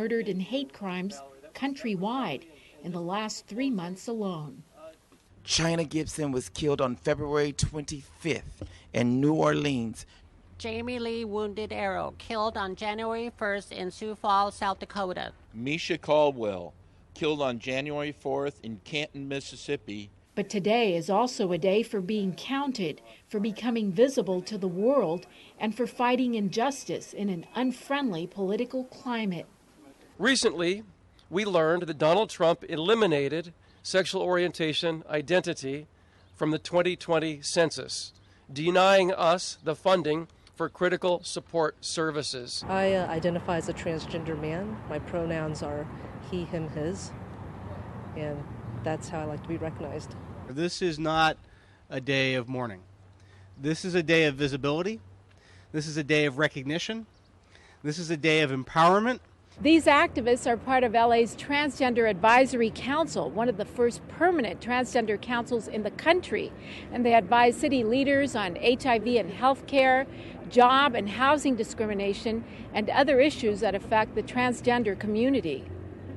murdered in hate crimes countrywide in the last 3 months alone. China Gibson was killed on February 25th in New Orleans. Jamie Lee wounded arrow, killed on January 1st in Sioux Falls, South Dakota. Misha Caldwell, killed on January 4th in Canton, Mississippi. But today is also a day for being counted, for becoming visible to the world, and for fighting injustice in an unfriendly political climate. Recently, we learned that Donald Trump eliminated sexual orientation identity from the 2020 census, denying us the funding for critical support services. I identify as a transgender man. My pronouns are he, him, his, and that's how I like to be recognized. This is not a day of mourning. This is a day of visibility. This is a day of recognition. This is a day of empowerment. These activists are part of LA's Transgender Advisory Council, one of the first permanent transgender councils in the country. And they advise city leaders on HIV and health care, job and housing discrimination, and other issues that affect the transgender community.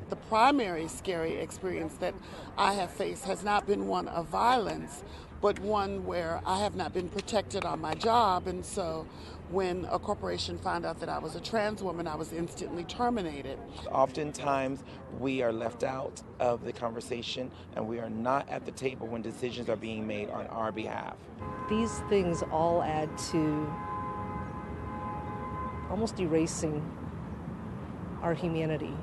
The primary scary experience that I have faced has not been one of violence, but one where I have not been protected on my job. And so when a corporation found out that I was a trans woman, I was instantly terminated. Oftentimes, we are left out of the conversation and we are not at the table when decisions are being made on our behalf. These things all add to almost erasing our humanity.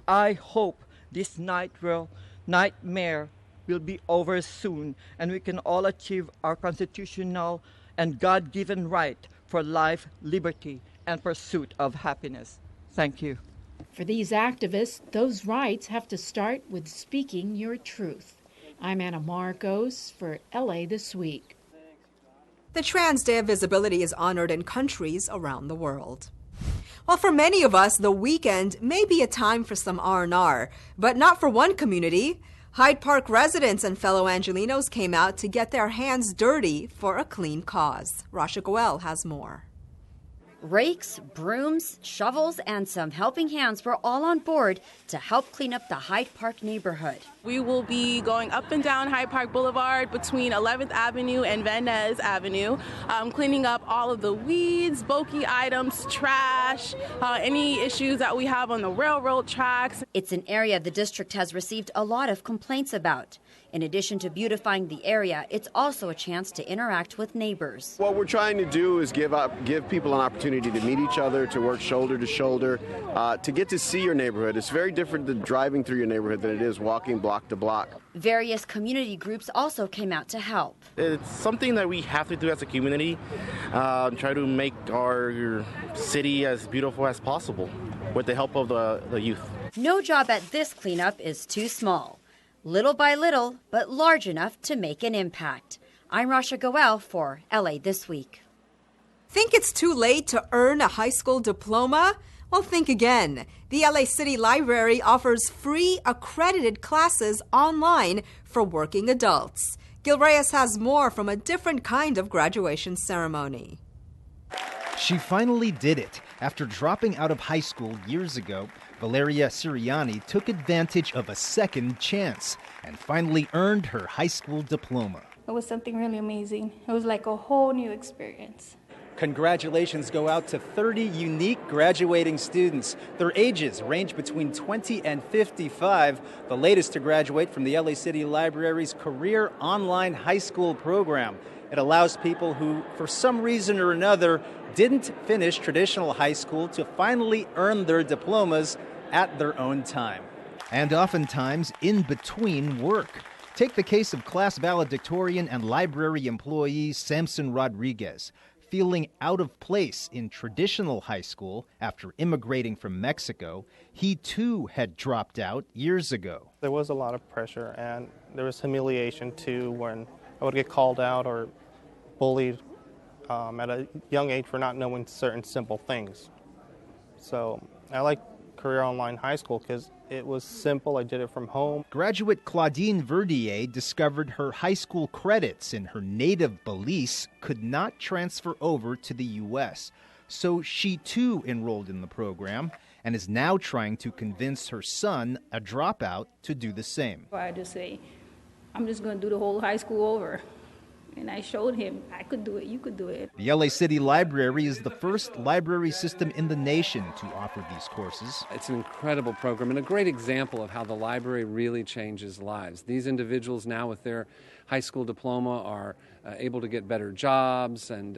I hope this nightmare will be over soon and we can all achieve our constitutional and God-given right for life, liberty, and pursuit of happiness. Thank you. For these activists, those rights have to start with speaking your truth. I'm Anna Marcos for LA This Week. The Trans Day of Visibility is honored in countries around the world. Well, for many of us, the weekend may be a time for some R&R, but not for one community. Hyde Park residents and fellow Angelenos came out to get their hands dirty for a clean cause. Rasha Goel has more. Rakes, brooms, shovels, and some helping hands were all on board to help clean up the Hyde Park neighborhood. We will be going up and down Hyde Park Boulevard between 11th Avenue and Van Ness Avenue, cleaning up all of the weeds, bulky items, trash, any issues that we have on the railroad tracks. It's an area the district has received a lot of complaints about. In addition to beautifying the area, it's also a chance to interact with neighbors. What we're trying to do is give people an opportunity to meet each other, to work shoulder to shoulder, to get to see your neighborhood. It's very different than driving through your neighborhood than it is walking block to block. Various community groups also came out to help. It's something that we have to do as a community, try to make our city as beautiful as possible with the help of the youth. No job at this cleanup is too small. Little by little, but large enough to make an impact. I'm Rasha Goel for LA This Week. Think it's too late to earn a high school diploma? Well, think again. The LA City Library offers free accredited classes online for working adults. Gil Reyes has more from a different kind of graduation ceremony. She finally did it. After dropping out of high school years ago, Valeria Siriani took advantage of a second chance and finally earned her high school diploma. It was something really amazing. It was like a whole new experience. Congratulations go out to 30 unique graduating students. Their ages range between 20 and 55, the latest to graduate from the LA City Library's Career Online High School program. It allows people who, for some reason or another, didn't finish traditional high school to finally earn their diplomas at their own time. And oftentimes in between work. Take the case of class valedictorian and library employee Samson Rodriguez. Feeling out of place in traditional high school after immigrating from Mexico, he too had dropped out years ago. There was a lot of pressure and there was humiliation too when I would get called out or bullied at a young age for not knowing certain simple things. So I like Career Online High School because it was simple. I did it from home. Graduate Claudine Verdier discovered her high school credits in her native Belize could not transfer over to the U.S., so she too enrolled in the program and is now trying to convince her son, a dropout, to do the same. I just say, I'm just going to do the whole high school over. And I showed him, I could do it, you could do it. The LA City Library is the first library system in the nation to offer these courses. It's an incredible program and a great example of how the library really changes lives. These individuals now with their high school diploma are able to get better jobs and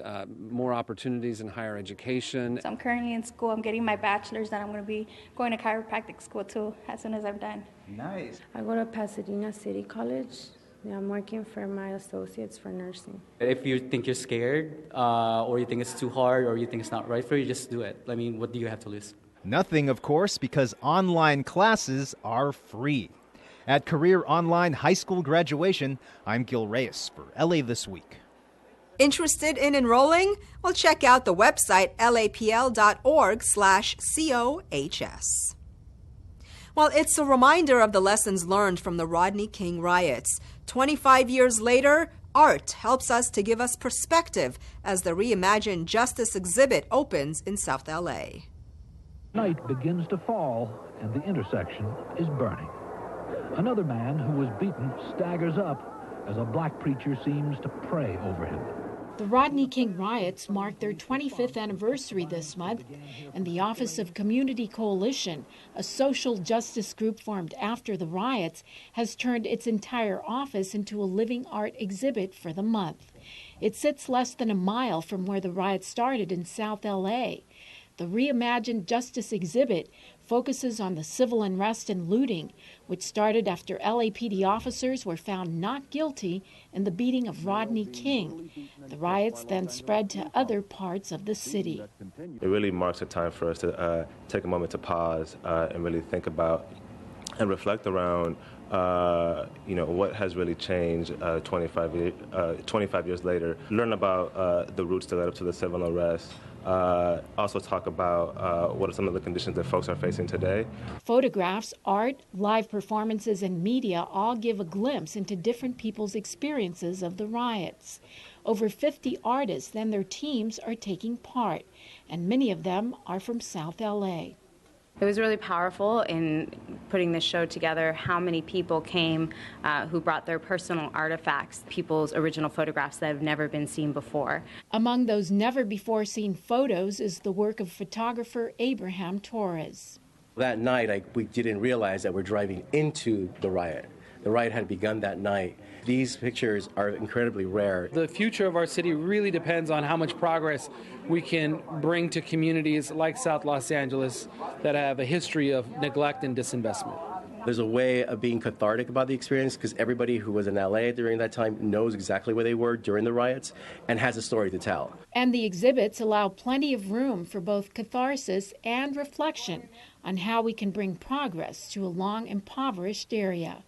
more opportunities in higher education. So I'm currently in school. I'm getting my bachelor's, and I'm going to be going to chiropractic school too as soon as I'm done. Nice. I go to Pasadena City College. Yeah, I'm working for my associates for nursing. If you think you're scared, or you think it's too hard, or you think it's not right for you, just do it. I mean, what do you have to lose? Nothing, of course, because online classes are free. At Career Online High School Graduation, I'm Gil Reyes for LA This Week. Interested in enrolling? Well, check out the website lapl.org/COHS. Well, it's a reminder of the lessons learned from the Rodney King riots. 25 years later, art helps us to give us perspective as the Reimagined Justice exhibit opens in South LA. Night begins to fall, and the intersection is burning. Another man who was beaten staggers up as a black preacher seems to pray over him. The Rodney King riots mark their 25th anniversary this month, and the Office of Community Coalition, a social justice group formed after the riots, has turned its entire office into a living art exhibit for the month. It sits less than a mile from where the riots started in South LA. The Reimagined Justice exhibit focuses on the civil unrest and looting, which started after LAPD officers were found not guilty in the beating of Rodney King. The riots then spread to other parts of the city. It really marks a time for us to take a moment to pause and really think about and reflect around what has really changed 25 years later. Learn about the roots that led up to the civil unrest. Also talk about what are some of the conditions that folks are facing today. Photographs, art, live performances, and media all give a glimpse into different people's experiences of the riots. Over 50 artists and their teams are taking part, and many of them are from South LA. It was really powerful in putting this show together, how many people came who brought their personal artifacts, people's original photographs that have never been seen before. Among those never-before seen photos is the work of photographer Abraham Torres. That night, we didn't realize that we're driving into the riot. The riot had begun that night. These pictures are incredibly rare. The future of our city really depends on how much progress we can bring to communities like South Los Angeles that have a history of neglect and disinvestment. There's a way of being cathartic about the experience because everybody who was in LA during that time knows exactly where they were during the riots and has a story to tell. And the exhibits allow plenty of room for both catharsis and reflection on how we can bring progress to a long impoverished area.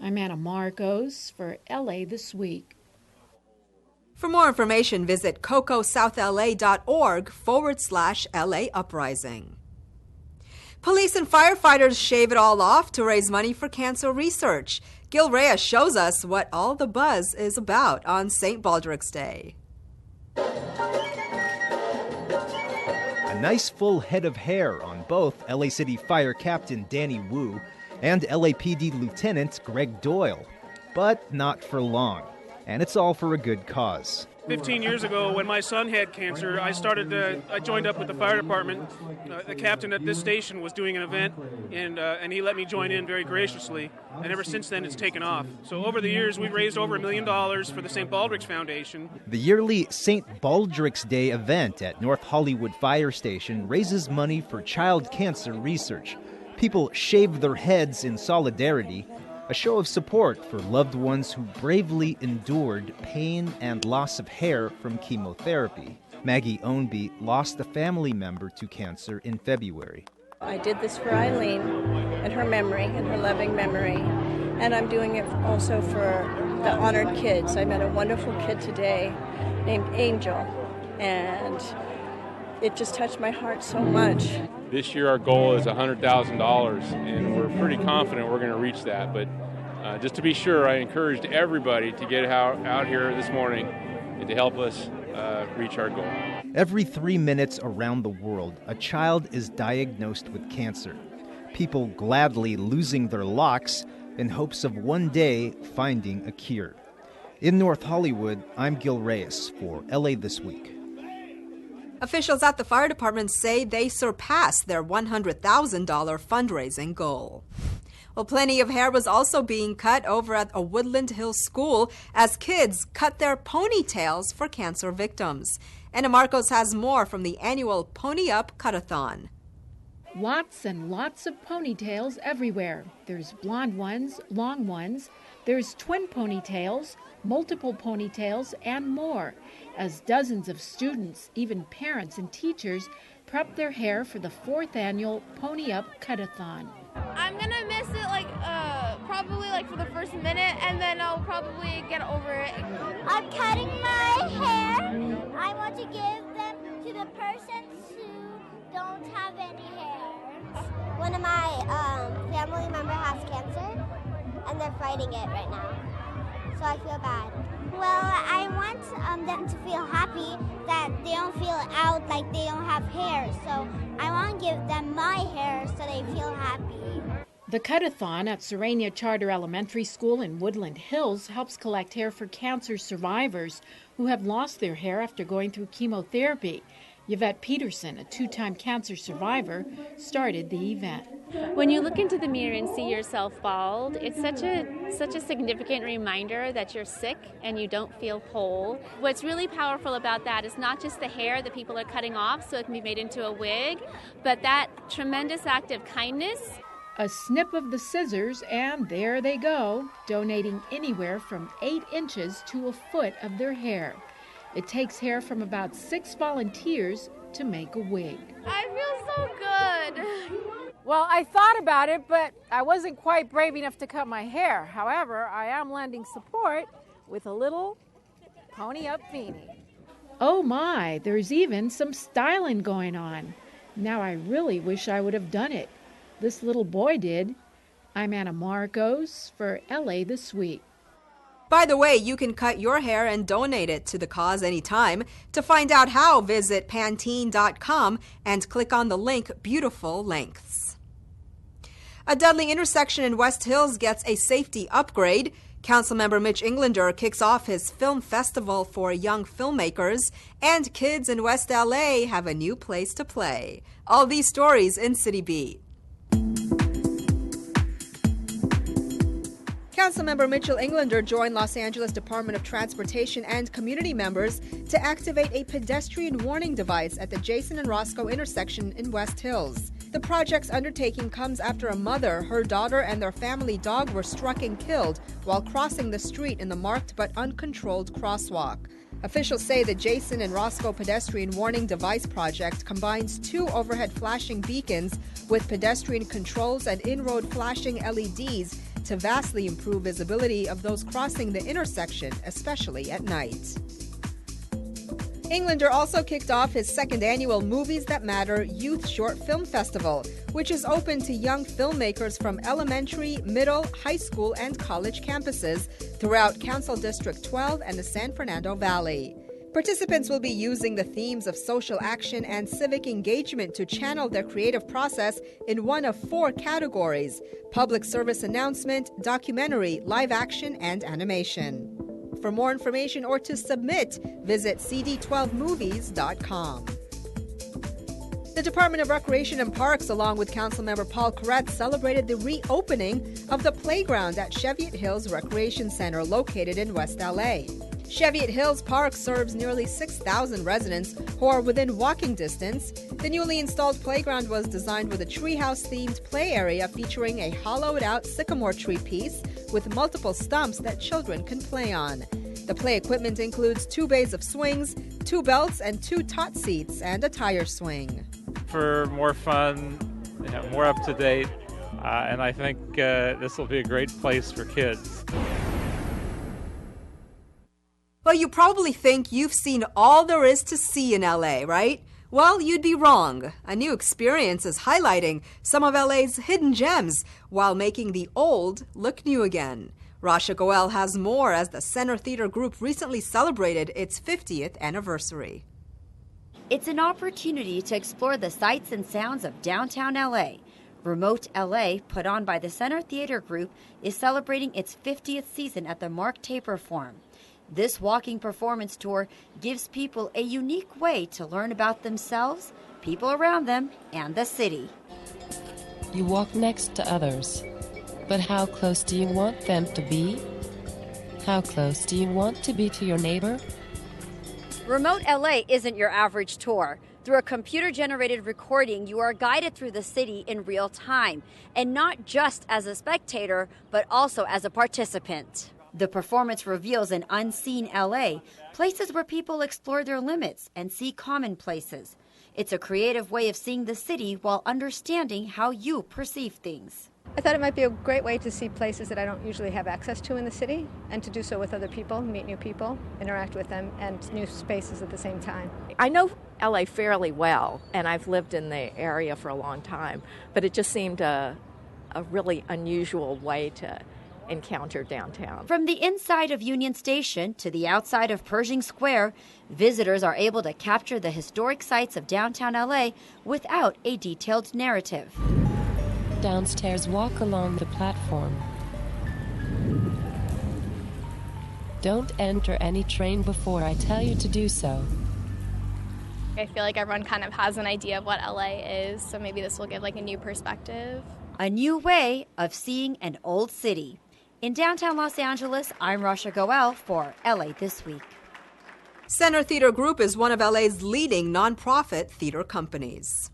I'm Anna Marcos for LA This Week. For more information, visit cocosouthla.org/LA Uprising. Police and firefighters shave it all off to raise money for cancer research. Gil Reyes shows us what all the buzz is about on St. Baldrick's Day. A nice full head of hair on both LA City Fire Captain Danny Wu and LAPD Lieutenant Greg Doyle. But not for long. And it's all for a good cause. 15 years ago, when my son had cancer, I joined up with the fire department. The captain at this station was doing an event, and he let me join in very graciously. And ever since then, it's taken off. So over the years, we've raised over $1 million for the St. Baldrick's Foundation. The yearly St. Baldrick's Day event at North Hollywood Fire Station raises money for child cancer research. People shave their heads in solidarity, a show of support for loved ones who bravely endured pain and loss of hair from chemotherapy. Maggie Ownby lost a family member to cancer in February. I did this for Eileen and her memory and her loving memory, and I'm doing it also for the honored kids. I met a wonderful kid today named Angel, and it just touched my heart so much. This year our goal is $100,000, and we're pretty confident we're going to reach that. But just to be sure, I encouraged everybody to get out here this morning and to help us reach our goal. Every 3 minutes around the world, a child is diagnosed with cancer. People gladly losing their locks in hopes of one day finding a cure. In North Hollywood, I'm Gil Reyes for LA This Week. Officials at the fire department say they surpassed their $100,000 fundraising goal. Well, plenty of hair was also being cut over at a Woodland Hills school as kids cut their ponytails for cancer victims. Anna Marcos has more from the annual Pony Up Cut-a-thon. Lots and lots of ponytails everywhere. There's blonde ones, long ones, there's twin ponytails, multiple ponytails, and more, as dozens of students, even parents and teachers, prep their hair for the 4th annual Pony Up Cut-a-thon. I'm gonna miss it probably for the first minute, and then I'll probably get over it. I'm cutting my hair. I want to give them to the persons who don't have any hair. One of my family members has cancer, and they're fighting it right now, so I feel bad. Well, I want them to feel happy that they don't feel out like they don't have hair, so I want to give them my hair so they feel happy. The Cut-a-thon at Serenia Charter Elementary School in Woodland Hills helps collect hair for cancer survivors who have lost their hair after going through chemotherapy. Yvette Peterson, a 2-time cancer survivor, started the event. When you look into the mirror and see yourself bald, it's such a significant reminder that you're sick and you don't feel whole. What's really powerful about that is not just the hair that people are cutting off so it can be made into a wig, but that tremendous act of kindness. A snip of the scissors, and there they go, donating anywhere from 8 inches to a foot of their hair. It takes hair from about 6 volunteers to make a wig. I feel so good. Well, I thought about it, but I wasn't quite brave enough to cut my hair. However, I am lending support with a little pony-up beanie. Oh my, there's even some styling going on. Now I really wish I would have done it. This little boy did. I'm Anna Marcos for LA This Week. By the way, you can cut your hair and donate it to the cause anytime. To find out how, visit Pantene.com and click on the link Beautiful Lengths. A Dudley intersection in West Hills gets a safety upgrade. Councilmember Mitch Englander kicks off his film festival for young filmmakers, and kids in West LA have a new place to play. All these stories in City Beat. Councilmember Mitchell Englander joined Los Angeles Department of Transportation and community members to activate a pedestrian warning device at the Jason and Roscoe intersection in West Hills. The project's undertaking comes after a mother, her daughter, and their family dog were struck and killed while crossing the street in the marked but uncontrolled crosswalk. Officials say the Jason and Roscoe Pedestrian Warning Device project combines 2 overhead flashing beacons with pedestrian controls and in-road flashing LEDs to vastly improve visibility of those crossing the intersection, especially at night. Englander also kicked off his 2nd annual Movies That Matter Youth Short Film Festival, which is open to young filmmakers from elementary, middle, high school, and college campuses throughout Council District 12 and the San Fernando Valley. Participants will be using the themes of social action and civic engagement to channel their creative process in one of 4 categories: public service announcement, documentary, live action, and animation. For more information or to submit, visit cd12movies.com. The Department of Recreation and Parks, along with Councilmember Paul Koretz, celebrated the reopening of the playground at Cheviot Hills Recreation Center located in West LA. Cheviot Hills Park serves nearly 6,000 residents who are within walking distance. The newly installed playground was designed with a treehouse-themed play area featuring a hollowed-out sycamore tree piece with multiple stumps that children can play on. The play equipment includes 2 bays of swings, 2 belts, and 2 tot seats, and a tire swing. For more fun, more up-to-date, and I think this will be a great place for kids. Well, you probably think you've seen all there is to see in LA, right? Well, you'd be wrong. A new experience is highlighting some of LA's hidden gems while making the old look new again. Rasha Goel has more as the Center Theater Group recently celebrated its 50th anniversary. It's an opportunity to explore the sights and sounds of downtown LA. Remote LA, put on by the Center Theater Group, is celebrating its 50th season at the Mark Taper Forum. This walking performance tour gives people a unique way to learn about themselves, people around them, and the city. You walk next to others, but how close do you want them to be? How close do you want to be to your neighbor? Remote LA isn't your average tour. Through a computer-generated recording, you are guided through the city in real time, and not just as a spectator, but also as a participant. The performance reveals an unseen LA, places where people explore their limits and see commonplaces. It's a creative way of seeing the city while understanding how you perceive things. I thought it might be a great way to see places that I don't usually have access to in the city, and to do so with other people, meet new people, interact with them, and new spaces at the same time. I know LA fairly well, and I've lived in the area for a long time, but it just seemed a really unusual way to encounter downtown. From the inside of Union Station to the outside of Pershing Square, visitors are able to capture the historic sights of downtown LA without a detailed narrative. Downstairs, walk along the platform. Don't enter any train before I tell you to do so. I feel like everyone kind of has an idea of what LA is, so maybe this will give like a new perspective. A new way of seeing an old city. In downtown Los Angeles, I'm Rasha Goel for LA This Week. Center Theater Group is one of LA's leading nonprofit theater companies.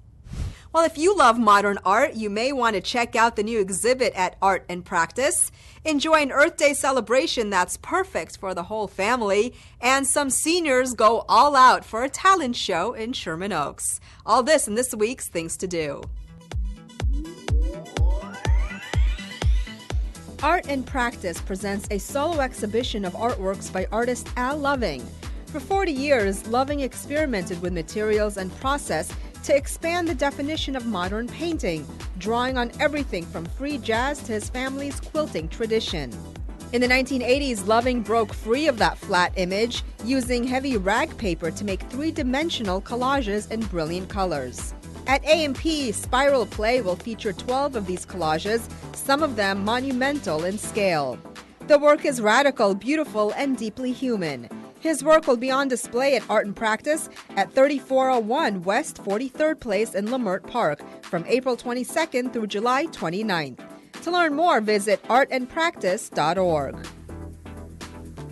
Well, if you love modern art, you may want to check out the new exhibit at Art and Practice. Enjoy an Earth Day celebration that's perfect for the whole family. And some seniors go all out for a talent show in Sherman Oaks. All this in this week's Things to Do. Art and Practice presents a solo exhibition of artworks by artist Al Loving. For 40 years, Loving experimented with materials and process to expand the definition of modern painting, drawing on everything from free jazz to his family's quilting tradition. In the 1980s, Loving broke free of that flat image, using heavy rag paper to make three-dimensional collages in brilliant colors. At A&P, Spiral Play will feature 12 of these collages, some of them monumental in scale. The work is radical, beautiful, and deeply human. His work will be on display at Art and Practice at 3401 West 43rd Place in Leimert Park from April 22nd through July 29th. To learn more, visit artandpractice.org.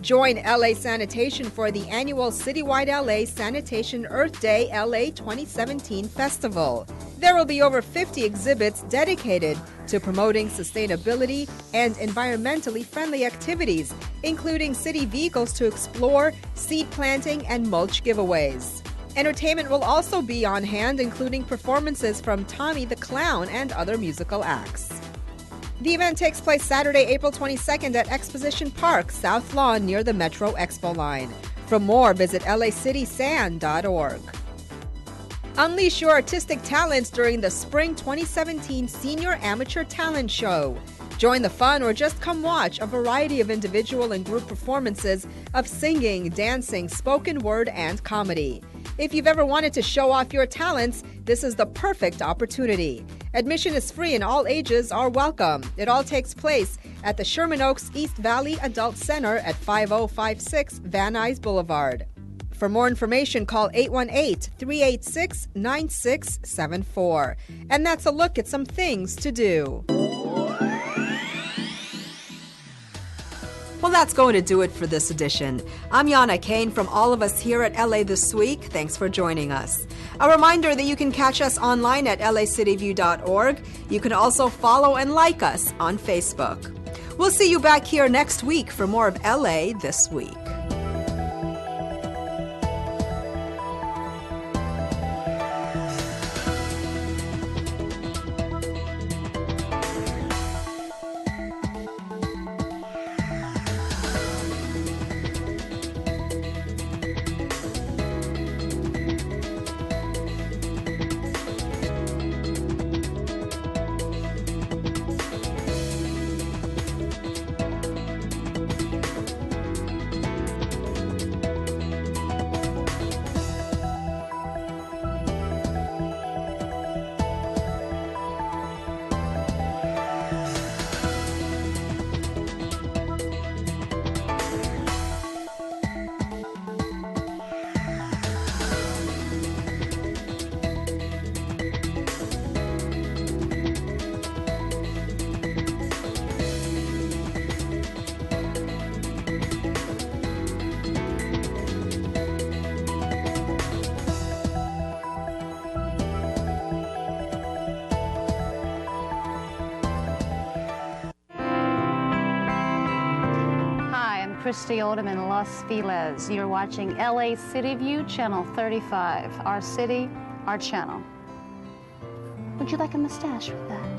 Join LA Sanitation for the annual Citywide LA Sanitation Earth Day LA 2017 Festival. There will be over 50 exhibits dedicated to promoting sustainability and environmentally friendly activities, including city vehicles to explore, seed planting, and mulch giveaways. Entertainment will also be on hand, including performances from Tommy the Clown and other musical acts. The event takes place Saturday, April 22nd at Exposition Park, South Lawn near the Metro Expo line. For more, visit lacitysan.org. Unleash your artistic talents during the Spring 2017 Senior Amateur Talent Show. Join the fun or just come watch a variety of individual and group performances of singing, dancing, spoken word, and comedy. If you've ever wanted to show off your talents, this is the perfect opportunity. Admission is free and all ages are welcome. It all takes place at the Sherman Oaks East Valley Adult Center at 5056 Van Nuys Boulevard. For more information, call 818-386-9674. And that's a look at some things to do. Well, that's going to do it for this edition. I'm Yana Kane from all of us here at LA This Week. Thanks for joining us. A reminder that you can catch us online at lacityview.org. You can also follow and like us on Facebook. We'll see you back here next week for more of LA This Week. Christy Odom in Los Feliz. You're watching LA City View, Channel 35. Our city, our channel. Would you like a mustache with that?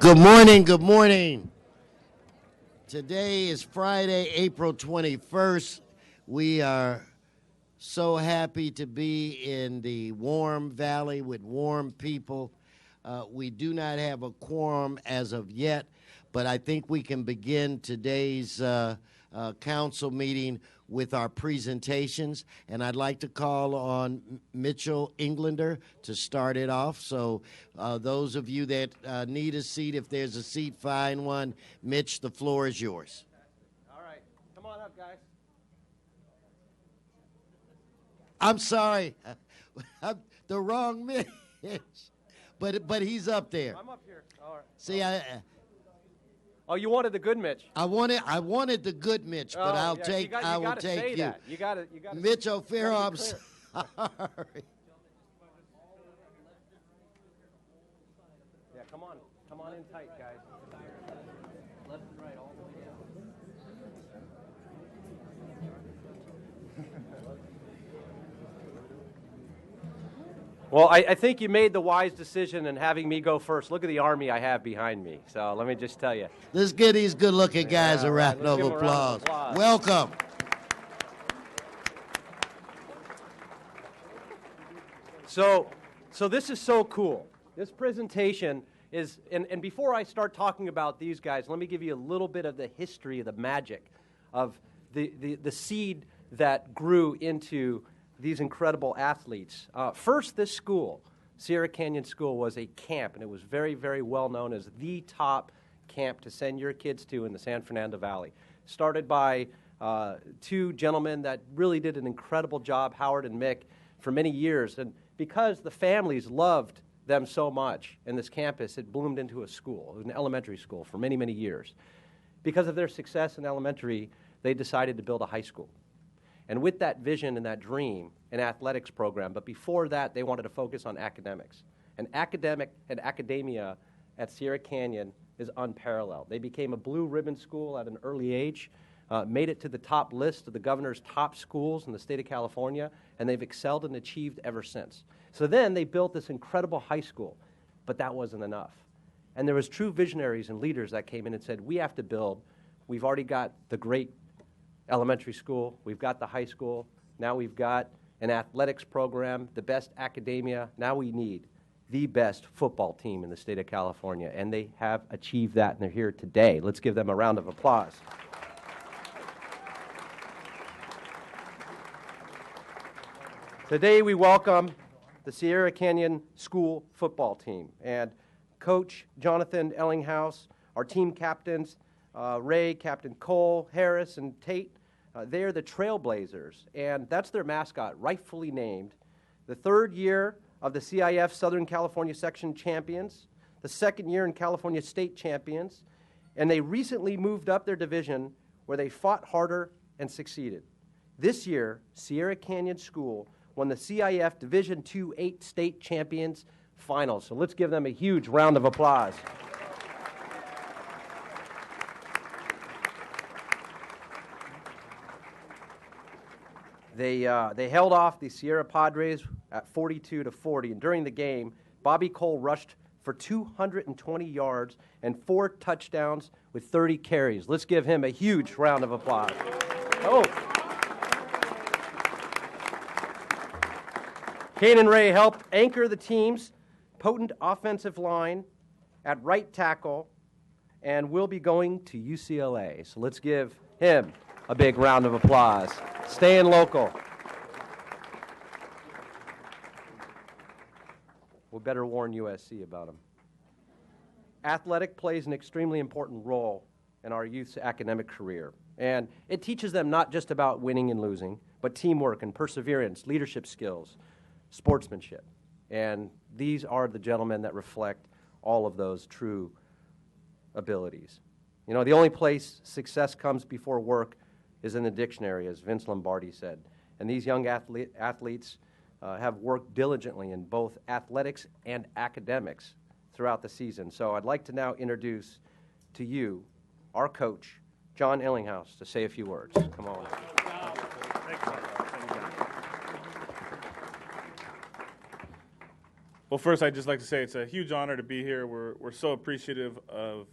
Good morning, good morning. Today is Friday, April 21st. We are so happy to be in the warm valley with warm people. We do not have a quorum as of yet, but I think we can begin today's council meeting with our presentations, and I'd like to call on Mitchell Englander to start it off. So those of you that need a seat, if there's a seat, find one. Mitch, the floor is yours. All right, come on up, guys. I'm sorry, I'm the wrong Mitch, but he's up there. I'm up here. All right. See, Oh, you wanted the good Mitch. I wanted the good Mitch, but I will take you. You got it. Mitch O'Farrell, I'm sorry. Yeah, come on in tight, guys. Left and right, all the way down. Well, I think you made the wise decision in having me go first. Look at the army I have behind me. So let me just tell you. Let's give these good-looking guys a round of applause. Welcome. So this is so cool. This presentation is, and before I start talking about these guys, let me give you a little bit of the history of the magic of the seed that grew into these incredible athletes. First, this school, Sierra Canyon School, was a camp, and it was very, very well known as the top camp to send your kids to in the San Fernando Valley. Started by two gentlemen that really did an incredible job, Howard and Mick, for many years. And because the families loved them so much in this campus, it bloomed into a school. It was an elementary school for many, many years. Because of their success in elementary, they decided to build a high school. And with that vision and that dream, an athletics program, but before that, they wanted to focus on academics. And academia at Sierra Canyon is unparalleled. They became a blue ribbon school at an early age, made it to the top list of the governor's top schools in the state of California, and they've excelled and achieved ever since. So then they built this incredible high school, but that wasn't enough. And there was true visionaries and leaders that came in and said, we have to build. We've already got the great elementary school, we've got the high school, now we've got an athletics program, the best academia, now we need the best football team in the state of California, and they have achieved that, and they're here today. Let's give them a round of applause. Today we welcome the Sierra Canyon School football team, and Coach Jonathan Ellinghaus, our team captains, Ray, Captain Cole, Harris, and Tate. They're the Trailblazers, and that's their mascot, rightfully named. The third year of the CIF Southern California Section champions, the second year in California State champions, and they recently moved up their division where they fought harder and succeeded. This year, Sierra Canyon School won the CIF Division II 8 State Champions Finals. So let's give them a huge round of applause. They held off the Sierra Padres at 42-40, and during the game, Bobby Cole rushed for 220 yards and 4 touchdowns with 30 carries. Let's give him a huge round of applause. Oh. Kane and Ray helped anchor the team's potent offensive line at right tackle and will be going to UCLA. So let's give him a big round of applause. Staying local. We'll better warn USC about them. Athletic plays an extremely important role in our youth's academic career. And it teaches them not just about winning and losing, but teamwork and perseverance, leadership skills, sportsmanship. And these are the gentlemen that reflect all of those true abilities. You know, the only place success comes before work is in the dictionary, as Vince Lombardi said. And these young athletes have worked diligently in both athletics and academics throughout the season. So I'd like to now introduce to you our coach, John Ellinghaus, to say a few words. Come on. Well, first, I'd just like to say it's a huge honor to be here. We're so appreciative of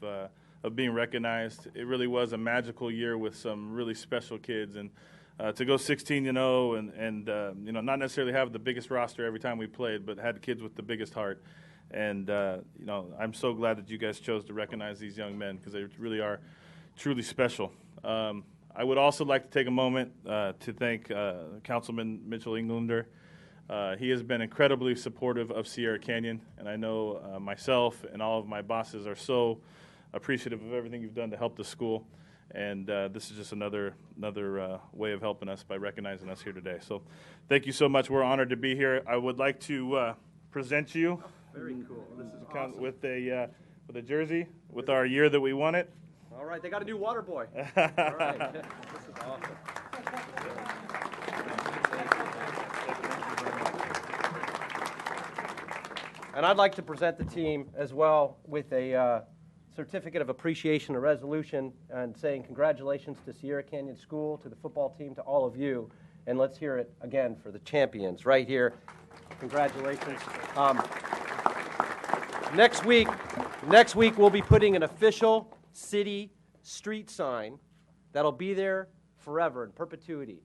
being recognized. It really was a magical year with some really special kids, and to go 16-0 and you know, not necessarily have the biggest roster every time we played, but had kids with the biggest heart. And you know, I'm so glad that you guys chose to recognize these young men because they really are truly special. I would also like to take a moment to thank Councilman Mitchell Englander. He has been incredibly supportive of Sierra Canyon, and I know myself and all of my bosses are so appreciative of everything you've done to help the school. And this is just another way of helping us by recognizing us here today. So thank you so much. We're honored to be here. I would like to present you Very cool. This is awesome. with a jersey with our year that we won it. All right, they got a new water boy. All right, this is awesome. And I'd like to present the team as well with a certificate of appreciation, a resolution, and saying congratulations to Sierra Canyon School, to the football team, to all of you. And let's hear it again for the champions right here. Congratulations. Next week we'll be putting an official city street sign that'll be there forever in perpetuity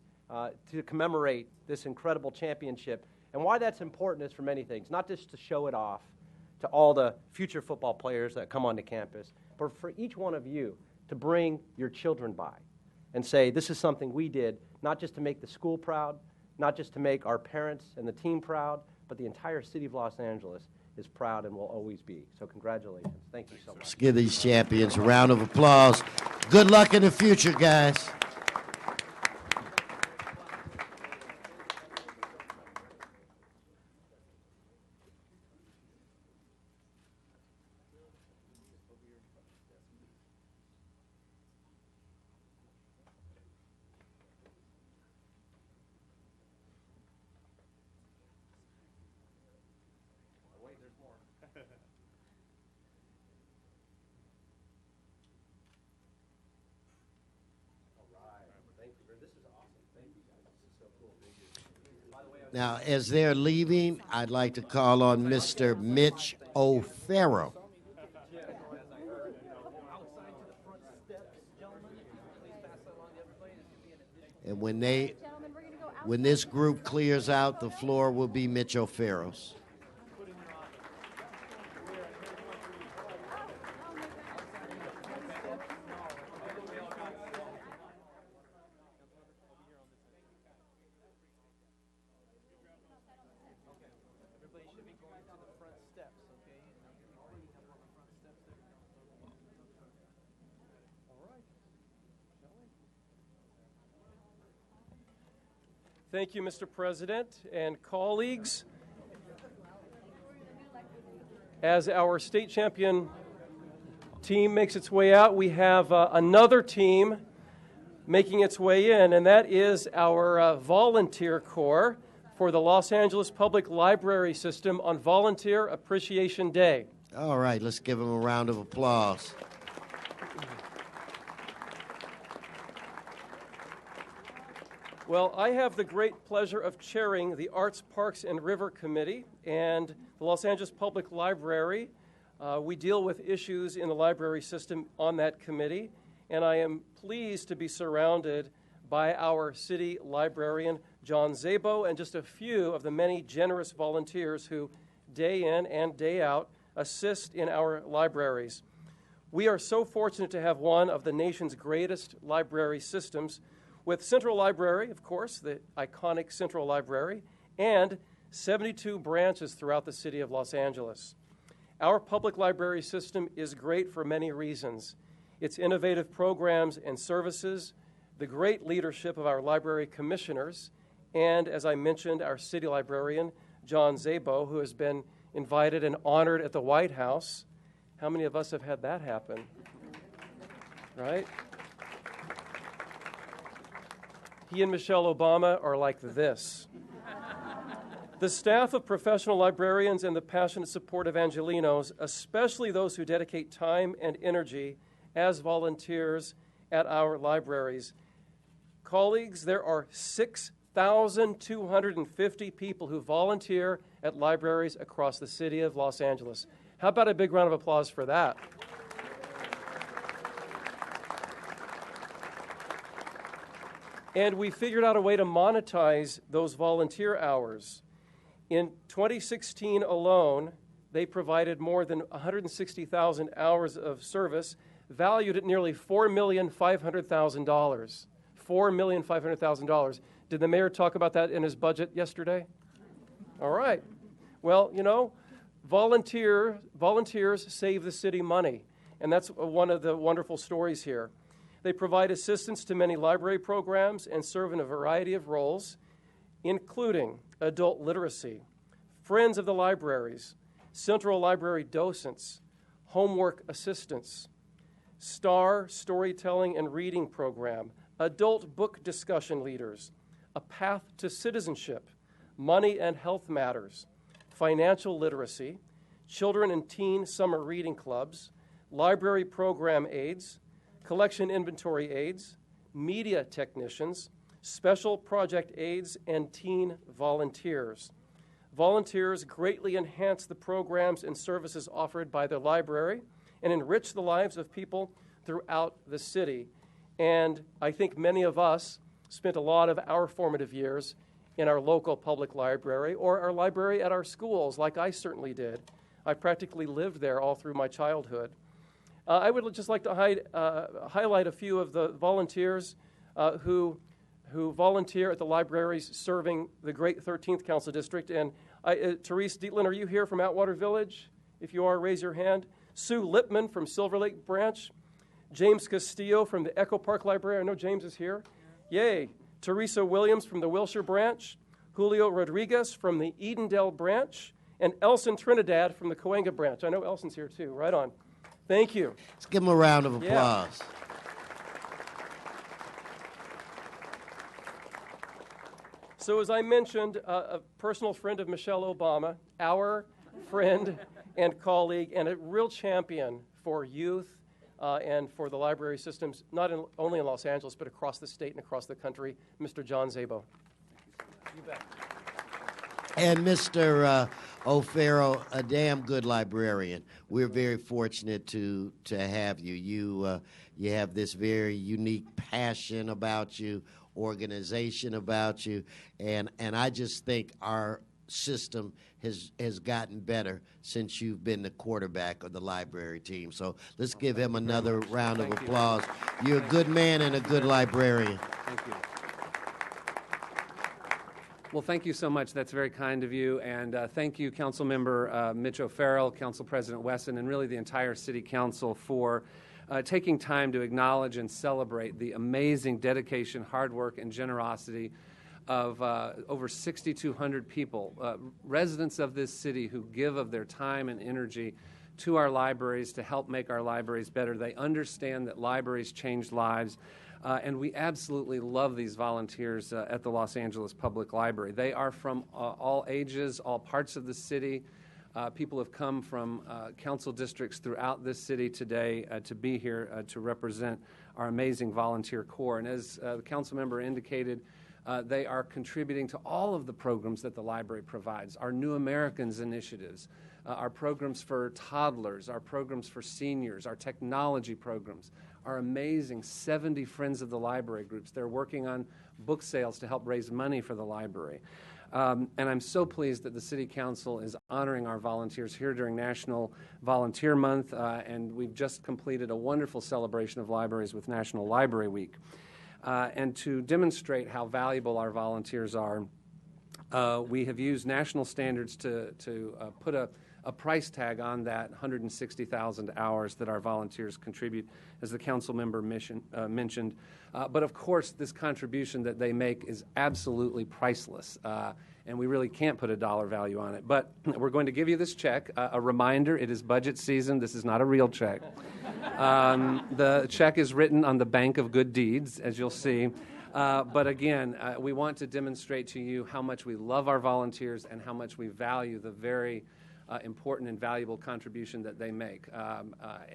to commemorate this incredible championship. And why that's important is for many things, not just to show it off to all the future football players that come onto campus, but for each one of you to bring your children by and say, this is something we did, not just to make the school proud, not just to make our parents and the team proud, but the entire city of Los Angeles is proud and will always be. So congratulations. Thank you so much. Let's give these champions a round of applause. Good luck in the future, guys. Now, as they're leaving, I'd like to call on Mr. Mitch O'Farrell. And when this group clears out, the floor will be Mitch O'Farrell's. Thank you, Mr. President and colleagues. As our state champion team makes its way out, we have another team making its way in, and that is our volunteer corps for the Los Angeles Public Library System on Volunteer Appreciation Day. All right, let's give them a round of applause. Well, I have the great pleasure of chairing the Arts, Parks, and River Committee and the Los Angeles Public Library. We deal with issues in the library system on that committee, and I am pleased to be surrounded by our city librarian, John Szabo, and just a few of the many generous volunteers who, day in and day out, assist in our libraries. We are so fortunate to have one of the nation's greatest library systems, with Central Library, of course, the iconic Central Library, and 72 branches throughout the city of Los Angeles. Our public library system is great for many reasons. Its innovative programs and services, the great leadership of our library commissioners, and, as I mentioned, our city librarian, John Szabo, who has been invited and honored at the White House. How many of us have had that happen? Right? He and Michelle Obama are like this. The staff of professional librarians and the passionate support of Angelinos, especially those who dedicate time and energy as volunteers at our libraries. Colleagues, there are 6,250 people who volunteer at libraries across the city of Los Angeles. How about a big round of applause for that? And we figured out a way to monetize those volunteer hours. In 2016 alone, they provided more than 160,000 hours of service, valued at nearly $4,500,000. $4,500,000. Did the mayor talk about that in his budget yesterday? All right. Well, you know, volunteers save the city money, and that's one of the wonderful stories here. They provide assistance to many library programs and serve in a variety of roles, including adult literacy, friends of the libraries, central library docents, homework assistants, STAR storytelling and reading program, adult book discussion leaders, a path to citizenship, money and health matters, financial literacy, children and teen summer reading clubs, library program aides, collection inventory aides, media technicians, special project aides, and teen volunteers. Volunteers greatly enhance the programs and services offered by the library and enrich the lives of people throughout the city. And I think many of us spent a lot of our formative years in our local public library or our library at our schools, like I certainly did. I practically lived there all through my childhood. I would just like to highlight a few of the volunteers who volunteer at the libraries serving the great 13th Council District. And Therese Dietland, are you here from Atwater Village? If you are, raise your hand. Sue Lipman from Silver Lake Branch. James Castillo from the Echo Park Library. I know James is here. Yay. Teresa Williams from the Wilshire Branch. Julio Rodriguez from the Edendale Branch. And Elson Trinidad from the Cahuenga Branch. I know Elson's here too. Right on. Thank you. Let's give him a round of applause. Yeah. So as I mentioned, a personal friend of Michelle Obama, our friend and colleague, and a real champion for youth and for the library systems, not only in Los Angeles, but across the state and across the country, Mr. John Szabo. You bet. And Mr. O'Farrell, a damn good librarian. We're very fortunate to have you. You have this very unique passion about you, organization about you, and I just think our system has gotten better since you've been the quarterback of the library team. So let's give him another round of applause. You're a good man and a good librarian. Thank you. Well, thank you so much. That's very kind of you. And thank you, Councilmember Mitch O'Farrell, Council President Wesson, and really the entire City Council for taking time to acknowledge and celebrate the amazing dedication, hard work, and generosity of over 6,200 people, residents of this city who give of their time and energy to our libraries to help make our libraries better. They understand that libraries change lives. And we absolutely love these volunteers at the Los Angeles Public Library. They are from all ages, all parts of the city. People have come from council districts throughout this city today to be here to represent our amazing volunteer corps. And as the council member indicated, they are contributing to all of the programs that the library provides, our New Americans initiatives, our programs for toddlers, our programs for seniors, our technology programs, our amazing 70 Friends of the Library groups. They're working on book sales to help raise money for the library. And I'm so pleased that the City Council is honoring our volunteers here during National Volunteer Month, and we've just completed a wonderful celebration of libraries with National Library Week. And to demonstrate how valuable our volunteers are, we have used national standards to put a price tag on that 160,000 hours that our volunteers contribute, as the council member mentioned. But of course, this contribution that they make is absolutely priceless, and we really can't put a dollar value on it. But we're going to give you this check. A reminder, it is budget season. This is not a real check. The check is written on the Bank of Good Deeds, as you'll see. But again, we want to demonstrate to you how much we love our volunteers and how much we value the very important and valuable contribution that they make.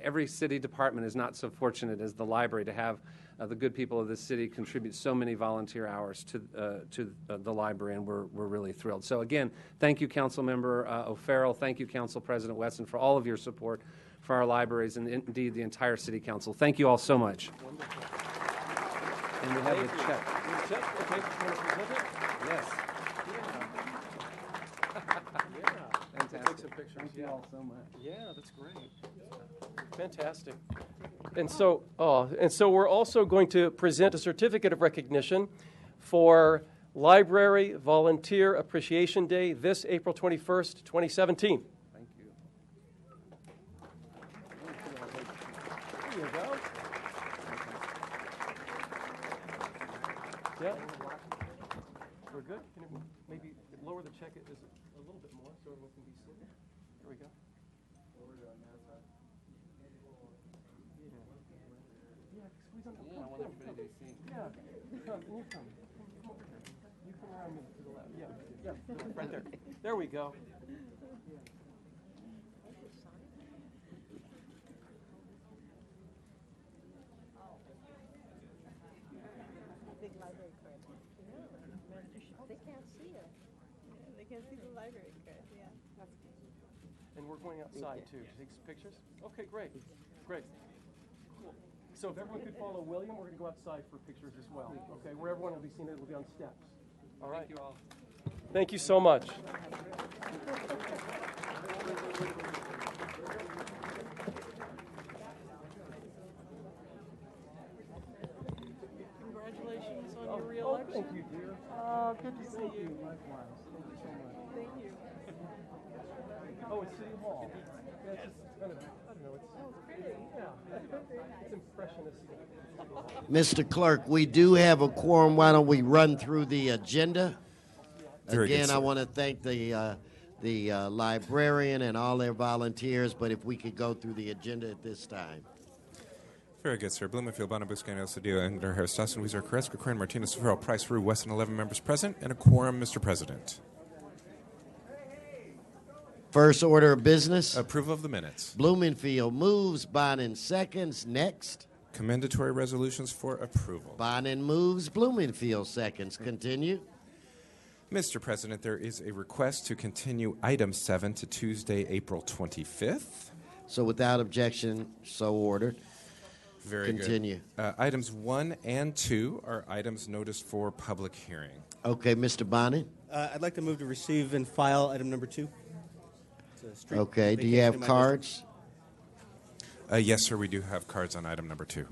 Every city department is not so fortunate as the library to have the good people of the city contribute so many volunteer hours to the library, and we're really thrilled. So again, thank you, Councilmember O'Farrell. Thank you, Council President Wesson, for all of your support for our libraries and indeed the entire City Council. Thank you all so much. And we have the check. Okay, you want to present it? Yes. Fantastic. Take some pictures. Thank you all so much. Yeah, that's great. Fantastic. And so we're also going to present a certificate of recognition for Library Volunteer Appreciation Day this April 21st, 2017. Thank you. There you go. Yeah. We're good. Can you maybe lower the check a little bit more so everyone can be seen? There we go. Yeah, I want everybody to see. Yeah, you come. You come over here. You come around me to the left. Yeah, right there. There we go. They can't see it. They can't see the library card. Yeah. And we're going outside too to take some pictures. Okay, great. Great. Cool. So if everyone could follow William, we're going to go outside for pictures as well. Okay, where everyone will be seen, it will be on steps. All right. Thank you all. Thank you so much. Congratulations on your re-election. Thank you, dear. Good to see you. Likewise. Thank you so much. Thank you. Oh, it's City Hall. Yeah, it's just kind of, I don't know, it's impressionist. Mr. Clerk, we do have a quorum. Why don't we run through the agenda? Very good, Again, I sir. want to thank the librarian and all their volunteers, but if we could go through the agenda at this time. Very good, sir. Bloomfield, Bonabuscan, El Cedillo, Engler, Harris, Dawson, Weezer, Carrasco, Crane, Martinez, Farrell, Price, Rue, Weston, 11 members present, and a quorum, Mr. President. First order of business. Approval of the minutes. Bloomfield moves, Bonin seconds. Next. Commendatory resolutions for approval. Bonin moves, Bloomfield seconds. Continue. Mr. President, there is a request to continue item 7 to Tuesday, April 25th. So without objection, so ordered. Very Continue. good. Items 1 and 2 are items noticed for public hearing. Okay, Mr. Bonin. I'd like to move to receive and file item number 2. Okay, do you have cards? Yes, sir, we do have cards on item number 2.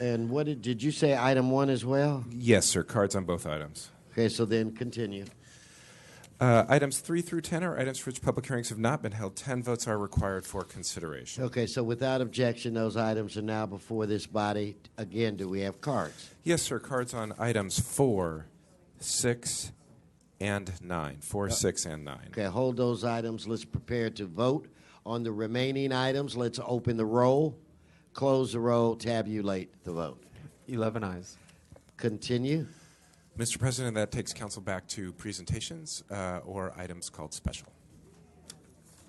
And what did you say item 1 as well? Yes, sir, cards on both items. Okay, so then continue. Items 3 through 10 are items for which public hearings have not been held. 10 votes are required for consideration. Okay, so without objection, those items are now before this body. Again, do we have cards? Yes, sir, cards on items 4, 6, and 9. 4, 6, and 9. Okay, hold those items. Let's prepare to vote on the remaining items. Let's open the roll, close the roll, tabulate the vote. 11 ayes. Continue. Mr. President, that takes council back to presentations or items called special.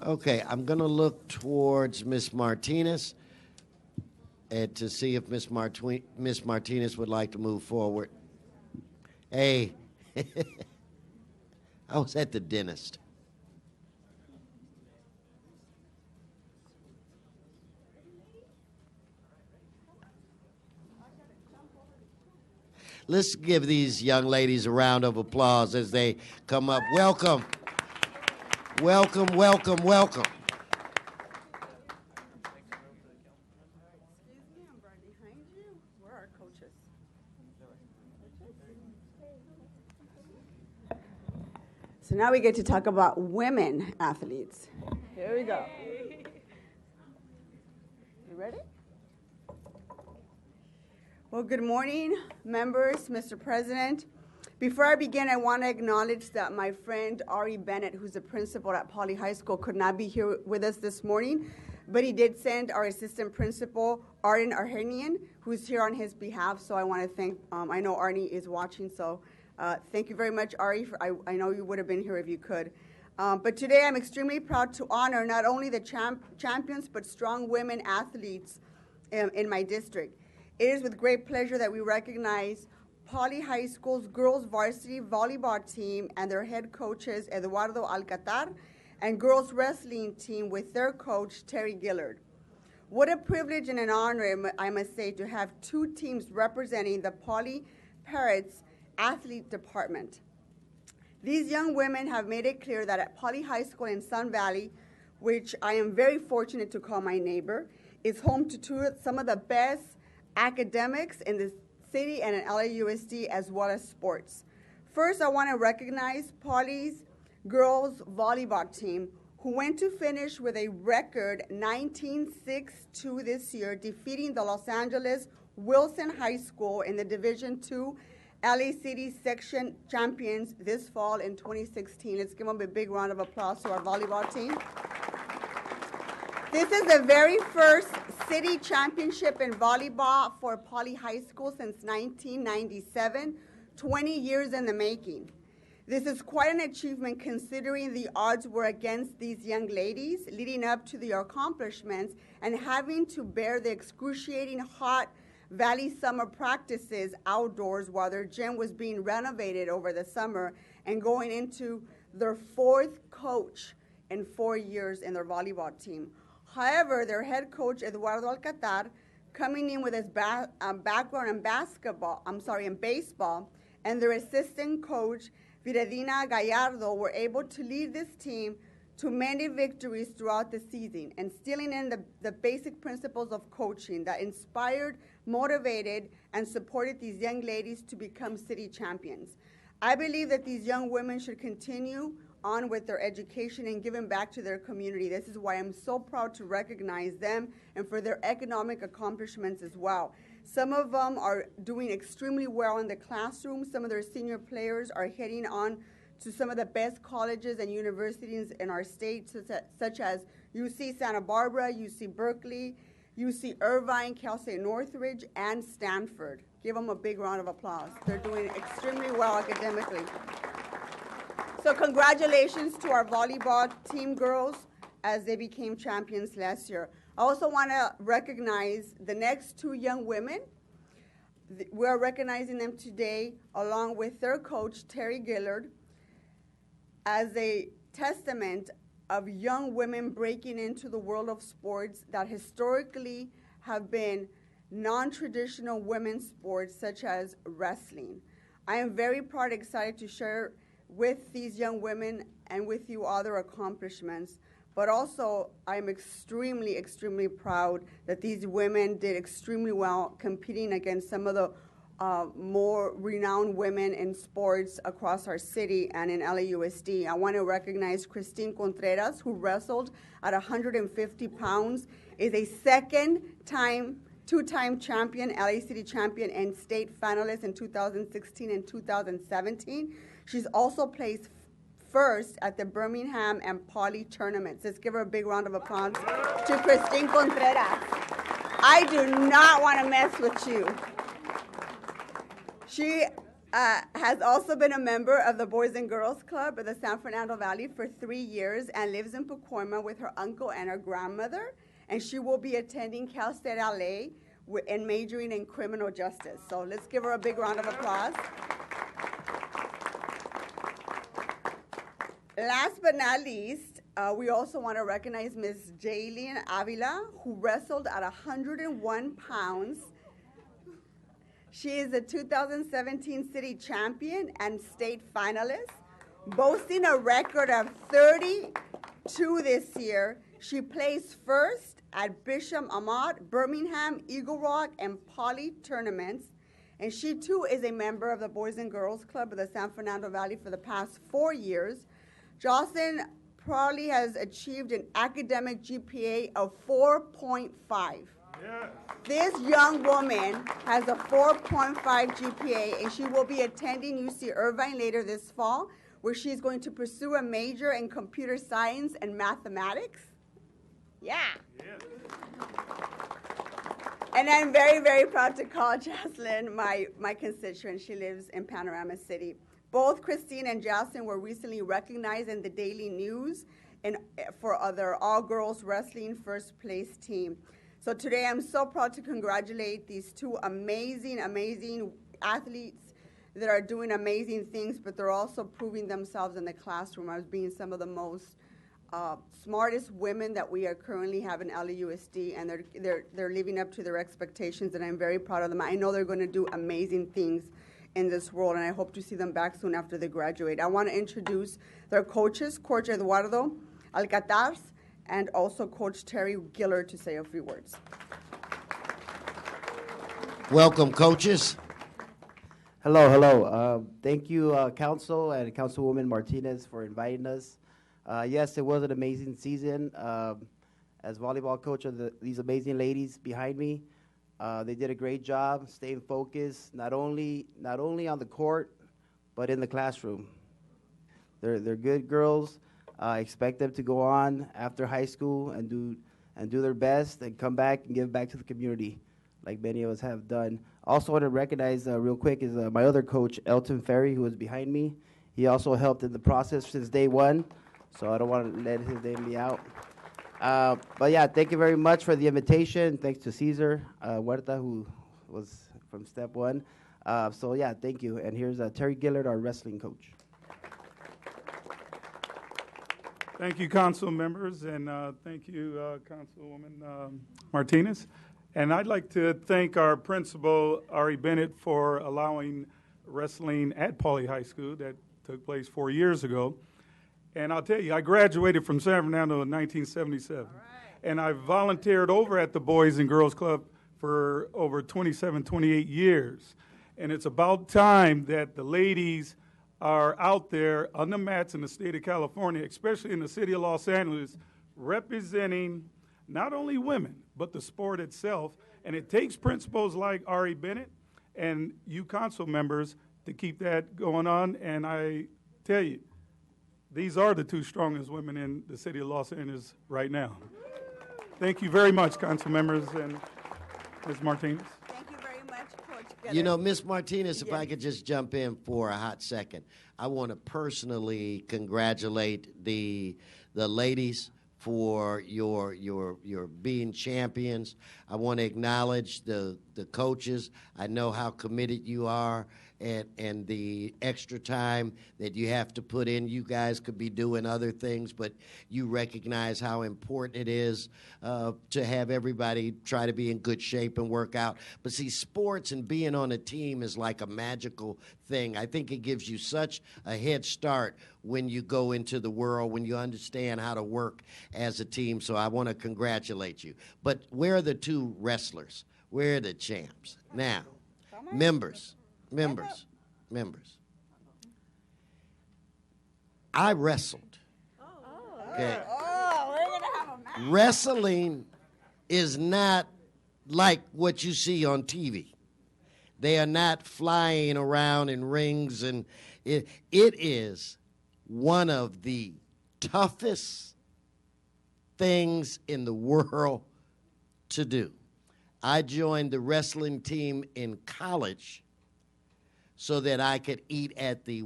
Okay, I'm going to look towards Ms. Martinez and to see if Ms. Martinez would like to move forward. Hey, I was at the dentist. Let's give these young ladies a round of applause as they come up. Welcome. Welcome, welcome, welcome. Where are our coaches? So now we get to talk about women athletes. Here we go. You ready? Well, good morning, members, Mr. President. Before I begin, I want to acknowledge that my friend Ari Bennett, who's the principal at Poly High School, could not be here with us this morning, but he did send our assistant principal, Arden Arhenian, who's here on his behalf. So I want to thank, I know Arnie is watching, so Thank you very much, Ari. I know you would have been here if you could. But today I'm extremely proud to honor not only the champions, but strong women athletes in my district. It is with great pleasure that we recognize Poly High School's girls varsity volleyball team and their head coaches, Eduardo Alcatar, and girls wrestling team with their coach, Terry Gillard. What a privilege and an honor, I must say, to have two teams representing the Poly Parrots athlete department. These young women have made it clear that at Poly High School in Sun Valley, which I am very fortunate to call my neighbor, is home to some of the best academics in the city and in LAUSD, as well as sports. First, I want to recognize Poly's girls volleyball team, who went to finish with a record 19-6-2 this year, defeating the Los Angeles Wilson High School in the Division II LA City section champions this fall in 2016. Let's give them a big round of applause to our volleyball team. This is the very first city championship in volleyball for Poly High School since 1997, 20 years in the making. This is quite an achievement considering the odds were against these young ladies leading up to their accomplishments and having to bear the excruciating hot Valley summer practices outdoors while their gym was being renovated over the summer and going into their fourth coach in 4 years in their volleyball team. However, their head coach, Eduardo Alcatar, coming in with his background in baseball, and their assistant coach, Viredina Gallardo, were able to lead this team to many victories throughout the season, instilling in the basic principles of coaching that inspired, motivated, and supported these young ladies to become city champions. I believe that these young women should continue on with their education and giving back to their community. This is why I'm so proud to recognize them and for their economic accomplishments as well. Some of them are doing extremely well in the classroom. Some of their senior players are heading on to some of the best colleges and universities in our state, such as UC Santa Barbara, UC Berkeley, UC Irvine, Cal State Northridge, and Stanford. Give them a big round of applause. They're doing extremely well academically. So congratulations to our volleyball team girls as they became champions last year. I also want to recognize the next two young women. We're recognizing them today along with their coach, Terry Gillard, as a testament of young women breaking into the world of sports that historically have been non-traditional women's sports such as wrestling. I am very proud and excited to share with these young women and with you other accomplishments, but also I'm extremely, extremely proud that these women did extremely well competing against some of the more renowned women in sports across our city and in LAUSD. I want to recognize Christine Contreras, who wrestled at 150 pounds, is a two-time champion, LA City champion, and state finalist in 2016 and 2017. She's also placed first at the Birmingham and Poly tournaments. Let's give her a big round of applause to Christine Contreras. I do not want to mess with you. She has also been a member of the Boys and Girls Club of the San Fernando Valley for 3 years and lives in Pacoima with her uncle and her grandmother. And she will be attending Cal State LA and majoring in criminal justice. So let's give her a big round of applause. Last but not least, we also want to recognize Ms. Jaylene Avila, who wrestled at 101 pounds. She is a 2017 city champion and state finalist, boasting a record of 32 this year. She placed first at Bishop Amat, Birmingham, Eagle Rock, and Poly tournaments. And she too is a member of the Boys and Girls Club of the San Fernando Valley for the past 4 years. Jocelyn probably has achieved an academic GPA of 4.5. Yeah. This young woman has a 4.5 GPA, and she will be attending UC Irvine later this fall, where she's going to pursue a major in computer science and mathematics. Yeah. And I'm very, very proud to call Jocelyn my constituent. She lives in Panorama City. Both Christine and Justin were recently recognized in the Daily News for their all-girls wrestling first place team. So today I'm so proud to congratulate these two amazing athletes that are doing amazing things, but they're also proving themselves in the classroom as being some of the most smartest women that we are currently have in LAUSD, and they're living up to their expectations, and I'm very proud of them. I know they're going to do amazing things in this world, and I hope to see them back soon after they graduate. I want to introduce their coaches, Coach Eduardo Alcatraz, and also Coach Terry Gillard, to say a few words. Welcome, coaches. Hello. Thank you, Council and Councilwoman Martinez, for inviting us. Yes, it was an amazing season. As volleyball coach of these amazing ladies behind me, they did a great job staying focused, not only on the court, but in the classroom. They're good girls. I expect them to go on after high school and do their best and come back and give back to the community, like many of us have done. Also want to recognize real quick is my other coach, Elton Ferry, who is behind me. He also helped in the process since day one, so I don't want to let his name be out. But yeah, thank you very much for the invitation. Thanks to Cesar Huerta, who was from step one. So yeah, thank you. And here's Terry Gillard, our wrestling coach. Thank you, council members, and thank you, Councilwoman Martinez. And I'd like to thank our principal, Ari Bennett, for allowing wrestling at Pauley High School that took place 4 years ago. And I'll tell you, I graduated from San Fernando in 1977. And I volunteered over at the Boys and Girls Club for over 27, 28 years. And it's about time that the ladies are out there on the mats in the state of California, especially in the city of Los Angeles, representing not only women, but the sport itself. And it takes principals like Ari Bennett and you council members to keep that going on. And I tell you, these are the two strongest women in the city of Los Angeles right now. Thank you very much, council members and Ms. Martinez. Thank you very much, Coach Gillard. You know, Ms. Martinez, if I could just jump in for a hot second. I want to personally congratulate the ladies for your being champions. I want to acknowledge the coaches. I know how committed you are and the extra time that you have to put in. You guys could be doing other things, but you recognize how important it is to have everybody try to be in good shape and work out. But see, sports and being on a team is like a magical thing. I think it gives you such a head start when you go into the world, when you understand how to work as a team. So I want to congratulate you. But where are the two wrestlers? Where are the champs? Now, members. I wrestled. Okay. We're gonna have a match. Wrestling is not like what you see on TV. They are not flying around in rings, and it is one of the toughest things in the world to do. I joined the wrestling team in college so that I could eat at the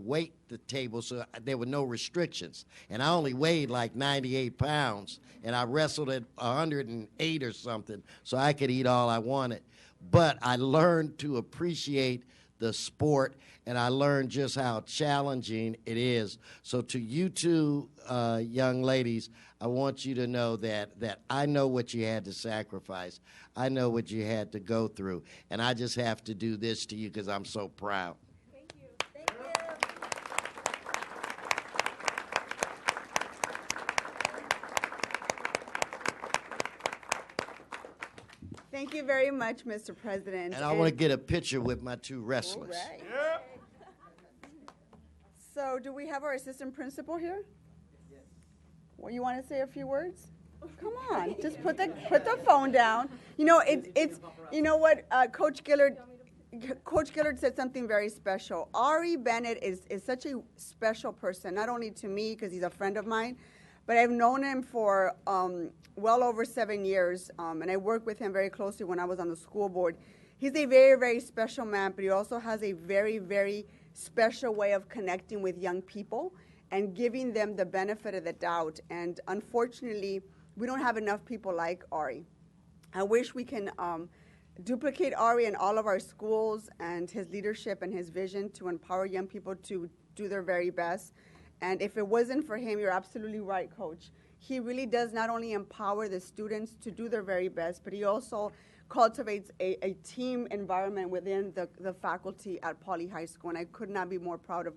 table, so there were no restrictions. And I only weighed like 98 pounds, and I wrestled at 108 or something, so I could eat all I wanted. But I learned to appreciate the sport, and I learned just how challenging it is. So to you two young ladies, I want you to know that I know what you had to sacrifice. I know what you had to go through, and I just have to do this to you because I'm so proud. Thank you. Thank you. Thank you very much, Mr. President. And I want to get a picture with my two wrestlers. All right. Yeah. So do we have our assistant principal here? Yes. Well, you want to say a few words? Come on, just put the phone down. You know, it's you know what, Coach Gillard said something very special. Ari Bennett is such a special person, not only to me because he's a friend of mine, but I've known him for well over 7 years, and I worked with him very closely when I was on the school board. He's a very, very special man, but he also has a very, very special way of connecting with young people and giving them the benefit of the doubt. And unfortunately, we don't have enough people like Ari. I wish we can duplicate Ari in all of our schools and his leadership and his vision to empower young people to do their very best. And if it wasn't for him, you're absolutely right, Coach. He really does not only empower the students to do their very best, but he also cultivates a team environment within the faculty at Poly High School. And I could not be more proud of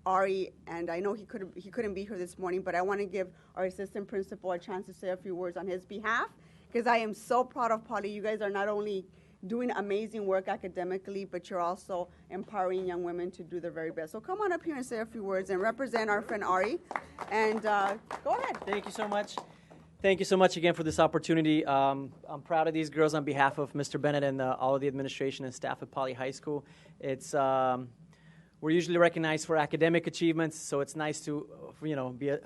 Ari. And I know he couldn't be here this morning, but I want to give our assistant principal a chance to say a few words on his behalf, because I am so proud of Poly. You guys are not only doing amazing work academically, but you're also empowering young women to do their very best. So come on up here and say a few words and represent our friend Ari. And go ahead. Thank you so much. Thank you so much again for this opportunity. I'm proud of these girls on behalf of Mr. Bennett and all of the administration and staff at Poly High School. It's we're usually recognized for academic achievements, so it's nice to be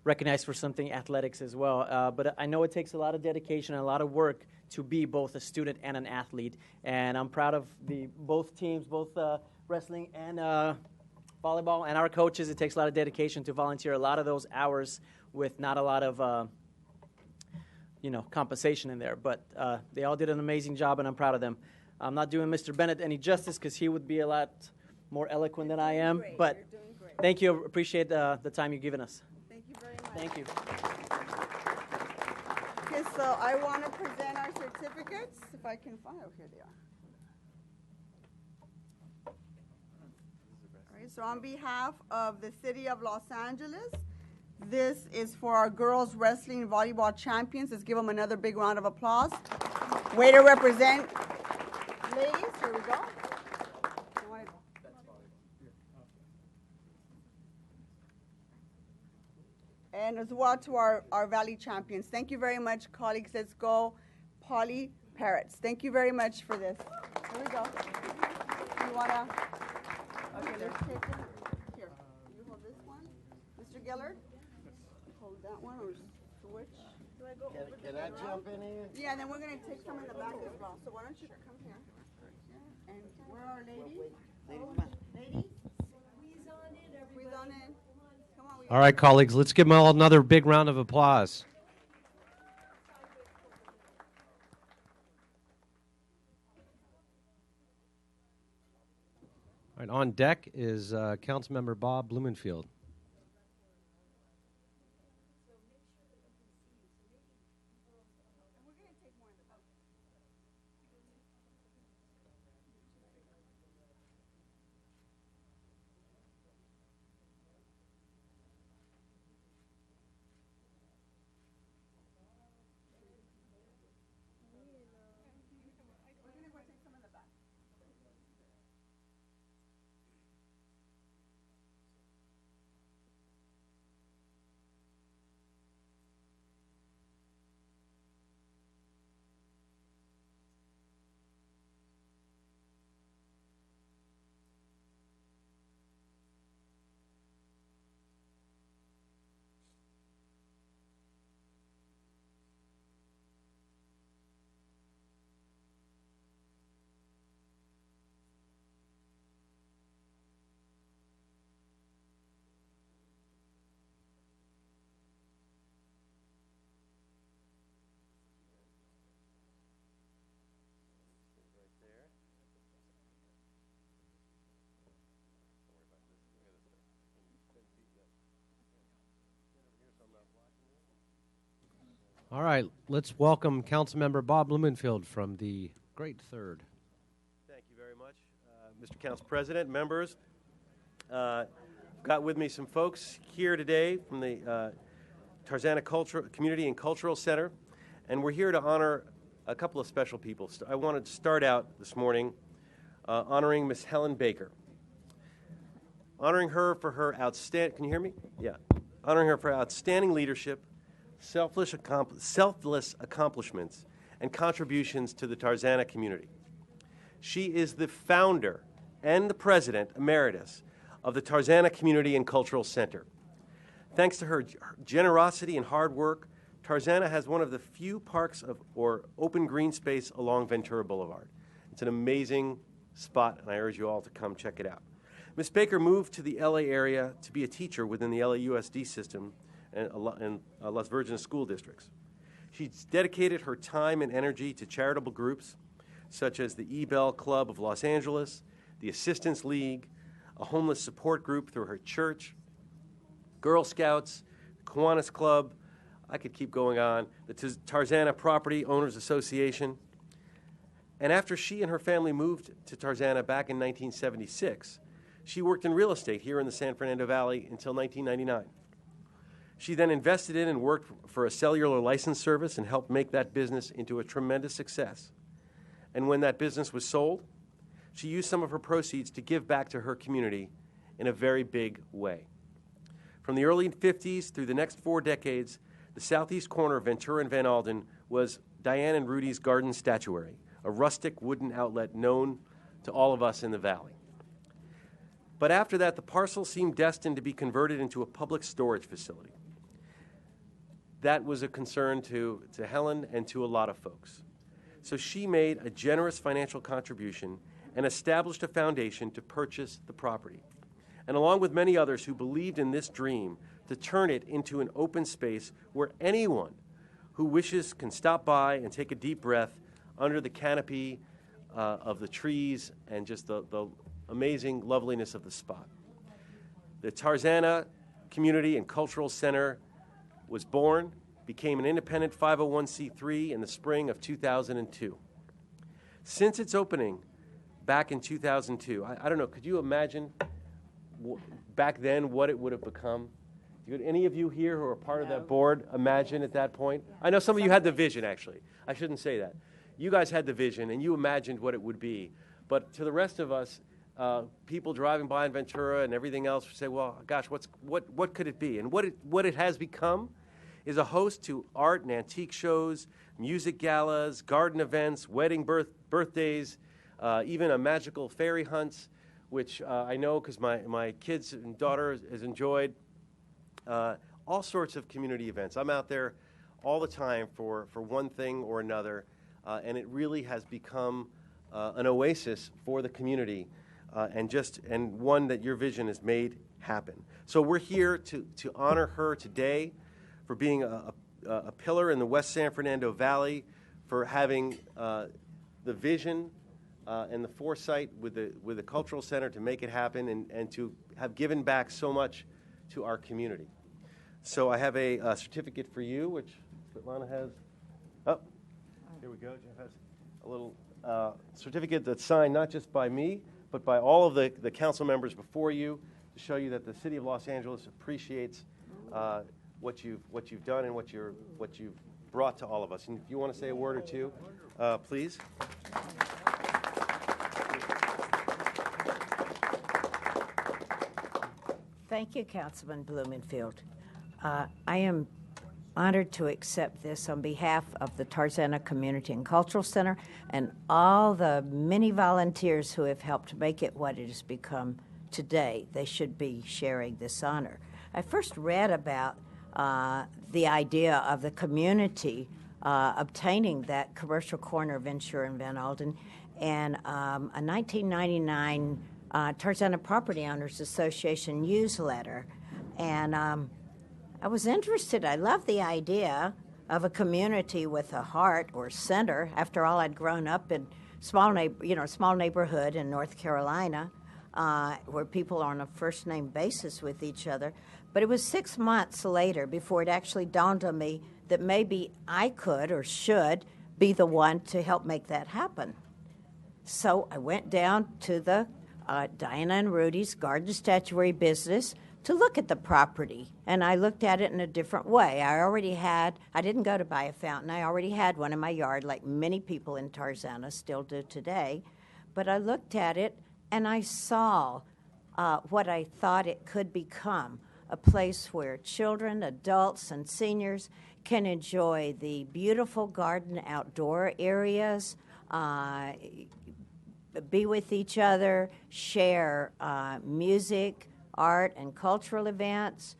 recognized for something athletics as well. But I know it takes a lot of dedication and a lot of work to be both a student and an athlete. And I'm proud of both teams, both wrestling and volleyball, and our coaches. It takes a lot of dedication to volunteer a lot of those hours with not a lot of compensation in there. But they all did an amazing job, and I'm proud of them. I'm not doing Mr. Bennett any justice because he would be a lot more eloquent than I am. But thank you. Appreciate the time you've given us. Thank you very much. Thank you. Okay, so I want to present our certificates, if I can find. Oh, here they are. All right, so on behalf of the City of Los Angeles, this is for our girls wrestling volleyball champions. Let's give them another big round of applause. Way to represent. Ladies, here we go. And as well to our Valley champions. Thank you very much, colleagues. Let's go, Poly Parrots. Thank you very much for this. Here we go. You want to? Okay, let's take it. Here, you hold this one. Mr. Gellert, hold that one or switch. Do I go over Can I jump in here? Yeah, and then we're going to take some in the back as well. So why don't you come here? And where are our ladies? Ladies? Squeeze on in, everybody. Squeeze on in. All right, colleagues, let's give them all another big round of applause. All right, on deck is Councilmember Bob Blumenfield. All right, let's welcome Councilmember Bob Blumenfield from the Great Third. Thank you very much, Mr. Council President, members. Got with me some folks here today from the Tarzana Community and Cultural Center, and we're here to honor a couple of special people. I wanted to start out this morning honoring Miss Helen Baker. Honoring her for her outstanding, can you hear me? Yeah. Honoring her for outstanding leadership, selfless accomplishments, and contributions to the Tarzana community. She is the founder and the president emeritus of the Tarzana Community and Cultural Center. Thanks to her generosity and hard work, Tarzana has one of the few parks or open green space along Ventura Boulevard. It's an amazing spot, and I urge you all to come check it out. Ms. Baker moved to the LA area to be a teacher within the LAUSD system and Las Virgenes school districts. She's dedicated her time and energy to charitable groups such as the E-Bell Club of Los Angeles, the Assistance League, a homeless support group through her church, Girl Scouts, Kiwanis Club, I could keep going on, the Tarzana Property Owners Association. And after she and her family moved to Tarzana back in 1976, she worked in real estate here in the San Fernando Valley until 1999. She then invested in and worked for a cellular license service and helped make that business into a tremendous success. And when that business was sold, she used some of her proceeds to give back to her community in a very big way. From the early 50s through the next 4 decades, the southeast corner of Ventura and Van Alden was Diane and Rudy's Garden Statuary, a rustic wooden outlet known to all of us in the valley. But after that, the parcel seemed destined to be converted into a public storage facility. That was a concern to Helen and to a lot of folks. So she made a generous financial contribution and established a foundation to purchase the property. And along with many others who believed in this dream, to turn it into an open space where anyone who wishes can stop by and take a deep breath under the canopy of the trees and just the amazing loveliness of the spot. The Tarzana Community and Cultural Center was born, became an independent 501c3 in the spring of 2002. Since its opening back in 2002, I don't know, could you imagine back then what it would have become? Could any of you here who are part of that board imagine at that point? I know some of you had the vision, actually. I shouldn't say that. You guys had the vision, and you imagined what it would be. But to the rest of us, people driving by in Ventura and everything else say, well, gosh, what could it be? And what it has become is a host to art and antique shows, music galas, garden events, wedding birthdays, even a magical fairy hunts, which I know because my kids and daughter has enjoyed. All sorts of community events. I'm out there all the time for one thing or another, and it really has become an oasis for the community, and one that your vision has made happen. So we're here to honor her today for being a pillar in the West San Fernando Valley, for having the vision and the foresight with the Cultural Center to make it happen, and to have given back so much to our community. So I have a certificate for you, which Svetlana has. Oh, here we go. Jeff has a little certificate that's signed not just by me, but by all of the council members before you, to show you that the City of Los Angeles appreciates what you've done and what you've brought to all of us. And if you want to say a word or two, please. Thank you, Councilman Blumenfield. I am honored to accept this on behalf of the Tarzana Community and Cultural Center and all the many volunteers who have helped make it what it has become today. They should be sharing this honor. I first read about the idea of the community obtaining that commercial corner of Ventura and Van Alden, and a 1999 Tarzana Property Owners Association newsletter. And I was interested. I love the idea of a community with a heart or center. After all, I'd grown up in small neighborhood in North Carolina, where people are on a first name basis with each other. But it was 6 months later before it actually dawned on me that maybe I could or should be the one to help make that happen. So I went down to the Diana and Rudy's garden statuary business to look at the property, and I looked at it in a different way. I didn't go to buy a fountain. I already had one in my yard, like many people in Tarzana still do today. But I looked at it, and I saw what I thought it could become, a place where children, adults, and seniors can enjoy the beautiful garden outdoor areas, be with each other, share music, art, and cultural events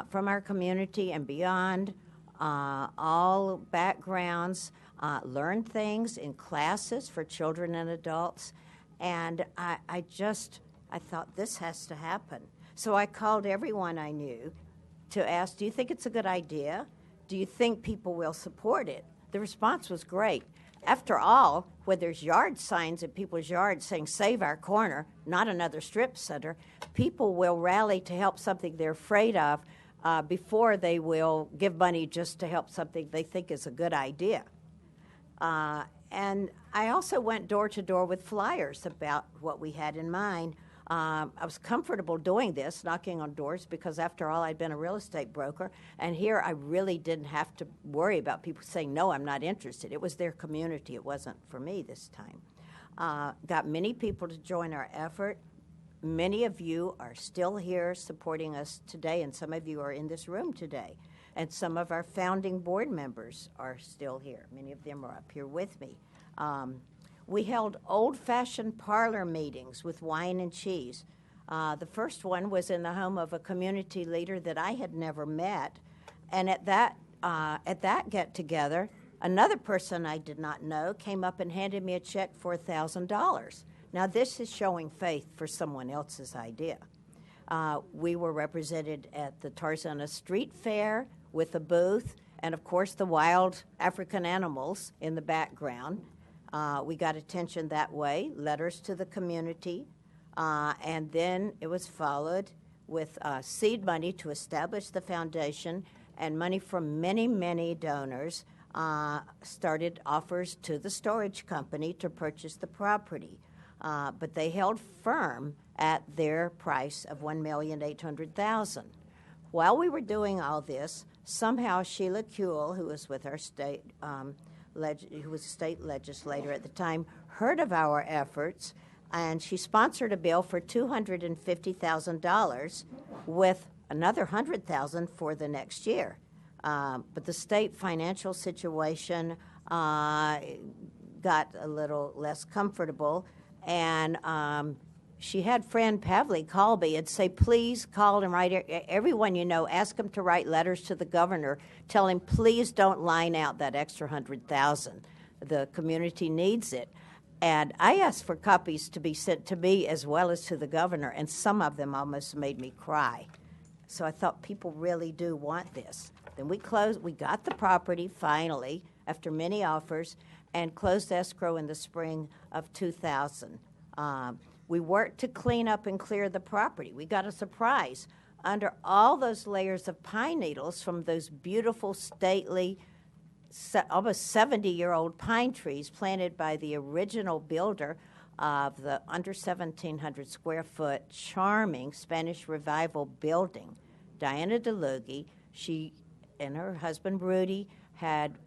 from our community and beyond, all backgrounds, learn things in classes for children and adults, And I thought, this has to happen. So I called everyone I knew to ask, do you think it's a good idea? Do you think people will support it? The response was great. After all, when there's yard signs in people's yards saying, save our corner, not another strip center, people will rally to help something they're afraid of before they will give money just to help something they think is a good idea. And I also went door to door with flyers about what we had in mind. I was comfortable doing this, knocking on doors, because after all, I'd been a real estate broker. And here I really didn't have to worry about people saying, no, I'm not interested. It was their community. It wasn't for me this time. Got many people to join our effort. Many of you are still here supporting us today, and some of you are in this room today. And some of our founding board members are still here. Many of them are up here with me. We held old-fashioned parlor meetings with wine and cheese. The first one was in the home of a community leader that I had never met. And at that get-together, another person I did not know came up and handed me a check for $1,000. Now, this is showing faith for someone else's idea. We were represented at the Tarzana Street Fair with a booth, and of course the wild African animals in the background. We got attention that way, letters to the community, and then it was followed with seed money to establish the foundation, and money from many, many donors started offers to the storage company to purchase the property. But they held firm at their price of $1,800,000. While we were doing all this, somehow Sheila Kuehl, who was with our state, who was a state legislator at the time, heard of our efforts, and she sponsored a bill for $250,000 with another $100,000 for the next year. But the state financial situation got a little less comfortable, and she had friend Pavli call me and say, please call and write everyone you know, ask them to write letters to the governor, tell him please don't line out that extra $100,000. The community needs it. And I asked for copies to be sent to me as well as to the governor, and some of them almost made me cry. So I thought people really do want this. Then we got the property finally after many offers and closed escrow in the spring of 2000. We worked to clean up and clear the property. We got a surprise. Under all those layers of pine needles from those beautiful, stately, almost 70-year-old pine trees planted by the original builder of the under 1,700 square foot charming Spanish Revival building, Diana DeLugie. She and her husband Rudy had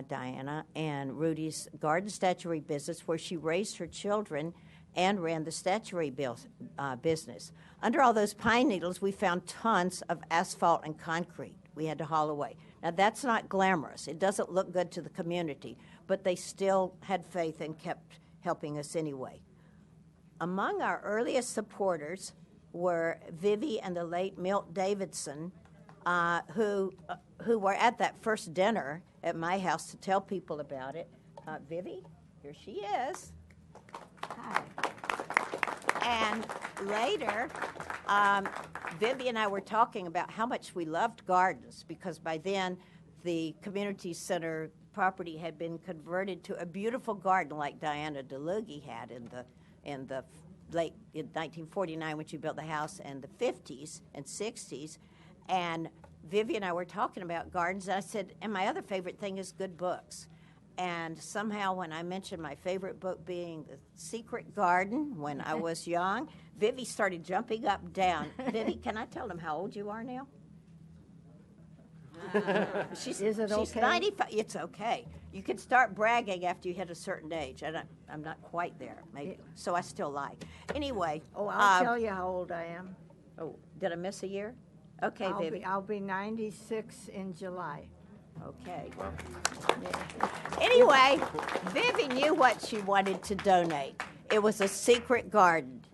Diana and Rudy's garden statuary business where she raised her children and ran the statuary business. Under all those pine needles, we found tons of asphalt and concrete we had to haul away. Now, that's not glamorous. It doesn't look good to the community, but they still had faith and kept helping us anyway. Among our earliest supporters were Vivi and the late Milt Davidson, who were at that first dinner at my house to tell people about it. Vivi, here she is. Hi. And later, Vivi and I were talking about how much we loved gardens, because by then the community center property had been converted to a beautiful garden like Diana DeLugie had in the late 1949 when she built the house, and the 50s and 60s. And Vivi and I were talking about gardens, and I said, and my other favorite thing is good books. And somehow when I mentioned my favorite book being The Secret Garden when I was young, Vivi started jumping up and down. Vivi, can I tell them how old you are now? She's 95. It's okay. You can start bragging after you hit a certain age. And I'm not quite there, maybe. So I still lie. Anyway. Oh, I'll tell you how old I am. Oh, did I miss a year? Okay, Vivi. I'll be 96 in July. Okay. Anyway, Vivi knew what she wanted to donate. It was a secret garden.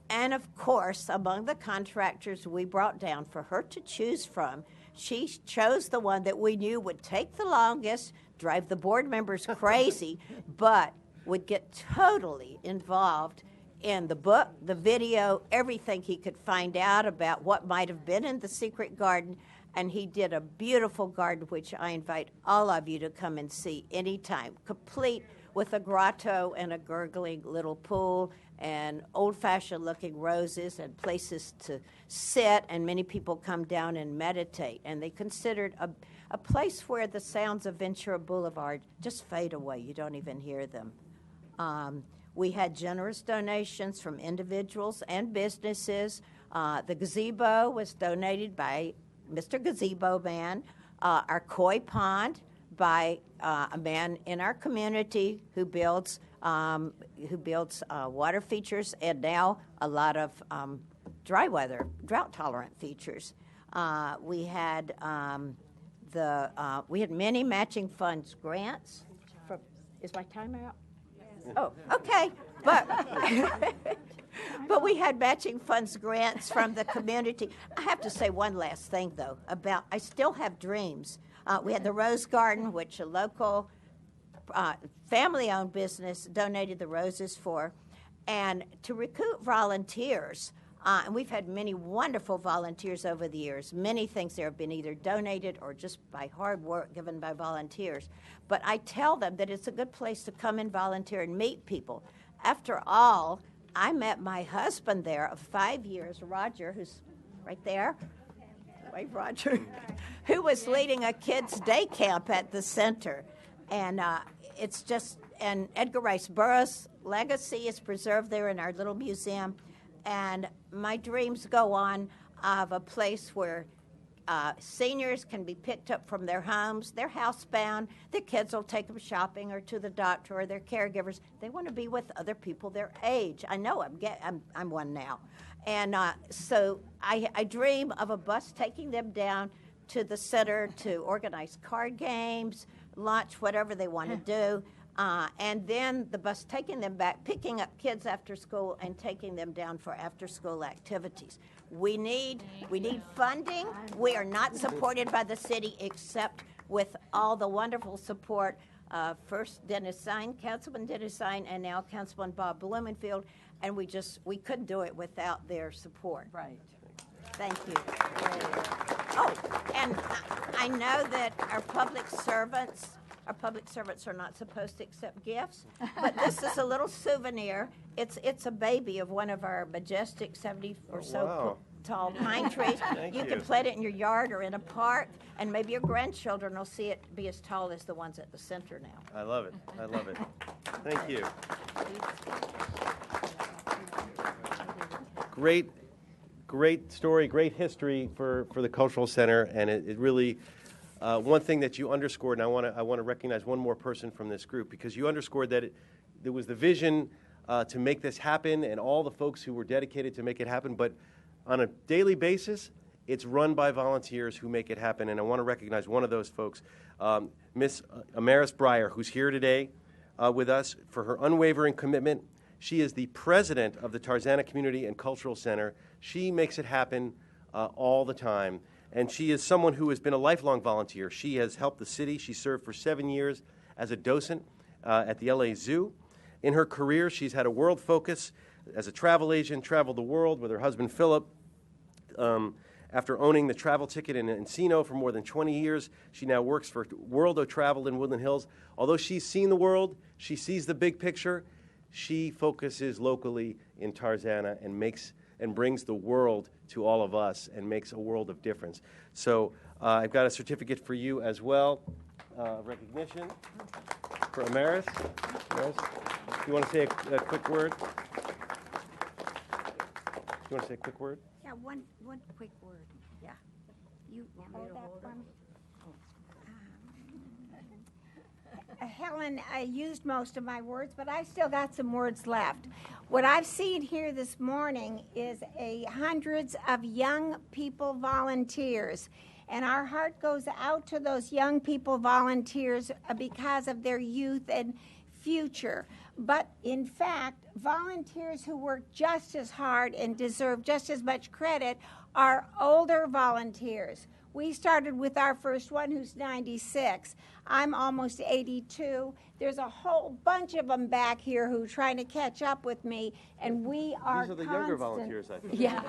And of course, among the contractors we brought down for her to choose from, she chose the one that we knew would take the longest, drive the board members crazy, but would get totally involved in the book, the video, everything he could find out about what might have been in the secret garden. And he did a beautiful garden, which I invite all of you to come and see anytime, complete with a grotto and a gurgling little pool and old-fashioned looking roses and places to sit, and many people come down and meditate. And they considered a place where the sounds of Ventura Boulevard just fade away. You don't even hear them. We had generous donations from individuals and businesses. The gazebo was donated by Mr. Gazebo Man. Our koi pond by a man in our community who builds water features, and now a lot of dry weather, drought-tolerant features. We had many matching funds grants. Is my timer out? Yes. Oh, okay. But we had matching funds grants from the community. I have to say one last thing, though, about I still have dreams. We had the Rose Garden, which a local family-owned business donated the roses for, and to recruit volunteers. And we've had many wonderful volunteers over the years. Many things there have been either donated or just by hard work given by volunteers. But I tell them that it's a good place to come and volunteer and meet people. After all, I met my husband there of 5 years, Roger, who's right there. Wave, Roger. Who was leading a kids' day camp at the center. And it's just, and Edgar Rice Burroughs' legacy is preserved there in our little museum. And my dreams go on of a place where seniors can be picked up from their homes. They're housebound. Their kids will take them shopping or to the doctor, or their caregivers. They want to be with other people their age. I know I'm one now. And so I dream of a bus taking them down to the center to organize card games, lunch, whatever they want to do. And then the bus taking them back, picking up kids after school and taking them down for after-school activities. We need funding. We are not supported by the city except with all the wonderful support of first Dennis Sine, Councilman Dennis Sine, and now Councilman Bob Blumenfield. And we couldn't do it without their support. Right. Thank you. Oh, and I know that our public servants are not supposed to accept gifts, but this is a little souvenir. It's a baby of one of our majestic 70 or so tall pine trees. You can plant it in your yard or in a park, and maybe your grandchildren will see it be as tall as the ones at the center now. I love it. I love it. Thank you. Great story, great history for the Cultural Center, and it really, one thing that you underscored, and I want to recognize one more person from this group, because you underscored that there was the vision to make this happen and all the folks who were dedicated to make it happen, but on a daily basis, it's run by volunteers who make it happen, and I want to recognize one of those folks, Miss Amaris Breyer, who's here today with us for her unwavering commitment. She is the president of the Tarzana Community and Cultural Center. She makes it happen all the time, and she is someone who has been a lifelong volunteer. She has helped the city. She served for 7 years as a docent at the LA Zoo. In her career, she's had a world focus as a travel agent, traveled the world with her husband, Philip. After owning the travel ticket in Encino for more than 20 years, she now works for World of Travel in Woodland Hills. Although she's seen the world, she sees the big picture, she focuses locally in Tarzana and brings the world to all of us and makes a world of difference. So I've got a certificate for you as well, recognition for Amaris. Amaris, do you want to say a quick word? Do you want to say a quick word? Yeah, one quick word. Yeah. You want me to hold that one? Helen, I used most of my words, but I still got some words left. What I've seen here this morning is hundreds of young people volunteers, and our heart goes out to those young people volunteers because of their youth and future. But in fact, volunteers who work just as hard and deserve just as much credit are older volunteers. We started with our first one, who's 96. I'm almost 82. There's a whole bunch of them back here who are trying to catch up with me, and we are These are the younger volunteers, I think. Yeah,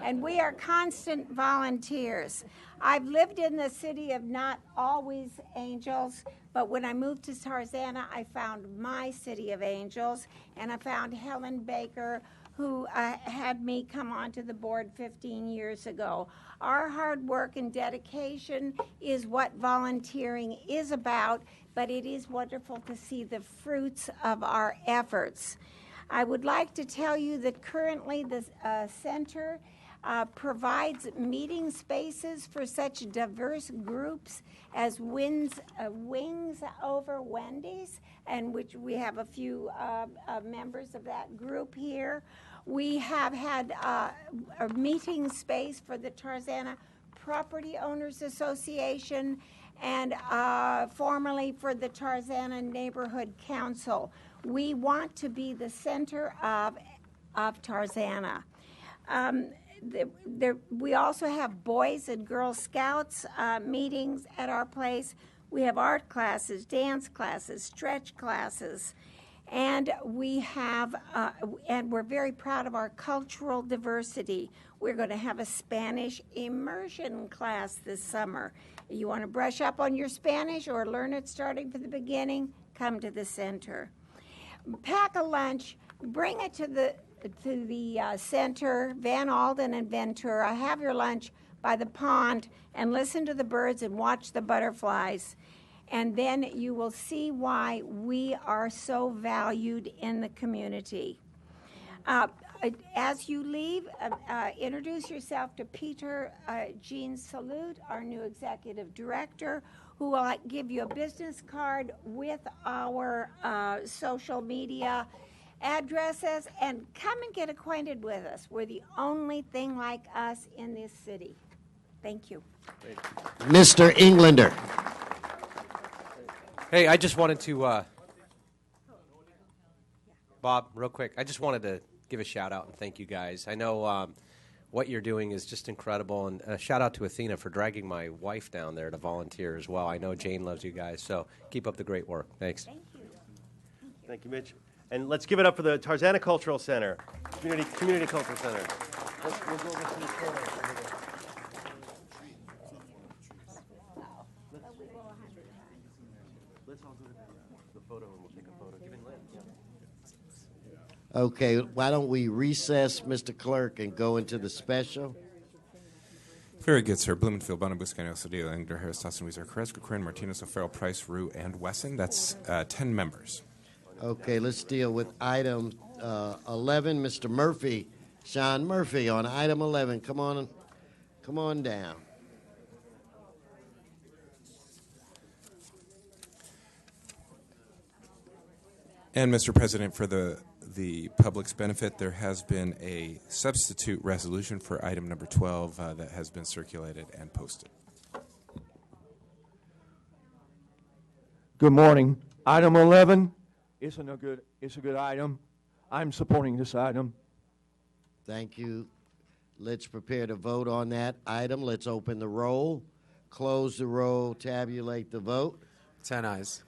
and we are constant volunteers. I've lived in the city of not always angels, but when I moved to Tarzana, I found my city of angels, and I found Helen Baker, who had me come onto the board 15 years ago. Our hard work and dedication is what volunteering is about, but it is wonderful to see the fruits of our efforts. I would like to tell you that currently the center provides meeting spaces for such diverse groups as Wings Over Wendy's, and which we have a few members of that group here. We have had a meeting space for the Tarzana Property Owners Association and formerly for the Tarzana Neighborhood Council. We want to be the center of Tarzana. We also have Boys and Girl Scouts meetings at our place. We have art classes, dance classes, stretch classes, and we have, and we're very proud of our cultural diversity. We're going to have a Spanish immersion class this summer. You want to brush up on your Spanish or learn it starting from the beginning? Come to the center. Pack a lunch, bring it to the center, Van Alden and Ventura. Have your lunch by the pond and listen to the birds and watch the butterflies. And then you will see why we are so valued in the community. As you leave, introduce yourself to Peter Jean Salute, our new executive director, who will give you a business card with our social media addresses, and come and get acquainted with us. We're the only thing like us in this city. Thank you. Mr. Englander. Hey, I just wanted to, Bob, real quick, I just wanted to give a shout out and thank you guys. I know what you're doing is just incredible, and a shout out to Athena for dragging my wife down there to volunteer as well. I know Jane loves you guys, so keep up the great work. Thanks. Thank you. Thank you, Mitch. And let's give it up for the Tarzana Cultural Center, Community Cultural Center. We'll go over to the corner. Let's all go to the photo and we'll take a photo. Give it Lynn. Yeah. Okay, why don't we recess, Mr. Clerk, and go into the special? Very good, sir. Blumenfield, Bonabuscan, Cedillo, Engler, Harris, Dawson, Weezer, Carrasco, Corinne, Martinez, O'Farrell, Price, Rue, and Wesson. That's 10 members. Okay, let's deal with item 11. Mr. Murphy, Sean Murphy, on item 11. Come on down. And, Mr. President, for the public's benefit, there has been a substitute resolution for item number 12 that has been circulated and posted. Good morning. Item 11 it's a good item. I'm supporting this item. Thank you. Let's prepare to vote on that item. Let's open the roll, close the roll, tabulate the vote. 10 ayes.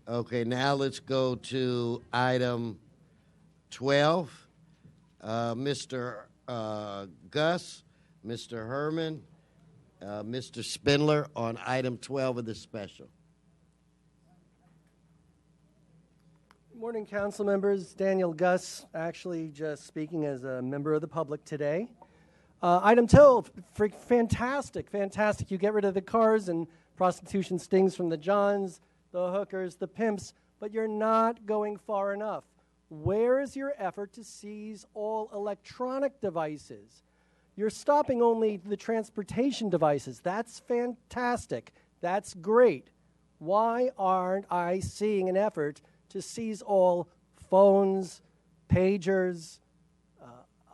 Okay, now let's go to item 12. Mr. Gus, Mr. Herman, Mr. Spindler on item 12 of the special. Good morning, council members. Daniel Gus, actually just speaking as a member of the public today. Item 12, fantastic. You get rid of the cars and prostitution stings from the Johns, the hookers, the pimps, but you're not going far enough. Where is your effort to seize all electronic devices? You're stopping only the transportation devices. That's fantastic. That's great. Why aren't I seeing an effort to seize all phones, pagers,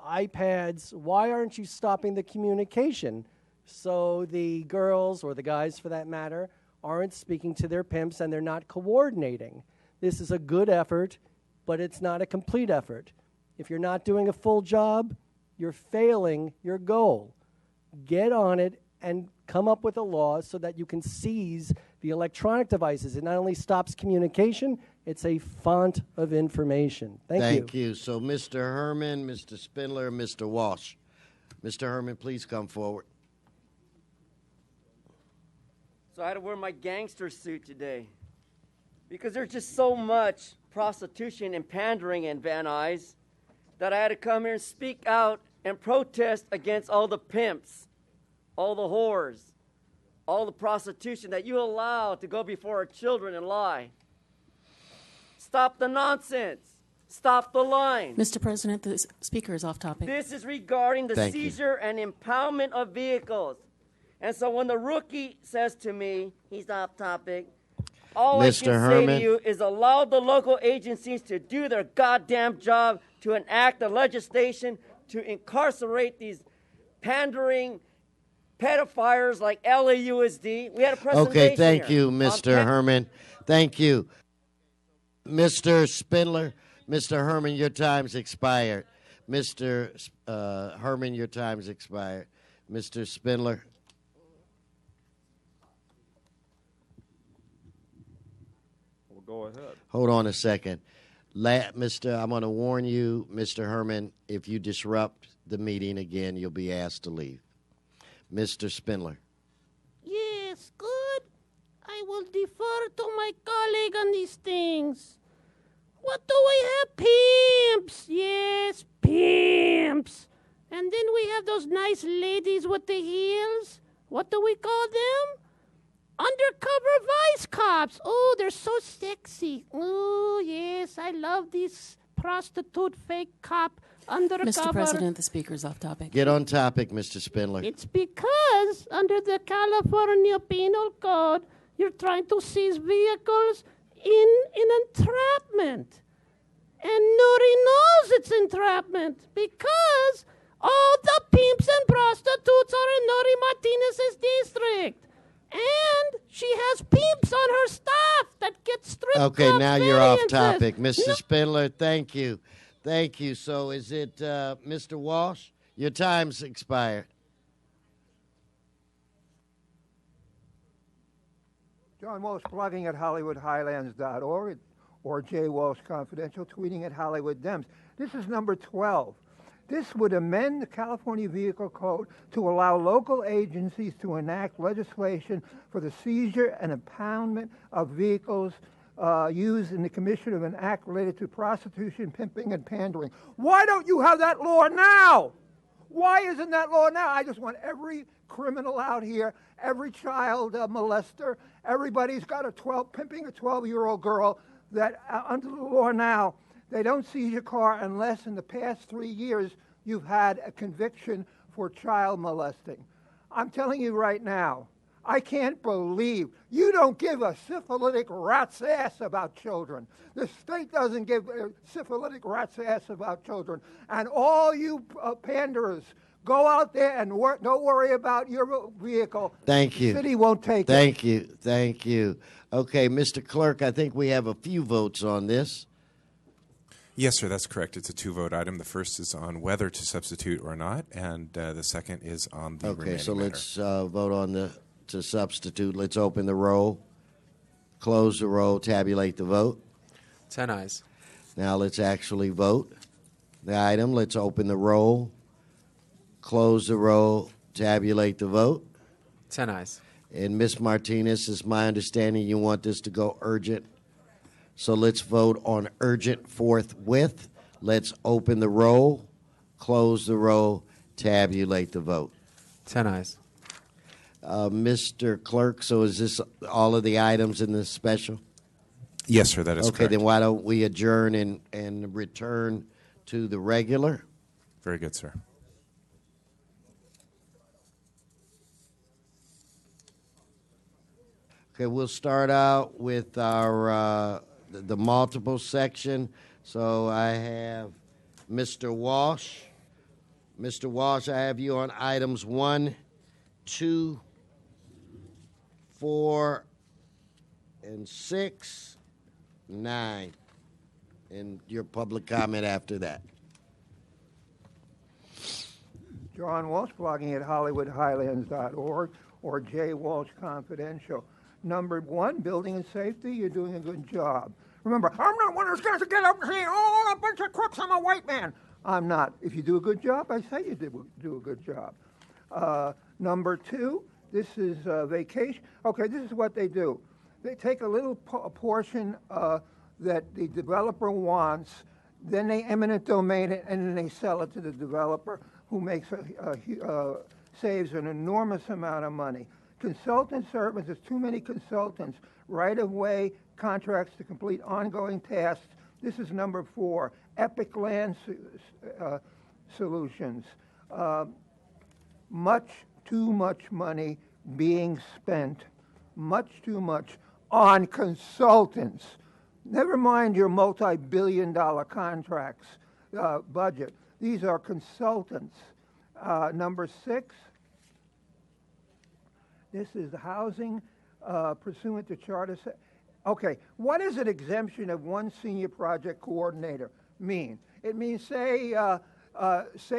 iPads? Why aren't you stopping the communication so the girls, or the guys for that matter, aren't speaking to their pimps and they're not coordinating? This is a good effort, but it's not a complete effort. If you're not doing a full job, you're failing your goal. Get on it and come up with a law so that you can seize the electronic devices. It not only stops communication, it's a font of information. Thank you. Thank you. So Mr. Herman, Mr. Spindler, Mr. Walsh. Mr. Herman, please come forward. So I had to wear my gangster suit today because there's just so much prostitution and pandering in Van Nuys that I had to come here and speak out and protest against all the pimps, all the whores, all the prostitution that you allow to go before our children and lie. Stop the nonsense. Stop the line. Mr. President, the speaker is off topic. This is regarding the Thank you. seizure and impoundment of vehicles. And so when the rookie says to me, he's off topic, all I Mr. can Herman. say to you is allow the local agencies to do their goddamn job to enact the legislation to incarcerate these pandering pedophiles like LAUSD. We had a presentation Okay, thank here you, on Mr. Herman. Thank you. Mr. Spindler, Mr. Herman, your time's expired. Mr. Herman, your time's expired. Mr. Spindler. Well, go ahead. Hold on a second. I'm going to warn you, Mr. Herman, if you disrupt the meeting again, you'll be asked to leave. Mr. Spindler. Yes, good. I will defer to my colleague on these things. What do we have? Pimps. Yes, pimps. And then we have those nice ladies with the heels. What do we call them? Undercover vice cops. Oh, they're so sexy. Oh, yes, I love these prostitute fake cop undercover. Mr. President, the speaker is off topic. Get on topic, Mr. Spindler. It's because under the California Penal Code, you're trying to seize vehicles in entrapment. And Nuri knows it's entrapment because all the pimps and prostitutes are in Nuri Martinez's district. And she has pimps on her staff that get strip Okay, club now you're off variances. topic. Mr. Spindler, thank you. Thank you. So is it Mr. Walsh? Your time's expired. John Walsh, blogging at HollywoodHighlands.org or J. Walsh Confidential, tweeting at Hollywood Dems. This is number 12. This would amend the California Vehicle Code to allow local agencies to enact legislation for the seizure and impoundment of vehicles used in the commission of an act related to prostitution, pimping, and pandering. Why don't you have that law now? Why isn't that law now? I just want every criminal out here, every child molester, everybody's got pimping a 12-year-old girl that under the law now, they don't seize your car unless in the past 3 years you've had a conviction for child molesting. I'm telling you right now, I can't believe you don't give a syphilitic rat's ass about children. The state doesn't give a syphilitic rat's ass about children. And all you panderers, go out there and don't worry about your vehicle. Thank you. The city won't take it. Thank you. Thank you. Okay, Mr. Clerk, I think we have a few votes on this. Yes, sir, that's correct. It's a two-vote item. The first is on whether to substitute or not, and the second is on the Okay, remaining so matter. let's vote on to substitute. Let's open the roll, close the roll, tabulate the vote. 10 ayes. Now let's actually vote the item. Let's open the roll, close the roll, tabulate the vote. 10 ayes. And Ms. Martinez, it's my understanding you want this to go urgent. So let's vote on urgent forthwith. Let's open the roll, close the roll, tabulate the vote. 10 ayes. Mr. Clerk, so is this all of the items in this special? Yes, sir, that is okay, correct. then why don't we adjourn and return to the regular? Very good, sir. Okay, we'll start out with our the multiple section. So I have Mr. Walsh. Mr. Walsh, I have you on items 1, 2, 4, and 6, 9. And your public comment after that. John Walsh, blogging at HollywoodHighlands.org or J. Walsh Confidential. Number 1, building and safety, you're doing a good job. Remember, I'm not one of those guys that get up and say, oh, a bunch of crooks, I'm a white man. I'm not. If you do a good job, I say you do a good job. Number 2, this is vacation. Okay, this is what they do. They take a little portion that the developer wants, then they eminent domain it, and then they sell it to the developer, who makes saves an enormous amount of money. Consultant services, too many consultants. Right-of-way contracts to complete ongoing tasks. This is number 4. Epic land solutions. Much too much money being spent, much too much, on consultants. Never mind your multi-billion-dollar contracts budget. These are consultants. Number 6, this is housing pursuant to charter. Okay, what does an exemption of one senior project coordinator mean? It means, say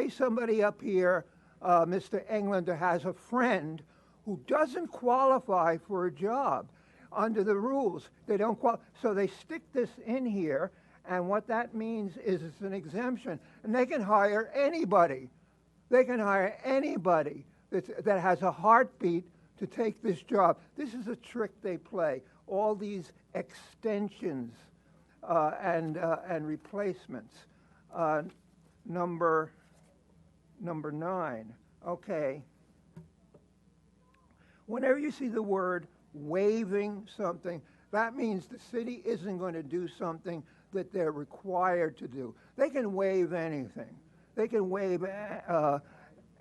somebody up here, Mr. Englander, has a friend who doesn't qualify for a job under the rules. They don't qualify, so they stick this in here, and what that means is it's an exemption, and they can hire anybody. They can hire anybody that has a heartbeat to take this job. This is a trick they play. All these extensions and replacements. Number 9. Okay. Whenever you see the word waiving something, that means the city isn't going to do something that they're required to do. They can waive anything. They can waive,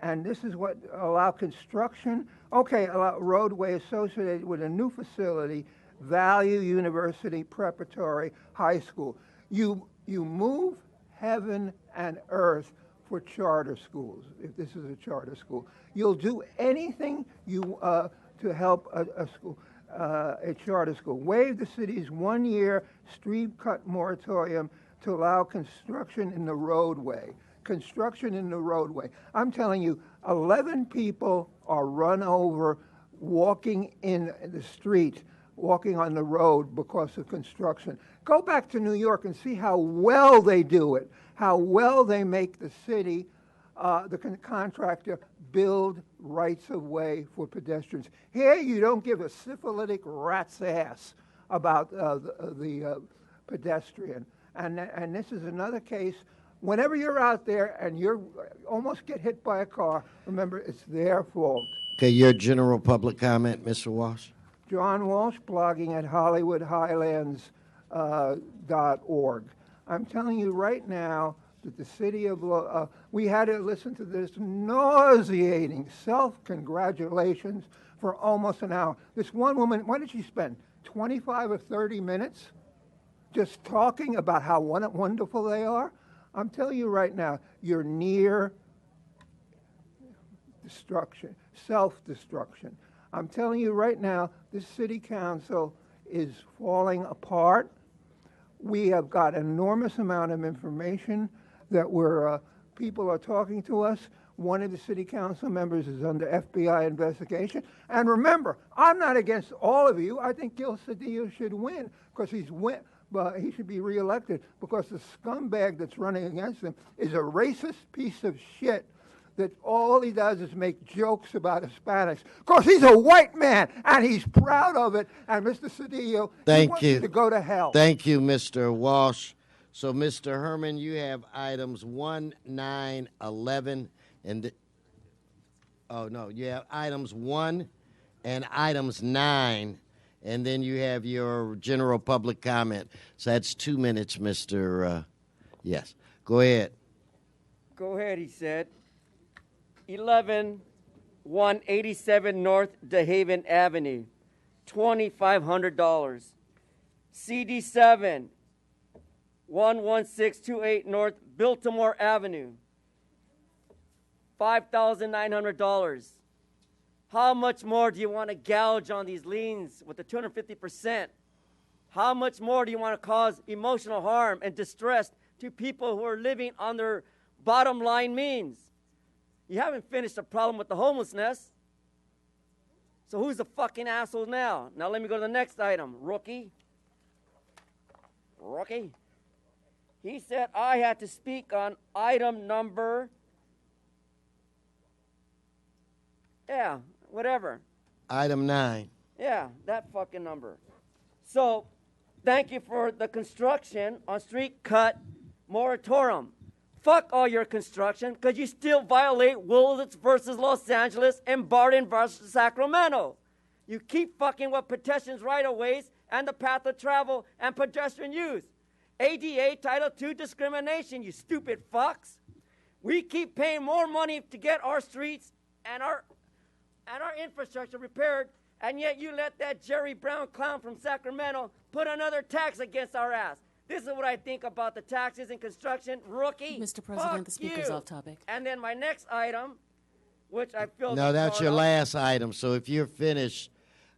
and this is what allow construction. Okay, allow roadway associated with a new facility, Value University Preparatory High School. You move heaven and earth for charter schools. If this is a charter school, you'll do anything to help a school, a charter school. Waive the city's 1-year street cut moratorium to allow construction in the roadway. Construction in the roadway. I'm telling you, 11 people are run over walking in the street, walking on the road because of construction. Go back to New York and see how well they do it, how well they make the city, the contractor, build rights of way for pedestrians. Here you don't give a syphilitic rat's ass about the pedestrian. And this is another case. Whenever you're out there and you almost get hit by a car, remember, it's their fault. Okay, your general public comment, Mr. Walsh. John Walsh, blogging at HollywoodHighlands.org. I'm telling you right now that the city of, we had to listen to this nauseating self-congratulations for almost an hour. This one woman, what did she spend? 25 or 30 minutes just talking about how wonderful they are? I'm telling you right now, you're near destruction, self-destruction. I'm telling you right now, this city council is falling apart. We have got an enormous amount of information that people are talking to us. One of the city council members is under FBI investigation. And remember, I'm not against all of you. I think Gil Cedillo should win because but he should be reelected because the scumbag that's running against him is a racist piece of shit that all he does is make jokes about Hispanics because he's a white man and he's proud of it. And Mr. Cedillo, he wants you to go to hell. Thank you, Mr. Walsh. So, Mr. Herman, you have items 1, 9, 11, and you have items 1 and items 9. And then you have your general public comment. So that's 2 minutes, Mr. Yes. Go ahead. Go ahead, he said. 11, 187 North DeHaven Avenue, $2,500. CD7, 11628 North Biltmore Avenue, $5,900. How much more do you want to gouge on these liens with the 250%? How much more do you want to cause emotional harm and distress to people who are living on their bottom line means? You haven't finished the problem with the homelessness. So who's the fucking asshole now? Now let me go to the next item. Rookie. He said I had to speak on item number, whatever. Item 9. Yeah, that fucking number. So, thank you for the construction on street cut moratorium. Fuck all your construction, because you still violate Willits versus Los Angeles and Barton versus Sacramento. You keep fucking with pedestrians' right-of-ways and the path of travel and pedestrian use. ADA Title II discrimination, you stupid fucks. We keep paying more money to get our streets and our infrastructure repaired, and yet you let that Jerry Brown clown from Sacramento put another tax against our ass. This is what I think about the taxes and construction. Rookie, Mr. President, fuck the speaker's you. off topic. And then my next item, which I feel... No, that's your last item. So if you're finished,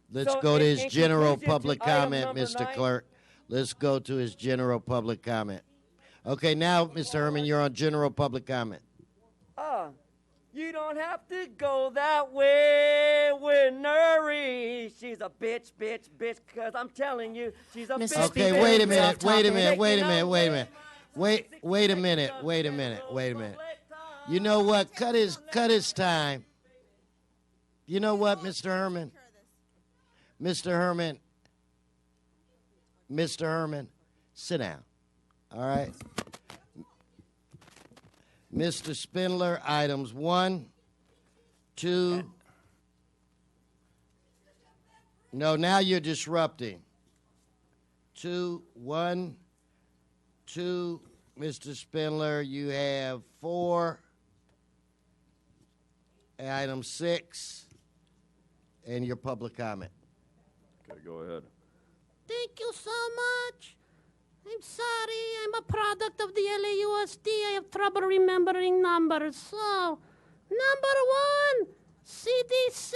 let's go to his general public comment, Mr. 9. Clerk. Let's go to his general public comment. Okay, now, Mr. Herman, you're on general public comment. You don't have to go that way with Nuri. She's a bitch, because I'm telling you, she's a bitch. Okay, wait a minute. You know what? Cut his time. You know what, Mr. Herman? Mr. Herman, sit down. All right? Mr. Spindler, items 1, 2. No, now you're disrupting. 2, 1, 2. Mr. Spindler, you have 4. Item 6. And your public comment. Okay, go ahead. Thank you so much. I'm sorry, I'm a product of the LAUSD. I have trouble remembering numbers. So, number 1, CD7,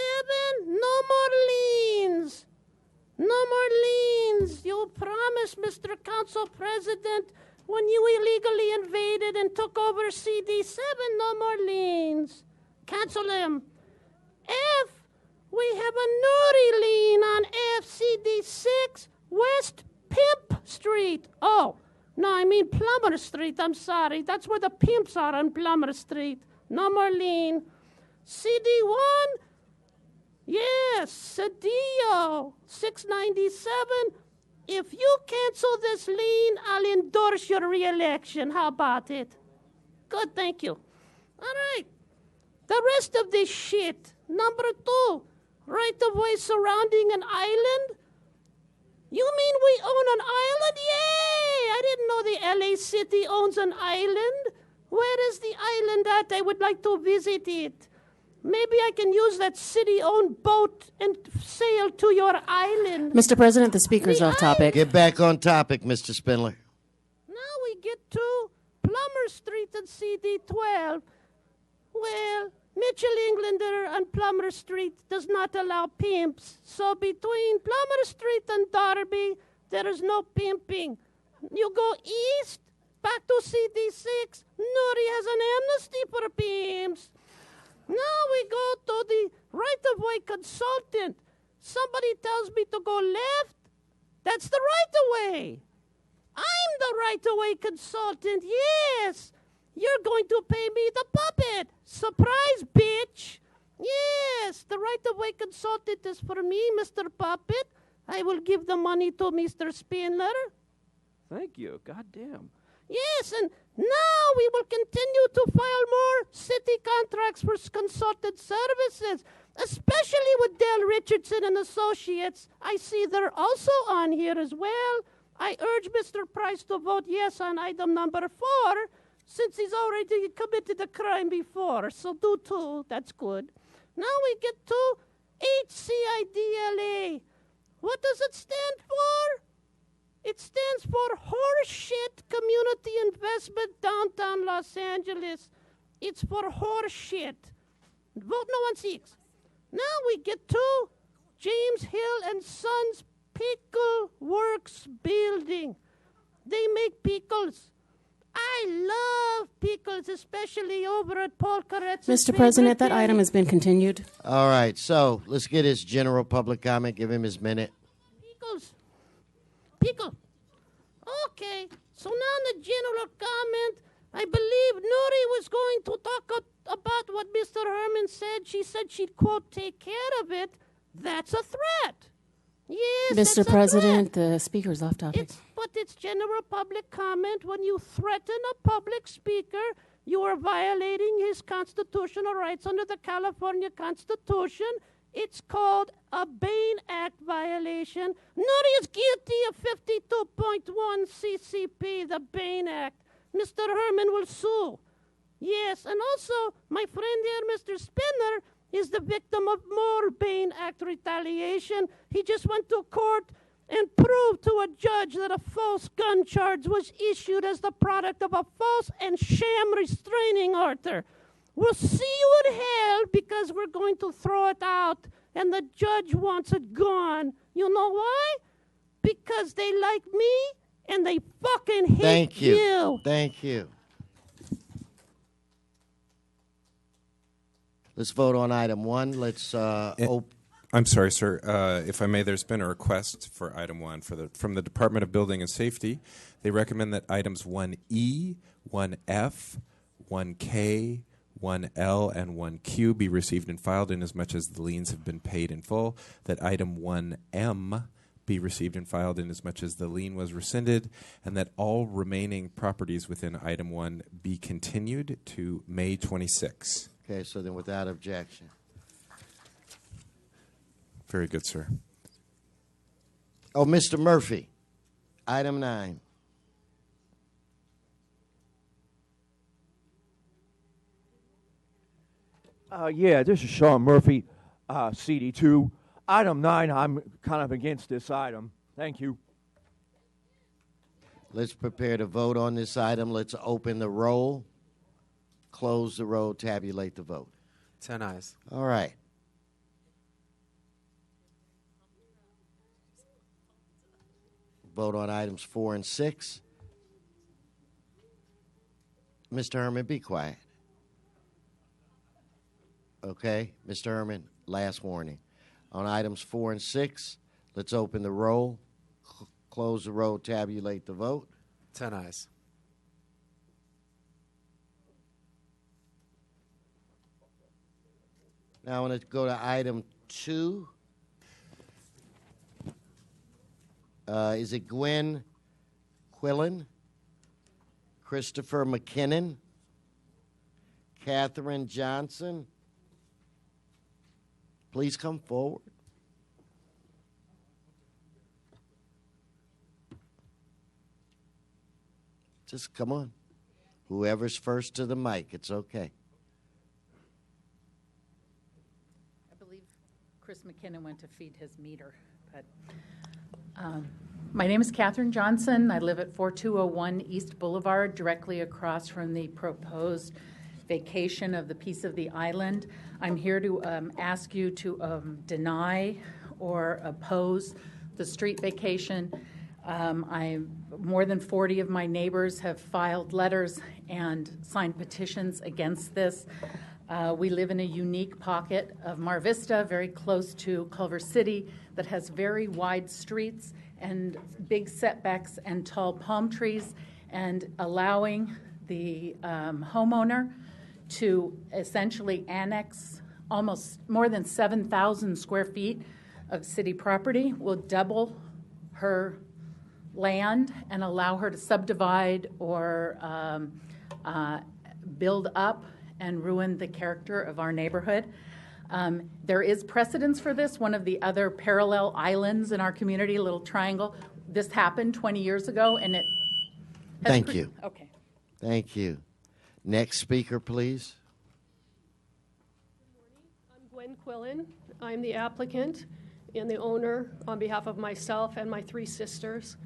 no more liens. No more liens. You promised, Mr. Council President, when you illegally invaded and took over CD7, no more liens. Cancel them. F, we have a Nuri lien on FCD6 West Pimp Street. Oh, no, I mean Plummer Street. I'm sorry. That's where the pimps are, on Plummer Street. No more lien. CD1, yes, Cedillo, 697. If you cancel this lien, I'll endorse your re-election. How about it? Good, thank you. All right. The rest of this shit. Number 2, right-of-way surrounding an island. You mean we own an island? Yay! I didn't know the LA city owns an island. Where is the island at? I would like to visit it. Maybe I can use that city-owned boat and sail to your island. Mr. President, the speaker's off topic. Get back on topic, Mr. Spindler. Now we get to Plummer Street and CD12. Well, Mitchell Englander on Plummer Street does not allow pimps. So between Plummer Street and Darby, there is no pimping. You go east, back to CD6, Nuri has an amnesty for pimps. Now we go to the right-of-way consultant. Somebody tells me to go left. That's the right-of-way. I'm the right-of-way consultant, yes. You're going to pay me the puppet. Surprise, bitch. Yes, the right-of-way consultant is for me, Mr. Puppet. I will give the money to Mr. Spindler. Thank you. God damn. Yes, and now we will continue to file more city contracts for consultant services, especially with Dale Richardson and Associates. I see they're also on here as well. I urge Mr. Price to vote yes on item number 4, since he's already committed a crime before. So do too. That's good. Now we get to HCIDLA. What does it stand for? It stands for Horseshit Community Investment Downtown Los Angeles. It's for horseshit. Vote no on 6. Now we get to James Hill and Sons Pickle Works Building. They make pickles. I I love pickles, especially over at Paul Koretz's Mr. President, that item has been continued. All right, so let's get his general public comment. Give him his minute. Pickle. Okay, so now the general comment. I believe Nuri was going to talk about what Mr. Herman said. She said she'd, quote, take care of it. That's a threat. Yes, Mr. President, the speaker's off topic. But it's general public comment. When you threaten a public speaker, you are violating his constitutional rights under the California Constitution. It's called a Bain Act violation. Nuri is guilty of 52.1 CCP, the Bain Act. Mr. Herman will sue. Yes, and also my friend here, Mr. Spinner, is the victim of more Bain Act retaliation. He just went to court and proved to a judge that a false gun charge was issued as the product of a false and sham restraining order. We'll see you in hell because we're going to throw it out, and the judge wants it gone. You know why? Because they like me, and they fucking hate Thank you. Thank you. Let's vote on item 1. Let's I'm sorry, sir. If I may, there's been a request for item 1 from the Department of Building and Safety. They recommend that items 1E, 1F, 1K, 1L, and 1Q be received and filed inasmuch as the liens have been paid in full, that item 1M be received and filed inasmuch as the lien was rescinded, and that all remaining properties within item 1 be continued to May 26. Okay, so then without objection. Very good, sir. Oh, Mr. Murphy, item 9. Yeah, this is Sean Murphy, CD2. Item 9, I'm kind of against this item. Thank you. Let's prepare to vote on this item. Let's open the roll, close the roll, tabulate the vote. 10 ayes. All right. Vote on items 4 and 6. Mr. Herman, be quiet. Okay, Mr. Herman, last warning. On items 4 and 6, let's open the roll, close the roll, tabulate the vote. 10 ayes. Now I want to go to item 2. Is it Gwen Quillen, Christopher McKinnon, Catherine Johnson? Please come forward. Just come on. Whoever's first to the mic, it's okay. I believe Chris McKinnon went to feed his meter. But my name is Catherine Johnson. I live at 4201 East Boulevard, directly across from the proposed vacation of the piece of the island. I'm here to ask you to deny or oppose the street vacation. More than 40 of my neighbors have filed letters and signed petitions against this. We live in a unique pocket of Mar Vista, very close to Culver City, that has very wide streets and big setbacks and tall palm trees, and allowing the homeowner to essentially annex almost more than 7,000 square feet of city property will double her land and allow her to subdivide or build up and ruin the character of our neighborhood. There is precedence for this. One of the other parallel islands in our community, a little triangle, this happened 20 years ago, and it has Thank you. Okay. Thank you. Next speaker, please. I'm Gwen Quillen. I'm the applicant and the owner on behalf of myself and my 3 sisters.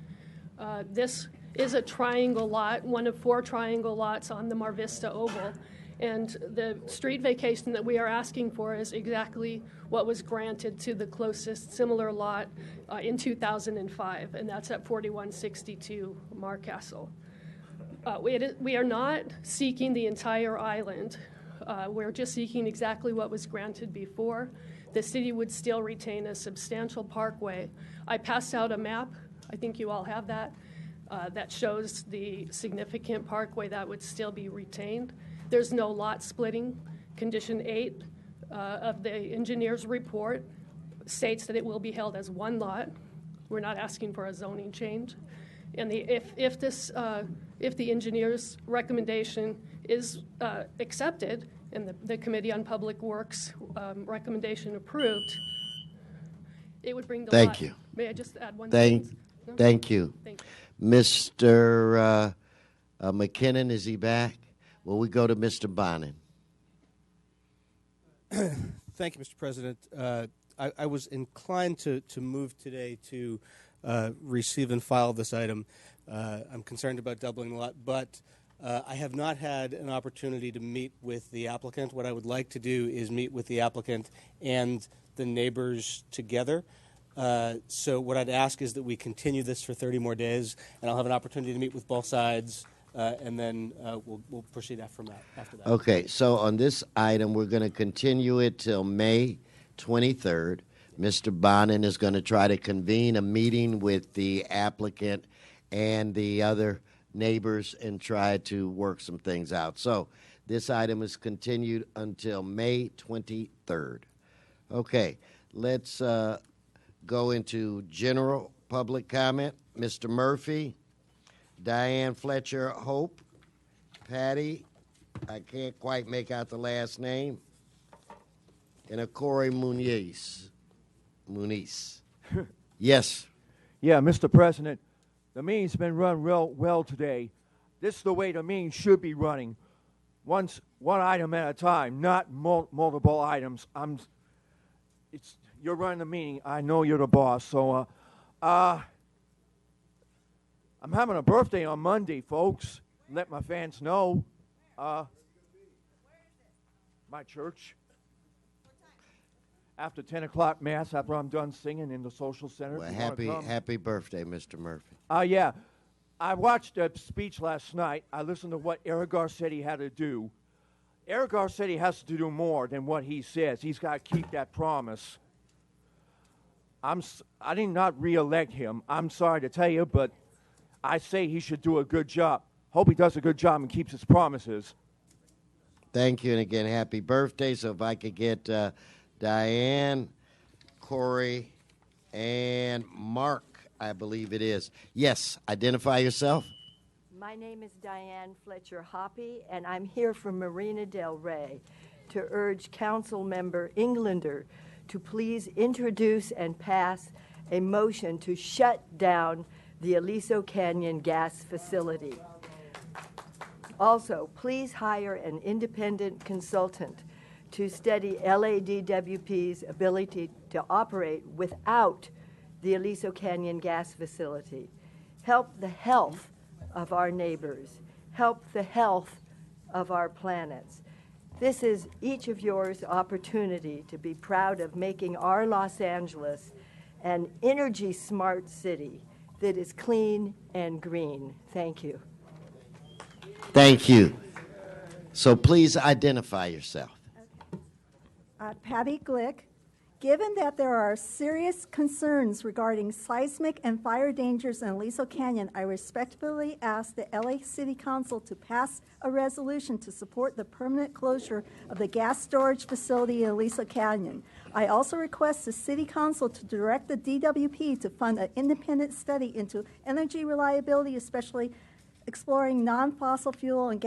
This is a triangle lot, one of 4 triangle lots on the Mar Vista Oval. And the street vacation that we are asking for is exactly what was granted to the closest similar lot in 2005, and that's at 4162 Mar Castle. We are not seeking the entire island. We're just seeking exactly what was granted before. The city would still retain a substantial parkway. I passed out a map, I think you all have that, that shows the significant parkway that would still be retained. There's no lot splitting. Condition 8 of the engineer's report states that it will be held as one lot. We're not asking for a zoning change. And if the engineer's recommendation is accepted and the Committee on Public Works recommendation approved, it would bring the lot. Thank you. May I just add one Thank sentence? No? Thank you. Thank you. Mr. McKinnon, is he back? Will we go to Mr. Bonin? Thank you, Mr. President. I was inclined to move today to receive and file this item. I'm concerned about doubling the lot, but I have not had an opportunity to meet with the applicant. What I would like to do is meet with the applicant and the neighbors together. So what I'd ask is that we continue this for 30 more days, and I'll have an opportunity to meet with both sides, and then we'll proceed after that. Okay, so on this item, we're going to continue it till May 23rd. Mr. Bonin is going to try to convene a meeting with the applicant and the other neighbors and try to work some things out. So this item is continued until May 23rd. Okay, let's go into general public comment. Mr. Murphy, Diane Fletcher Hope, Patty, I can't quite make out the last name, and a Corey Muniz. Yes. Yeah, Mr. President, the meeting's been run real well today. This is the way the meeting should be running. One item at a time, not multiple items. You're running the meeting. I know you're the boss. So I'm having a birthday on Monday, folks. Let my fans know. My church. After 10 o'clock Mass, after I'm done singing in the social center. Well, happy birthday, Mr. Murphy. Yeah. I watched the speech last night. I listened to what Eric Garcetti had to do. Eric Garcetti has to do more than what he says. He's got to keep that promise. I did not re-elect him. I'm sorry to tell you, but I say he should do a good job. Hope he does a good job and keeps his promises. Thank you, and again, happy birthday. So if I could get Diane, Corey, and Mark, I believe it is. Yes, identify yourself. My name is Diane Fletcher Hoppy, and I'm here from Marina Del Rey to urge Council Member Englander to please introduce and pass a motion to shut down the Aliso Canyon gas facility. Also, please hire an independent consultant to study LADWP's ability to operate without the Aliso Canyon gas facility. Help the health of our neighbors. Help the health of our planets. This is each of yours opportunity to be proud of making our Los Angeles an energy-smart city that is clean and green. Thank you. Thank you. So please identify yourself. Patty Glick. Given that there are serious concerns regarding seismic and fire dangers in Aliso Canyon, I respectfully ask the LA City Council to pass a resolution to support the permanent closure of the gas storage facility in Aliso Canyon. I also request the City Council to direct the DWP to fund an independent study into energy reliability, especially exploring non-fossil fuel and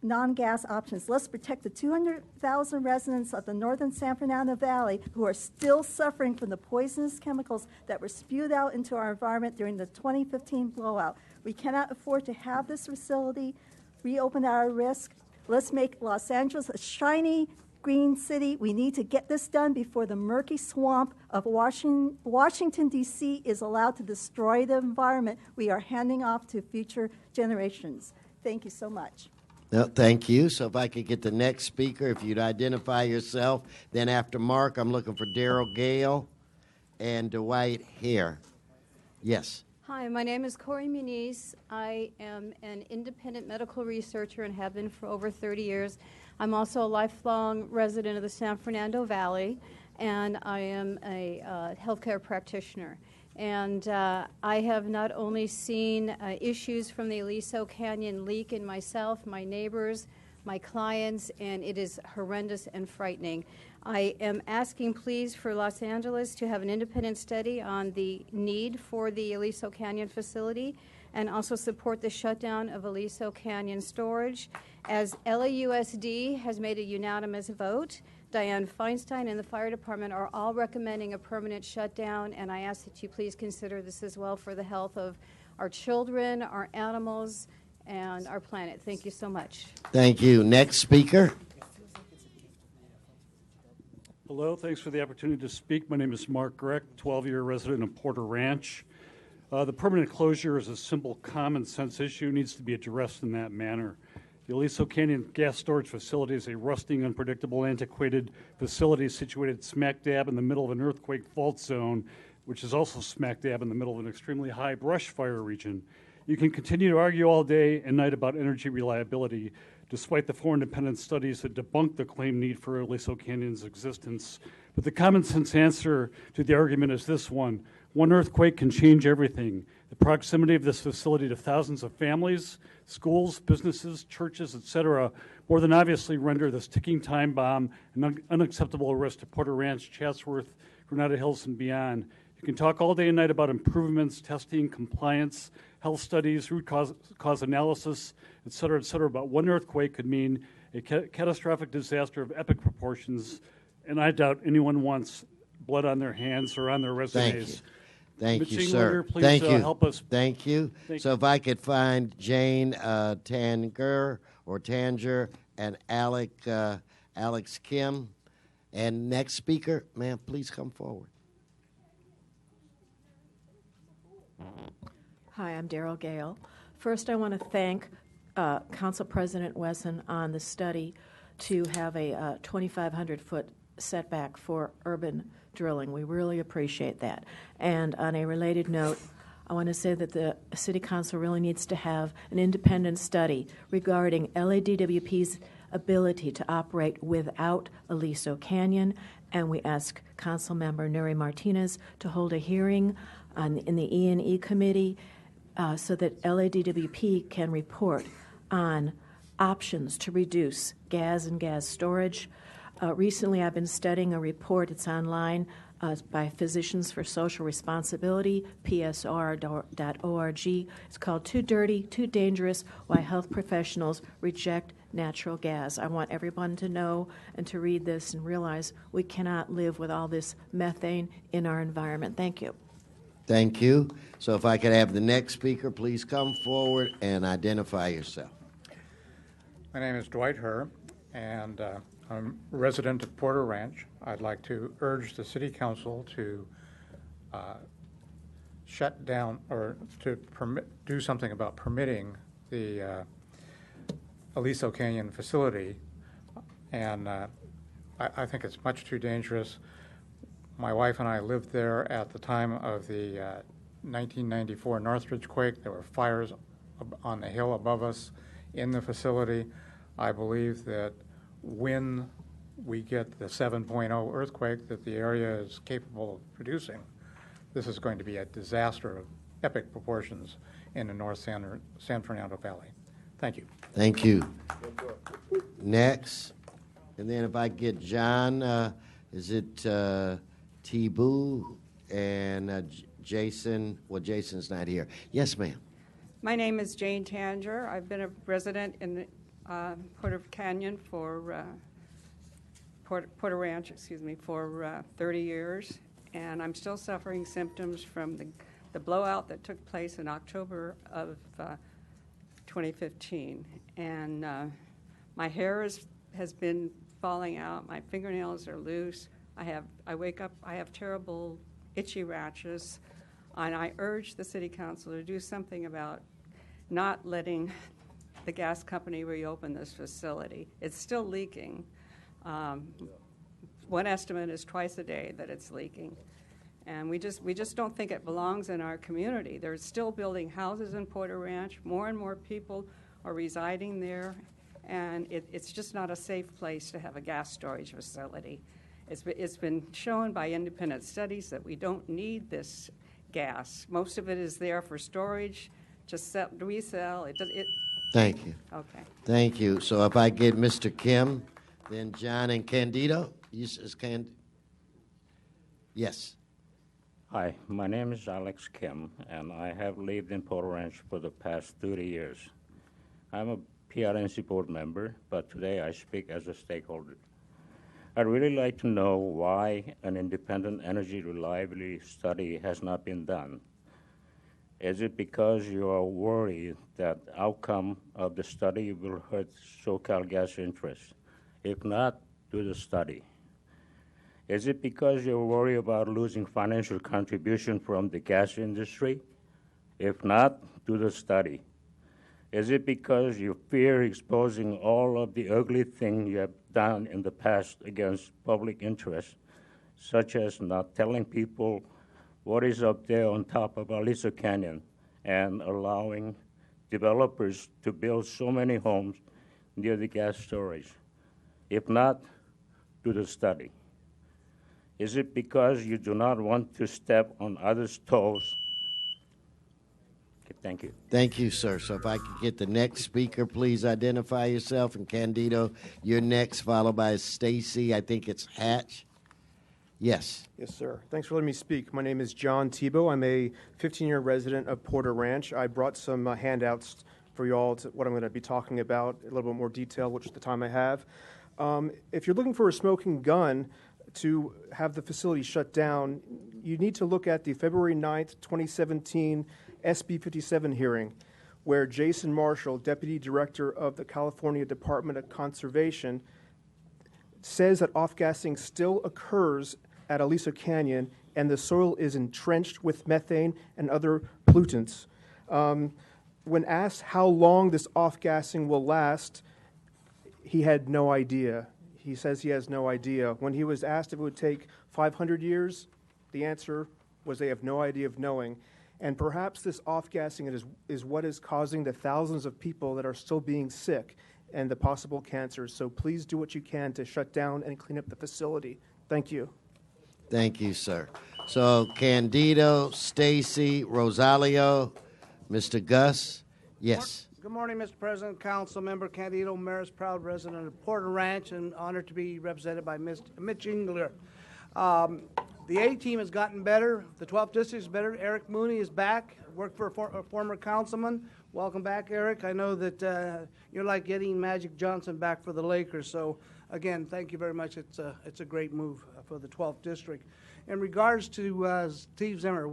non-gas options. Let's protect the 200,000 residents of the northern San Fernando Valley who are still suffering from the poisonous chemicals that were spewed out into our environment during the 2015 blowout. We cannot afford to have this facility reopen at our risk. Let's make Los Angeles a shiny green city. We need to get this done before the murky swamp of Washington, D.C. is allowed to destroy the environment we are handing off to future generations. Thank you so much. No, thank you. So if I could get the next speaker, if you'd identify yourself. Then after Mark, I'm looking for Daryl Gale and Dwight Hare. Yes. Hi, my name is Corey Muniz. I am an independent medical researcher and have been for over 30 years. I'm also a lifelong resident of the San Fernando Valley, and I am a healthcare practitioner. And I have not only seen issues from the Aliso Canyon leak in myself, my neighbors, my clients, and it is horrendous and frightening. I am asking, please, for Los Angeles to have an independent study on the need for the Aliso Canyon facility and also support the shutdown of Aliso Canyon storage. As LAUSD has made a unanimous vote, Diane Feinstein and the fire department are all recommending a permanent shutdown, and I ask that you please consider this as well for the health of our children, our animals, and our planet. Thank you so much. Thank you. Next speaker. Hello, thanks for the opportunity to speak. My name is Mark Greck, 12-year resident of Porter Ranch. The permanent closure is a simple common sense issue, needs to be addressed in that manner. The Aliso Canyon gas storage facility is a rusting, unpredictable, antiquated facility situated smack dab in the middle of an earthquake fault zone, which is also smack dab in the middle of an extremely high brush fire region. You can continue to argue all day and night about energy reliability, despite the 4 independent studies that debunk the claimed need for Aliso Canyon's existence. But the common sense answer to the argument is this one. One earthquake can change everything. The proximity of this facility to thousands of families, schools, businesses, churches, etc., more than obviously render this ticking time bomb an unacceptable risk to Porter Ranch, Chatsworth, Granada Hills, and beyond. You can talk all day and night about improvements, testing, compliance, health studies, root cause analysis, et cetera, but one earthquake could mean a catastrophic disaster of epic proportions, and I doubt anyone wants blood on their hands or on their resumes. Thank you, Mitch sir. Englander, please Thank you. help us. Thank you. Thank So if I could find Jane Tanger or Tanger and Alex Kim. And next speaker, ma'am, please come forward. Hi, I'm Daryl Gale. First, I want to thank Council President Wesson on the study to have a 2,500-foot setback for urban drilling. We really appreciate that. And on a related note, I want to say that the City Council really needs to have an independent study regarding LADWP's ability to operate without Aliso Canyon, and we ask Council Member Neri Martinez to hold a hearing in the E&E Committee so that LADWP can report on options to reduce gas and gas storage. Recently, I've been studying a report, it's online, by Physicians for Social Responsibility, psr.org. It's called Too Dirty, Too Dangerous, Why Health Professionals Reject Natural Gas. I want everyone to know and to read this and realize we cannot live with all this methane in our environment. Thank you. Thank you. So if I could have the next speaker, please come forward and identify yourself. My name is Dwight Herr, and I'm a resident of Porter Ranch. I'd like to urge the City Council to shut down or to do something about permitting the Aliso Canyon facility, and I think it's much too dangerous. My wife and I lived there at the time of the 1994 Northridge quake. There were fires on the hill above us in the facility. I believe that when we get the 7.0 earthquake that the area is capable of producing, this is going to be a disaster of epic proportions in the North San Fernando Valley. Thank you. Thank you. Next. And then if I get John, is it Tibu and Jason? Well, Jason's not here. Yes, ma'am. My name is Jane Tanger. I've been a resident in Porter Canyon for Porter Ranch, for 30 years, and I'm still suffering symptoms from the blowout that took place in October of 2015. And my hair has been falling out. My fingernails are loose. I wake up, I have terrible itchy rashes, and I urge the City Council to do something about not letting the gas company reopen this facility. It's still leaking. One estimate is twice a day that it's leaking. And we just don't think it belongs in our community. They're still building houses in Porter Ranch. More and more people are residing there, and it's just not a safe place to have a gas storage facility. It's been shown by independent studies that we don't need this gas. Most of it is there for storage, just resell. Thank you. Okay. Thank you. So if I get Mr. Kim, then John and Candido. Yes. Hi, my name is Alex Kim, and I have lived in Porter Ranch for the past 30 years. I'm a PRNC board member, but today I speak as a stakeholder. I'd really like to know why an independent energy reliability study has not been done. Is it because you are worried that the outcome of the study will hurt SoCalGas interests? If not, do the study. Is it because you're worried about losing financial contribution from the gas industry? If not, do the study. Is it because you fear exposing all of the ugly things you have done in the past against public interest, such as not telling people what is up there on top of Aliso Canyon and allowing developers to build so many homes near the gas storage? If not, do the study. Is it because you do not want to step on others' toes? Okay, thank you. Thank you, sir. So if I could get the next speaker, please identify yourself. And Candido, you're next, followed by Stacy. I think it's Hatch. Yes. Yes, sir. Thanks for letting me speak. My name is John Tebow. I'm a 15-year resident of Porter Ranch. I brought some handouts for you all to what I'm going to be talking about, a little bit more detail, which is the time I have. If you're looking for a smoking gun to have the facility shut down, you need to look at the February 9th, 2017 SB 57 hearing, where Jason Marshall, Deputy Director of the California Department of Conservation, says that off-gassing still occurs at Aliso Canyon and the soil is entrenched with methane and other pollutants. When asked how long this off-gassing will last, he had no idea. He says he has no idea. When he was asked if it would take 500 years, the answer was they have no idea of knowing. And perhaps this off-gassing is what is causing the thousands of people that are still being sick and the possible cancers. So please do what you can to shut down and clean up the facility. Thank you. Thank you, sir. So Candido, Stacy, Rosalio, Mr. Gus. Yes. Good morning, Mr. President, Council Member Candido Maris, proud resident of Porter Ranch, and honored to be represented by Mitch Engler. The A team has gotten better. The 12th district is better. Eric Mooney is back. Worked for a former councilman. Welcome back, Eric. I know that you're like getting Magic Johnson back for the Lakers. So again, thank you very much. It's a great move for the 12th district. In regards to Steve Zimmer,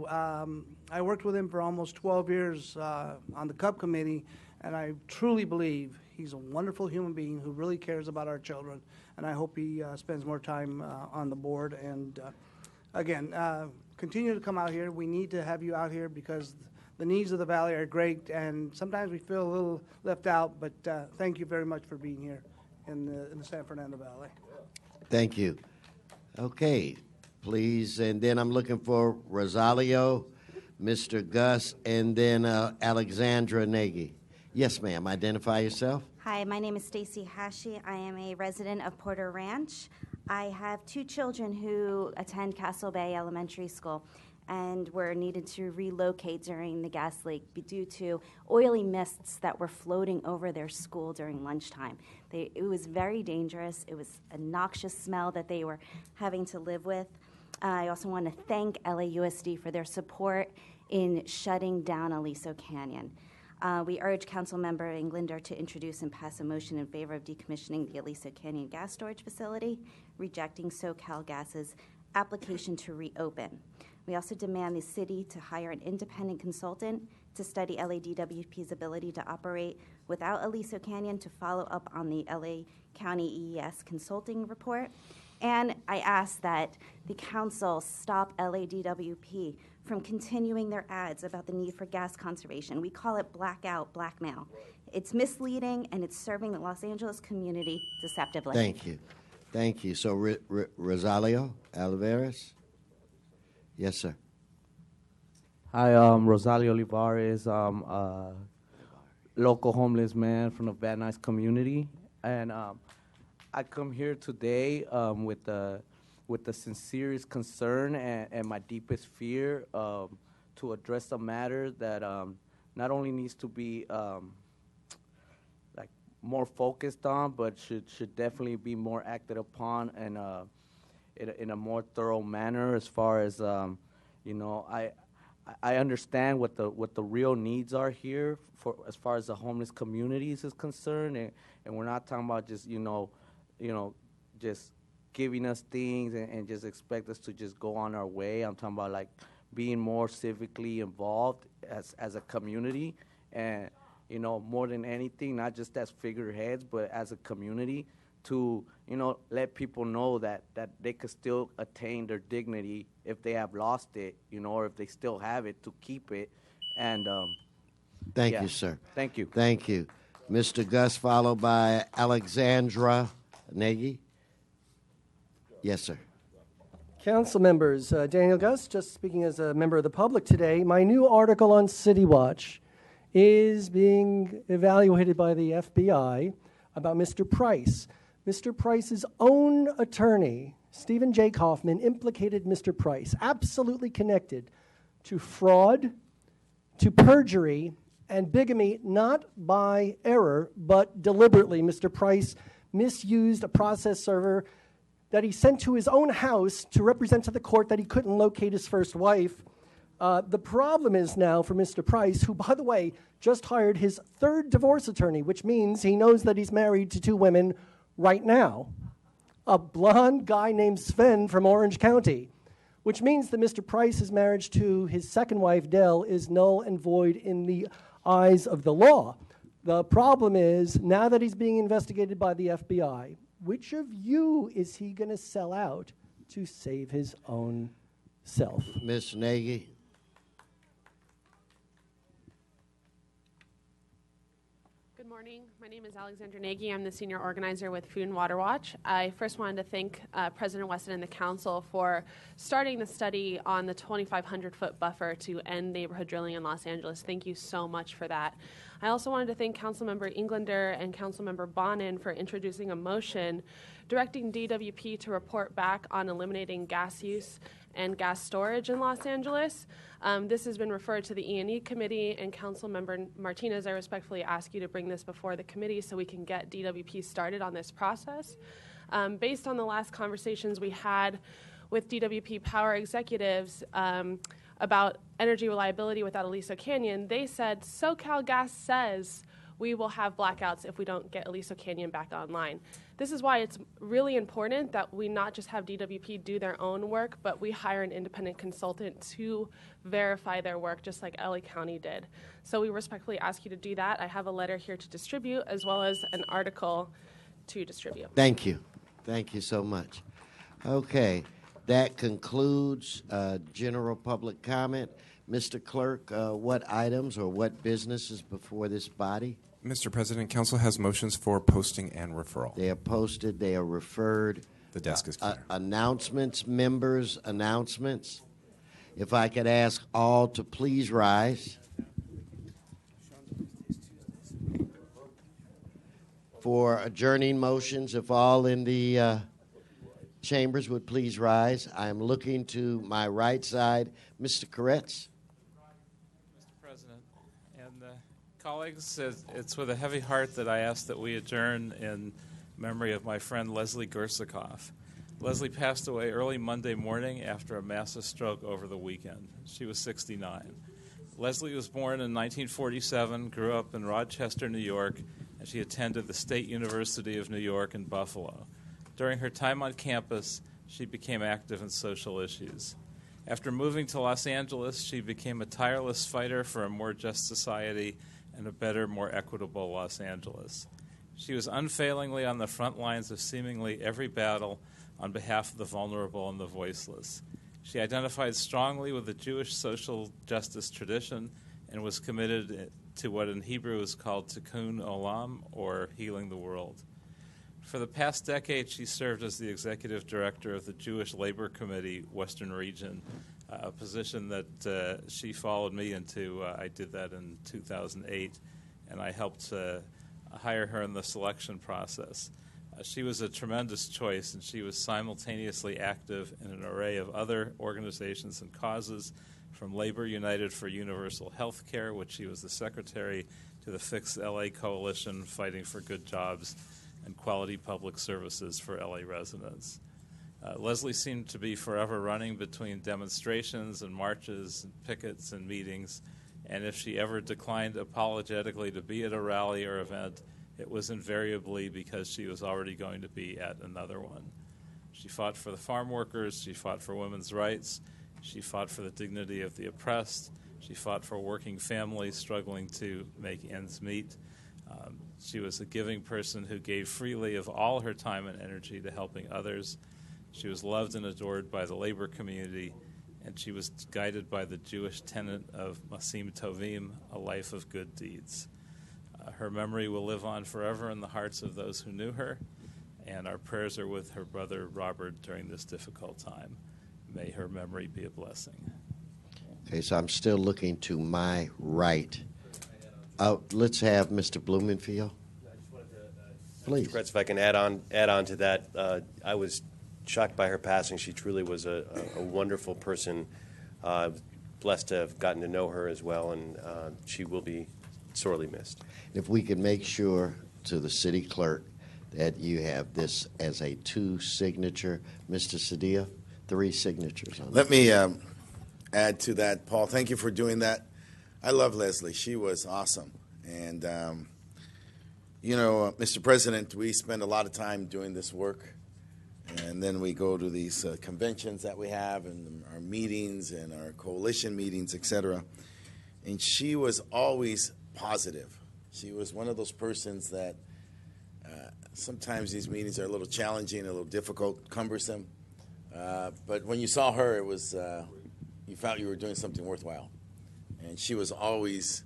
I worked with him for almost 12 years on the Cub Committee, and I truly believe he's a wonderful human being who really cares about our children, and I hope he spends more time on the board. And again, continue to come out here. We need to have you out here because the needs of the valley are great, and sometimes we feel a little left out, but thank you very much for being here in the San Fernando Valley. Thank you. Okay, please. And then I'm looking for Rosalio, Mr. Gus, and then Alexandra Nagy. Yes, ma'am. Identify yourself. Hi, my name is Stacy Hashi. I am a resident of Porter Ranch. I have two children who attend Castle Bay Elementary School and were needed to relocate during the gas leak due to oily mists that were floating over their school during lunchtime. It was very dangerous. It was a noxious smell that they were having to live with. I also want to thank LAUSD for their support in shutting down Aliso Canyon. We urge Councilmember Englander to introduce and pass a motion in favor of decommissioning the Aliso Canyon gas storage facility, rejecting SoCalGas's application to reopen. We also demand the city to hire an independent consultant to study LADWP's ability to operate without Aliso Canyon to follow up on the LA County EES consulting report. And I ask that the council stop LADWP from continuing their ads about the need for gas conservation. We call it blackout blackmail. It's misleading, and it's serving the Los Angeles community deceptively. Thank you. Thank you. So Rosalio Alvarez? Yes, sir. Hi, Rosario Olivares, a local homeless man from the Van Nuys community, and I come here today with the sincerest concern and my deepest fear to address a matter that not only needs to be like more focused on, but should definitely be more acted upon and in a more thorough manner. As far as I understand what the real needs are here for as far as the homeless communities is concerned, and we're not talking about just just giving us things and just expect us to just go on our way. I'm talking about like being more civically involved as a community, and more than anything, not just as figureheads, but as a community to let people know that they could still attain their dignity if they have lost it, or if they still have it, to keep it. And Thank yeah. you, sir. Thank you. Thank you. Mr. Gus, followed by Alexandra Nagy. Yes, sir. Council members, Daniel Gus, just speaking as a member of the public today. My new article on City Watch is being evaluated by the FBI about Mr. Price. Mr. Price's own attorney, Stephen J. Kaufman, implicated Mr. Price, absolutely connected to fraud, to perjury, and bigamy, not by error, but deliberately. Mr. Price misused a process server that he sent to his own house to represent to the court that he couldn't locate his first wife. The problem is now for Mr. Price, who, by the way, just hired his third divorce attorney, which means he knows that he's married to two women right now. A blonde guy named Sven from Orange County, which means that Mr. Price's marriage to his second wife, Dell, is null and void in the eyes of the law. The problem is, now that he's being investigated by the FBI, which of you is he going to sell out to save his own self? Ms. Nagy. Good morning. My name is Alexandra Nagy. I'm the senior organizer with Food and Water Watch. I first wanted to thank President Weston and the council for starting the study on the 2,500-foot buffer to end neighborhood drilling in Los Angeles. Thank you so much for that. I also wanted to thank Councilmember Englander and Councilmember Bonin for introducing a motion directing DWP to report back on eliminating gas use and gas storage in Los Angeles. This has been referred to the E&E committee, and Councilmember Martinez, I respectfully ask you to bring this before the committee so we can get DWP started on this process. Based on the last conversations we had with DWP power executives about energy reliability without Aliso Canyon, they said SoCal Gas says we will have blackouts if we don't get Aliso Canyon back online. This is why it's really important that we not just have DWP do their own work, but we hire an independent consultant to verify their work, just like LA County did. So we respectfully ask you to do that. I have a letter here to distribute, as well as an article to distribute. Thank you. Thank you so much. Okay, that concludes general public comment. Mr. Clerk, what items or what business is before this body? Mr. President, Council has motions for posting and referral. They are posted. They are referred. The desk is clear. Announcements, members, announcements. If I could ask all to please rise. For adjourning motions, if all in the chambers would please rise. I'm looking to my right side. Mr. Koretz. Mr. President, and colleagues, it's with a heavy heart that I ask that we adjourn in memory of my friend Leslie Gersikoff. Leslie passed away early Monday morning after a massive stroke over the weekend. She was 69. Leslie was born in 1947, grew up in Rochester, New York, and she attended the State University of New York in Buffalo. During her time on campus, she became active in social issues. After moving to Los Angeles, she became a tireless fighter for a more just society and a better, more equitable Los Angeles. She was unfailingly on the front lines of seemingly every battle on behalf of the vulnerable and the voiceless. She identified strongly with the Jewish social justice tradition and was committed to what in Hebrew is called tikkun olam, or healing the world. For the past decade, she served as the executive director of the Jewish Labor Committee Western Region, a position that she followed me into. I did that in 2008, and I helped hire her in the selection process. She was a tremendous choice, and she was simultaneously active in an array of other organizations and causes, from Labor United for Universal Health Care, which she was the secretary, to the Fix LA Coalition, fighting for good jobs and quality public services for LA residents. Leslie seemed to be forever running between demonstrations and marches and pickets and meetings, and if she ever declined apologetically to be at a rally or event, it was invariably because she was already going to be at another one. She fought for the farm workers, she fought for women's rights, she fought for the dignity of the oppressed, she fought for working families struggling to make ends meet. She was a giving person who gave freely of all her time and energy to helping others. She was loved and adored by the labor community, and she was guided by the Jewish tenet of Masim Tovim, a life of good deeds. Her memory will live on forever in the hearts of those who knew her, and our prayers are with her brother Robert during this difficult time. May her memory be a blessing. Okay, so I'm still looking to my right. Let's have Mr. Blumenfield. Please. Mr. Kretz, if I can add on to that, I was shocked by her passing. She truly was a wonderful person. Blessed to have gotten to know her as well, and she will be sorely missed. If we could make sure to the city clerk that you have this as a 2-signature, Mr. Sadia, 3 signatures on it. Let me add to that, Paul. Thank you for doing that. I love Leslie. She was awesome. And, Mr. President, we spend a lot of time doing this work. And then we go to these conventions that we have and our meetings and our coalition meetings, et cetera. And she was always positive. She was one of those persons that sometimes these meetings are a little challenging, a little difficult, cumbersome. But when you saw her, it was you felt you were doing something worthwhile. And she was always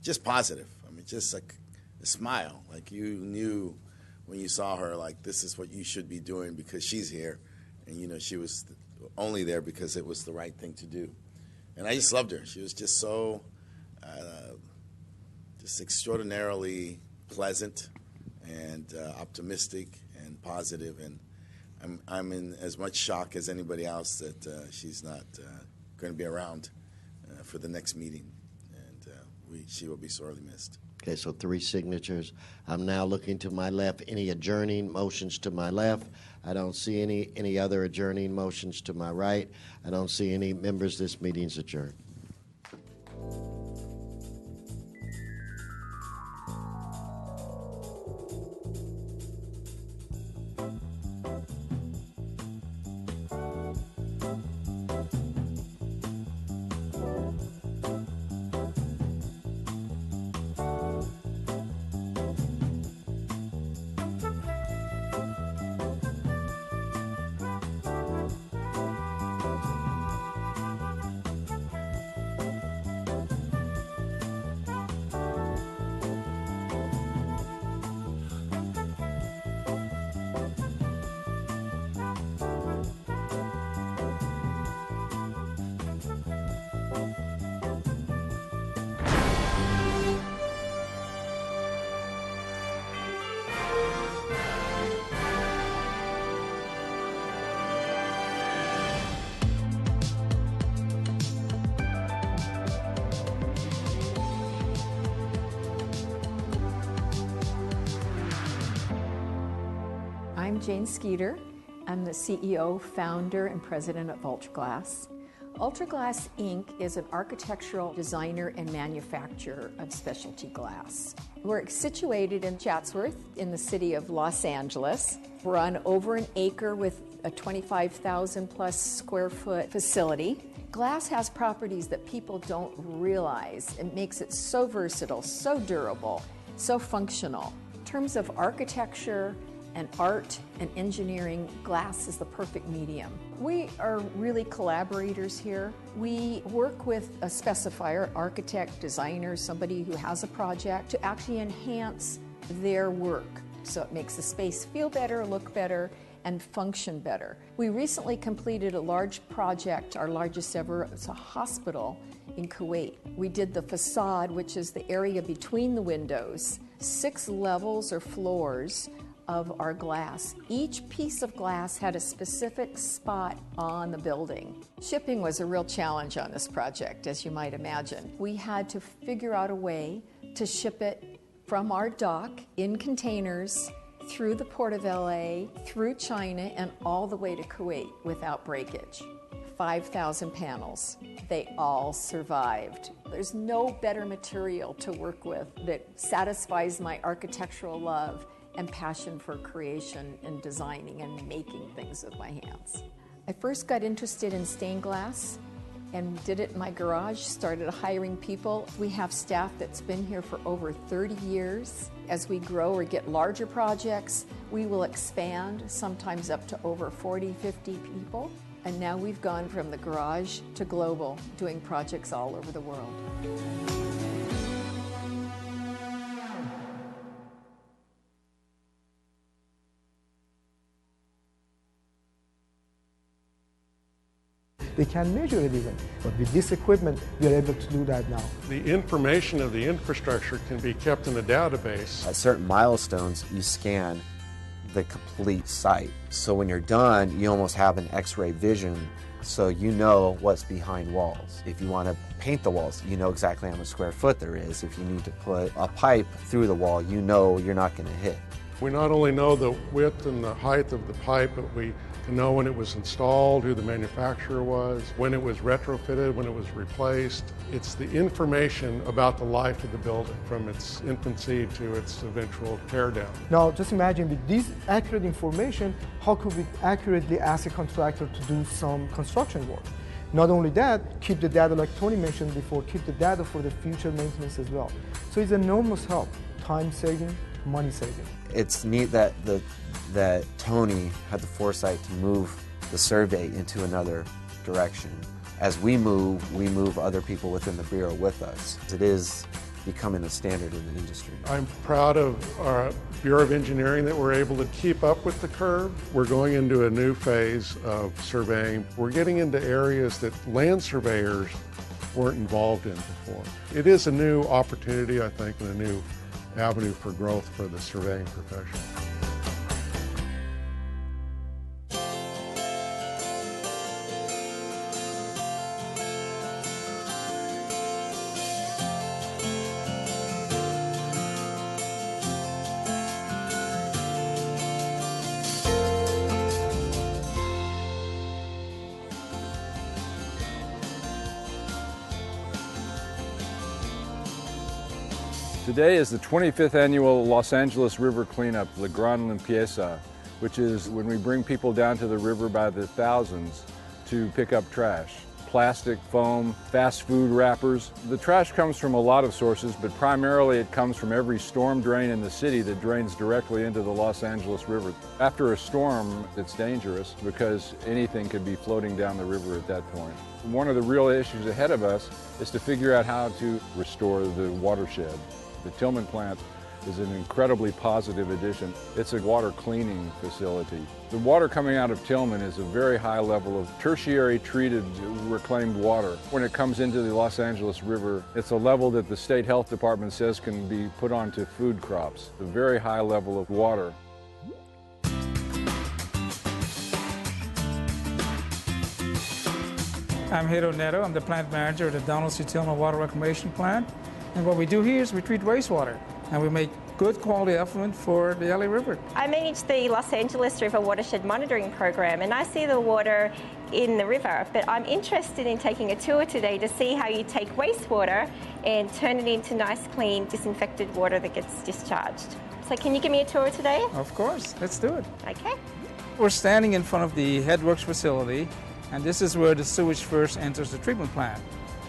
just positive. I mean, just like a smile. Like you knew when you saw her, like, this is what you should be doing because she's here. And, she was only there because it was the right thing to do. And I just loved her. She was just so just extraordinarily pleasant and optimistic and positive. And I'm in as much shock as anybody else that she's not going to be around for the next meeting. And she will be sorely missed. Okay, so 3 signatures. I'm now looking to my left. Any adjourning motions to my left? I don't see any other adjourning motions to my right. I don't see any members. This meeting's adjourned. I'm Jane Skeeter. I'm the CEO, founder, and president of Ultraglass. Ultraglass Inc. is an architectural designer and manufacturer of specialty glass. We're situated in Chatsworth in the city of Los Angeles. We're on over an acre with a 25,000 plus square foot facility. Glass has properties that people don't realize. It makes it so versatile, so durable, so functional. In terms of architecture and art and engineering, glass is the perfect medium. We are really collaborators here. We work with a specifier, architect, designer, somebody who has a project, to actually enhance their work. So it makes the space feel better, look better, and function better. We recently completed a large project, our largest ever. It's a hospital in Kuwait. We did the facade, which is the area between the windows, 6 levels or floors of our glass. Each piece of glass had a specific spot on the building. Shipping was a real challenge on this project, as you might imagine. We had to figure out a way to ship it from our dock in containers through the Port of LA, through China, and all the way to Kuwait without breakage. 5,000 panels. They all survived. There's no better material to work with that satisfies my architectural love and passion for creation and designing and making things with my hands. I first got interested in stained glass and did it in my garage, started hiring people. We have staff that's been here for over 30 years. As we grow or get larger projects, we will expand, sometimes up to over 40, 50 people. And now we've gone from the garage to global, doing projects all over the world. They can measure it even. But with this equipment, we are able to do that now. The information of the infrastructure can be kept in a database. At certain milestones, you scan the complete site. So when you're done, you almost have an X-ray vision, so you know what's behind walls. If you want to paint the walls, you know exactly how much square foot there is. If you need to put a pipe through the wall, you know you're not going to hit. We not only know the width and the height of the pipe, but we can know when it was installed, who the manufacturer was, when it was retrofitted, when it was replaced. It's the information about the life of the building from its infancy to its eventual tear down. Now, just imagine with this accurate information, how could we accurately ask a contractor to do some construction work? Not only that, keep the data, like Tony mentioned before, keep the data for the future maintenance as well. So it's enormous help, time saving, money saving. It's neat that Tony had the foresight to move the survey into another direction. As we move other people within the Bureau with us. It is becoming a standard in the industry. I'm proud of our Bureau of Engineering that we're able to keep up with the curve. We're going into a new phase of surveying. We're getting into areas that land surveyors weren't involved in before. It is a new opportunity, I think, and a new avenue for growth for the surveying profession. Today is the 25th annual Los Angeles River Cleanup, La Gran Limpieza, which is when we bring people down to the river by the thousands to pick up trash. Plastic, foam, fast food wrappers. The trash comes from a lot of sources, but primarily it comes from every storm drain in the city that drains directly into the Los Angeles River. After a storm, it's dangerous because anything could be floating down the river at that point. One of the real issues ahead of us is to figure out how to restore the watershed. The Tillman plant is an incredibly positive addition. It's a water cleaning facility. The water coming out of Tillman is a very high level of tertiary treated reclaimed water. When it comes into the Los Angeles River, it's a level that the state health department says can be put onto food crops. A very high level of water. I'm Hiro Neto. I'm the plant manager at the Downstream Tillman Water Reclamation Plant. And what we do here is we treat wastewater, and we make good quality effluent for the LA River. I manage the Los Angeles River Watershed Monitoring Program, and I see the water in the river, but I'm interested in taking a tour today to see how you take wastewater and turn it into nice, clean, disinfected water that gets discharged. So can you give me a tour today? Of course, let's do it. Okay. We're standing in front of the Headworks facility, and this is where the sewage first enters the treatment plant.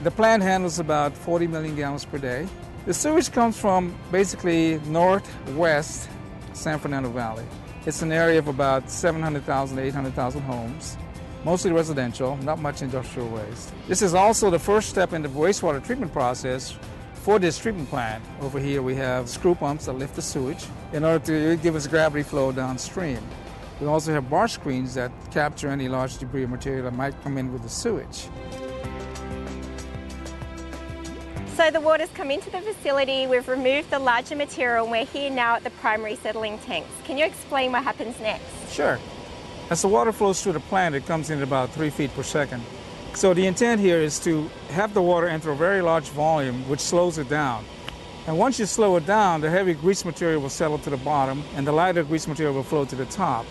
The plant handles about 40 million gallons per day. The sewage comes from basically northwest San Fernando Valley. It's an area of about 700,000 to 800,000 homes, mostly residential, not much industrial waste. This is also the first step in the wastewater treatment process for this treatment plant. Over here we have screw pumps that lift the sewage in order to give us gravity flow downstream. We also have bar screens that capture any large debris or material that might come in with the sewage. So the water's come into the facility, we've removed the larger material, and we're here now at the primary settling tanks. Can you explain what happens next? Sure. As the water flows through the plant, it comes in at about 3 feet per second. So the intent here is to have the water enter a very large volume, which slows it down. And once you slow it down, the heavy grease material will settle to the bottom, and the lighter grease material will flow to the top.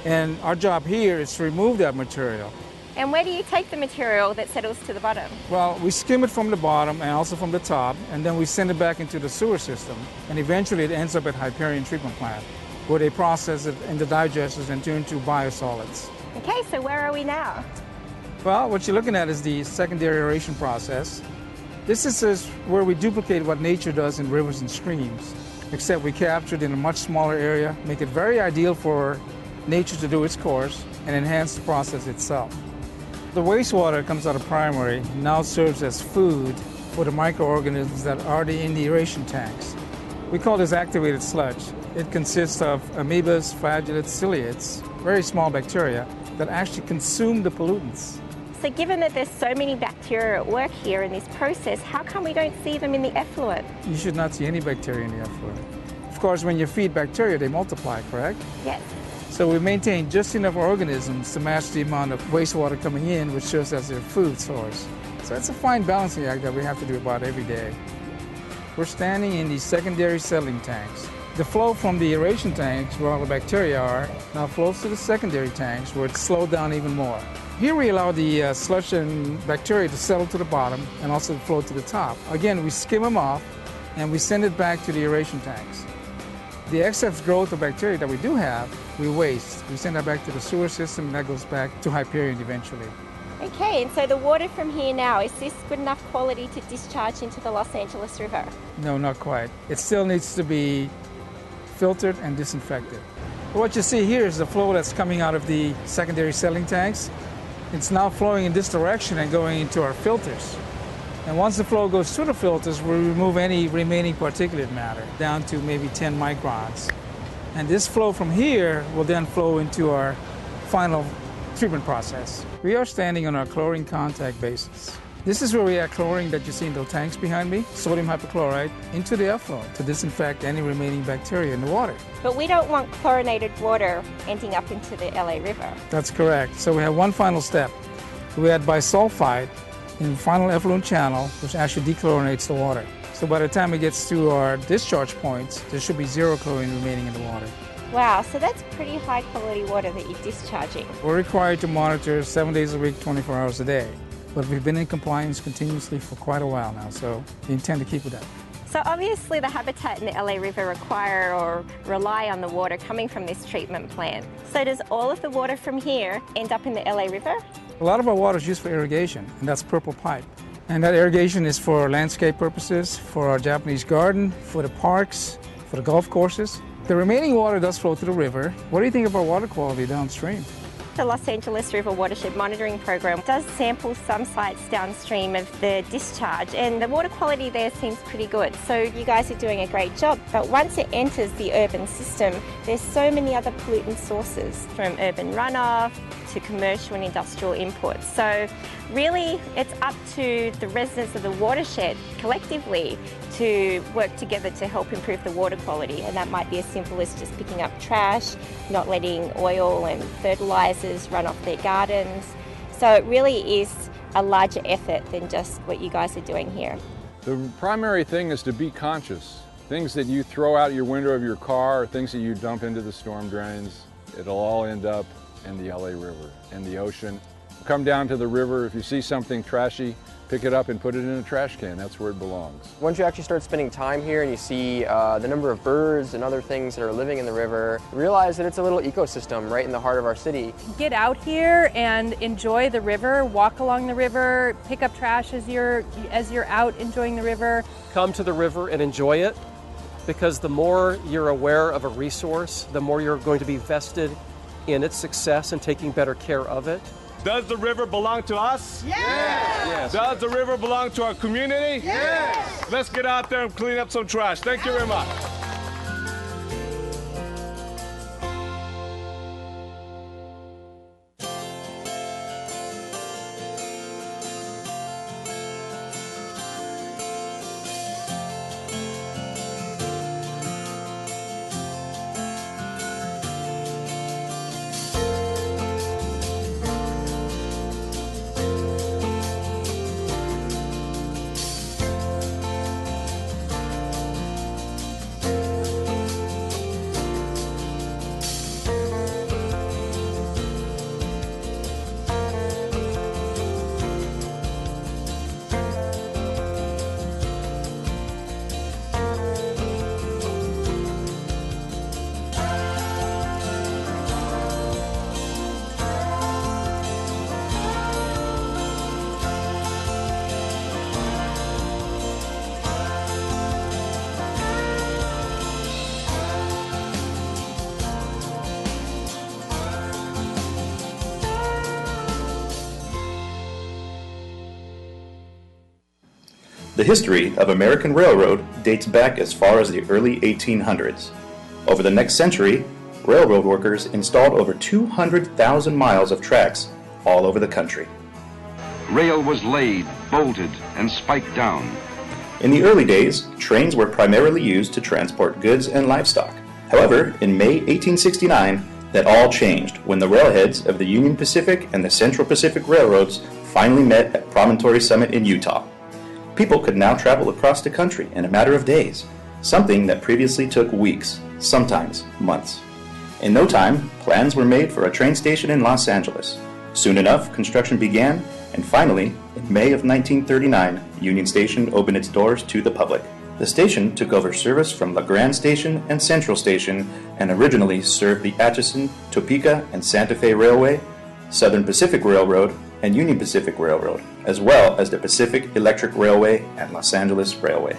And our job here is to remove that material. And where do you take the material that settles to the bottom? Well, we skim it from the bottom and also from the top, and then we send it back into the sewer system. And eventually it ends up at Hyperion Treatment Plant, where they process it in the digesters and turn to biosolids. Okay, so where are we now? Well, what you're looking at is the secondary aeration process. This is where we duplicate what nature does in rivers and streams, except we capture it in a much smaller area, make it very ideal for nature to do its course, and enhance the process itself. The wastewater comes out of primary, now serves as food for the microorganisms that are in the aeration tanks. We call this activated sludge. It consists of amoebas, flagellates, ciliates, very small bacteria that actually consume the pollutants. So given that there's so many bacteria at work here in this process, how come we don't see them in the effluent? You should not see any bacteria in the effluent. Of course, when you feed bacteria, they multiply, correct? Yes. So we maintain just enough organisms to match the amount of wastewater coming in, which serves as their food source. So it's a fine balancing act that we have to do about every day. We're standing in these secondary settling tanks. The flow from the aeration tanks, where all the bacteria are, now flows to the secondary tanks, where it's slowed down even more. Here we allow the sludge and bacteria to settle to the bottom and also flow to the top. Again, we skim them off and we send it back to the aeration tanks. The excess growth of bacteria that we do have, we waste. We send that back to the sewer system, and that goes back to Hyperion eventually. Okay, and so the water from here now, is this good enough quality to discharge into the Los Angeles River? No, not quite. It still needs to be filtered and disinfected. What you see here is the flow that's coming out of the secondary settling tanks. It's now flowing in this direction and going into our filters. And once the flow goes through the filters, we remove any remaining particulate matter down to maybe 10 microns. And this flow from here will then flow into our final treatment process. We are standing on our chlorine contact basis. This is where we add chlorine that you see in those tanks behind me, sodium hypochlorite, into the effluent to disinfect any remaining bacteria in the water. But we don't want chlorinated water ending up into the LA River. That's correct. So we have one final step. We add bisulfite in the final effluent channel, which actually dechlorinates the water. So by the time it gets to our discharge points, there should be zero chlorine remaining in the water. Wow, so that's pretty high quality water that you're discharging. We're required to monitor 7 days a week, 24 hours a day. But we've been in compliance continuously for quite a while now, so we intend to keep with that. So obviously the habitat in the LA River require or rely on the water coming from this treatment plant. So does all of the water from here end up in the LA River? A lot of our water is used for irrigation, and that's purple pipe. And that irrigation is for landscape purposes, for our Japanese garden, for the parks, for the golf courses. The remaining water does flow to the river. What do you think of our water quality downstream? The Los Angeles River Watershed Monitoring Program does sample some sites downstream of the discharge, and the water quality there seems pretty good. So you guys are doing a great job. But once it enters the urban system, there's so many other pollutant sources, from urban runoff to commercial and industrial imports. So really, it's up to the residents of the watershed collectively to work together to help improve the water quality, and that might be as simple as just picking up trash, not letting oil and fertilizers run off their gardens. So it really is a larger effort than just what you guys are doing here. The primary thing is to be conscious. Things that you throw out your window of your car, or things that you dump into the storm drains, it'll all end up in the LA River, in the ocean. Come down to the river, if you see something trashy, pick it up and put it in a trash can. That's where it belongs. Once you actually start spending time here and you see the number of birds and other things that are living in the river, realize that it's a little ecosystem right in the heart of our city. Get out here and enjoy the river, walk along the river, pick up trash as you're out enjoying the river. Come to the river and enjoy it, because the more you're aware of a resource, the more you're going to be vested in its success and taking better care of it. Does the river belong to us? Yes! Yes. Does the river belong to our community? Yes! Let's get out there and clean up some trash. Thank you very much. The history of American railroad dates back as far as the early 1800s. Over the next century, railroad workers installed over 200,000 miles of tracks all over the country. Rail was laid, bolted, and spiked down. In the early days, trains were primarily used to transport goods and livestock. However, in May 1869, that all changed when the railheads of the Union Pacific and the Central Pacific Railroads finally met at Promontory Summit in Utah. People could now travel across the country in a matter of days, something that previously took weeks, sometimes months. In no time, plans were made for a train station in Los Angeles. Soon enough, construction began, and finally, in May of 1939, Union Station opened its doors to the public. The station took over service from La Grande Station and Central Station and originally served the Atchison, Topeka, and Santa Fe Railway, Southern Pacific Railroad, and Union Pacific Railroad, as well as the Pacific Electric Railway and Los Angeles Railway.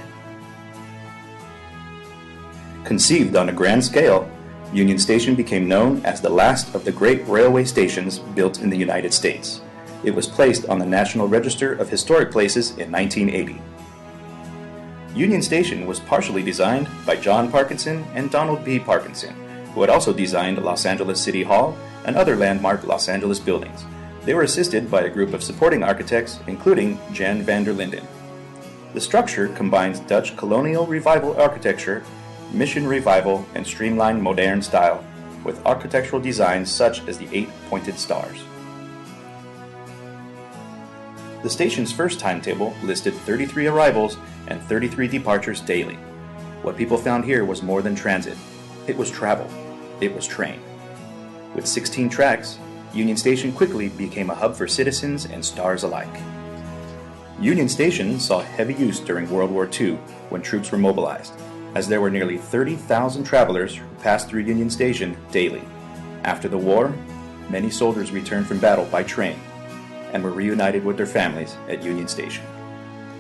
Conceived on a grand scale, Union Station became known as the last of the great railway stations built in the United States. It was placed on the National Register of Historic Places in 1980. Union Station was partially designed by John Parkinson and Donald B. Parkinson, who had also designed Los Angeles City Hall and other landmark Los Angeles buildings. They were assisted by a group of supporting architects, including Jan van der Linden. The structure combines Dutch colonial revival architecture, mission revival, and streamlined modern style, with architectural designs such as the 8 pointed stars. The station's first timetable listed 33 arrivals and 33 departures daily. What people found here was more than transit. It was travel. It was train. With 16 tracks, Union Station quickly became a hub for citizens and stars alike. Union Station saw heavy use during World War II when troops were mobilized, as there were nearly 30,000 travelers who passed through Union Station daily. After the war, many soldiers returned from battle by train and were reunited with their families at Union Station.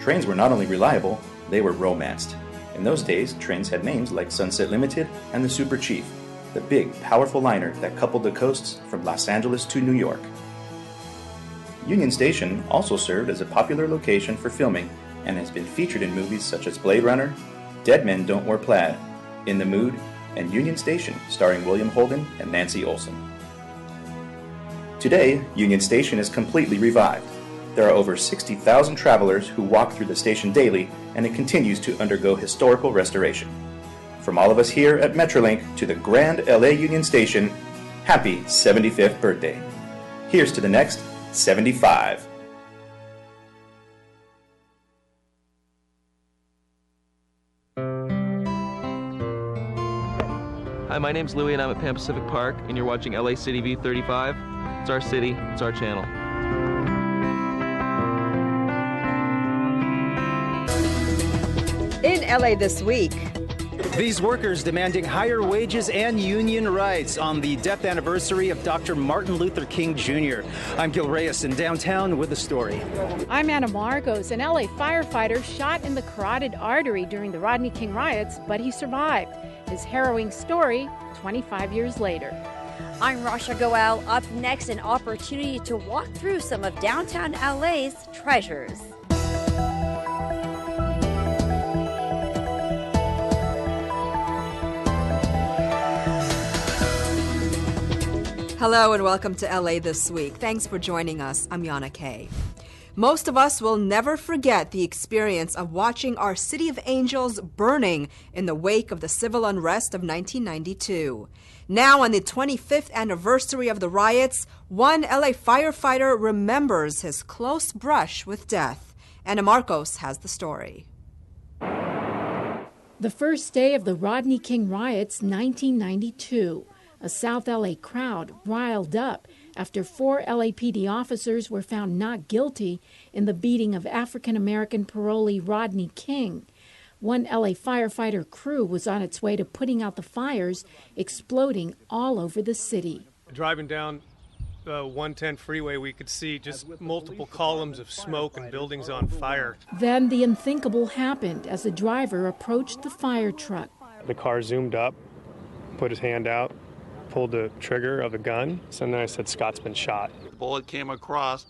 Trains were not only reliable, they were romanced. In those days, trains had names like Sunset Limited and the Super Chief, the big, powerful liner that coupled the coasts from Los Angeles to New York. Union Station also served as a popular location for filming and has been featured in movies such as Blade Runner, Dead Men Don't Wear Plaid, In the Mood, and Union Station, starring William Holden and Nancy Olson. Today, Union Station is completely revived. There are over 60,000 travelers who walk through the station daily, and it continues to undergo historical restoration. From all of us here at Metrolink to the Grand LA Union Station, happy 75th birthday. Here's to the next 75. Hi, my name's Louie and I'm at Pan Pacific Park, and you're watching LA City View 35. It's our city, it's our channel. In LA this week. These workers demanding higher wages and union rights on the death anniversary of Dr. Martin Luther King Jr. I'm Gil Reyes in downtown with the story. I'm Anna Marcos. An LA firefighter shot in the carotid artery during the Rodney King riots, but he survived. His harrowing story 25 years later. I'm Rasha Goel. Up next, an opportunity to walk through some of downtown LA's treasures. Hello and welcome to LA This Week. Thanks for joining us. I'm Yana Kay. Most of us will never forget the experience of watching our City of Angels burning in the wake of the civil unrest of 1992. Now, on the 25th anniversary of the riots, one LA firefighter remembers his close brush with death. Anna Marcos has the story. The first day of the Rodney King riots, 1992. A South LA crowd riled up after 4 LAPD officers were found not guilty in the beating of African-American parolee Rodney King. One LA firefighter crew was on its way to putting out the fires, exploding all over the city. Driving down the 110 freeway, we could see just multiple columns of smoke and buildings on fire. Then the unthinkable happened as the driver approached the fire truck. The car zoomed up, put his hand out, pulled the trigger of a gun, so then I said, "Scott's been shot." The bullet came across,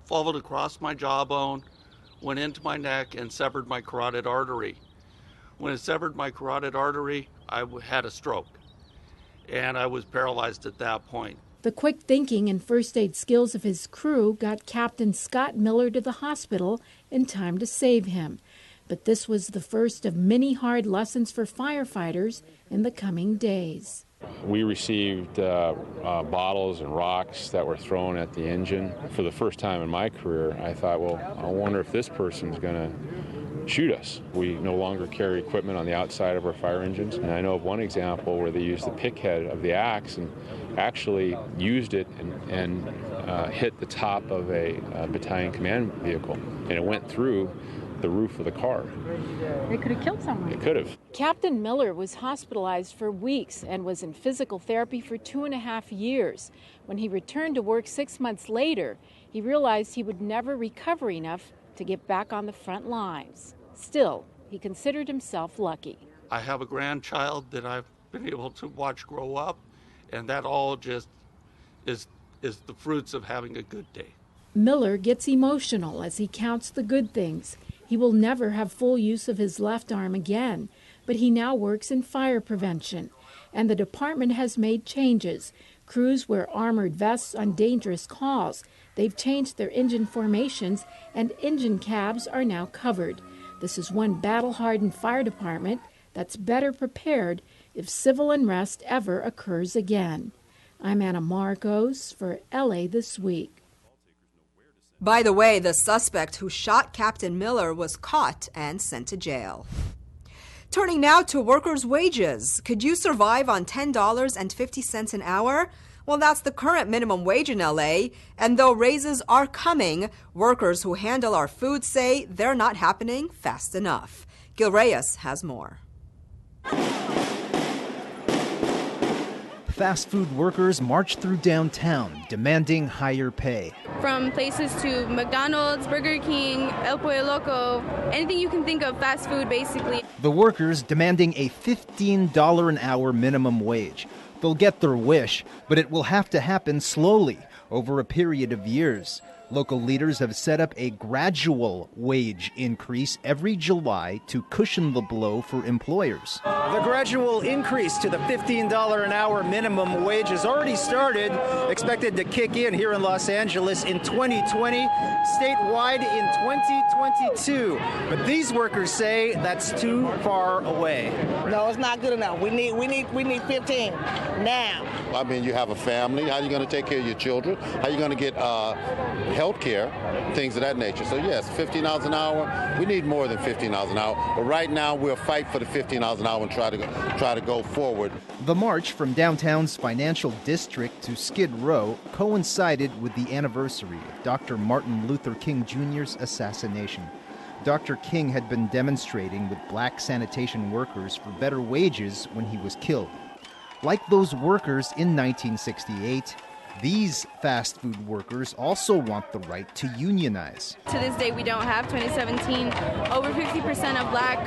followed across my jawbone, went into my neck and severed my carotid artery. When it severed my carotid artery, I had a stroke, and I was paralyzed at that point. The quick thinking and first aid skills of his crew got Captain Scott Miller to the hospital in time to save him. But this was the first of many hard lessons for firefighters in the coming days. We received bottles and rocks that were thrown at the engine. For the first time in my career, I thought, well, I wonder if this person's going to shoot us. We no longer carry equipment on the outside of our fire engines. And I know of one example where they used the pick head of the axe and actually used it and hit the top of a battalion command vehicle. And it went through the roof of the car. They could have killed someone. It could have. Captain Miller was hospitalized for weeks and was in physical therapy for 2.5 years. When he returned to work 6 months later, he realized he would never recover enough to get back on the front lines. Still, he considered himself lucky. I have a grandchild that I've been able to watch grow up, and that all just is the fruits of having a good day. Miller gets emotional as he counts the good things. He will never have full use of his left arm again, but he now works in fire prevention, and the department has made changes. Crews wear armored vests on dangerous calls. They've changed their engine formations, and engine cabs are now covered. This is one battle-hardened fire department that's better prepared if civil unrest ever occurs again. I'm Anna Marcos for LA This Week. By the way, the suspect who shot Captain Miller was caught and sent to jail. Turning now to workers' wages. Could you survive on $10.50 an hour? Well, that's the current minimum wage in LA, and though raises are coming, workers who handle our food say they're not happening fast enough. Gil Reyes has more. Fast food workers marched through downtown, demanding higher pay. From places to McDonald's, Burger King, El Pollo Loco, anything you can think of, fast food basically. The workers demanding a $15 an hour minimum wage. They'll get their wish, but it will have to happen slowly over a period of years. Local leaders have set up a gradual wage increase every July to cushion the blow for employers. The gradual increase to the $15 an hour minimum wage has already started, expected to kick in here in Los Angeles in 2020, statewide in 2022. But these workers say that's too far away. No, it's not good enough. We need 15 now. I mean, you have a family. How are you going to take care of your children? How are you going to get health care, things of that nature? So yes, $15 an hour. We need more than $15 an hour. But right now, we'll fight for the $15 an hour and try to go forward. The march from downtown's financial district to Skid Row coincided with the anniversary of Dr. Martin Luther King Jr.'s assassination. Dr. King had been demonstrating with black sanitation workers for better wages when he was killed. Like those workers in 1968, these fast food workers also want the right to unionize. To this day, we don't have. 2017, over 50% of black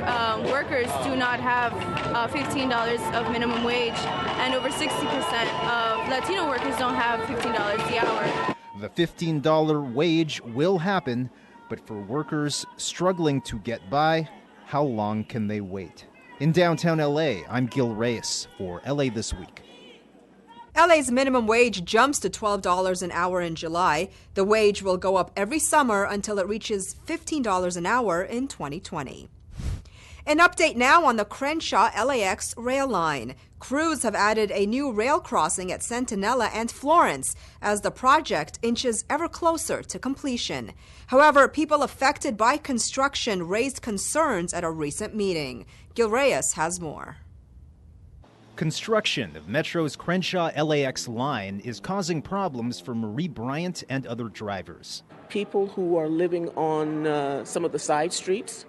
workers do not have $15 of minimum wage, and over 60% of Latino workers don't have $15 the hour. The $15 wage will happen, but for workers struggling to get by, how long can they wait? In downtown LA, I'm Gil Reyes for LA This Week. LA's minimum wage jumps to $12 an hour in July. The wage will go up every summer until it reaches $15 an hour in 2020. An update now on the Crenshaw LAX rail line. Crews have added a new rail crossing at Centinela and Florence as the project inches ever closer to completion. However, people affected by construction raised concerns at a recent meeting. Gil Reyes has more. Construction of Metro's Crenshaw LAX line is causing problems for Marie Bryant and other drivers. People who are living on some of the side streets,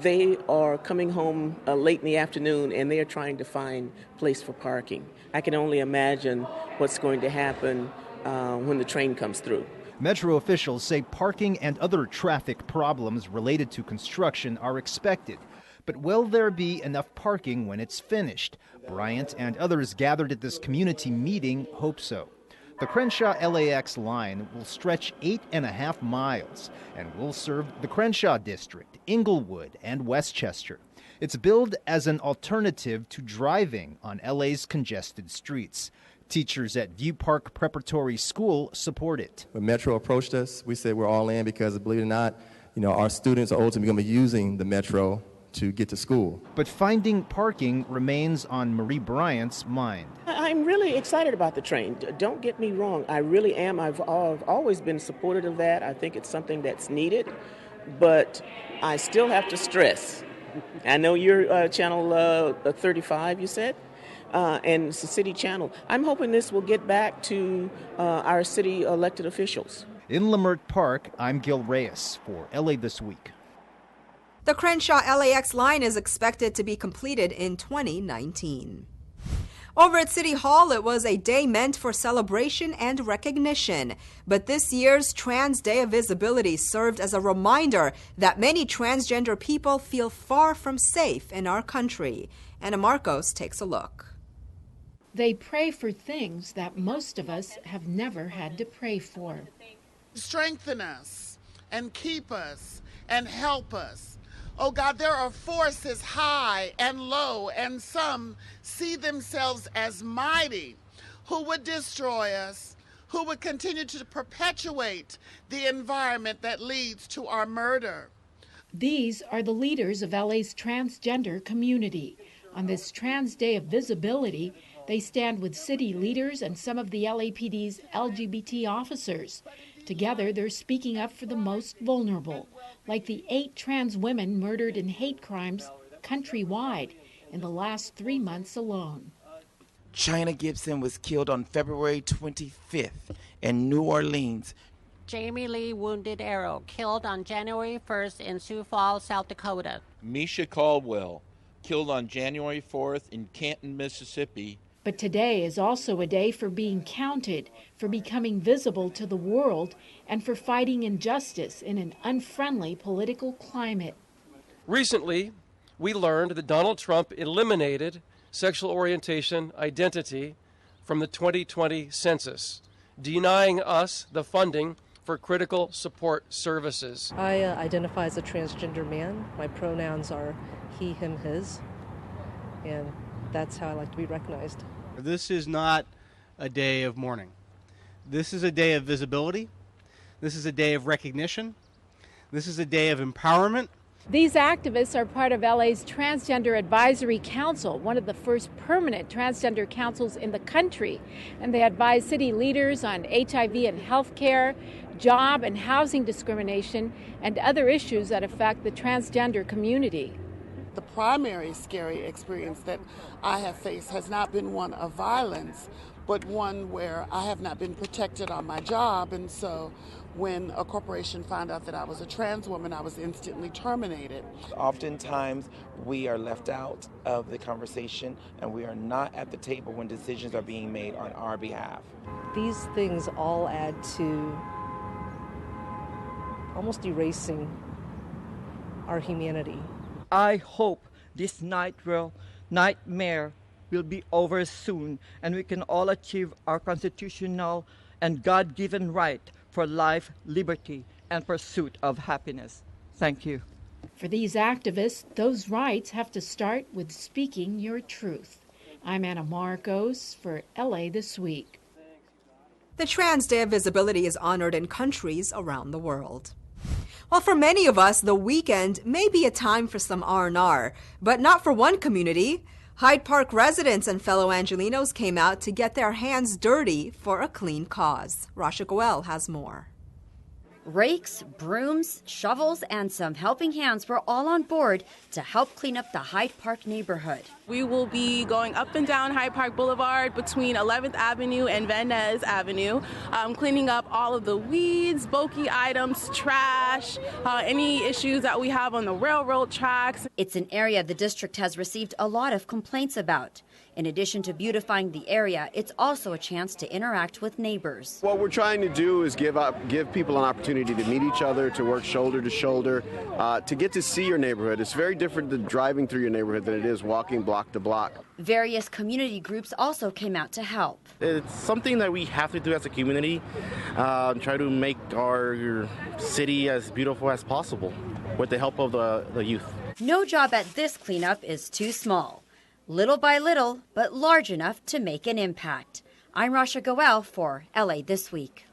they are coming home late in the afternoon and they are trying to find a place for parking. I can only imagine what's going to happen when the train comes through. Metro officials say parking and other traffic problems related to construction are expected. But will there be enough parking when it's finished? Bryant and others gathered at this community meeting hope so. The Crenshaw LAX line will stretch 8.5 miles and will serve the Crenshaw District, Inglewood, and Westchester. It's billed as an alternative to driving on LA's congested streets. Teachers at View Park Preparatory School support it. When Metro approached us, we said we're all in because, believe it or not, our students are ultimately going to be using the Metro to get to school. But finding parking remains on Marie Bryant's mind. I'm really excited about the train. Don't get me wrong. I really am. I've always been supportive of that. I think it's something that's needed. But I still have to stress. I know you're channel 35, you said, and it's a city channel. I'm hoping this will get back to our city elected officials. In Lamert Park, I'm Gil Reyes for LA This Week. The Crenshaw LAX line is expected to be completed in 2019. Over at City Hall, it was a day meant for celebration and recognition. But this year's Trans Day of Visibility served as a reminder that many transgender people feel far from safe in our country. Anna Marcos takes a look. They pray for things that most of us have never had to pray for. Strengthen us and keep us and help us. Oh God, there are forces high and low, and some see themselves as mighty, who would destroy us, who would continue to perpetuate the environment that leads to our murder. These are the leaders of LA's transgender community. On this Trans Day of Visibility, they stand with city leaders and some of the LAPD's LGBT officers. Together, they're speaking up for the most vulnerable, like the 8 trans women murdered in hate crimes countrywide in the last 3 months alone. China Gibson was killed on February 25th in New Orleans. Jamie Lee Wounded Arrow, killed on January 1st in Sioux Falls, South Dakota. Misha Caldwell, killed on January 4th in Canton, Mississippi. But today is also a day for being counted, for becoming visible to the world, and for fighting injustice in an unfriendly political climate. Recently, we learned that Donald Trump eliminated sexual orientation identity from the 2020 census, denying us the funding for critical support services. I identify as a transgender man. My pronouns are he, him, his, and that's how I like to be recognized. This is not a day of mourning. This is a day of visibility. This is a day of recognition. This is a day of empowerment. These activists are part of LA's Transgender Advisory Council, one of the first permanent transgender councils in the country. And they advise city leaders on HIV and health care, job and housing discrimination, and other issues that affect the transgender community. The primary scary experience that I have faced has not been one of violence, but one where I have not been protected on my job. And so when a corporation found out that I was a trans woman, I was instantly terminated. Oftentimes, we are left out of the conversation, and we are not at the table when decisions are being made on our behalf. These things all add to almost erasing our humanity. I hope this nightmare will be over soon, and we can all achieve our constitutional and God-given right for life, liberty, and pursuit of happiness. Thank you. For these activists, those rights have to start with speaking your truth. I'm Anna Marcos for LA This Week. The Trans Day of Visibility is honored in countries around the world. Well, for many of us, the weekend may be a time for some R&R, but not for one community. Hyde Park residents and fellow Angelinos came out to get their hands dirty for a clean cause. Rasha Goel has more. Rakes, brooms, shovels, and some helping hands were all on board to help clean up the Hyde Park neighborhood. We will be going up and down Hyde Park Boulevard between 11th Avenue and Van Ness Avenue, cleaning up all of the weeds, bulky items, trash, any issues that we have on the railroad tracks. It's an area the district has received a lot of complaints about. In addition to beautifying the area, it's also a chance to interact with neighbors. What we're trying to do is give people an opportunity to meet each other, to work shoulder to shoulder, to get to see your neighborhood. It's very different than driving through your neighborhood than it is walking block to block. Various community groups also came out to help. It's something that we have to do as a community, try to make our city as beautiful as possible with the help of the youth. No job at this cleanup is too small. Little by little, but large enough to make an impact. I'm Rasha Goel for LA This Week.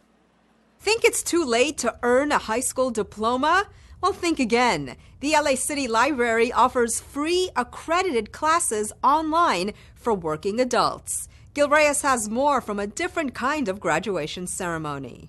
Think it's too late to earn a high school diploma? Well, think again. The LA City Library offers free accredited classes online for working adults. Gil Reyes has more from a different kind of graduation ceremony.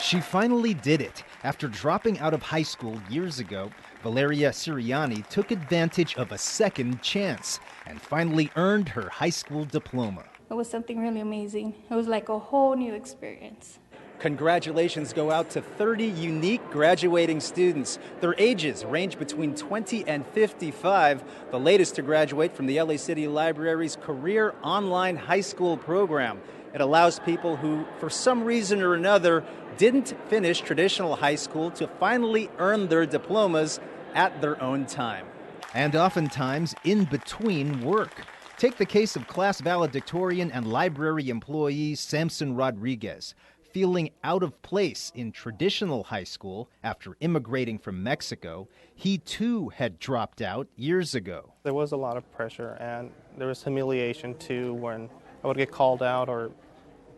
She finally did it. After dropping out of high school years ago, Valeria Siriani took advantage of a second chance and finally earned her high school diploma. It was something really amazing. It was like a whole new experience. Congratulations go out to 30 unique graduating students. Their ages range between 20 and 55, the latest to graduate from the LA City Library's Career Online High School program. It allows people who, for some reason or another, didn't finish traditional high school to finally earn their diplomas at their own time. And oftentimes in between work. Take the case of class valedictorian and library employee Samson Rodriguez. Feeling out of place in traditional high school after immigrating from Mexico, he too had dropped out years ago. There was a lot of pressure, and there was humiliation too when I would get called out or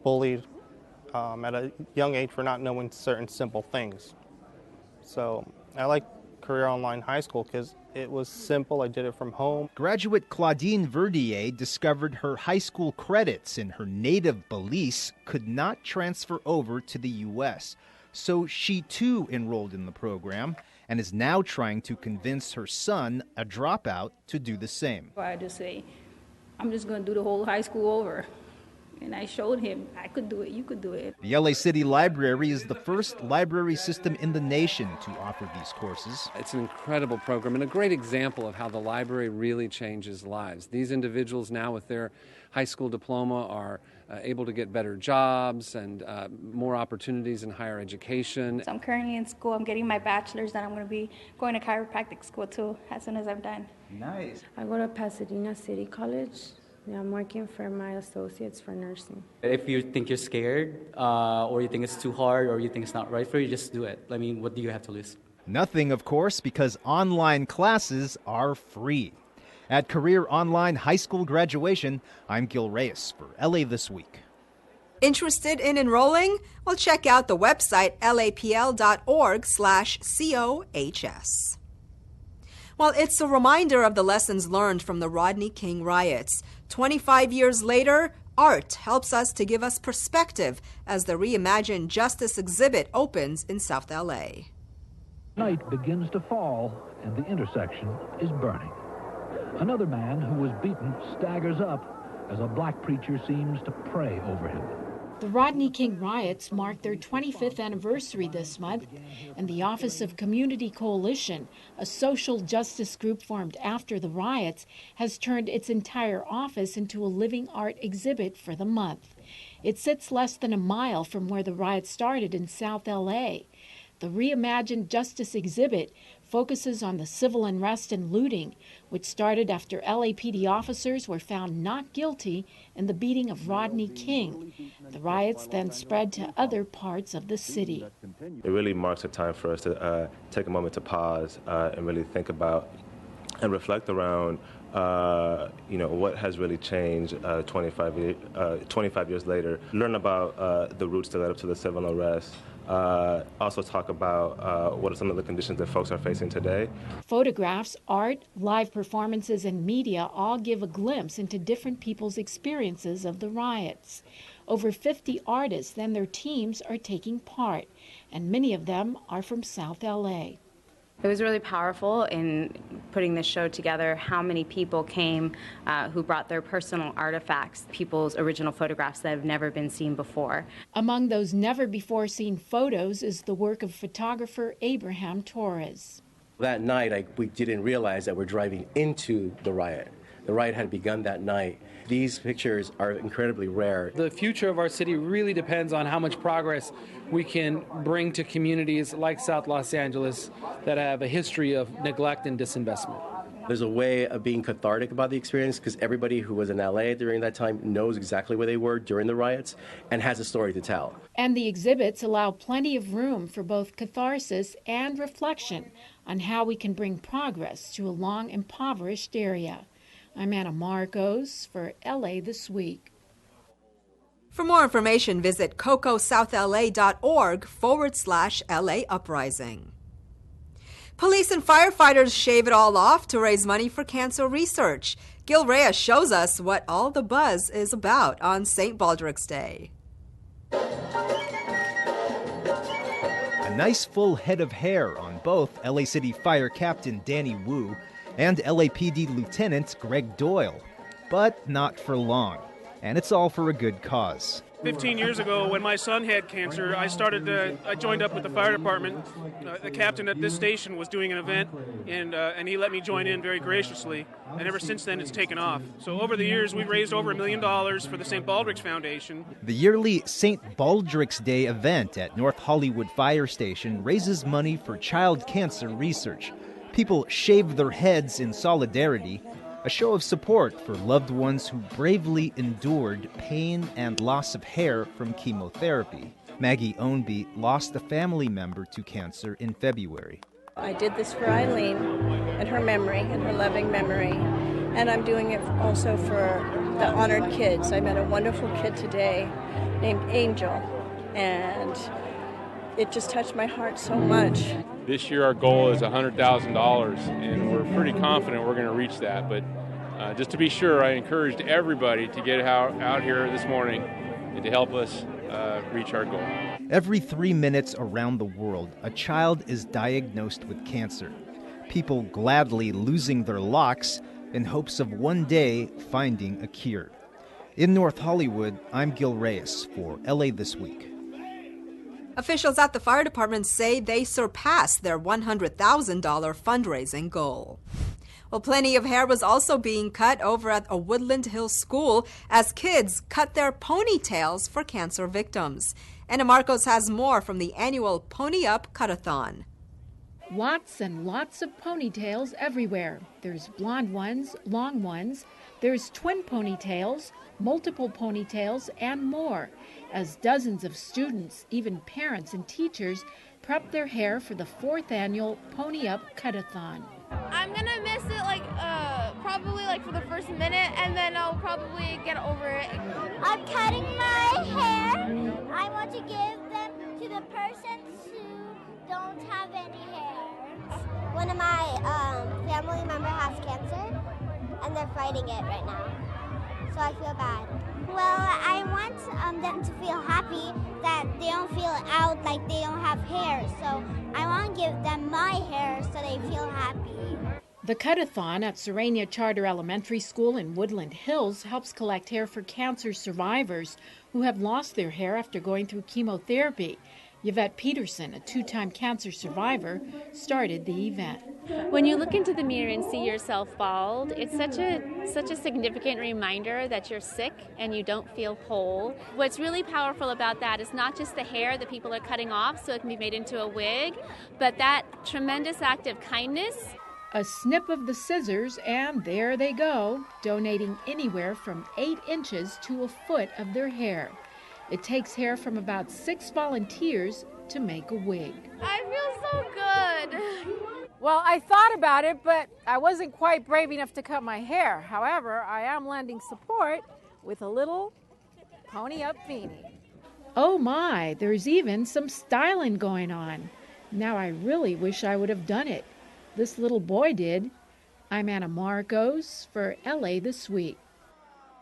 bullied at a young age for not knowing certain simple things. So I like Career Online High School because it was simple. I did it from home. Graduate Claudine Verdier discovered her high school credits in her native Belize could not transfer over to the U.S., so she too enrolled in the program and is now trying to convince her son, a dropout, to do the same. I just say, I'm just going to do the whole high school over. And I showed him, I could do it, you could do it. The LA City Library is the first library system in the nation to offer these courses. It's an incredible program and a great example of how the library really changes lives. These individuals now with their high school diploma are able to get better jobs and more opportunities in higher education. So I'm currently in school, I'm getting my bachelor's, and I'm going to be going to chiropractic school too as soon as I'm done. Nice. I go to Pasadena City College. Yeah, I'm working for my associates for nursing. If you think you're scared, or you think it's too hard, or you think it's not right for you, just do it. I mean, what do you have to lose? Nothing, of course, because online classes are free. At Career Online High School Graduation, I'm Gil Reyes for LA This Week. Interested in enrolling? Well, check out the website lapl.org/COHS. Well, it's a reminder of the lessons learned from the Rodney King riots. 25 years later, art helps us to give us perspective as the Reimagined Justice exhibit opens in South LA. Night begins to fall, and the intersection is burning. Another man who was beaten staggers up as a black preacher seems to pray over him. The Rodney King riots mark their 25th anniversary this month, and the Office of Community Coalition, a social justice group formed after the riots, has turned its entire office into a living art exhibit for the month. It sits less than a mile from where the riots started in South LA. The Reimagined Justice exhibit focuses on the civil unrest and looting, which started after LAPD officers were found not guilty in the beating of Rodney King. The riots then spread to other parts of the city. It really marks a time for us to take a moment to pause and really think about and reflect around what has really changed 25 years later. Learn about the roots that led up to the civil unrest. Also talk about what are some of the conditions that folks are facing today. Photographs, art, live performances, and media all give a glimpse into different people's experiences of the riots. Over 50 artists and their teams are taking part, and many of them are from South LA. It was really powerful in putting this show together, how many people came who brought their personal artifacts, people's original photographs that have never been seen before. Among those never-before-seen photos is the work of photographer Abraham Torres. That night, we didn't realize that we're driving into the riot. the riot had begun that night. These pictures are incredibly rare. The future of our city really depends on how much progress we can bring to communities like South Los Angeles that have a history of neglect and disinvestment. There's a way of being cathartic about the experience because everybody who was in LA during that time knows exactly where they were during the riots and has a story to tell. And the exhibits allow plenty of room for both catharsis and reflection on how we can bring progress to a long impoverished area. I'm Anna Marcos for LA This Week. For more information, visit cocosouthla.org/LA Uprising. Police and firefighters shave it all off to raise money for cancer research. Gil Reyes shows us what all the buzz is about on St. Baldrick's Day. A nice full head of hair on both LA City Fire Captain Danny Wu and LAPD Lieutenant Greg Doyle. But not for long. And it's all for a good cause. 15 years ago, when my son had cancer, I joined up with the fire department. The captain at this station was doing an event, and he let me join in very graciously. And ever since then, it's taken off. So over the years, we've raised over $1 million for the St. Baldrick's Foundation. The yearly St. Baldrick's Day event at North Hollywood Fire Station raises money for child cancer research. People shave their heads in solidarity, a show of support for loved ones who bravely endured pain and loss of hair from chemotherapy. Maggie Ownby lost a family member to cancer in February. I did this for Eileen and her memory and her loving memory, and I'm doing it also for the honored kids. I met a wonderful kid today named Angel, and it just touched my heart so much. This year our goal is $100,000, and we're pretty confident we're going to reach that. But just to be sure, I encouraged everybody to get out here this morning and to help us reach our goal. Every 3 minutes around the world, a child is diagnosed with cancer. People gladly losing their locks in hopes of one day finding a cure. In North Hollywood, I'm Gil Reyes for LA This Week. Officials at the fire department say they surpassed their $100,000 fundraising goal. Well, plenty of hair was also being cut over at a Woodland Hills school as kids cut their ponytails for cancer victims. Anna Marcos has more from the annual Pony Up Cut-a-thon. Lots and lots of ponytails everywhere. There's blonde ones, long ones, there's twin ponytails, multiple ponytails, and more, as dozens of students, even parents and teachers, prep their hair for the 4th annual Pony Up Cut-a-thon. I'm gonna miss it probably for the first minute, and then I'll probably get over it. I'm cutting my hair. I want to give them to the persons who don't have any hair. One of my family members has cancer, and they're fighting it right now. So I feel bad. Well, I want them to feel happy that they don't feel out like they don't have hair. So I want to give them my hair so they feel happy. The Cut-a-thon at Serenia Charter Elementary School in Woodland Hills helps collect hair for cancer survivors who have lost their hair after going through chemotherapy. Yvette Peterson, a 2-time cancer survivor, started the event. When you look into the mirror and see yourself bald, it's such a significant reminder that you're sick and you don't feel whole. What's really powerful about that is not just the hair that people are cutting off so it can be made into a wig, but that tremendous act of kindness. A snip of the scissors, and there they go, donating anywhere from 8 inches to a foot of their hair. It takes hair from about 6 volunteers to make a wig. I feel so good. Well, I thought about it, but I wasn't quite brave enough to cut my hair. However, I am lending support with a little pony up beanie. Oh my, there's even some styling going on. Now I really wish I would have done it. This little boy did. I'm Anna Marcos for LA This Week.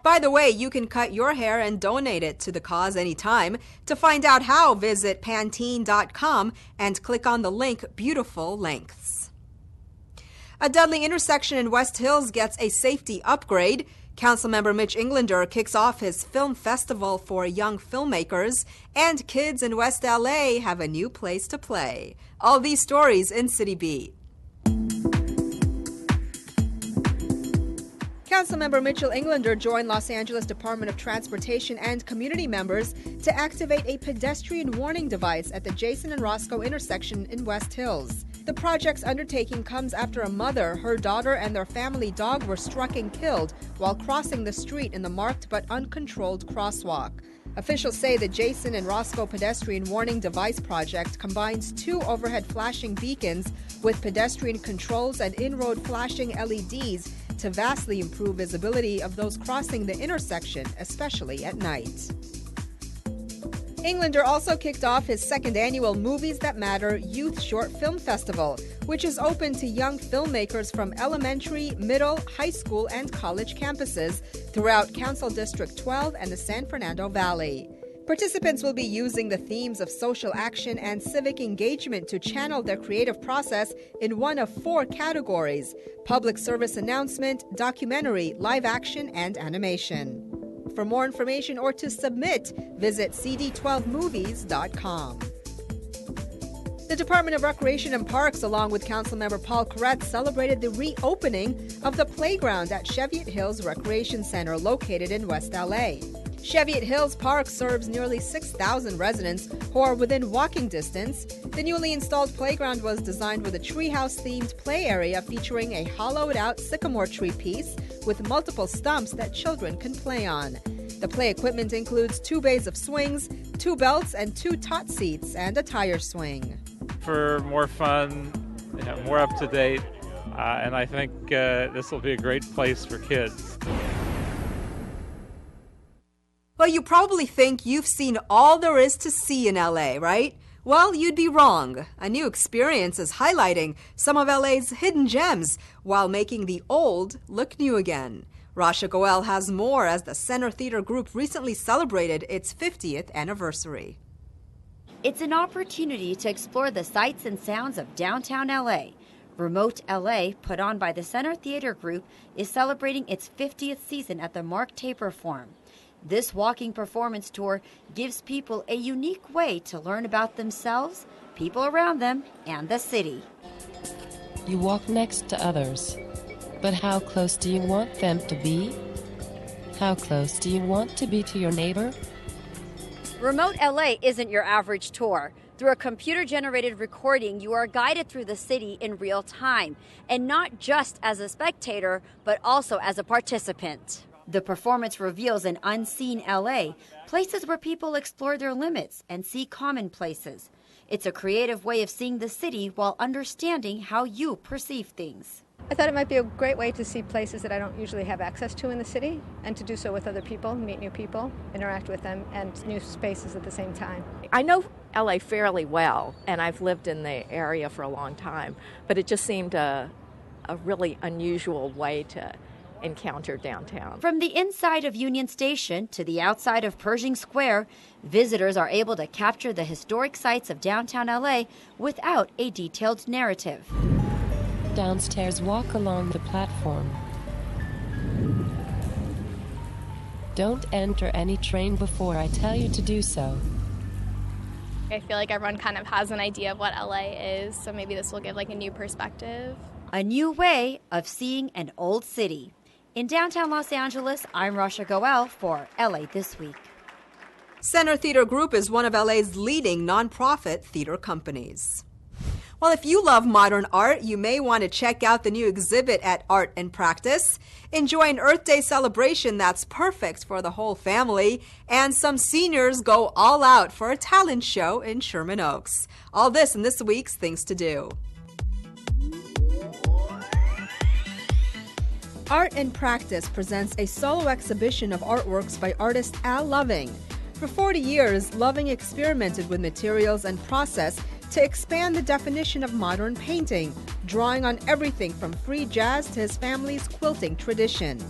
By the way, you can cut your hair and donate it to the cause anytime. To find out how, visit Pantene.com and click on the link Beautiful Lengths. A Dudley intersection in West Hills gets a safety upgrade. Councilmember Mitch Englander kicks off his film festival for young filmmakers, and kids in West LA have a new place to play. All these stories in City Beat. Councilmember Mitchell Englander joined Los Angeles Department of Transportation and community members to activate a pedestrian warning device at the Jason and Roscoe intersection in West Hills. The project's undertaking comes after a mother, her daughter, and their family dog were struck and killed while crossing the street in the marked but uncontrolled crosswalk. Officials say the Jason and Roscoe pedestrian warning device project combines 2 overhead flashing beacons with pedestrian controls and in-road flashing LEDs to vastly improve visibility of those crossing the intersection, especially at night. Englander also kicked off his 2nd annual Movies That Matter Youth Short Film Festival, which is open to young filmmakers from elementary, middle, high school, and college campuses throughout Council District 12 and the San Fernando Valley. Participants will be using the themes of social action and civic engagement to channel their creative process in one of 4 categories: public service announcement, documentary, live action, and animation. For more information or to submit, visit cd12movies.com. The Department of Recreation and Parks, along with Councilmember Paul Koretz, celebrated the reopening of the playground at Cheviot Hills Recreation Center located in West LA. Cheviot Hills Park serves nearly 6,000 residents who are within walking distance. The newly installed playground was designed with a treehouse-themed play area featuring a hollowed-out sycamore tree piece with multiple stumps that children can play on. The play equipment includes 2 bays of swings, 2 belts, and 2 tot seats, and a tire swing. For more fun, more up to date, and I think this will be a great place for kids. Well, you probably think you've seen all there is to see in LA, right? Well, you'd be wrong. A new experience is highlighting some of LA's hidden gems while making the old look new again. Rasha Goel has more as the Center Theater Group recently celebrated its 50th anniversary. It's an opportunity to explore the sights and sounds of downtown LA. Remote LA, put on by the Center Theater Group, is celebrating its 50th season at the Mark Taper Forum. This walking performance tour gives people a unique way to learn about themselves, people around them, and the city. You walk next to others, but how close do you want them to be? How close do you want to be to your neighbor? Remote LA isn't your average tour. Through a computer-generated recording, you are guided through the city in real time, and not just as a spectator, but also as a participant. The performance reveals an unseen LA, places where people explore their limits and see commonplaces. It's a creative way of seeing the city while understanding how you perceive things. I thought it might be a great way to see places that I don't usually have access to in the city, and to do so with other people, meet new people, interact with them, and new spaces at the same time. I know LA fairly well, and I've lived in the area for a long time, but it just seemed a really unusual way to encounter downtown. From the inside of Union Station to the outside of Pershing Square, visitors are able to capture the historic sights of downtown LA without a detailed narrative. Downstairs, walk along the platform. Don't enter any train before I tell you to do so. I feel like everyone kind of has an idea of what LA is, so maybe this will give like a new perspective. A new way of seeing an old city. In downtown Los Angeles, I'm Rasha Goel for LA This Week. Center Theater Group is one of LA's leading nonprofit theater companies. Well, if you love modern art, you may want to check out the new exhibit at Art and Practice. Enjoy an Earth Day celebration that's perfect for the whole family, and some seniors go all out for a talent show in Sherman Oaks. All this in this week's Things to Do. Art and Practice presents a solo exhibition of artworks by artist Al Loving. For 40 years, Loving experimented with materials and process to expand the definition of modern painting, drawing on everything from free jazz to his family's quilting tradition.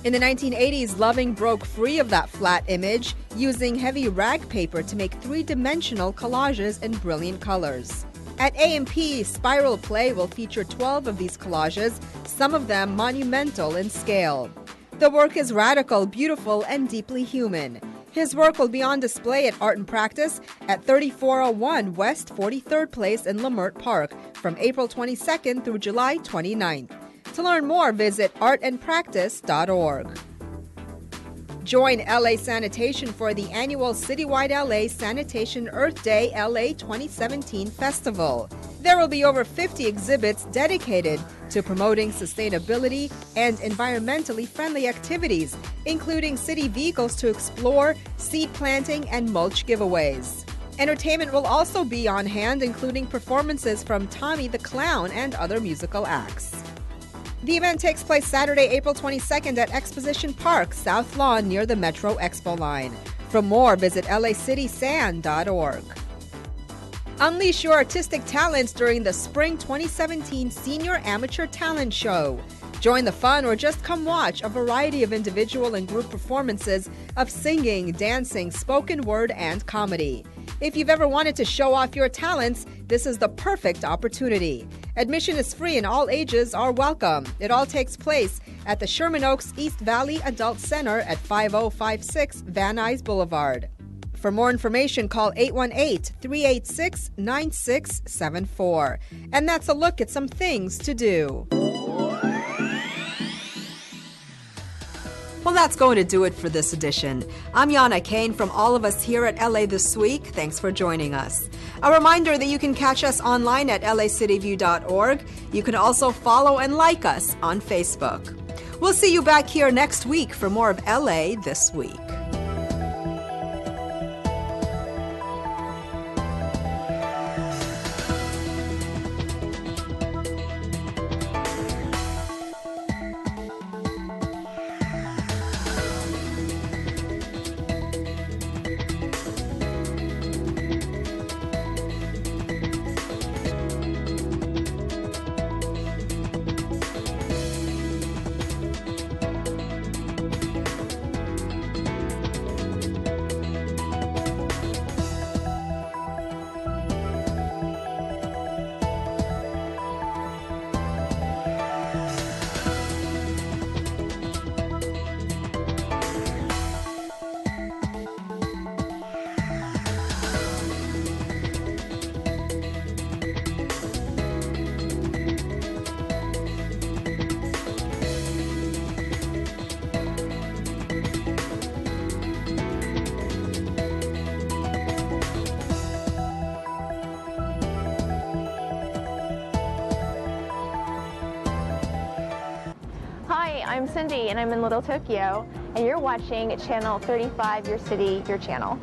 In the 1980s, Loving broke free of that flat image, using heavy rag paper to make three-dimensional collages in brilliant colors. At A&P, Spiral Play will feature 12 of these collages, some of them monumental in scale. The work is radical, beautiful, and deeply human. His work will be on display at Art and Practice at 3401 West 43rd Place in Leimert Park from April 22nd through July 29th. To learn more, visit artandpractice.org. Join LA Sanitation for the annual citywide LA Sanitation Earth Day LA 2017 Festival. There will be over 50 exhibits dedicated to promoting sustainability and environmentally friendly activities, including city vehicles to explore, seed planting, and mulch giveaways. Entertainment will also be on hand, including performances from Tommy the Clown and other musical acts. The event takes place Saturday, April 22nd at Exposition Park, South Lawn, near the Metro Expo line. For more, visit lacitysan.org. Unleash your artistic talents during the Spring 2017 Senior Amateur Talent Show. Join the fun or just come watch a variety of individual and group performances of singing, dancing, spoken word, and comedy. If you've ever wanted to show off your talents, this is the perfect opportunity. Admission is free and all ages are welcome. It all takes place at the Sherman Oaks East Valley Adult Center at 5056 Van Nuys Boulevard. For more information, call 818-386-9674. And that's a look at some things to do. Well, that's going to do it for this edition. I'm Yana Kane from all of us here at LA This Week. Thanks for joining us. A reminder that you can catch us online at lacityview.org. You can also follow and like us on Facebook. We'll see you back here next week for more of LA This Week. I'm Cindy and I'm in Little Tokyo, and you're watching Channel 35, Your City, Your Channel.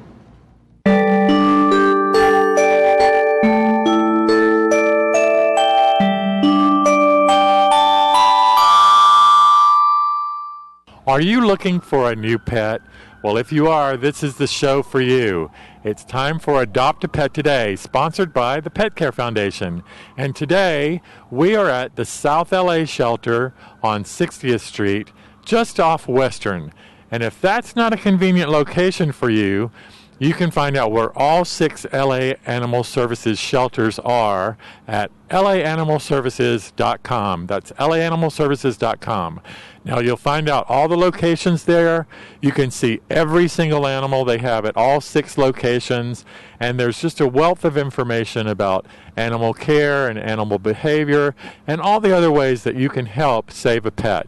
Are you looking for a new pet? Well, if you are, this is the show for you. It's time for Adopt a Pet Today, sponsored by the Pet Care Foundation. And today, we are at the South LA shelter on 60th Street, just off Western. And if that's not a convenient location for you, you can find out where all 6 LA Animal Services shelters are at laanimalservices.com. That's laanimalservices.com. Now you'll find out all the locations there. You can see every single animal they have at all 6 locations. And there's just a wealth of information about animal care and animal behavior and all the other ways that you can help save a pet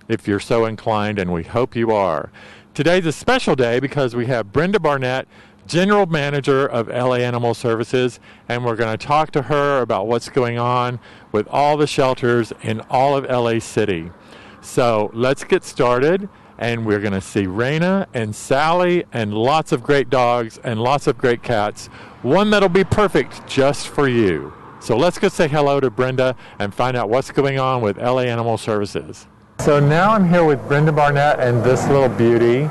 if you're so inclined, and we hope you are. Today's a special day because we have Brenda Barnett, General Manager of LA Animal Services, and we're going to talk to her about what's going on with all the shelters in all of LA City. So let's get started, and we're going to see Raina and Sally and lots of great dogs and lots of great cats, one that'll be perfect just for you. So let's go say hello to Brenda and find out what's going on with LA Animal Services. So now I'm here with Brenda Barnett and this little beauty.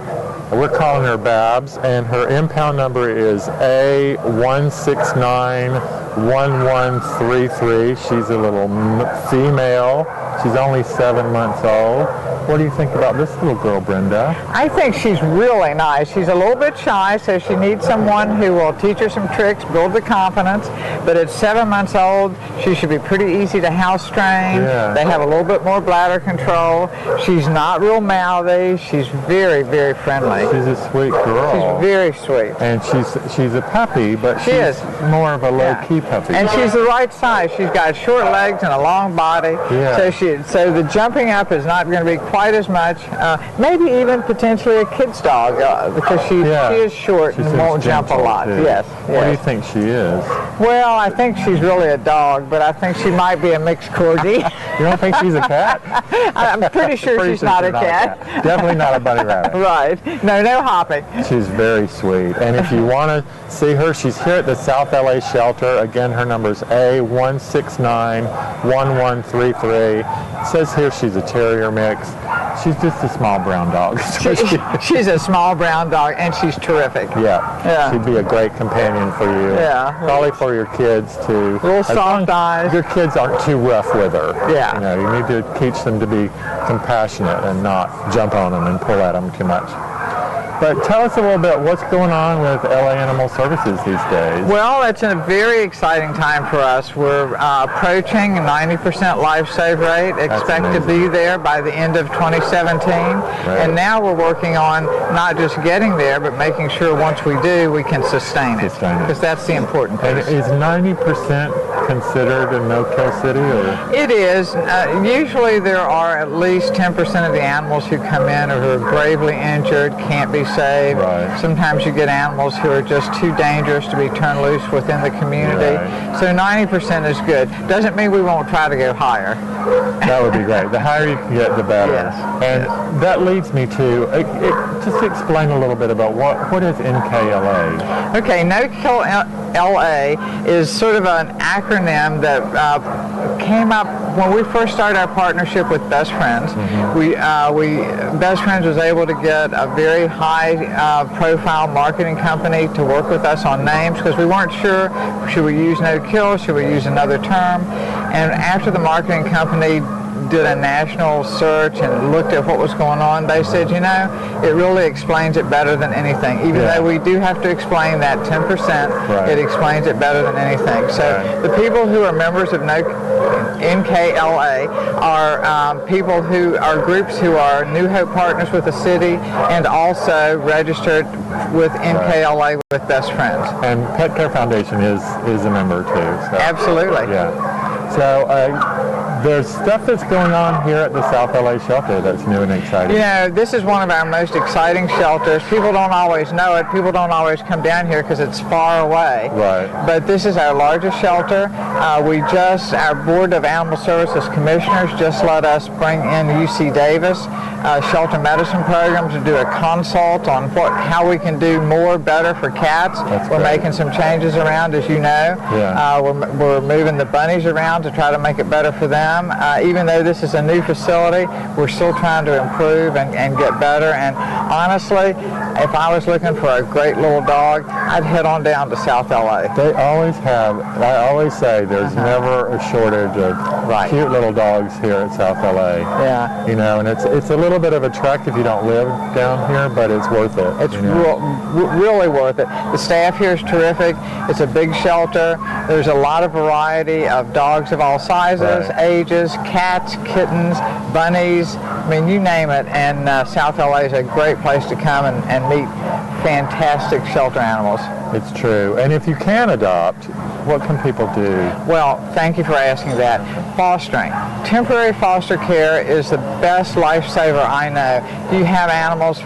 We're calling her Babs, and her impound number is A1691133. She's a little female. She's only 7 months old. What do you think about this little girl, Brenda? I think she's really nice. She's a little bit shy, so she needs someone who will teach her some tricks, build the confidence. But at 7 months old, she should be pretty easy to house train. Yeah. They have a little bit more bladder control. She's not real mouthy. She's very, very friendly. She's a sweet girl. She's very sweet. And she's a puppy, but she's more of a low-key puppy. And she's the right size. She's got short legs and a long body, so she right. So the jumping up is not going to be quite as much. Maybe even potentially a kid's dog because she is short and won't jump a lot. Yes. What do you think she is? Well, I think she's really a dog, but I think she might be a mixed corgi. You don't think she's a cat? I'm pretty sure she's not a cat. Definitely not a bunny rabbit. Right. No hopping. She's very sweet. And if you want to see her, she's here at the South LA shelter. Again, her number is A1691133. It says here she's a terrier mix. She's just a small brown dog. She's a small brown dog, and she's terrific. Yeah. She'd be a great companion for you. Yeah. Probably for your kids, too. Little soft eyes. Your kids aren't too rough with her. Yeah. You know, you need to teach them to be compassionate and not jump on them and pull at them too much. But tell us a little bit, what's going on with LA Animal Services these days? Well, it's a very exciting time for us. We're approaching a 90% life save rate, expect to be there by the end of 2017. Right. And now we're working on not just getting there, but making sure once we do, we can sustain it. Because that's the important piece. And is 90% considered a no-kill city? Or? It is. Usually there are at least 10% of the animals who come in who are gravely injured, can't be saved. Right. Sometimes you get animals who are just too dangerous to be turned loose within the community. Right. So 90% is good. Doesn't mean we won't try to go higher. That would be great. The higher you can get, the better. Yes. And that leads me to, just explain a little bit about what is NKLA? Okay, No Kill LA is sort of an acronym that came up when we first started our partnership with Best Friends. Mm-hmm. Best Friends was able to get a very high profile marketing company to work with us on names because we weren't sure, should we use No Kill, should we use another term? And after the marketing company did a national search and looked at what was going on, they said, you know, it really explains it better than anything. Even though we do have to explain that 10%, it explains it better than anything. So the people who are members of NKLA are people who are groups who are New Hope partners with the city and also registered with NKLA with Best Friends. And Pet Care Foundation is a member too. So. Absolutely. Yeah. So there's stuff that's going on here at the South LA shelter that's new and exciting. You know, this is one of our most exciting shelters. People don't always know it. People don't always come down here because it's far away. Right. But this is our largest shelter. Our Board of Animal Services Commissioners just let us bring in UC Davis shelter medicine program to do a consult on how we can do more, better for cats. We're making some changes around, as you know. Yeah. We're moving the bunnies around to try to make it better for them. Even though this is a new facility, we're still trying to improve and get better. And honestly, if I was looking for a great little dog, I'd head on down to South LA. They always have, I always say there's never a shortage of cute little dogs here at South LA. Yeah. You know, and it's a little bit of a trek if you don't live down here, but it's worth it. It's really worth it. The staff here is terrific. It's a big shelter. There's a lot of variety of dogs of all sizes, ages, cats, kittens, bunnies, I mean, you name it. And South LA is a great place to come and meet fantastic shelter animals. It's true. And if you can adopt, what can people do? Well, thank you for asking that. Fostering. Temporary foster care is the best lifesaver I know. You have animals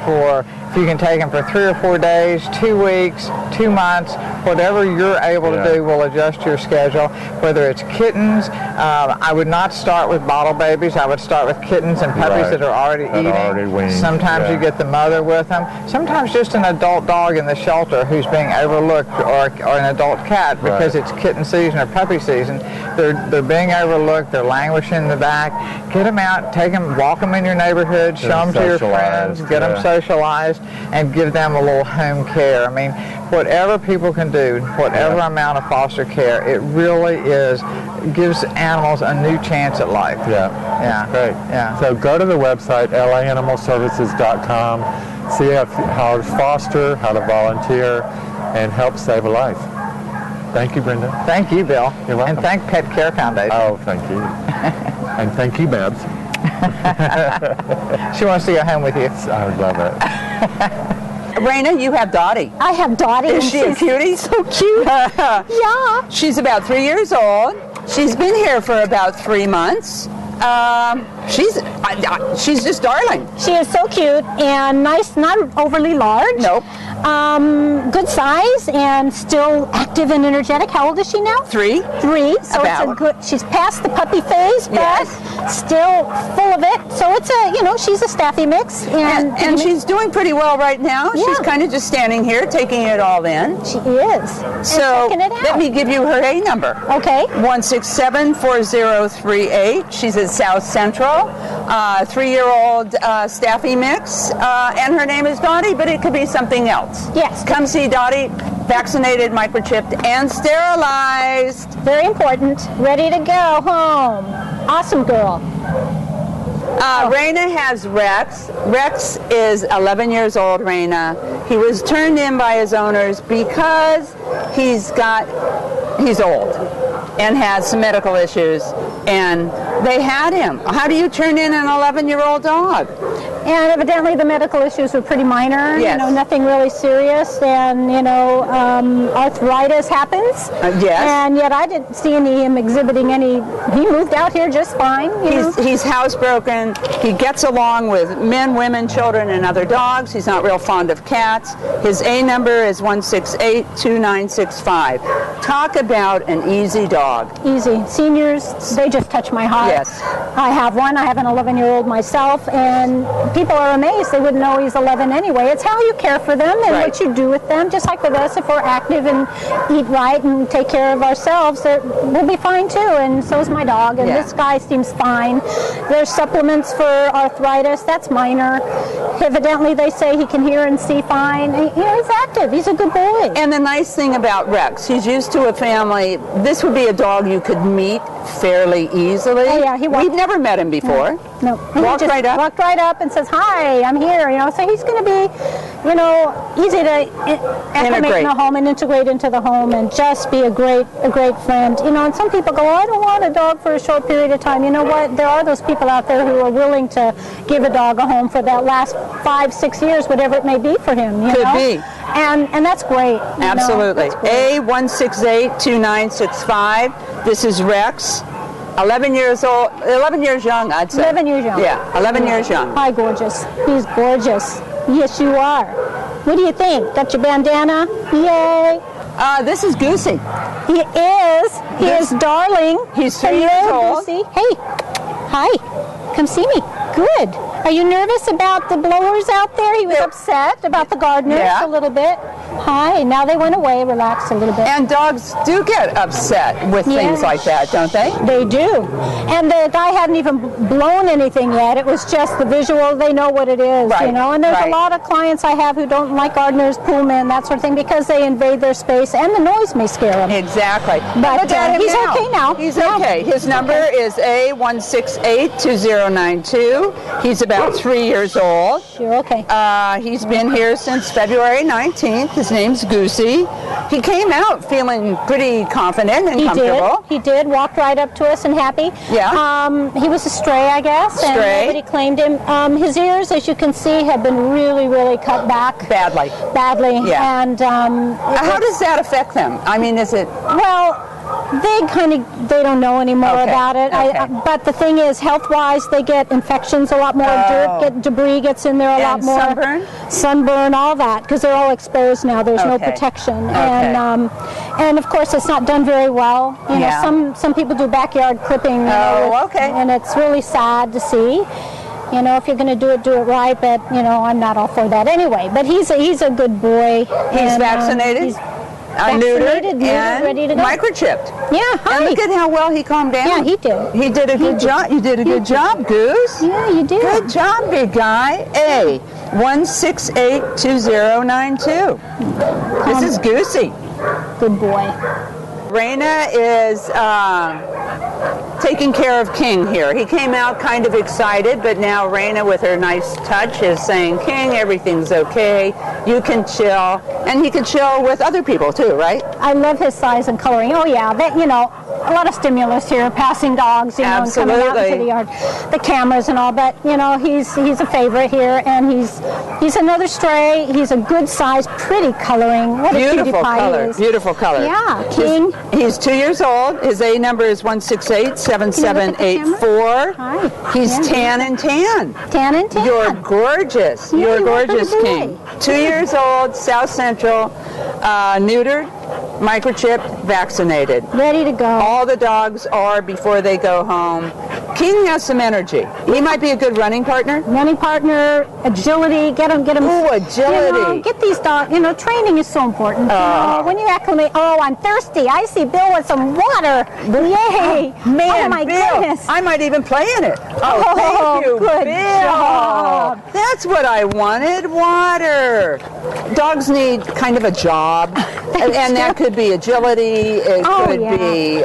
if you can take them for 3 or 4 days, 2 weeks, 2 months, whatever you're able to do will adjust your schedule. Whether it's kittens, I would not start with bottle babies. I would start with kittens and puppies that are already eating. Sometimes you get the mother with them. Sometimes just an adult dog in the shelter who's being overlooked, or an adult cat because it's kitten season or puppy season. They're being overlooked. They're languishing in the back. Get them out, take them, walk them in your neighborhood, show them to your friends, get them socialized, and give them a little home care. I mean, whatever people can do, whatever amount of foster care, it really gives animals a new chance at life. Yeah. Great. Yeah. So go to the website, laanimalservices.com, see how to foster, how to volunteer, and help save a life. Thank you, Brenda. Thank you, Bill. You're welcome. And thank Pet Care Foundation. Oh, thank you. And thank you, Babs. She wants to go home with you. I would love it. Raina, you have Dottie. I have Dottie. Is she a cutie? So cute. Yeah. She's about 3 years old. She's been here for about 3 months. She's just darling. She is so cute and nice, not overly large. Nope. Good size and still active and energetic. How old is she now? 3. 3. So it's a good. She's past the puppy phase, but still full of it. So it's a, she's a staffy mix, and she's doing pretty well right now. Yeah. She's kind of just standing here, taking it all in. She is. So let me give you her A number. Okay. 1674038. She's at South Central. 3-year-old staffy mix, and her name is Dottie, but it could be something else. Yes. Come see Dottie, vaccinated, microchipped, and sterilized. Very important. Ready to go home. Awesome girl. Raina has Rex. Rex is 11 years old, Raina. He was turned in by his owners because he's old and has some medical issues, and they had him. How do you turn in an 11-year-old dog? And evidently the medical issues were pretty minor, yes. Nothing really serious, and, arthritis happens. Yes. And yet I didn't see him exhibiting any, he moved out here just fine. He's housebroken. He gets along with men, women, children, and other dogs. He's not real fond of cats. His A number is 1682965. Talk about an easy dog. Easy. Seniors, they just touch my heart. Yes. I have one. I have an 11-year-old myself, and people are amazed. They wouldn't know he's 11 anyway. It's how you care for them and what you do with them. Just like with us, if we're active and eat right and take care of ourselves, we'll be fine too. And so is my dog. And this guy seems fine. There's supplements for arthritis. That's minor. Evidently, they say he can hear and see fine. He's active. He's a good boy. And the nice thing about Rex, he's used to a family. This would be a dog you could meet fairly easily. Oh, yeah, we've never met him before. No. Walked right up. Walked right up and says, "Hi, I'm here." So he's going to be, easy to acclimate in the home and integrate into the home and just be a great friend. And some people go, "I don't want a dog for a short period of time." You know what? There are those people out there who are willing to give a dog a home for that last 5-6 years, whatever it may be for him. Could be. And that's great. Absolutely. A1682965. This is Rex. 11 years old, 11 years young, I'd say. 11 years young. Yeah, 11 years young. Hi, gorgeous. He's gorgeous. Yes, you are. What do you think? Got your bandana? Yay. This is Goosey. He is. He is darling. He's 3 years old. Goosey. Hey. Hi. Come see me. Good. Are you nervous about the blowers out there? He was upset about the gardeners a little bit. Hi. Now they went away. Relaxed a little bit. And dogs do get upset with things like that, don't they? They do. And the guy hadn't even blown anything yet. It was just the visual. They know what it is, right. And there's a lot of clients I have who don't like gardeners, pool men, that sort of thing, because they invade their space and the noise may scare them. Exactly. But he's now. okay now. He's okay. His number is A1682092. He's about 3 years old. You're okay. He's been here since February 19th. His name's Goosey. He came out feeling pretty confident and comfortable. He did. Walked right up to us and happy. Yeah. He was a stray, I guess. And nobody claimed him. His ears, as you can see, have been really, really cut back. Badly. Yeah. And how does that affect them? I mean, is it... Well, they don't know anymore about it. But the thing is, health-wise, they get infections a lot more. Debris gets in there a lot more. Sunburn, all that, because they're all exposed now. There's no protection. And of course, it's not done very well. Some people do backyard clipping. And it's really sad to see. If you're going to do it right. But I'm not all for that anyway. But he's a good boy. He's vaccinated. Neutered and ready to go. Microchipped. Yeah, hi. And look at how well he calmed down. Yeah, he did. He did a good job. You did a good job, Goose. Yeah, you did. Good job, big guy. A1682092. This is Goosey. Good boy. Raina is taking care of King here. He came out kind of excited, but now Raina, with her nice touch, is saying, "King, everything's okay. You can chill." And he can chill with other people too, right? I love his size and coloring. Oh yeah, a lot of stimulus here, passing dogs, you know, and coming out into the yard, the cameras and all. But you know, he's a favorite here, and he's another stray. He's a good size, pretty coloring. What a cutie pie he is. Beautiful color. Yeah, King. He's 2 years old. His A number is 168-7784. Hi. He's tan and tan. Tan and tan. You're gorgeous. Yeah, You're you are gorgeous, pretty King. 2 years old, South Central, neutered, microchipped, vaccinated. Ready to go. All the dogs are before they go home. King has some energy. He might be a good running partner. Running partner, agility, get him. Ooh, agility. You know, get these dogs, you know, training is so important. You know, when you acclimate, I'm thirsty. I see Bill with some water. Yay. Man, oh my Bill, goodness. I might even play in it. Oh, thank you, good Bill. job. That's what I wanted, water. Dogs need kind of a job, and that could be agility, it could be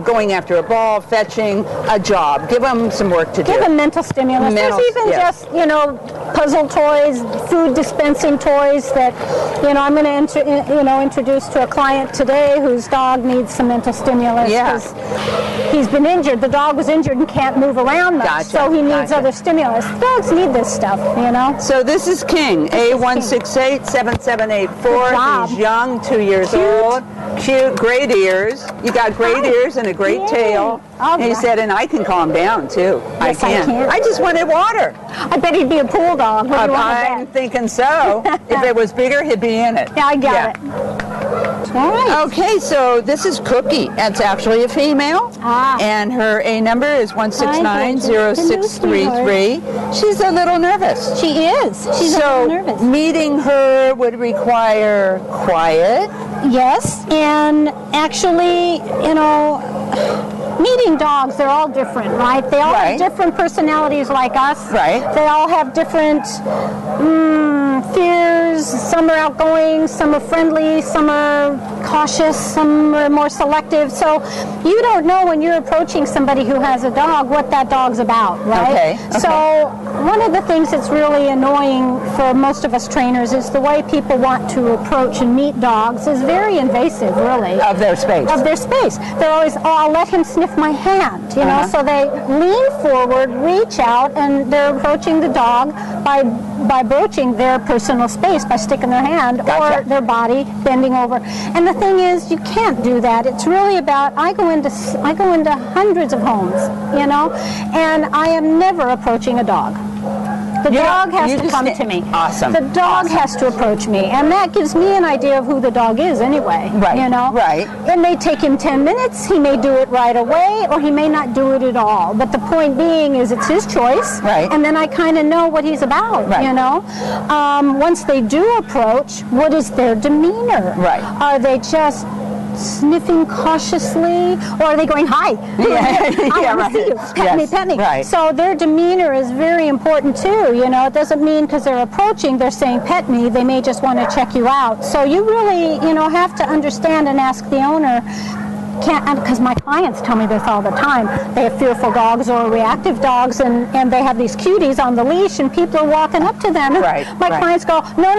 going after a ball, fetching, a job. Give them some work to do. Give them mental stimulus. There's even just, you know, puzzle toys, food dispensing toys that, you know, I'm going to introduce to a client today whose dog needs some mental stimulus because he's been injured. The dog was injured and can't move around much, so he needs other stimulus. Dogs need this stuff, you know. So this is King, A168-7784. He's young, 2 years old, cute, great ears. You got great ears and a great tail. And he said, and I can calm down too. Yes, I can. I just wanted water. I bet he'd be a pool dog. I'm thinking so. If it was bigger, he'd be in it. Yeah, I get it. All right. Okay, so this is Cookie. It's actually a female, and her A number is 1690633. She's a little nervous. She is. She's a little nervous. Meeting her would require quiet. Yes, and actually, you know, meeting dogs, they're all different, right? They all have different personalities like us. Right. They all have different fears. Some are outgoing, some are friendly, some are cautious, some are more selective. So you don't know when you're approaching somebody who has a dog what that dog's about, right? Okay. So one of the things that's really annoying for most of us trainers is the way people want to approach and meet dogs is very invasive, really. Of their space. Of their space. They're always, I'll let him sniff my hand, you know, so they lean forward, reach out, and they're approaching the dog by broaching their personal space by sticking their hand or their body bending over. And the thing is, you can't do that. It's really about, I go into hundreds of homes, you know, and I am never approaching a dog. The dog has to come to me. Awesome. The dog has to approach me, and that gives me an idea of who the dog is anyway. Right. You know? Right. It may take him 10 minutes, he may do it right away, or he may not do it at all. But the point being is it's his choice. Right. And then I kind of know what he's about, you know? Once they do approach, what is their demeanor? Right. Are they just sniffing cautiously, or are they going, hi? I want to see you. Pet me. Right. So their demeanor is very important too. You know, it doesn't mean because they're approaching, they're saying pet me. They may just want to check you out. So you really, you know, have to understand and ask the owner. Because my clients tell me this all the time. They have fearful dogs or reactive dogs, and they have these cuties on the leash, and people are walking up to them. And my clients go, no,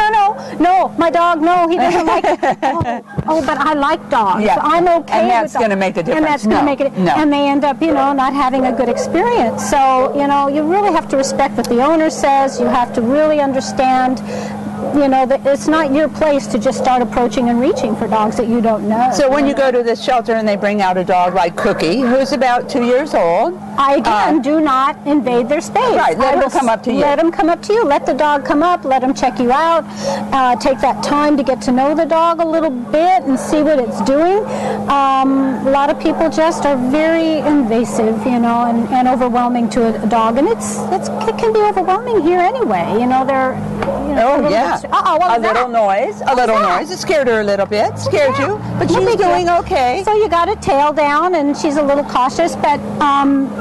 my dog, no, he doesn't like it. But I like dogs. Yeah. So I'm okay and that's with going to make the difference. And that's going to make it. No. And they end up, you know, not having a good experience. So, you know, you really have to respect what the owner says. You have to really understand, you know, that it's not your place to just start approaching and reaching for dogs that you don't know. So when you go to this shelter and they bring out a dog like Cookie, who's about 2 years old, I again do not invade their space. Right, let him come up to you. Let him come up to you. Let the dog come up. Let him check you out. Take that time to get to know the dog a little bit and see what it's doing. A lot of people just are very invasive, you know, and overwhelming to a dog, and it can be overwhelming here anyway. You know, they're. You know, a little noise. It scared her a little bit. Scared you, but she's doing okay. So you got a tail down, and she's a little cautious, but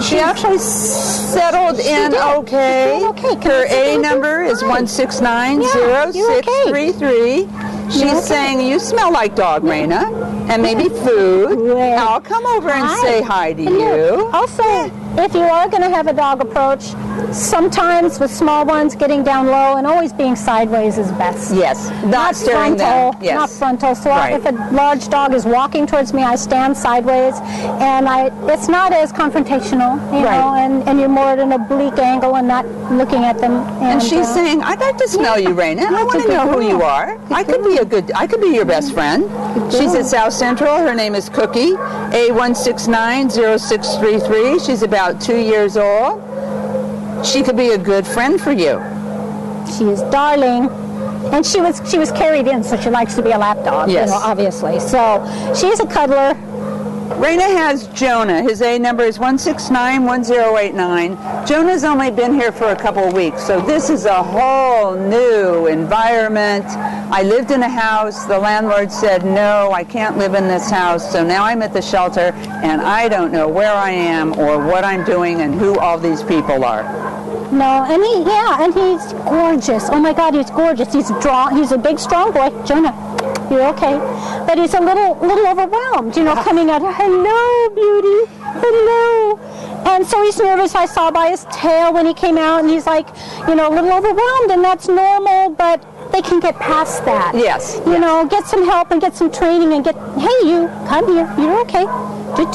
she actually settled in okay. Her A number is 1690633. She's saying, you smell like dog, Raina, and maybe food. I'll come over and say hi to you. Also, if you are going to have a dog approach, sometimes with small ones getting down low and always being sideways is best. Yes, not staring frontal, them. Yes. Not frontal. So Right. if a large dog is walking towards me, I stand sideways, and it's not as confrontational, you know, and you're more at an oblique angle and not looking at them. And she's saying, "I'd like to smell you, Raina. I want to know who you are. I could be your best friend." She's at South Central. Her name is Cookie, A1690633. She's about 2 years old. She could be a good friend for you. She is darling. And she was carried in, so she likes to be a lap dog, Yes. you know, obviously. So she's a cuddler. Raina has Jonah. His A number is 1691089. Jonah's only been here for a couple of weeks, so this is a whole new environment. I lived in a house. The landlord said, no, I can't live in this house, so now I'm at the shelter, and I don't know where I am or what I'm doing and who all these people are. No, and he's gorgeous. Oh my God, he's gorgeous. He's a big, strong boy. Jonah, you're okay. But he's a little overwhelmed, you know, coming out, hello, beauty, hello. And so he's nervous. I saw by his tail when he came out, and he's like, you know, a little overwhelmed, and that's normal, but they can get past that. Yes. You know, get some help and get some training and hey, you, come here. You're okay. He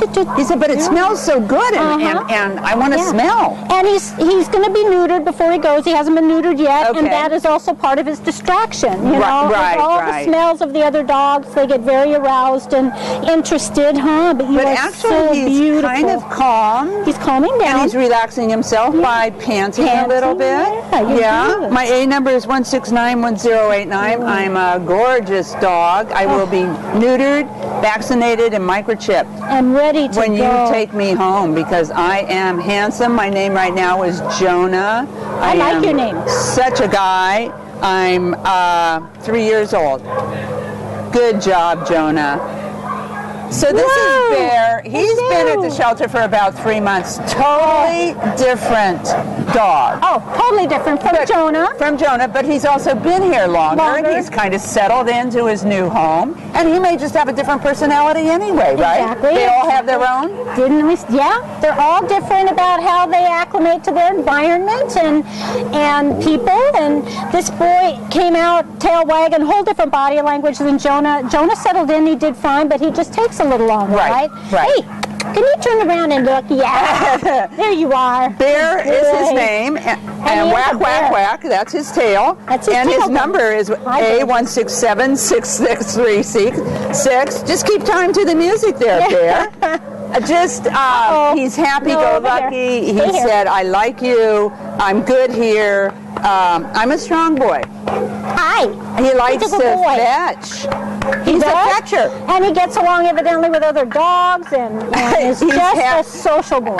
said, but it smells so good, and I want to smell. And he's going to be neutered before he goes. He hasn't been neutered yet, Okay. and that is also part of his distraction. You know, Right, with all the smells of the other dogs, they get very aroused and interested, huh? But you are actually, so he's beautiful. kind of calm. He's calming down. And he's relaxing himself by panting a little bit. Yeah. My A number is 1691089. I'm a gorgeous dog. I will be neutered, vaccinated, and microchipped. And ready to when go. you take me home, because I am handsome. My name right now is Jonah. I like your name. Such a guy. I'm 3 years old. Good job, Jonah. So this is Bear. He's been at the shelter for about 3 months. Totally different dog. Oh, totally different from Jonah. From Jonah, but he's also been here longer. And he's kind of settled into his new home. And he may just have a different personality anyway, right? Exactly. They all have their own? Yeah, they're all different about how they acclimate to their environment and people. And this boy came out tail wagging, whole different body language than Jonah. Jonah settled in, he did fine, but he just takes a little longer, right? Hey, can you turn around and look? Yeah, there you are. Bear is his name, and whack, whack, whack, that's his tail. That's his and tail. his number is A1676636. Just keep time to the music there, Bear. He's happy-go-lucky. He said, I like you. I'm good here. I'm a strong boy. Hi. He likes to fetch. He's a fetcher. And he gets along evidently with other dogs and is just a social boy.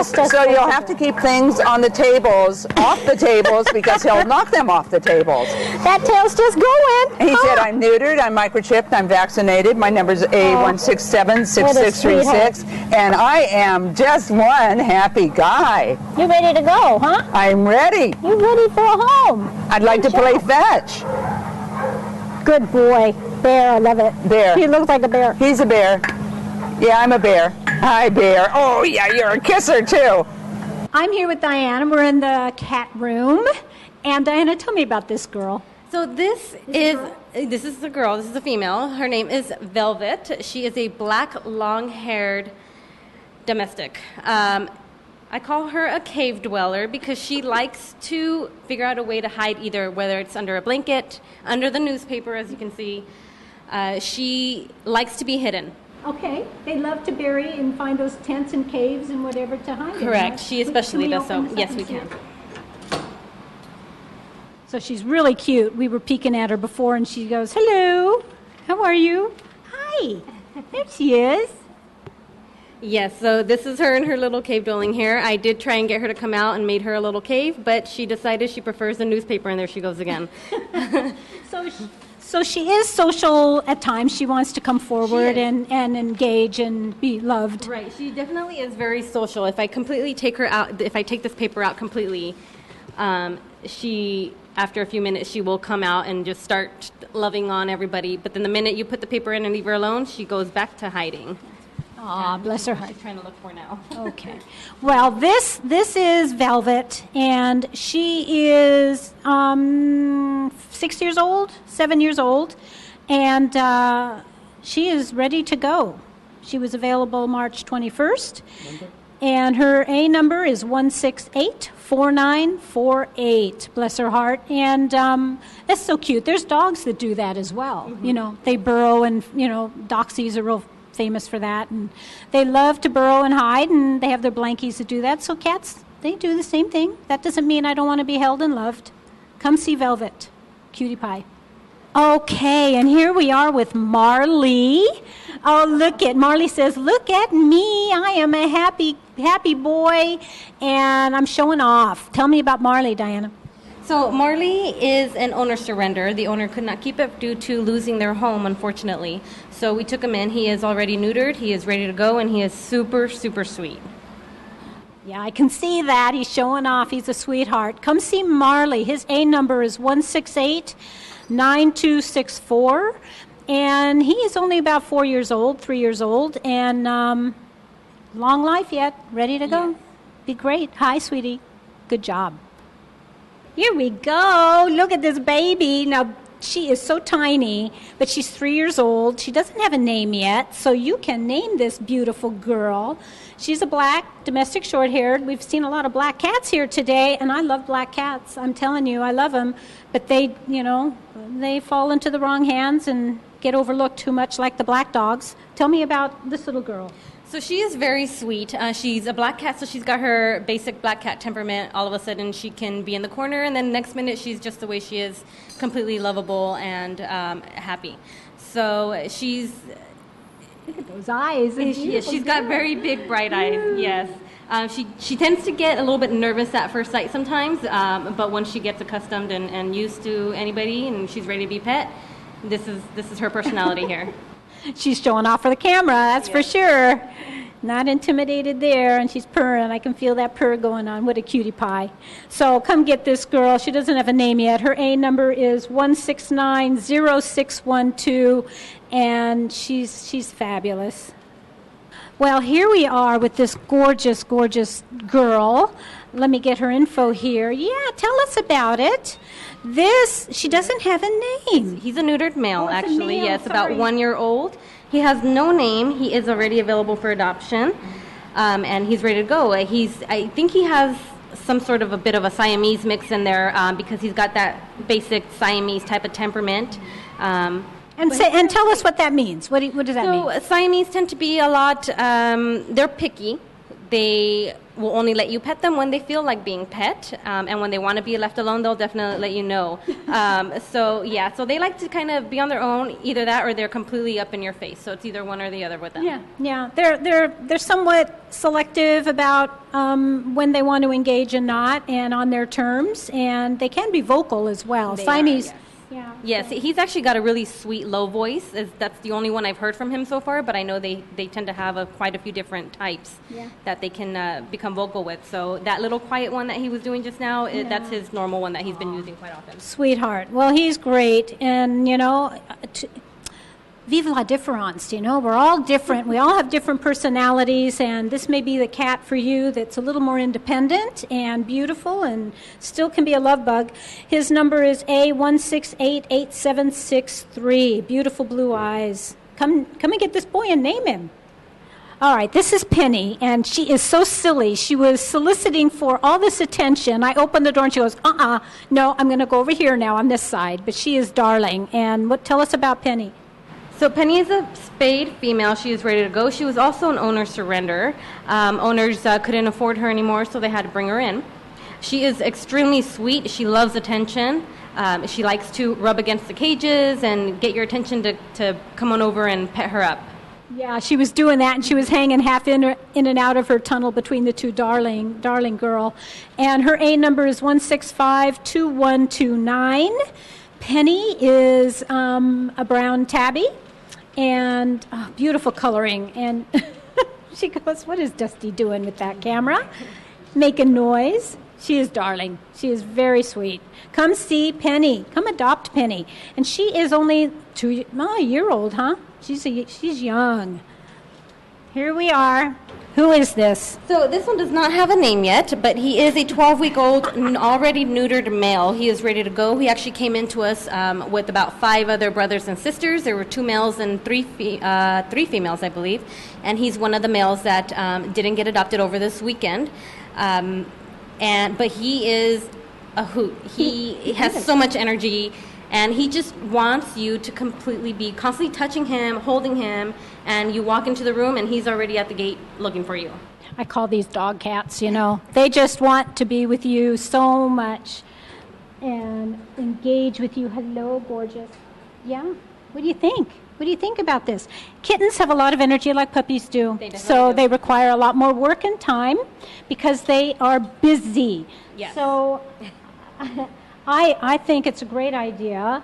So you'll have to keep things on the tables, off the tables, because he'll knock them off the tables. That tail's just going. He said, I'm neutered, I'm microchipped, I'm vaccinated. My number's A1676636. And I am just one happy guy. You ready to go, huh? I'm ready. You ready for a home? I'd like to play fetch. Good boy. Bear, I love it. Bear. He looks like a bear. He's a bear. Yeah, I'm a bear. Hi, Bear. Oh, yeah, you're a kisser, too. I'm here with Diana. We're in the cat room. And Diana, tell me about this girl. So this is a girl. This is a female. Her name is Velvet. She is a black, long-haired domestic. I call her a cave dweller because she likes to figure out a way to hide, either whether it's under a blanket, under the newspaper, as you can see. She likes to be hidden. Okay. They love to bury and find those tents and caves and whatever to hide in. Correct. She especially does so. Yes, we can. So she's really cute. We were peeking at her before, and she goes, hello. How are you? Hi. There she is. Yes, so this is her in her little cave dwelling here. I did try and get her to come out and made her a little cave, but she decided she prefers the newspaper, and there she goes again. So she is social at times. She wants to come forward and engage and be loved. Right. She definitely is very social. If I completely take her out, if I take this paper out completely, she, after a few minutes, she will come out and just start loving on everybody. But then the minute you put the paper in and leave her alone, she goes back to hiding. Aw, bless her heart. She's trying to look for now. Okay. Well, this is Velvet, and she is 6 years old, 7 years old, and she is ready to go. She was available March 21st, and her A number is 1684948. Bless her heart. And that's so cute. There's dogs that do that as well. You know, they burrow, and, you know, Doxies are real famous for that, and they love to burrow and hide, and they have their blankies that do that. So cats, they do the same thing. That doesn't mean I don't want to be held and loved. Come see Velvet, cutie pie. Okay, and here we are with Marley. Oh, Marley says, look at me. I am a happy boy, and I'm showing off. Tell me about Marley, Diana. So Marley is an owner surrender. The owner could not keep it due to losing their home, unfortunately. So we took him in. He is already neutered. He is ready to go, and he is super, super sweet. Yeah, I can see that. He's showing off. He's a sweetheart. Come see Marley. His A number is 1689264, and he is only about 3 years old, and long life yet. Ready to go. Yeah. Be great. Hi, sweetie. Good job. Here we go. Look at this baby. Now, she is so tiny, but she's 3 years old. She doesn't have a name yet, so you can name this beautiful girl. She's a black domestic short-haired. We've seen a lot of black cats here today, and I love black cats. I'm telling you, I love them. But they, you know, they fall into the wrong hands and get overlooked too much like the black dogs. Tell me about this little girl. So she is very sweet. She's a black cat, so she's got her basic black cat temperament. All of a sudden, she can be in the corner, and then next minute, she's just the way she is, completely lovable and happy. So she's... Look at those eyes. She's got very big, bright eyes, yes. She tends to get a little bit nervous at first sight sometimes, but once she gets accustomed and used to anybody and she's ready to be pet, this is her personality here. She's showing off for the camera, that's for sure. Not intimidated there, and she's purring. I can feel that purr going on. What a cutie pie. So come get this girl. She doesn't have a name yet. Her A number is 1690612, and she's fabulous. Well, here we are with this gorgeous, gorgeous girl. Let me get her info here. Yeah, tell us about it. She doesn't have a name. He's a neutered male, actually. Male, yes, sorry. about 1 year old. He has no name. He is already available for adoption, and he's ready to go. I think he has some sort of a bit of a Siamese mix in there because he's got that basic Siamese type of temperament. And tell us what that means. What does that mean? So Siamese tend to be a lot, they're picky. They will only let you pet them when they feel like being pet, and when they want to be left alone, they'll definitely let you know. So they like to kind of be on their own, either that or they're completely up in your face. So it's either one or the other with them. Yeah. They're somewhat selective about when they want to engage and not, and on their terms, and they can be vocal as well. Siamese. Yes, he's actually got a really sweet low voice. That's the only one I've heard from him so far, but I know they tend to have quite a few different types that they can become vocal with. So that little quiet one that he was doing just now, that's his normal one that he's been using quite often. Sweetheart. Well, he's great, and, you know, vive la différence, you know, we're all different. We all have different personalities, and this may be the cat for you that's a little more independent and beautiful and still can be a love bug. His number is A1688763. Beautiful blue eyes. Come and get this boy and name him. All right, this is Penny, and she is so silly. She was soliciting for all this attention. I opened the door, and she goes, no, I'm going to go over here now on this side. But she is darling. And tell us about Penny. So Penny is a spayed female. She is ready to go. She was also an owner surrender. Owners couldn't afford her anymore, so they had to bring her in. She is extremely sweet. She loves attention. She likes to rub against the cages and get your attention to come on over and pet her up. Yeah, she was doing that, and she was hanging half in and out of her tunnel between the two, darling girl. And her A number is 1652129. Penny is a brown tabby. And beautiful coloring. And she goes, what is Dusty doing with that camera? Making noise. She is darling. She is very sweet. Come see Penny. Come adopt Penny. And she is only a year old, huh? She's young. here we are. Who is this? So this one does not have a name yet, but he is a 12-week-old, already neutered male. He is ready to go. He actually came into us with about 5 other brothers and sisters. There were 2 males and 3 females, I believe. And he's one of the males that didn't get adopted over this weekend. But he is a hoot. He has so much energy. And he just wants you to completely be constantly touching him, holding him, and you walk into the room and he's already at the gate looking for you. I call these dog cats, you know. They just want to be with you so much and engage with you. Hello, gorgeous. Yeah? What do you think? What do you think about this? Kittens have a lot of energy like puppies do. They require a lot more work and time because they are busy. Yes. So I think it's a great idea.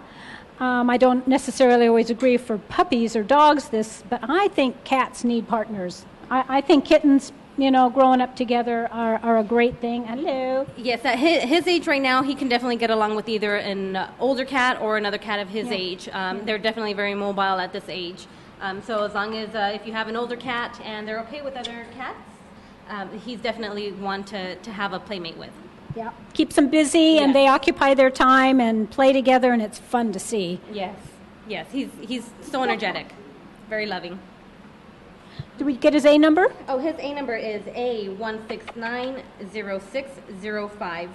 I don't necessarily always agree for puppies or dogs but I think cats need partners. I think kittens, growing up together are a great thing. Hello. Yes, at his age right now, he can definitely get along with either an older cat or another cat of his age. They're definitely very mobile at this age. So as long as if you have an older cat and they're okay with other cats, he's definitely one to have a playmate with. Yeah, keeps them busy and they occupy their time and play together, and it's fun to see. Yes, he's so energetic, very loving. Did we get his A number? Oh, his A number is A1690605.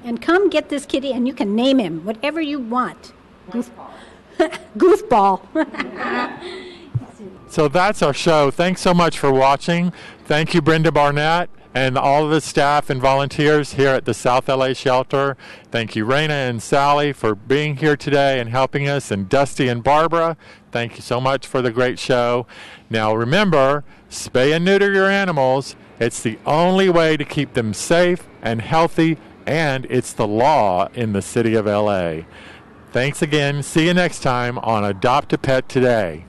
And come get this kitty, and you can name him whatever you want. Goofball. So that's our show. Thanks so much for watching. Thank you, Brenda Barnett, and all of the staff and volunteers here at the South LA Shelter. Thank you, Raina and Sally, for being here today and helping us, and Dusty and Barbara. Thank you so much for the great show. Now remember, spay and neuter your animals. It's the only way to keep them safe and healthy, and it's the law in the city of LA. Thanks again. See you next time on Adopt a Pet Today.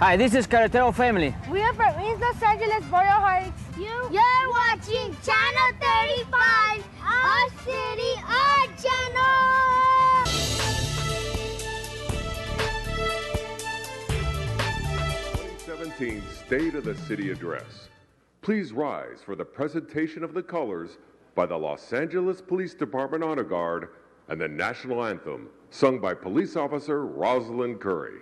Hi, this is Carretero Family. We are from East Los Angeles, Boyle Heights. You're watching Channel 35, our city, our channel. 2017 State of the City Address. Please rise for the presentation of the colors by the Los Angeles Police Department Honor Guard and the national anthem, sung by Police Officer Rosalind Curry.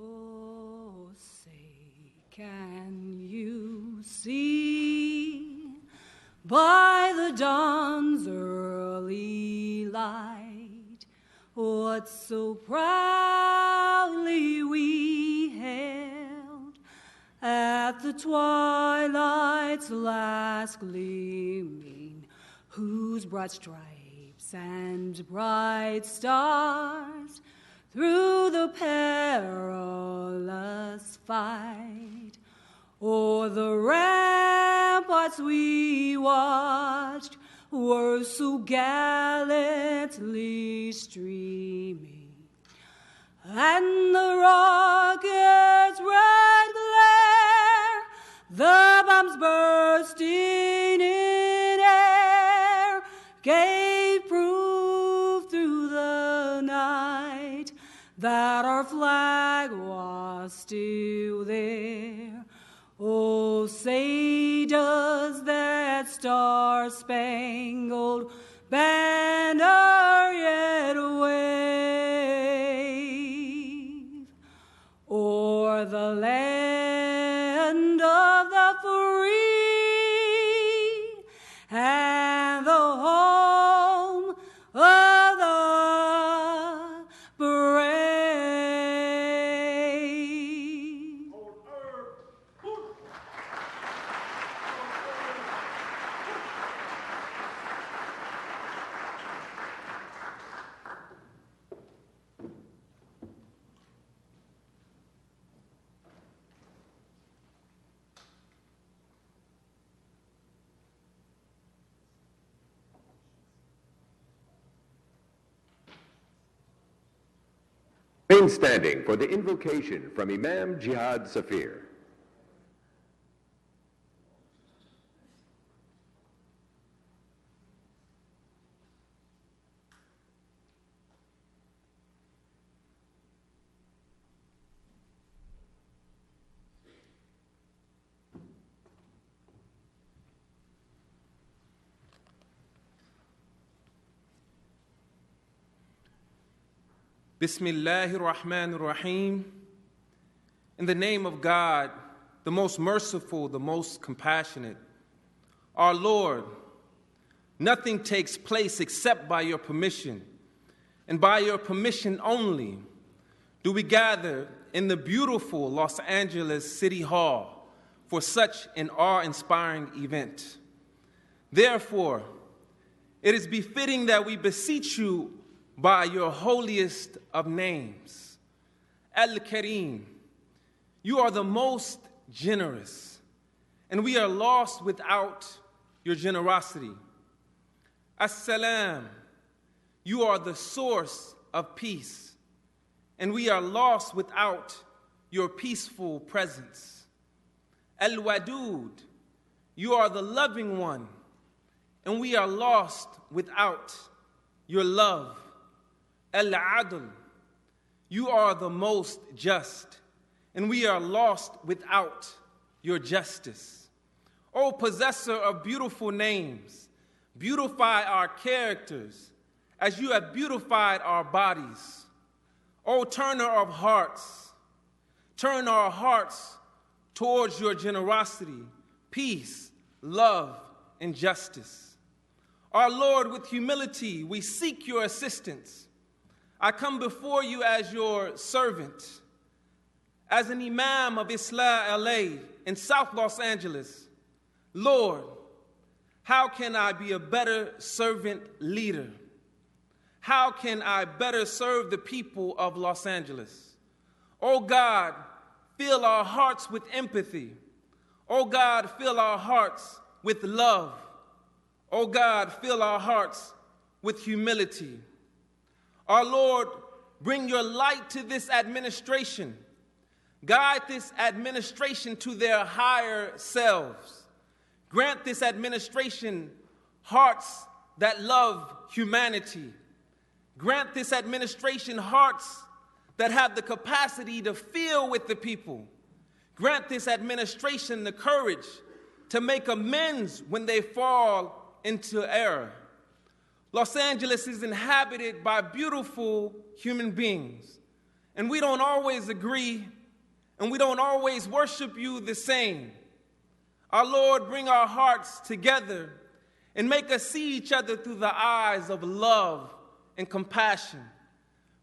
Oh, say, can you see by the dawn's early light what so proudly we hailed at the twilight's last gleaming, whose broad stripes and bright stars through the perilous fight o'er the ramparts we watched were so gallantly streaming, and the rocket's red glare, the bombs bursting in air, gave proof through the night that our flag was still there. Oh, say does that star-spangled banner free and the home of the brave. Remain standing for the invocation from Imam Jihad Safir. Bismillahir Rahmanir Rahim. In the name of God, the most merciful, the most compassionate. Our Lord, nothing takes place except by your permission, and by your permission only do we gather in the beautiful Los Angeles City Hall for such an awe-inspiring event. Therefore, it is befitting that we beseech you by your holiest of names. Al-Kareem, you are the most generous, and we are lost without your generosity. As-Salam, you are the source of peace, and we are lost without your peaceful presence. Al-Wadud, you are the loving one, and we are lost without your love. Al-Adl, you are the most just, and we are lost without your justice. O possessor of beautiful names, beautify our characters as you have beautified our bodies. O turner of hearts, turn our hearts towards your generosity, peace, love, and justice. Our Lord, with humility, we seek your assistance. I come before you as your servant, as an imam of Islah LA in South Los Angeles. Lord, how can I be a better servant leader? How can I better serve the people of Los Angeles? Oh God, fill our hearts with empathy. Oh God, fill our hearts with love. Oh God, fill our hearts with humility. Our Lord, bring your light to this administration. Guide this administration to their higher selves. Grant this administration hearts that love humanity. Grant this administration hearts that have the capacity to feel with the people. Grant this administration the courage to make amends when they fall into error. Los Angeles is inhabited by beautiful human beings, and we don't always agree, and we don't always worship you the same. Our Lord, bring our hearts together and make us see each other through the eyes of love and compassion.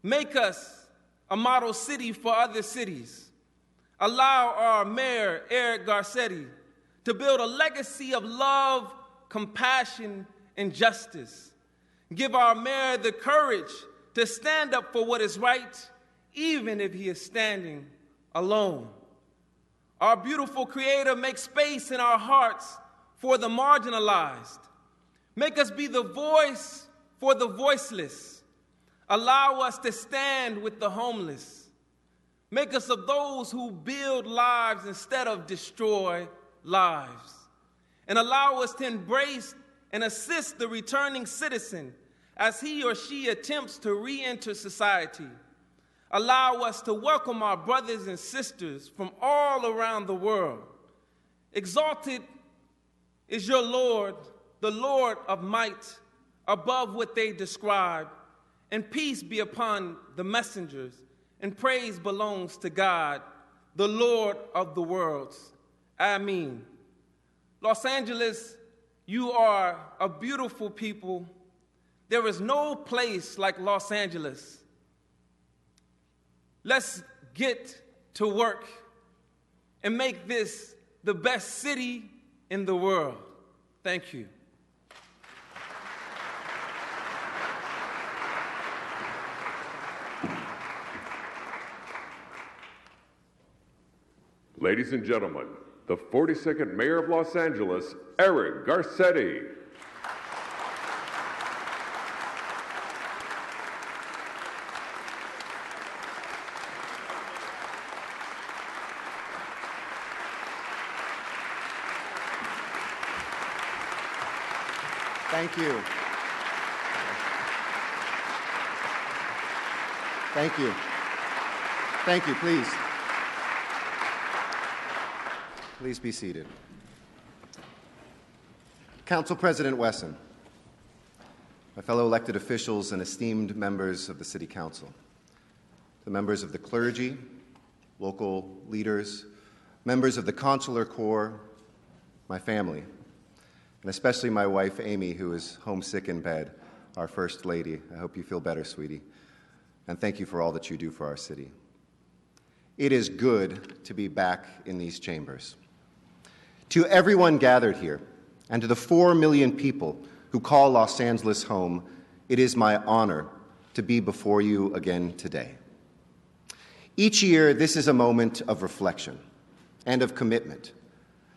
Make us a model city for other cities. Allow our mayor, Eric Garcetti, to build a legacy of love, compassion, and justice. Give our mayor the courage to stand up for what is right, even if he is standing alone. Our beautiful Creator, make space in our hearts for the marginalized. Make us be the voice for the voiceless. Allow us to stand with the homeless. Make us of those who build lives instead of destroy lives. And allow us to embrace and assist the returning citizen as he or she attempts to re-enter society. Allow us to welcome our brothers and sisters from all around the world. Exalted is your Lord, the Lord of might, above what they describe, and peace be upon the messengers, and praise belongs to God, the Lord of the worlds. Ameen. Los Angeles, you are a beautiful people. There is no place like Los Angeles. Let's get to work and make this the best city in the world. Thank you. Ladies and gentlemen, the 42nd Mayor of Los Angeles, Eric Garcetti. Thank you. Thank you. Thank you, please. Please be seated. Council President Wesson, my fellow elected officials and esteemed members of the City Council, the members of the clergy, local leaders, members of the Consular Corps, my family, and especially my wife, Amy, who is homesick in bed, our First Lady. I hope you feel better, sweetie. And thank you for all that you do for our city. It is good to be back in these chambers. To everyone gathered here, and to the 4 million people who call Los Angeles home, it is my honor to be before you again today. Each year, this is a moment of reflection and of commitment,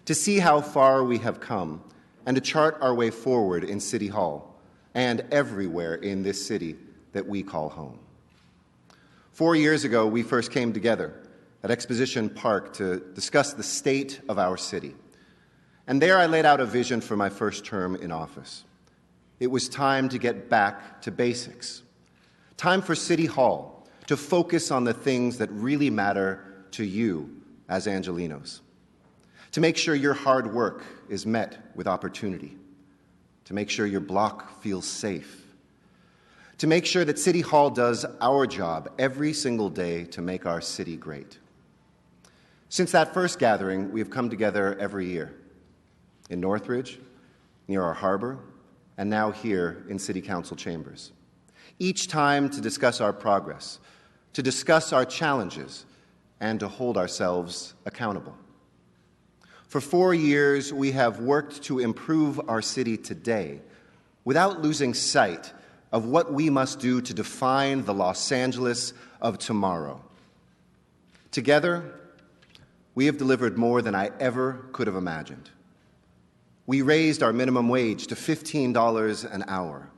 to see how far we have come and to chart our way forward in City Hall and everywhere in this city that we call home. 4 years ago, we first came together at Exposition Park to discuss the state of our city. And there I laid out a vision for my first term in office. It was time to get back to basics. Time for City Hall to focus on the things that really matter to you as Angelenos. To make sure your hard work is met with opportunity. To make sure your block feels safe. To make sure that City Hall does our job every single day to make our city great. Since that first gathering, we have come together every year. In Northridge, near our harbor, and now here in City Council chambers. Each time to discuss our progress, to discuss our challenges, and to hold ourselves accountable. For 4 years, we have worked to improve our city today without losing sight of what we must do to define the Los Angeles of tomorrow. Together, we have delivered more than I ever could have imagined. We raised our minimum wage to $15 an hour.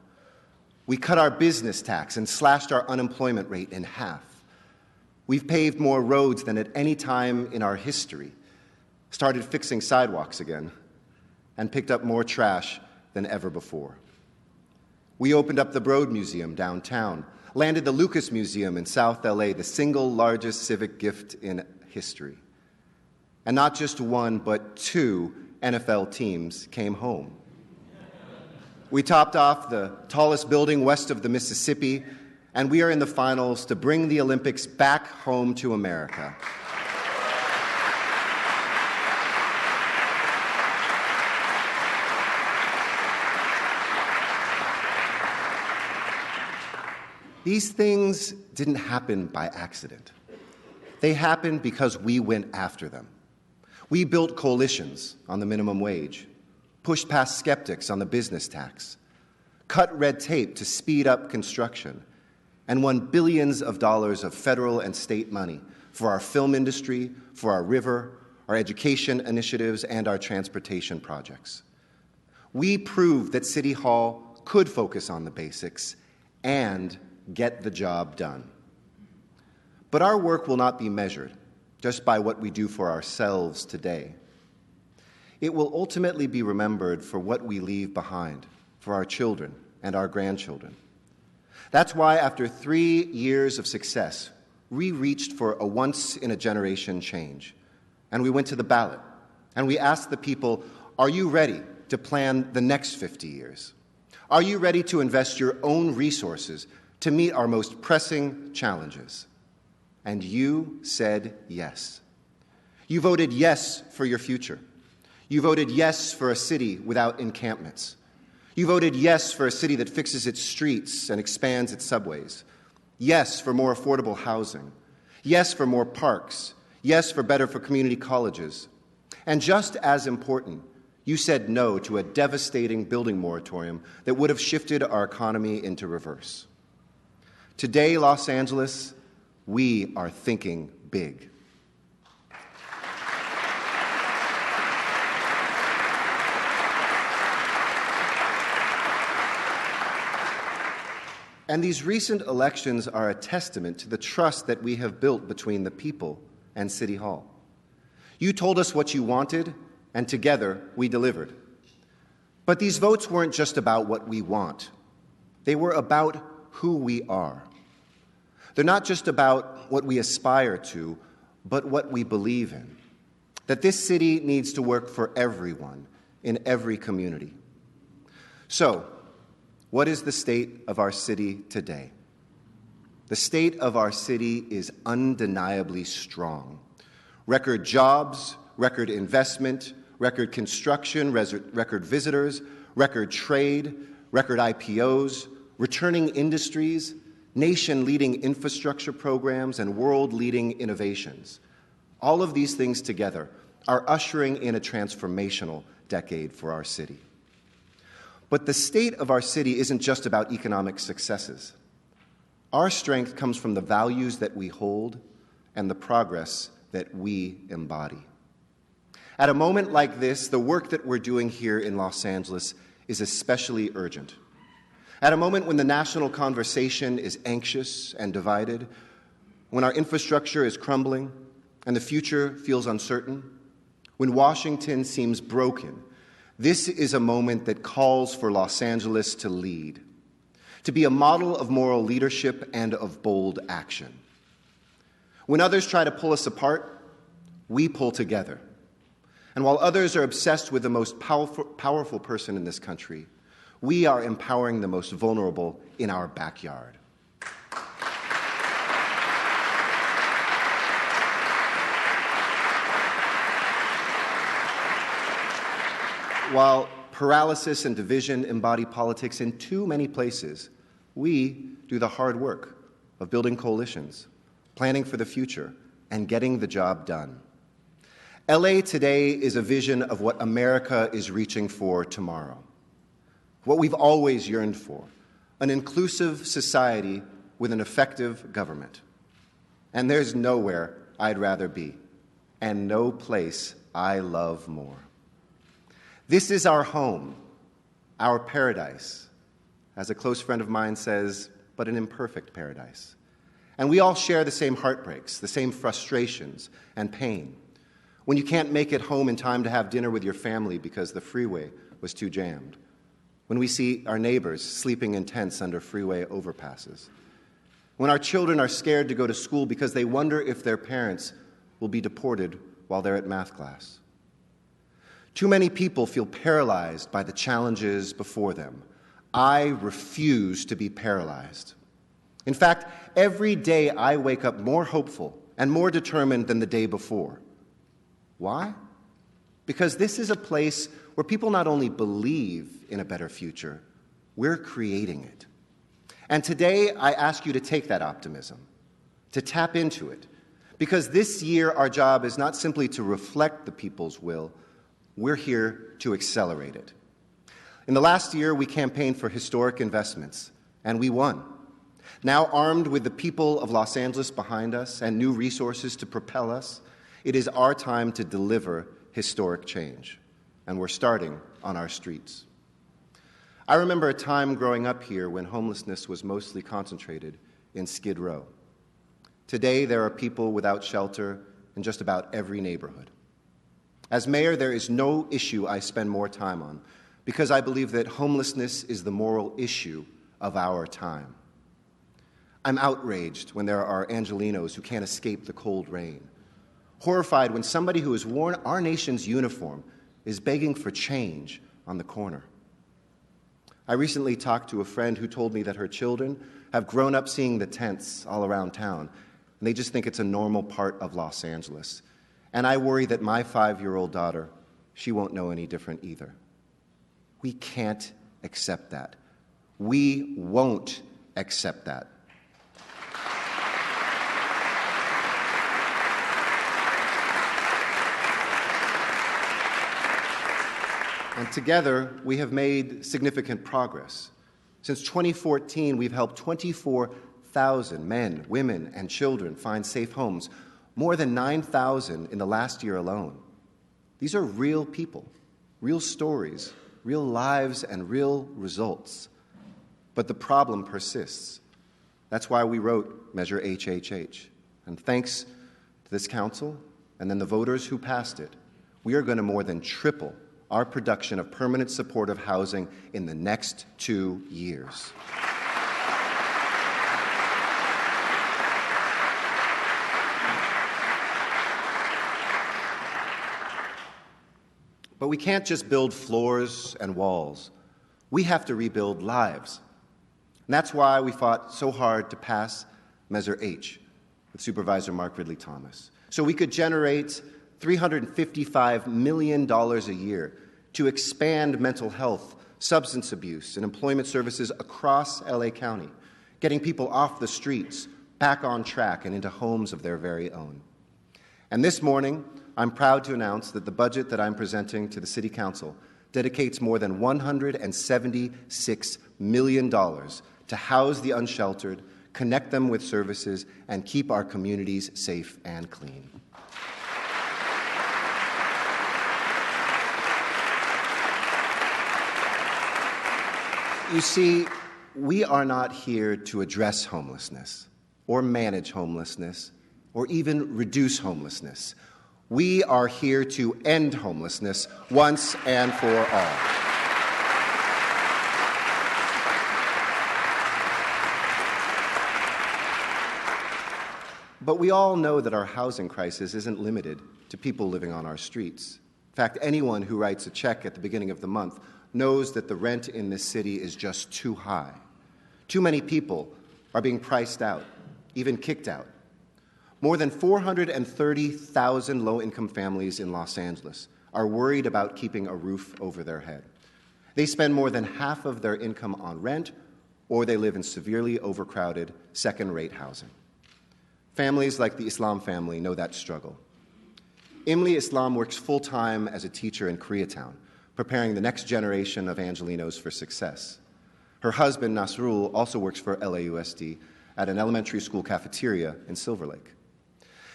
We cut our business tax and slashed our unemployment rate in half. We've paved more roads than at any time in our history, started fixing sidewalks again, and picked up more trash than ever before. We opened up the Broad Museum downtown, landed the Lucas Museum in South LA, the single largest civic gift in history. And not just one, but 2 NFL teams came home. We topped off the tallest building west of the Mississippi, and we are in the finals to bring the Olympics back home to America. These things didn't happen by accident. They happened because we went after them. We built coalitions on the minimum wage, pushed past skeptics on the business tax, cut red tape to speed up construction, and won billions of dollars of federal and state money for our film industry, for our river, our education initiatives, and our transportation projects. We proved that City Hall could focus on the basics and get the job done. But our work will not be measured just by what we do for ourselves today. It will ultimately be remembered for what we leave behind for our children and our grandchildren. That's why after 3 years of success, we reached for a once-in-a-generation change. And we went to the ballot, and we asked the people, are you ready to plan the next 50 years? Are you ready to invest your own resources to meet our most pressing challenges? And you said yes. You voted yes for your future. You voted yes for a city without encampments. You voted yes for a city that fixes its streets and expands its subways. Yes for more affordable housing. Yes for more parks. Yes for better for community colleges. And just as important, you said no to a devastating building moratorium that would have shifted our economy into reverse. Today, Los Angeles, we are thinking big. And these recent elections are a testament to the trust that we have built between the people and City Hall. You told us what you wanted, and together we delivered. But these votes weren't just about what we want. They were about who we are. They're not just about what we aspire to, but what we believe in. That this city needs to work for everyone in every community. So, what is the state of our city today? The state of our city is undeniably strong. Record jobs, record investment, record construction, record visitors, record trade, record IPOs, returning industries, nation-leading infrastructure programs, and world-leading innovations. All of these things together are ushering in a transformational decade for our city. But the state of our city isn't just about economic successes. Our strength comes from the values that we hold and the progress that we embody. At a moment like this, the work that we're doing here in Los Angeles is especially urgent. At a moment when the national conversation is anxious and divided, when our infrastructure is crumbling and the future feels uncertain, when Washington seems broken, this is a moment that calls for Los Angeles to lead, to be a model of moral leadership and of bold action. When others try to pull us apart, we pull together. And while others are obsessed with the most powerful person in this country, we are empowering the most vulnerable in our backyard. While paralysis and division embody politics in too many places, we do the hard work of building coalitions, planning for the future, and getting the job done. LA today is a vision of what America is reaching for tomorrow, what we've always yearned for, an inclusive society with an effective government. And there's nowhere I'd rather be, and no place I love more. This is our home, our paradise, as a close friend of mine says, but an imperfect paradise. And we all share the same heartbreaks, the same frustrations and pain. When you can't make it home in time to have dinner with your family because the freeway was too jammed. When we see our neighbors sleeping in tents under freeway overpasses. When our children are scared to go to school because they wonder if their parents will be deported while they're at math class. Too many people feel paralyzed by the challenges before them. I refuse to be paralyzed. In fact, every day I wake up more hopeful and more determined than the day before. Why? Because this is a place where people not only believe in a better future, we're creating it. And today I ask you to take that optimism, to tap into it, because this year our job is not simply to reflect the people's will, we're here to accelerate it. In the last year, we campaigned for historic investments, and we won. Now armed with the people of Los Angeles behind us and new resources to propel us, it is our time to deliver historic change, and we're starting on our streets. I remember a time growing up here when homelessness was mostly concentrated in Skid Row. Today, there are people without shelter in just about every neighborhood. As mayor, there is no issue I spend more time on because I believe that homelessness is the moral issue of our time. I'm outraged when there are Angelenos who can't escape the cold rain, horrified when somebody who has worn our nation's uniform is begging for change on the corner. I recently talked to a friend who told me that her children have grown up seeing the tents all around town, and they just think it's a normal part of Los Angeles. And I worry that my 5-year-old daughter she won't know any different either. We can't accept that. We won't accept that. And together, we have made significant progress. Since 2014, we've helped 24,000 men, women, and children find safe homes, more than 9,000 in the last year alone. These are real people, real stories, real lives, and real results. But the problem persists. That's why we wrote Measure HHH. And thanks to this council and then the voters who passed it, we are going to more than triple our production of permanent supportive housing in the next 2 years. But we can't just build floors and walls. We have to rebuild lives. And that's why we fought so hard to pass Measure H with Supervisor Mark Ridley Thomas, so we could generate $355 million a year to expand mental health, substance abuse, and employment services across LA County, getting people off the streets, back on track, and into homes of their very own. And this morning, I'm proud to announce that the budget that I'm presenting to the City Council dedicates more than $176 million to house the unsheltered, connect them with services, and keep our communities safe and clean. You see, we are not here to address homelessness, or manage homelessness, or even reduce homelessness. We are here to end homelessness once and for all. But we all know that our housing crisis isn't limited to people living on our streets. In fact, anyone who writes a check at the beginning of the month knows that the rent in this city is just too high. Too many people are being priced out, even kicked out. More than 430,000 low-income families in Los Angeles are worried about keeping a roof over their head. They spend more than half of their income on rent, or they live in severely overcrowded, second-rate housing. Families like the Islam family know that struggle. Imli Islam works full-time as a teacher in Koreatown, preparing the next generation of Angelenos for success. Her husband, Nasrul, also works for LAUSD at an elementary school cafeteria in Silver Lake.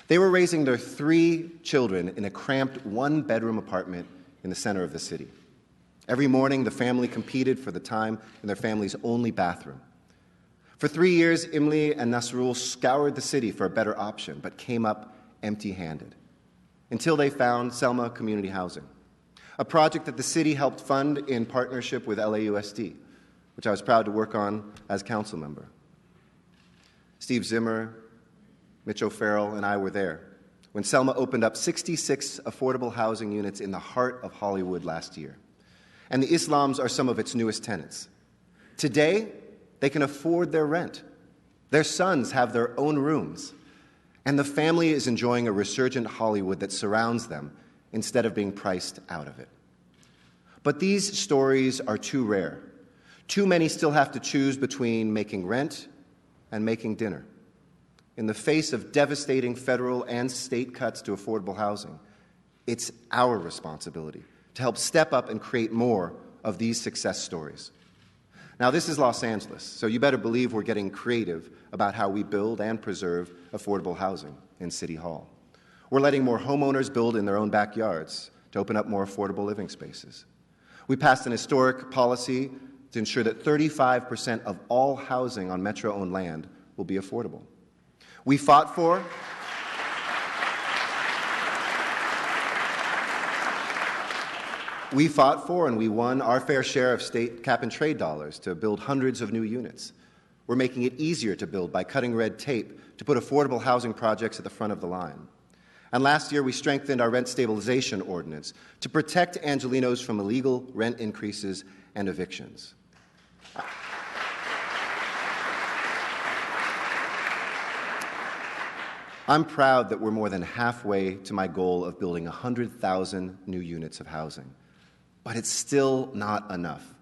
They were raising their 3 children in a cramped one-bedroom apartment in the center of the city. Every morning, the family competed for the time in their family's only bathroom. For 3 years, Imli and Nasrul scoured the city for a better option, but came up empty-handed, until they found Selma Community Housing, a project that the city helped fund in partnership with LAUSD, which I was proud to work on as council member. Steve Zimmer, Mitch O'Farrell, and I were there when Selma opened up 66 affordable housing units in the heart of Hollywood last year. And the Islams are some of its newest tenants. Today, they can afford their rent. Their sons have their own rooms. And the family is enjoying a resurgent Hollywood that surrounds them instead of being priced out of it. But these stories are too rare. Too many still have to choose between making rent and making dinner. In the face of devastating federal and state cuts to affordable housing, it's our responsibility to help step up and create more of these success stories. Now, this is Los Angeles, so you better believe we're getting creative about how we build and preserve affordable housing in City Hall. We're letting more homeowners build in their own backyards to open up more affordable living spaces. We passed an historic policy to ensure that 35% of all housing on Metro-owned land will be affordable. We fought for and we won our fair share of state cap-and-trade dollars to build hundreds of new units. We're making it easier to build by cutting red tape to put affordable housing projects at the front of the line. And last year, we strengthened our rent stabilization ordinance to protect Angelenos from illegal rent increases and evictions. I'm proud that we're more than halfway to my goal of building 100,000 new units of housing. But it's still not enough.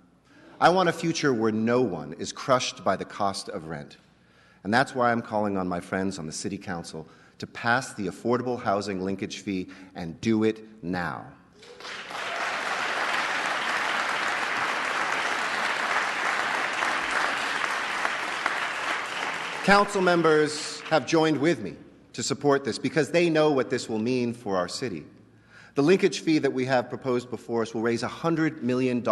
I want a future where no one is crushed by the cost of rent. And that's why I'm calling on my friends on the City Council to pass the affordable housing linkage fee and do it now. Council members have joined with me to support this because they know what this will mean for our city. The linkage fee that we have proposed before us will raise $100 million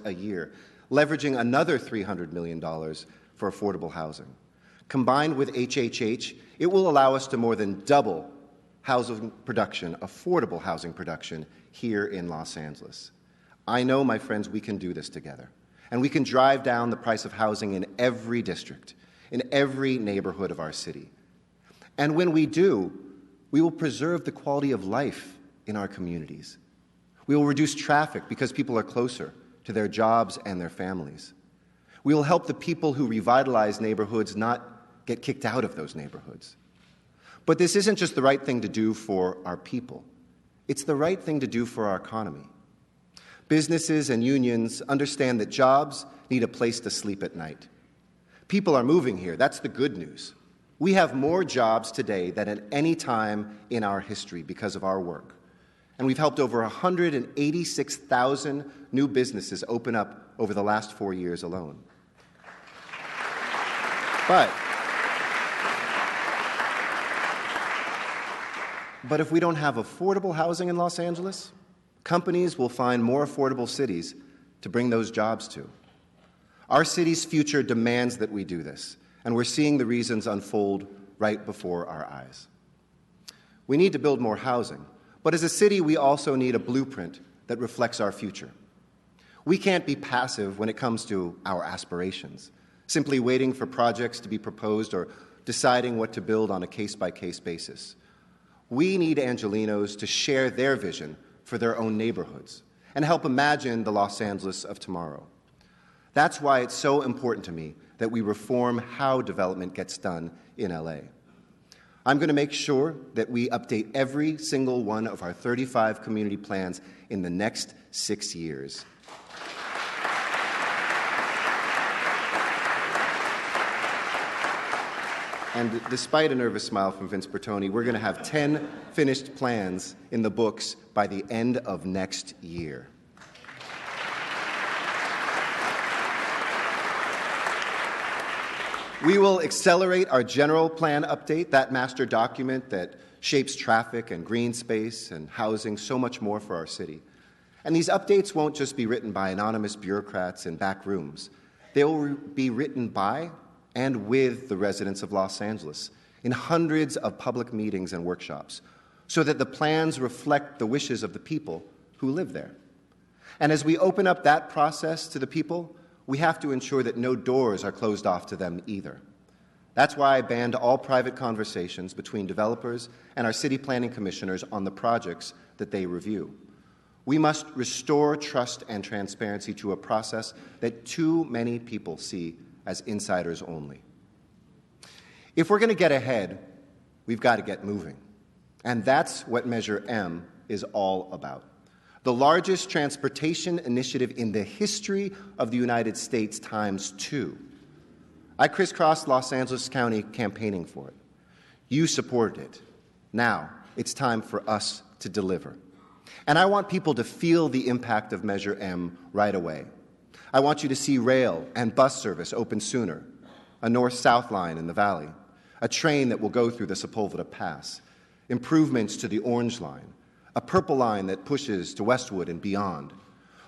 a year, leveraging another $300 million for affordable housing. Combined with HHH, it will allow us to more than double housing production, affordable housing production, here in Los Angeles. I know, my friends, we can do this together. And we can drive down the price of housing in every district, in every neighborhood of our city. And when we do, we will preserve the quality of life in our communities. We will reduce traffic because people are closer to their jobs and their families. We will help the people who revitalize neighborhoods not get kicked out of those neighborhoods. But this isn't just the right thing to do for our people. It's the right thing to do for our economy. Businesses and unions understand that jobs need a place to sleep at night. People are moving here. That's the good news. We have more jobs today than at any time in our history because of our work. And we've helped over 186,000 new businesses open up over the last 4 years alone. But if we don't have affordable housing in Los Angeles, companies will find more affordable cities to bring those jobs to. Our city's future demands that we do this, and we're seeing the reasons unfold right before our eyes. We need to build more housing, but as a city, we also need a blueprint that reflects our future. We can't be passive when it comes to our aspirations, simply waiting for projects to be proposed or deciding what to build on a case-by-case basis. We need Angelenos to share their vision for their own neighborhoods and help imagine the Los Angeles of tomorrow. That's why it's so important to me that we reform how development gets done in LA. I'm going to make sure that we update every single one of our 35 community plans in the next 6 years. And despite a nervous smile from Vince Bertoni, we're going to have 10 finished plans in the books by the end of next year. We will accelerate our general plan update, that master document that shapes traffic and green space and housing, so much more for our city. And these updates won't just be written by anonymous bureaucrats in back rooms. They will be written by and with the residents of Los Angeles in hundreds of public meetings and workshops so that the plans reflect the wishes of the people who live there. And as we open up that process to the people, we have to ensure that no doors are closed off to them either. That's why I banned all private conversations between developers and our city planning commissioners on the projects that they review. We must restore trust and transparency to a process that too many people see as insiders only. If we're going to get ahead, we've got to get moving. And that's what Measure M is all about. The largest transportation initiative in the history of the United States times 2. I crisscrossed Los Angeles County campaigning for it. You supported it. Now it's time for us to deliver. And I want people to feel the impact of Measure M right away. I want you to see rail and bus service open sooner, a north-south line in the valley, a train that will go through the Sepulveda Pass, improvements to the Orange Line, a purple line that pushes to Westwood and beyond,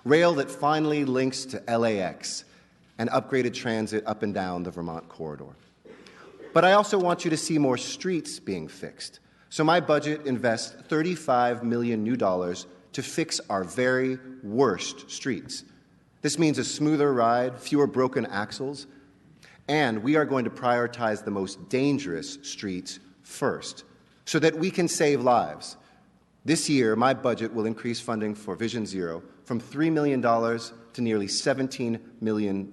rail that finally links to LAX, and upgraded transit up and down the Vermont corridor. But I also want you to see more streets being fixed. So my budget invests $35 million new dollars to fix our very worst streets. This means a smoother ride, fewer broken axles, and we are going to prioritize the most dangerous streets first so that we can save lives. This year, my budget will increase funding for Vision Zero from $3 million to nearly $17 million,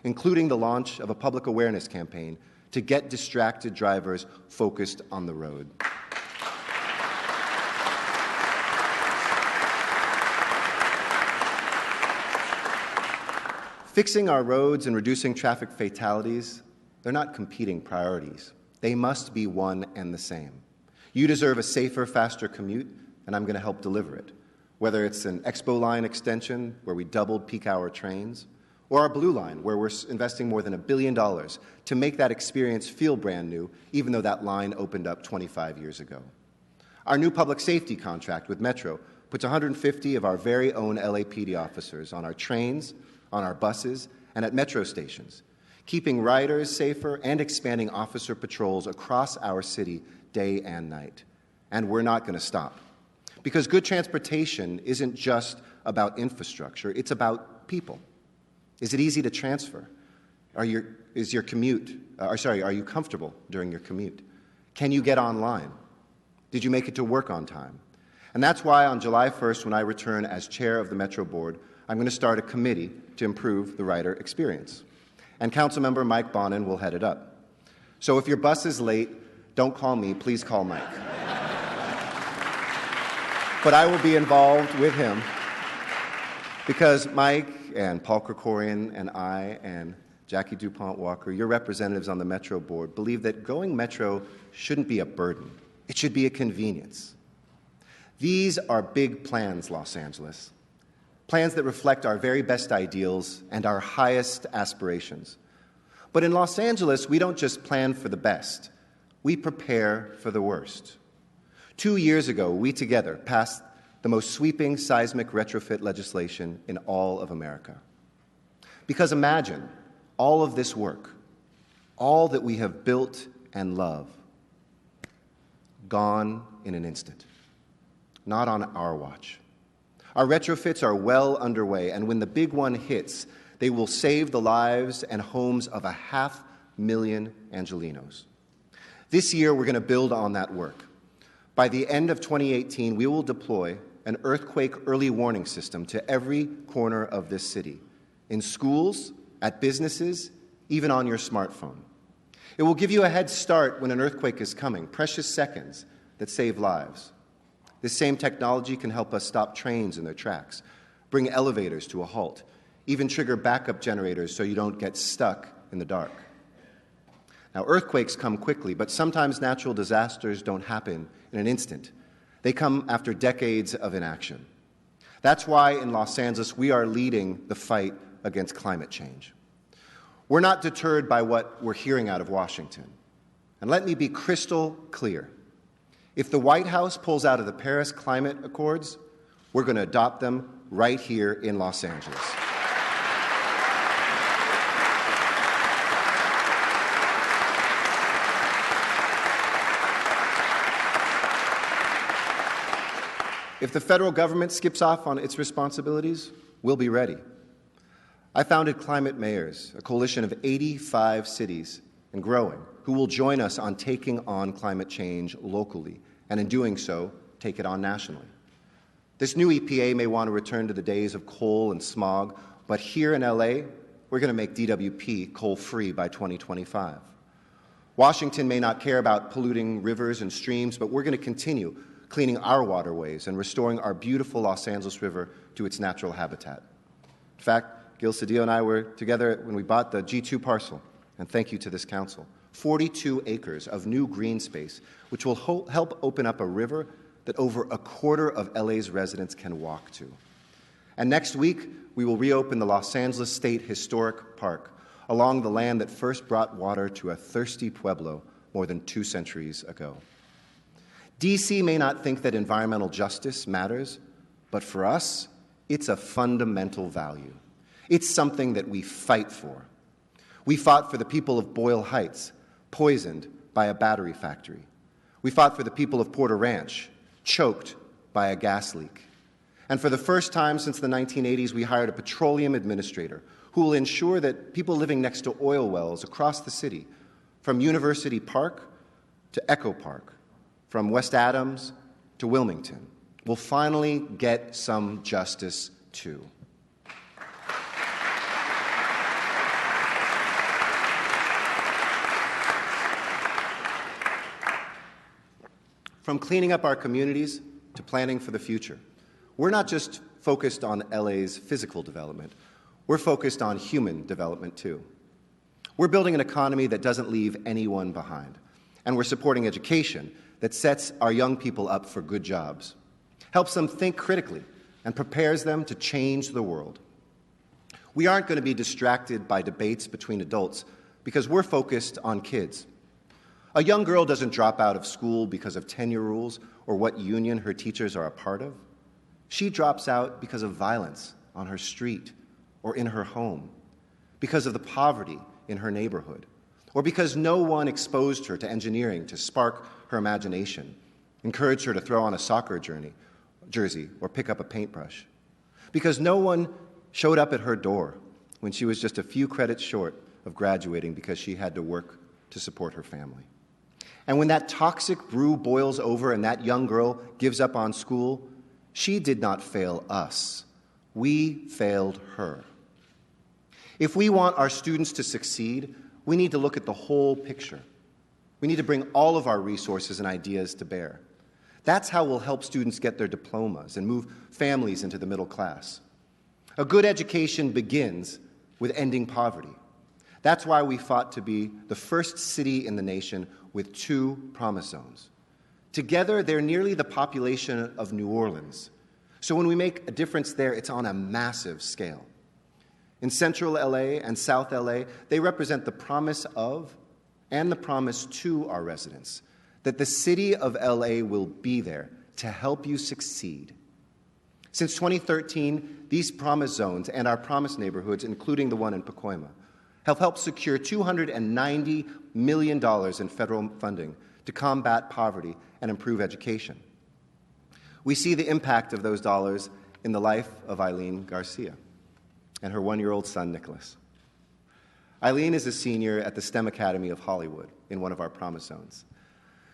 including the launch of a public awareness campaign to get distracted drivers focused on the road. Fixing our roads and reducing traffic fatalities, they're not competing priorities. They must be one and the same. You deserve a safer, faster commute, and I'm going to help deliver it. Whether it's an Expo Line extension, where we doubled peak hour trains, or our Blue Line, where we're investing more than $1 billion to make that experience feel brand new, even though that line opened up 25 years ago. Our new public safety contract with Metro puts 150 of our very own LAPD officers on our trains, on our buses, and at Metro stations, keeping riders safer and expanding officer patrols across our city day and night. And we're not going to stop. Because good transportation isn't just about infrastructure, it's about people. Is it easy to transfer? Are you comfortable during your commute? Can you get online? Did you make it to work on time? And that's why on July 1st, when I return as chair of the Metro Board, I'm going to start a committee to improve the rider experience. And Councilmember Mike Bonin will head it up. So if your bus is late, don't call me, please call Mike. But I will be involved with him because Mike and Paul Krikorian and I and Jackie DuPont Walker, your representatives on the Metro Board, believe that going Metro shouldn't be a burden. It should be a convenience. These are big plans, Los Angeles. Plans that reflect our very best ideals and our highest aspirations. But in Los Angeles, we don't just plan for the best. We prepare for the worst. 2 years ago, we together passed the most sweeping seismic retrofit legislation in all of America. Because imagine all of this work, all that we have built and love, gone in an instant. Not on our watch. Our retrofits are well underway, and when the big one hits, they will save the lives and homes of 500,000 Angelenos. This year, we're going to build on that work. By the end of 2018, we will deploy an earthquake early warning system to every corner of this city, in schools, at businesses, even on your smartphone. It will give you a head start when an earthquake is coming, precious seconds that save lives. This same technology can help us stop trains in their tracks, bring elevators to a halt, even trigger backup generators so you don't get stuck in the dark. Now, earthquakes come quickly, but sometimes natural disasters don't happen in an instant. They come after decades of inaction. That's why in Los Angeles we are leading the fight against climate change. We're not deterred by what we're hearing out of Washington. And let me be crystal clear. If the White House pulls out of the Paris Climate Accords, we're going to adopt them right here in Los Angeles. If the federal government skips off on its responsibilities, we'll be ready. I founded Climate Mayors, a coalition of 85 cities and growing, who will join us on taking on climate change locally, and in doing so, take it on nationally. This new EPA may want to return to the days of coal and smog, but here in LA, we're going to make DWP coal-free by 2025. Washington may not care about polluting rivers and streams, but we're going to continue cleaning our waterways and restoring our beautiful Los Angeles River to its natural habitat. In fact, Gil Cedillo and I were together when we bought the G2 parcel, and thank you to this council. 42 acres of new green space, which will help open up a river that over a quarter of LA's residents can walk to. And next week, we will reopen the Los Angeles State Historic Park along the land that first brought water to a thirsty pueblo more than 2 centuries ago. DC may not think that environmental justice matters, but for us, it's a fundamental value. It's something that we fight for. We fought for the people of Boyle Heights, poisoned by a battery factory. We fought for the people of Porter Ranch, choked by a gas leak. And for the first time since the 1980s, we hired a petroleum administrator who will ensure that people living next to oil wells across the city, from University Park to Echo Park, from West Adams to Wilmington, will finally get some justice too. From cleaning up our communities to planning for the future. We're not just focused on LA's physical development. We're focused on human development, too. We're building an economy that doesn't leave anyone behind. And we're supporting education that sets our young people up for good jobs, helps them think critically, and prepares them to change the world. We aren't going to be distracted by debates between adults because we're focused on kids. A young girl doesn't drop out of school because of tenure rules or what union her teachers are a part of. She drops out because of violence on her street or in her home, because of the poverty in her neighborhood, or because no one exposed her to engineering to spark her imagination, encouraged her to throw on a soccer jersey or pick up a paintbrush, because no one showed up at her door when she was just a few credits short of graduating because she had to work to support her family. And when that toxic brew boils over and that young girl gives up on school, she did not fail us. We failed her. If we want our students to succeed, we need to look at the whole picture. We need to bring all of our resources and ideas to bear. That's how we'll help students get their diplomas and move families into the middle class. A good education begins with ending poverty. That's why we fought to be the first city in the nation with 2 promise zones. Together, they're nearly the population of New Orleans. So when we make a difference there, it's on a massive scale. In Central LA and South LA, they represent the promise of and the promise to our residents that the city of LA will be there to help you succeed. Since 2013, these promise zones and our promise neighborhoods, including the one in Pacoima, have helped secure $290 million in federal funding to combat poverty and improve education. We see the impact of those dollars in the life of Eileen Garcia and her 1-year-old son, Nicholas. Eileen is a senior at the STEM Academy of Hollywood in one of our promise zones.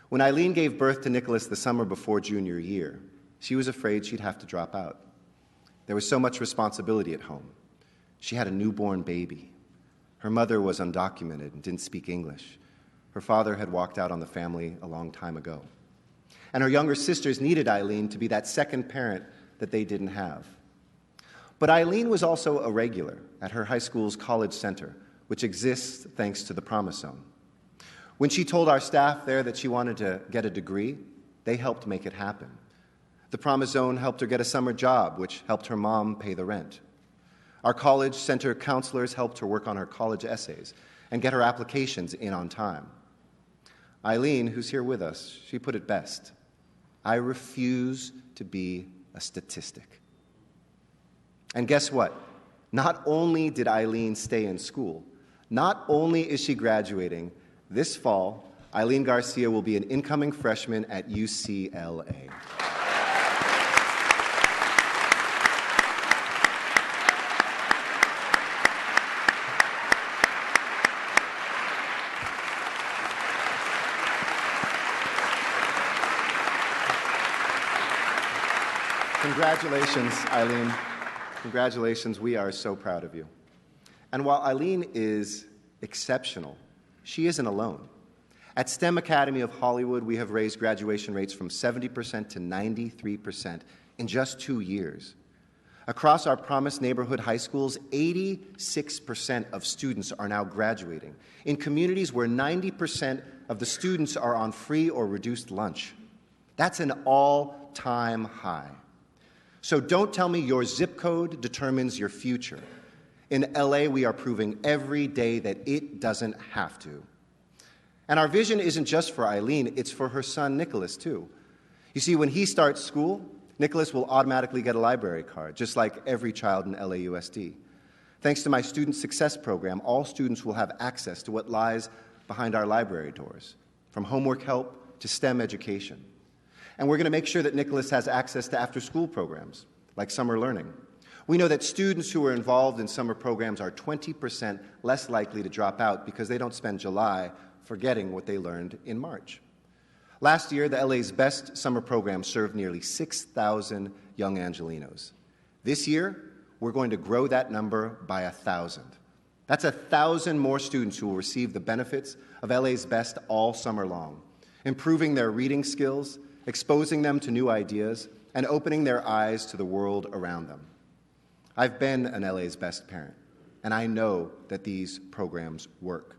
When Eileen gave birth to Nicholas the summer before junior year, she was afraid she'd have to drop out. There was so much responsibility at home. She had a newborn baby. Her mother was undocumented and didn't speak English. Her father had walked out on the family a long time ago. And her younger sisters needed Eileen to be that second parent that they didn't have. But Eileen was also a regular at her high school's college center, which exists thanks to the Promise Zone. When she told our staff there that she wanted to get a degree, they helped make it happen. The Promise Zone helped her get a summer job, which helped her mom pay the rent. Our college center counselors helped her work on her college essays and get her applications in on time. Eileen, who's here with us, she put it best. I refuse to be a statistic. And guess what? Not only did Eileen stay in school, not only is she graduating, this fall, Eileen Garcia will be an incoming freshman at UCLA. Congratulations, Eileen. Congratulations. We are so proud of you. And while Eileen is exceptional, she isn't alone. At STEM Academy of Hollywood, we have raised graduation rates from 70% to 93% in just 2 years. Across our Promise neighborhood high schools, 86% of students are now graduating in communities where 90% of the students are on free or reduced lunch. That's an all-time high. So don't tell me your zip code determines your future. In LA, we are proving every day that it doesn't have to. And our vision isn't just for Eileen, it's for her son, Nicholas, too. You see, when he starts school, Nicholas will automatically get a library card, just like every child in LAUSD. Thanks to my Student Success Program, all students will have access to what lies behind our library doors, from homework help to STEM education. And we're going to make sure that Nicholas has access to after-school programs, like summer learning. We know that students who are involved in summer programs are 20% less likely to drop out because they don't spend July forgetting what they learned in March. Last year, the LA's best summer program served nearly 6,000 young Angelenos. This year, we're going to grow that number by 1,000. That's 1,000 more students who will receive the benefits of LA's best all summer long, improving their reading skills exposing them to new ideas, and opening their eyes to the world around them. I've been an LA's best parent, and I know that these programs work.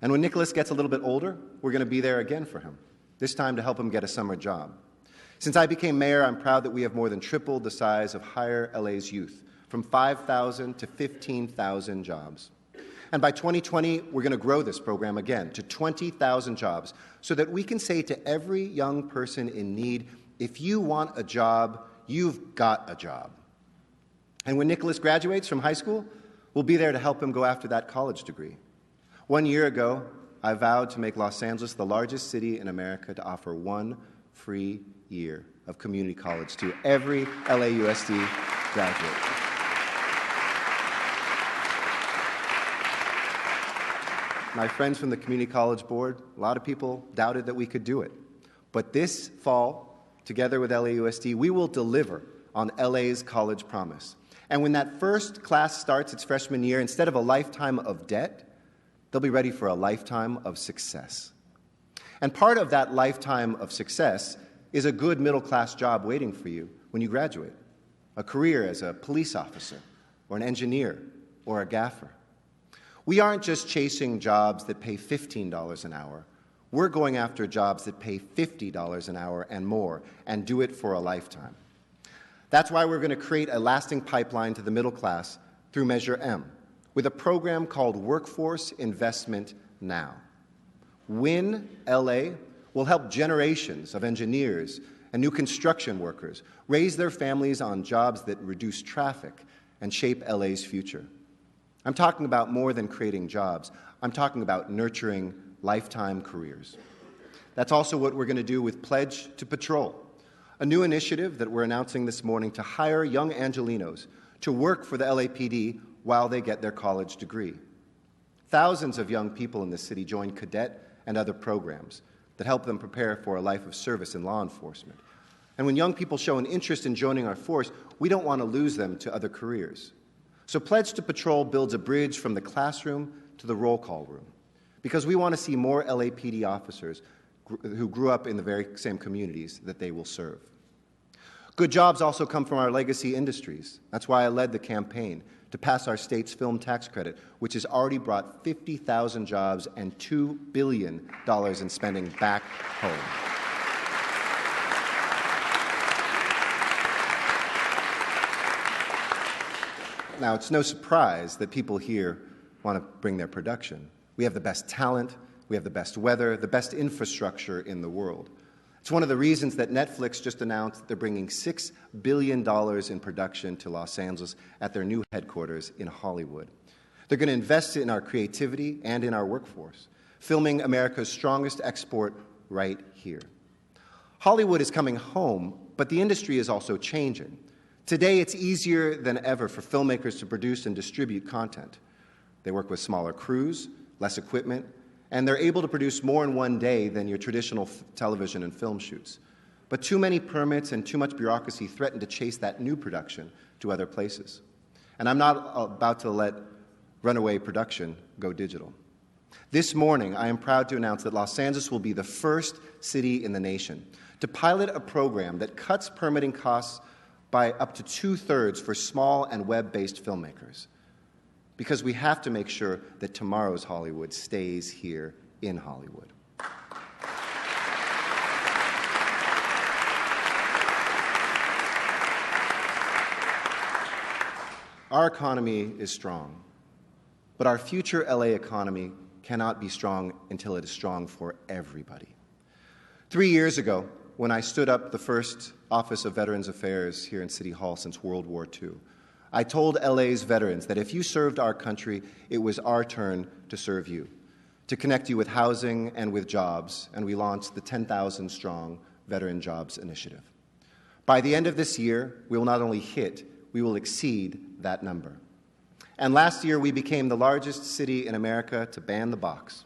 And when Nicholas gets a little bit older, we're going to be there again for him, this time to help him get a summer job. Since I became mayor, I'm proud that we have more than tripled the size of Hire LA's youth, from 5,000 to 15,000 jobs. And by 2020, we're going to grow this program again to 20,000 jobs so that we can say to every young person in need, if you want a job, you've got a job. And when Nicholas graduates from high school, we'll be there to help him go after that college degree. 1 year ago, I vowed to make Los Angeles the largest city in America to offer 1 free year of community college to every LAUSD graduate. My friends from the Community College Board, a lot of people doubted that we could do it. But this fall, together with LAUSD, we will deliver on LA's college promise. And when that first class starts its freshman year, instead of a lifetime of debt, they'll be ready for a lifetime of success. And part of that lifetime of success is a good middle-class job waiting for you when you graduate, a career as a police officer or an engineer or a gaffer. We aren't just chasing jobs that pay $15 an hour. We're going after jobs that pay $50 an hour and more, and do it for a lifetime. That's why we're going to create a lasting pipeline to the middle class through Measure M, with a program called Workforce Investment Now. Win LA will help generations of engineers and new construction workers raise their families on jobs that reduce traffic and shape LA's future. I'm talking about more than creating jobs. I'm talking about nurturing lifetime careers. That's also what we're going to do with Pledge to Patrol, a new initiative that we're announcing this morning to hire young Angelenos to work for the LAPD while they get their college degree. Thousands of young people in this city join cadet and other programs that help them prepare for a life of service in law enforcement. And when young people show an interest in joining our force, we don't want to lose them to other careers. So Pledge to Patrol builds a bridge from the classroom to the roll call room, because we want to see more LAPD officers who grew up in the very same communities that they will serve. Good jobs also come from our legacy industries. That's why I led the campaign to pass our state's film tax credit, which has already brought 50,000 jobs and $2 billion in spending back home. Now, it's no surprise that people here want to bring their production. We have the best talent, we have the best weather, the best infrastructure in the world. It's one of the reasons that Netflix just announced that they're bringing $6 billion in production to Los Angeles at their new headquarters in Hollywood. They're going to invest in our creativity and in our workforce, filming America's strongest export right here. Hollywood is coming home, but the industry is also changing. Today, it's easier than ever for filmmakers to produce and distribute content. They work with smaller crews, less equipment, and they're able to produce more in one day than your traditional television and film shoots. But too many permits and too much bureaucracy threaten to chase that new production to other places. And I'm not about to let runaway production go digital. This morning, I am proud to announce that Los Angeles will be the first city in the nation to pilot a program that cuts permitting costs by up to 2/3 for small and web-based filmmakers, because we have to make sure that tomorrow's Hollywood stays here in Hollywood. Our economy is strong, but our future LA economy cannot be strong until it is strong for everybody. 3 years ago, when I stood up the first Office of Veterans Affairs here in City Hall since World War II, I told LA's veterans that if you served our country, it was our turn to serve you, to connect you with housing and with jobs, and we launched the 10,000-strong Veteran Jobs Initiative. By the end of this year, we will not only hit, we will exceed that number. And last year, we became the largest city in America to ban the box,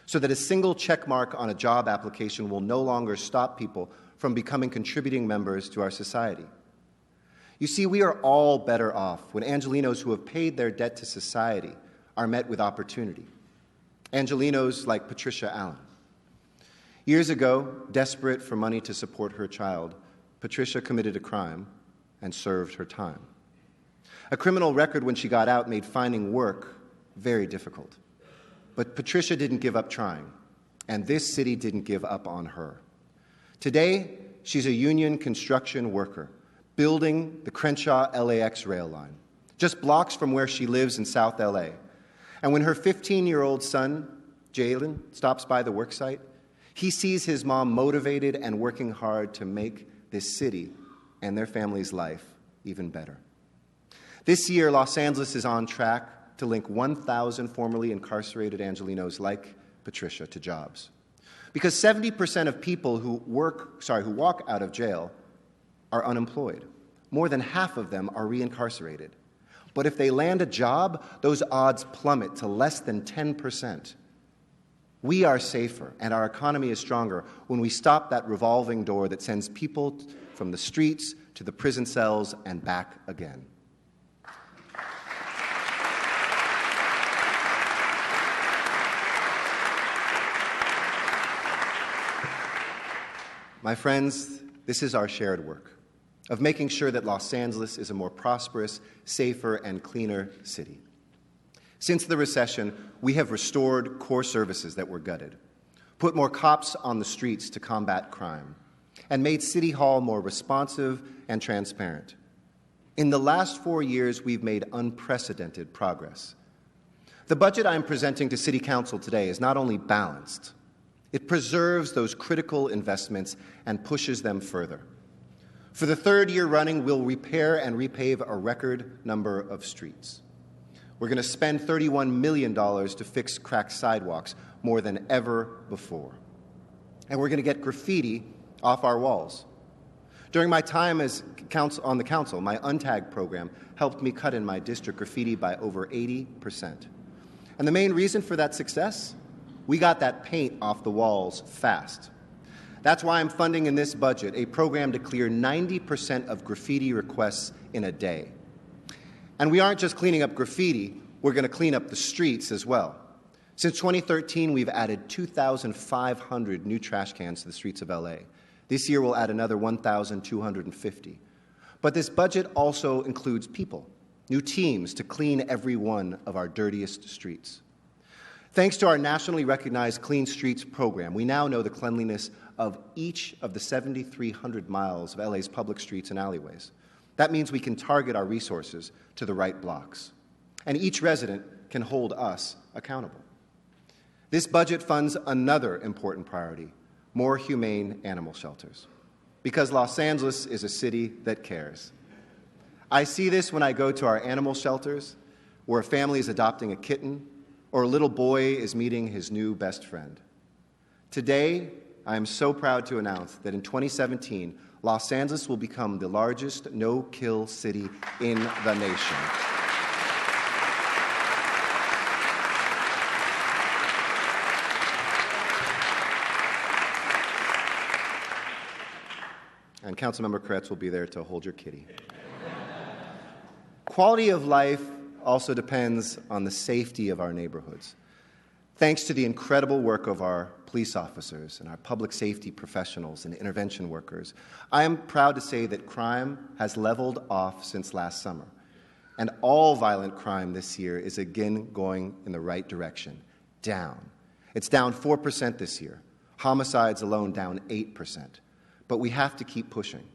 so that a single check mark on a job application will no longer stop people from becoming contributing members to our society. You see, we are all better off when Angelenos who have paid their debt to society are met with opportunity. Angelenos like Patricia Allen. Years ago, desperate for money to support her child, Patricia committed a crime and served her time. A criminal record when she got out made finding work very difficult. But Patricia didn't give up trying, and this city didn't give up on her. Today, she's a union construction worker, building the Crenshaw LAX rail line, just blocks from where she lives in South LA. And when her 15-year-old son, Jalen, stops by the worksite, he sees his mom motivated and working hard to make this city and their family's life even better. This year, Los Angeles is on track to link 1,000 formerly incarcerated Angelenos like Patricia to jobs. Because 70% of people who walk out of jail are unemployed. More than half of them are reincarcerated. But if they land a job, those odds plummet to less than 10%. We are safer and our economy is stronger when we stop that revolving door that sends people from the streets to the prison cells and back again. My friends, this is our shared work of making sure that Los Angeles is a more prosperous, safer, and cleaner city. Since the recession, we have restored core services that were gutted, put more cops on the streets to combat crime, and made City Hall more responsive and transparent. In the last 4 years, we've made unprecedented progress. The budget I'm presenting to City Council today is not only balanced, it preserves those critical investments and pushes them further. For the third year running, we'll repair and repave a record number of streets. We're going to spend $31 million to fix cracked sidewalks, more than ever before. And we're going to get graffiti off our walls. During my time as on the council, my Untagged program helped me cut in my district graffiti by over 80%. And the main reason for that success? We got that paint off the walls fast. That's why I'm funding in this budget a program to clear 90% of graffiti requests in a day. And we aren't just cleaning up graffiti, we're going to clean up the streets as well. Since 2013, we've added 2,500 new trash cans to the streets of LA. This year, we'll add another 1,250. But this budget also includes people, new teams to clean every one of our dirtiest streets. Thanks to our nationally recognized Clean Streets program, we now know the cleanliness of each of the 7,300 miles of LA's public streets and alleyways. That means we can target our resources to the right blocks, and each resident can hold us accountable. This budget funds another important priority, more humane animal shelters, because Los Angeles is a city that cares. I see this when I go to our animal shelters, where a family is adopting a kitten, or a little boy is meeting his new best friend. Today, I am so proud to announce that in 2017, Los Angeles will become the largest no-kill city in the nation. And Councilmember Kretz will be there to hold your kitty. Quality of life also depends on the safety of our neighborhoods. Thanks to the incredible work of our police officers and our public safety professionals and intervention workers, I am proud to say that crime has leveled off since last summer, and all violent crime this year is again going in the right direction, down. It's down 4% this year, homicides alone down 8%, but we have to keep pushing.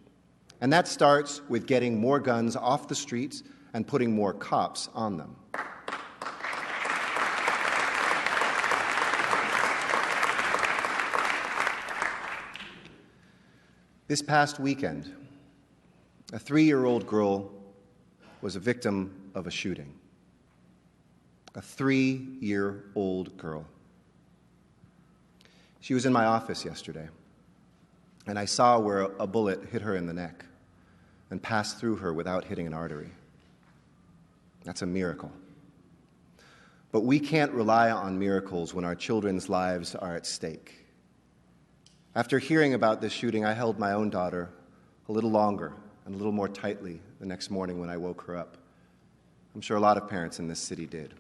And that starts with getting more guns off the streets and putting more cops on them. This past weekend, a 3-year-old girl was a victim of a shooting. A 3-year-old girl. She was in my office yesterday, and I saw where a bullet hit her in the neck and passed through her without hitting an artery. That's a miracle. But we can't rely on miracles when our children's lives are at stake. After hearing about this shooting, I held my own daughter a little longer and a little more tightly the next morning when I woke her up. I'm sure a lot of parents in this city did.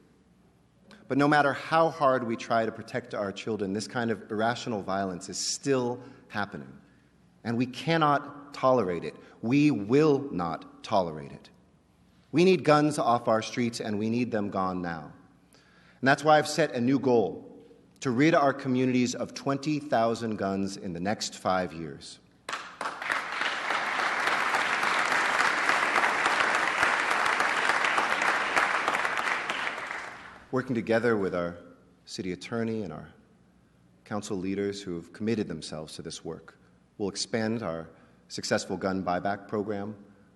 But no matter how hard we try to protect our children, this kind of irrational violence is still happening. And we cannot tolerate it. We will not tolerate it. We need guns off our streets, and we need them gone now. And that's why I've set a new goal, to rid our communities of 20,000 guns in the next 5 years. Working together with our city attorney and our council leaders who have committed themselves to this work, we'll expand our successful gun buyback program,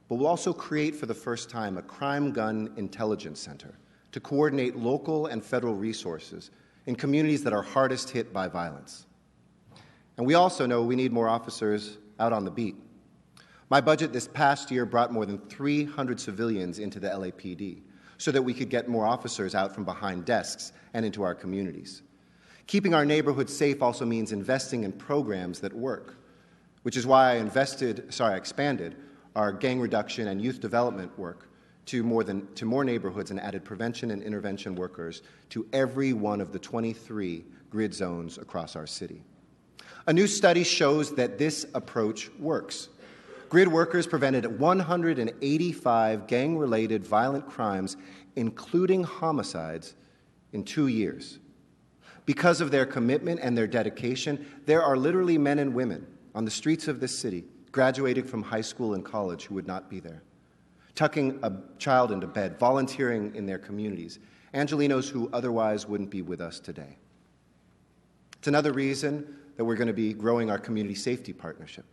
but we'll also create for the first time a crime gun intelligence center to coordinate local and federal resources in communities that are hardest hit by violence. And we also know we need more officers out on the beat. My budget this past year brought more than 300 civilians into the LAPD so that we could get more officers out from behind desks and into our communities. Keeping our neighborhoods safe also means investing in programs that work, which is why I expanded our gang reduction and youth development work to more neighborhoods and added prevention and intervention workers to every one of the 23 grid zones across our city. A new study shows that this approach works. Grid workers prevented 185 gang-related violent crimes, including homicides, in 2 years. Because of their commitment and their dedication, there are literally men and women on the streets of this city graduating from high school and college who would not be there, tucking a child into bed, volunteering in their communities, Angelenos who otherwise wouldn't be with us today. It's another reason that we're going to be growing our community safety partnership.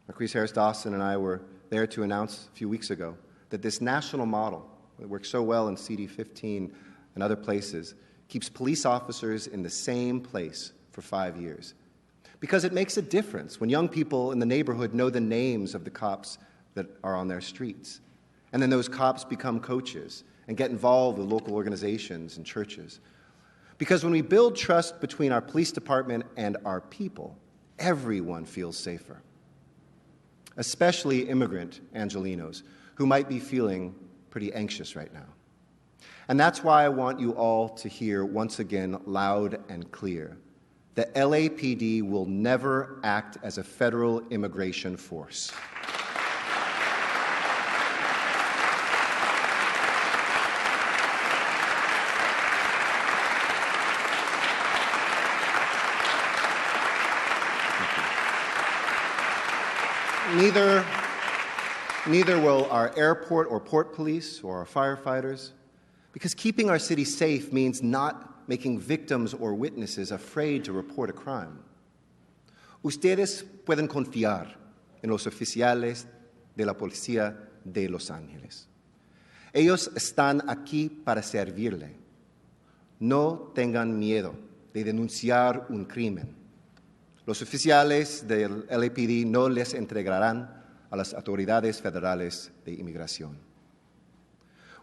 Marquise Harris-Dawson and I were there to announce a few weeks ago that this national model that works so well in CD15 and other places keeps police officers in the same place for 5 years. Because it makes a difference when young people in the neighborhood know the names of the cops that are on their streets. And then those cops become coaches and get involved with local organizations and churches. Because when we build trust between our police department and our people, everyone feels safer. Especially immigrant Angelenos who might be feeling pretty anxious right now. And that's why I want you all to hear once again loud and clear that LAPD will never act as a federal immigration force. Neither will our airport or port police or our firefighters, because keeping our city safe means not making victims or witnesses afraid to report a crime. Ustedes pueden confiar en los oficiales de la policía de Los Ángeles. Ellos están aquí para servirle. No tengan miedo de denunciar un crimen. Los oficiales del LAPD no les entregarán a las autoridades federales de inmigración.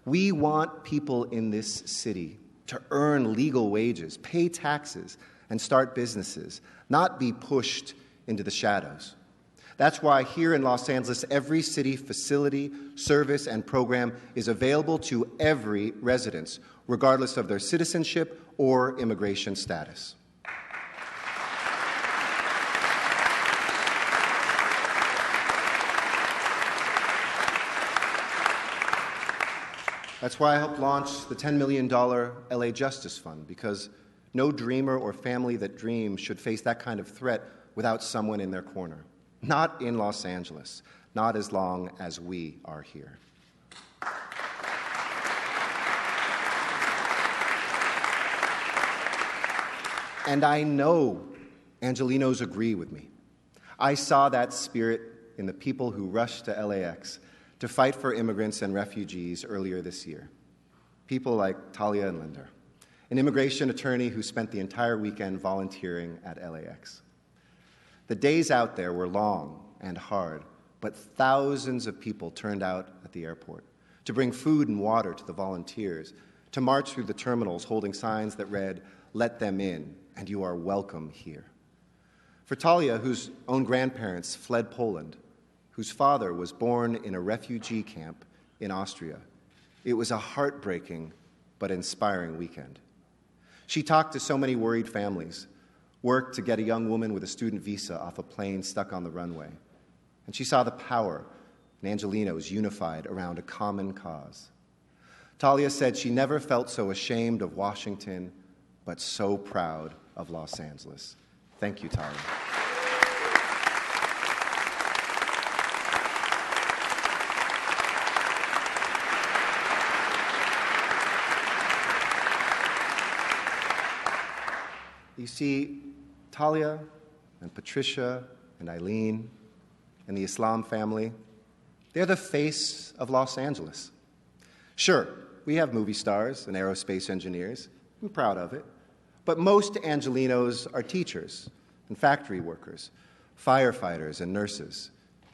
We want people in this city to earn legal wages, pay taxes, and start businesses, not be pushed into the shadows. That's why here in Los Angeles, every city facility, service, and program is available to every resident, regardless of their citizenship or immigration status. That's why I helped launch the $10 million LA Justice Fund, because no dreamer or family that dreams should face that kind of threat without someone in their corner. Not in Los Angeles, not as long as we are here. And I know Angelenos agree with me. I saw that spirit in the people who rushed to LAX to fight for immigrants and refugees earlier this year. People like Talia and Linder, an immigration attorney who spent the entire weekend volunteering at LAX. The days out there were long and hard, but thousands of people turned out at the airport to bring food and water to the volunteers, to march through the terminals holding signs that read, "Let them in, and you are welcome here." For Talia, whose own grandparents fled Poland, whose father was born in a refugee camp in Austria, it was a heartbreaking but inspiring weekend. She talked to so many worried families, worked to get a young woman with a student visa off a plane stuck on the runway, and she saw the power in Angelenos unified around a common cause. Talia said she never felt so ashamed of Washington, but so proud of Los Angeles. Thank you, Talia. You see, Talia and Patricia and Eileen and the Islam family, they're the face of Los Angeles. Sure, we have movie stars and aerospace engineers. I'm proud of it. But most Angelenos are teachers and factory workers, firefighters and nurses,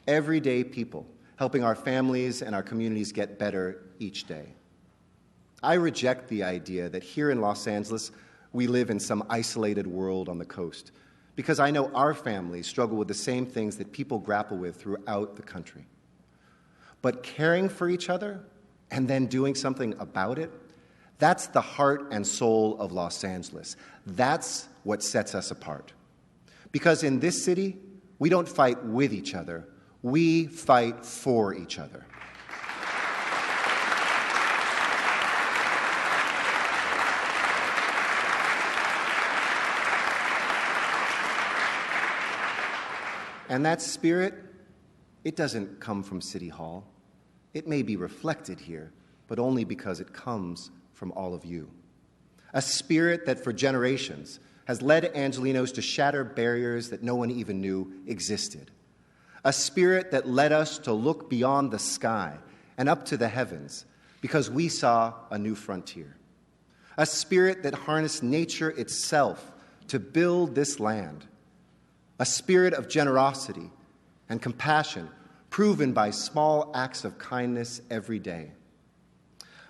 everyday people helping our families and our communities get better each day. I reject the idea that here in Los Angeles we live in some isolated world on the coast, because I know our families struggle with the same things that people grapple with throughout the country. But caring for each other and then doing something about it, that's the heart and soul of Los Angeles. That's what sets us apart. Because in this city, we don't fight with each other, we fight for each other. And that spirit, it doesn't come from City Hall. It may be reflected here, but only because it comes from all of you. A spirit that for generations has led Angelenos to shatter barriers that no one even knew existed. A spirit that led us to look beyond the sky and up to the heavens because we saw a new frontier. A spirit that harnessed nature itself to build this land. A spirit of generosity and compassion proven by small acts of kindness every day.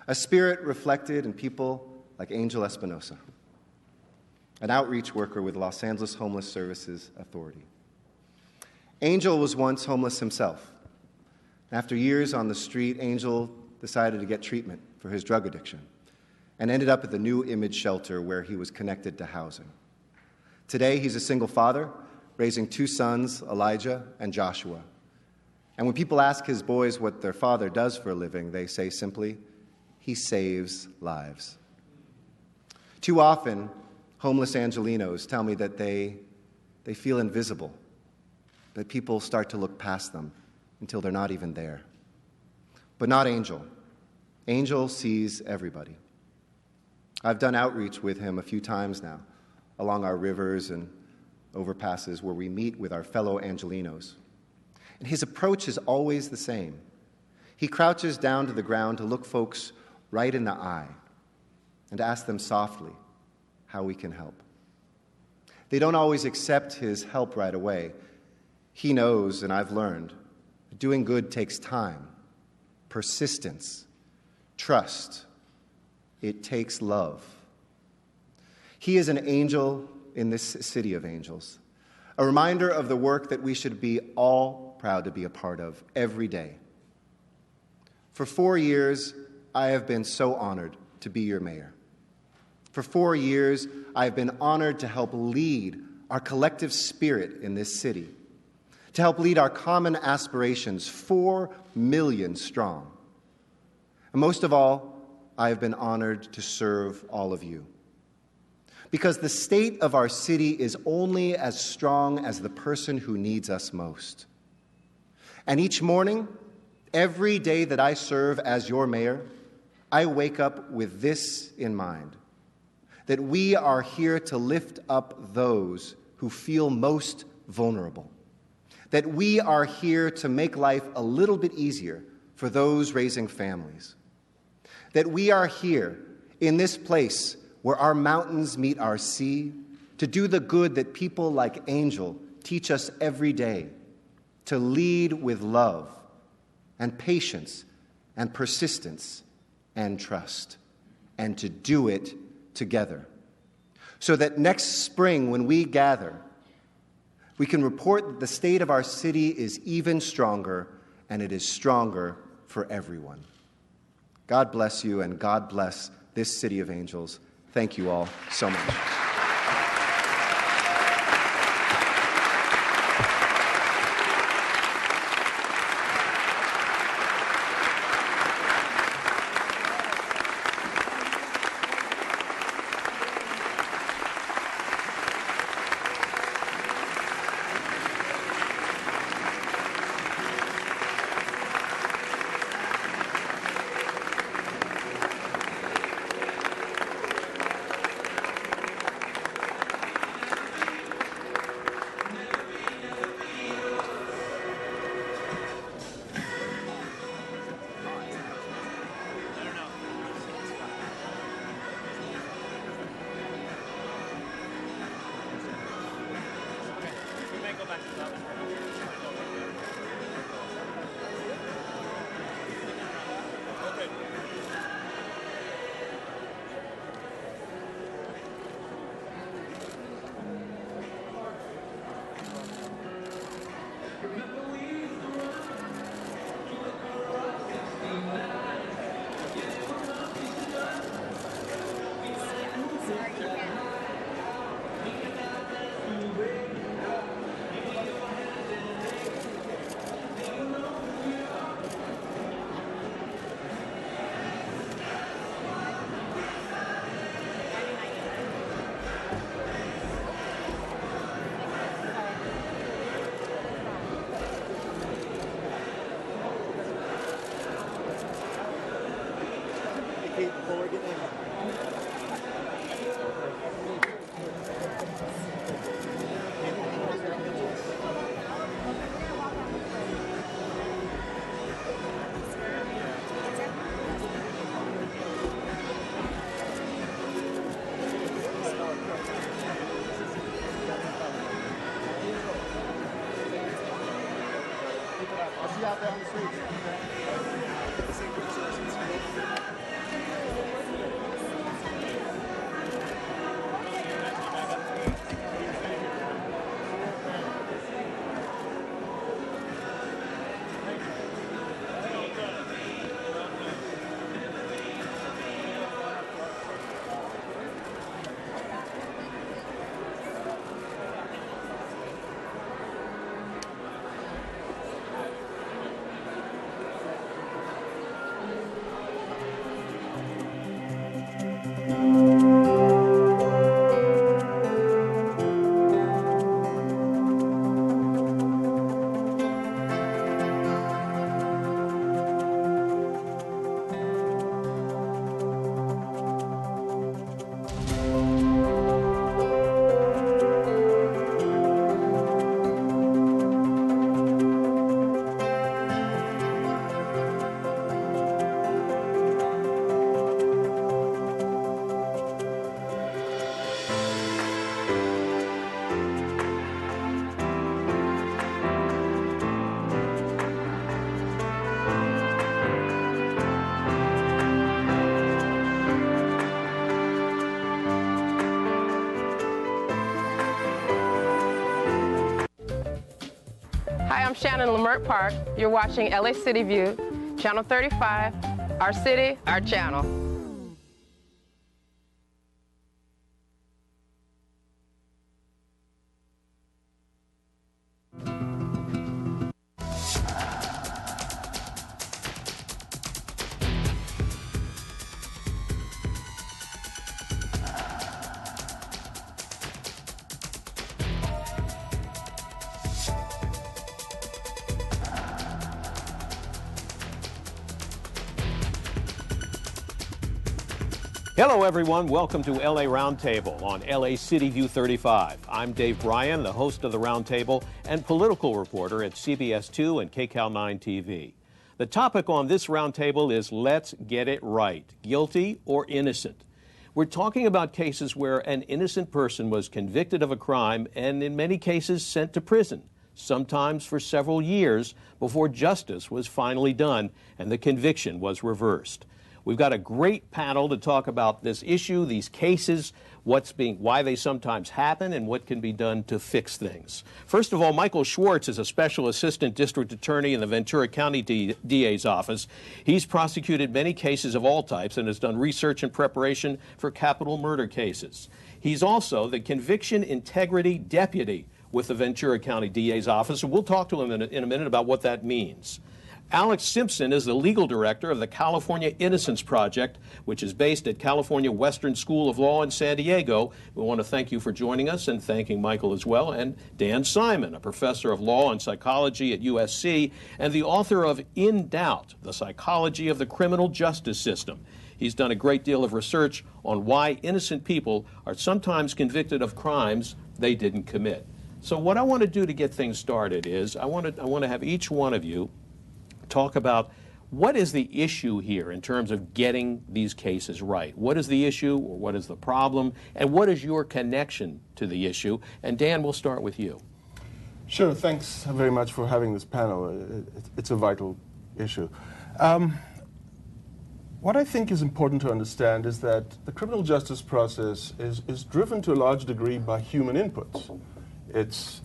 A spirit reflected in people like Angel Espinosa, an outreach worker with Los Angeles Homeless Services Authority. Angel was once homeless himself. After years on the street, Angel decided to get treatment for his drug addiction and ended up at the New Image shelter where he was connected to housing. Today, he's a single father, raising two sons, Elijah and Joshua. And when people ask his boys what their father does for a living, they say simply, he saves lives. Too often, homeless Angelenos tell me that they feel invisible, that people start to look past them until they're not even there. But not Angel. Angel sees everybody. I've done outreach with him a few times now, along our rivers and overpasses where we meet with our fellow Angelenos. And his approach is always the same. He crouches down to the ground to look folks right in the eye and ask them softly how we can help. They don't always accept his help right away. He knows, and I've learned, that doing good takes time, persistence, trust. It takes love. He is an angel in this city of angels, a reminder of the work that we should be all proud to be a part of every day. For 4 years, I have been so honored to be your mayor. For 4 years, I have been honored to help lead our collective spirit in this city, to help lead our common aspirations, 4 million strong. And most of all, I have been honored to serve all of you. Because the state of our city is only as strong as the person who needs us most. And each morning, every day that I serve as your mayor, I wake up with this in mind, that we are here to lift up those who feel most vulnerable, that we are here to make life a little bit easier for those raising families, that we are here in this place where our mountains meet our sea, to do the good that people like Angel teach us every day, to lead with love and patience and persistence and trust, and to do it together. So that next spring when we gather, we can report that the state of our city is even stronger, and it is stronger for everyone. God bless you, and God bless this City of Angels. Thank you all so much. Hi, I'm Shannon Lamert Park. You're watching LA City View, Channel 35, our city, our channel. Hello, everyone. Welcome to LA Roundtable on LA City View 35. I'm Dave Bryan, the host of the Roundtable and political reporter at CBS 2 and KCAL 9 TV. The topic on this Roundtable is Let's Get It Right, guilty or innocent. We're talking about cases where an innocent person was convicted of a crime and in many cases sent to prison, sometimes for several years before justice was finally done and the conviction was reversed. We've got a great panel to talk about this issue, these cases, why they sometimes happen, and what can be done to fix things. First of all, Michael Schwartz is a special assistant district attorney in the Ventura County DA's office. He's prosecuted many cases of all types and has done research and preparation for capital murder cases. He's also the conviction integrity deputy with the Ventura County DA's office, and we'll talk to him in a minute about what that means. Alex Simpson is the legal director of the California Innocence Project, which is based at California Western School of Law in San Diego. We want to thank you for joining us, and thanking Michael as well, and Dan Simon, a professor of law and psychology at USC and the author of In Doubt, The Psychology of the Criminal Justice System. He's done a great deal of research on why innocent people are sometimes convicted of crimes they didn't commit. So what I want to do to get things started is I want to have each one of you talk about what is the issue here in terms of getting these cases right. What is the issue, or what is the problem, and what is your connection to the issue? And Dan, we'll start with you. Sure, thanks very much for having this panel. It's a vital issue. What I think is important to understand is that the criminal justice process is driven to a large degree by human inputs. It's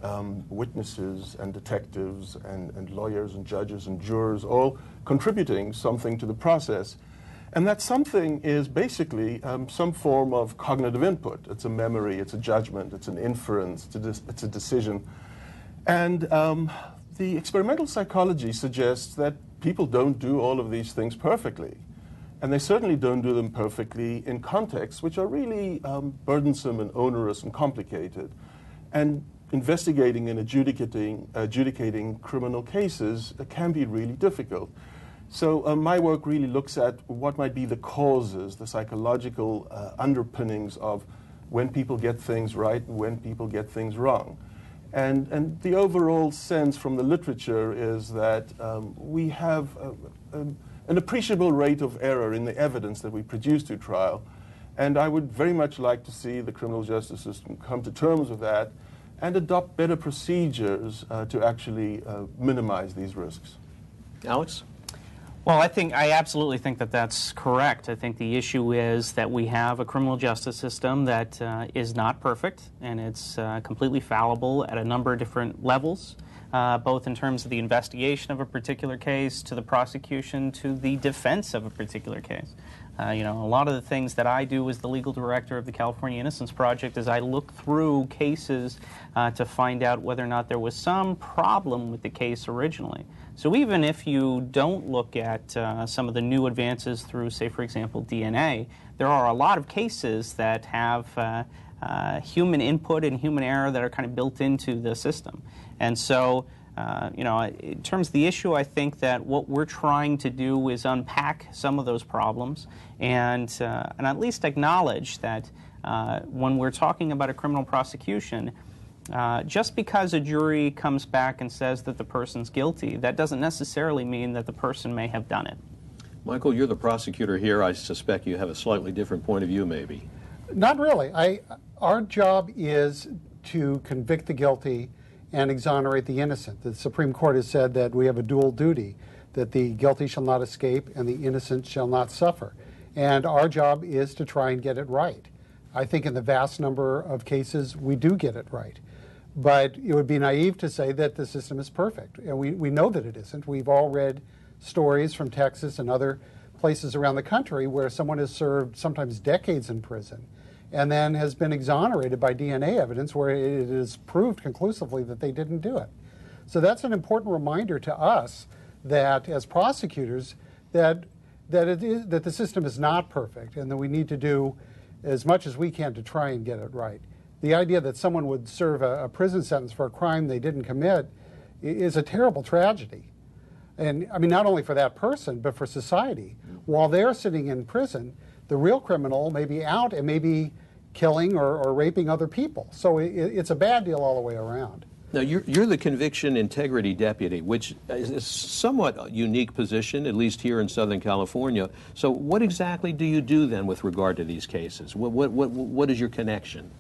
witnesses and detectives and lawyers and judges and jurors all contributing something to the process. And that something is basically some form of cognitive input. It's a memory, it's a judgment, it's an inference, it's a decision. And the experimental psychology suggests that people don't do all of these things perfectly. And they certainly don't do them perfectly in contexts which are really burdensome and onerous and complicated. And investigating and adjudicating criminal cases can be really difficult. So my work really looks at what might be the causes, the psychological underpinnings of when people get things right and when people get things wrong. And the overall sense from the literature is that we have an appreciable rate of error in the evidence that we produce to trial. And I would very much like to see the criminal justice system come to terms with that and adopt better procedures to actually minimize these risks. Alex? Well, I absolutely think that that's correct. I think the issue is that we have a criminal justice system that is not perfect, and it's completely fallible at a number of different levels, both in terms of the investigation of a particular case, to the prosecution, to the defense of a particular case. A lot of the things that I do as the legal director of the California Innocence Project is I look through cases to find out whether or not there was some problem with the case originally. So even if you don't look at some of the new advances through, say, for example, DNA, there are a lot of cases that have human input and human error that are kind of built into the system. And so in terms of the issue, I think that what we're trying to do is unpack some of those problems and at least acknowledge that when we're talking about a criminal prosecution, just because a jury comes back and says that the person's guilty, that doesn't necessarily mean that the person may have done it. Michael, you're the prosecutor here. I suspect you have a slightly different point of view, maybe. Not really. Our job is to convict the guilty and exonerate the innocent. The Supreme Court has said that we have a dual duty, that the guilty shall not escape and the innocent shall not suffer. And our job is to try and get it right. I think in the vast number of cases, we do get it right. But it would be naive to say that the system is perfect. And we know that it isn't. We've all read stories from Texas and other places around the country where someone has served sometimes decades in prison and then has been exonerated by DNA evidence where it is proved conclusively that they didn't do it. So that's an important reminder to us that as prosecutors that the system is not perfect and that we need to do as much as we can to try and get it right. The idea that someone would serve a prison sentence for a crime they didn't commit is a terrible tragedy. And I mean, not only for that person, but for society. While they're sitting in prison, the real criminal may be out and may be killing or raping other people. So it's a bad deal all the way around. Now, you're the conviction integrity deputy, which is a somewhat unique position, at least here in Southern California. So what exactly do you do then with regard to these cases? What is your connection?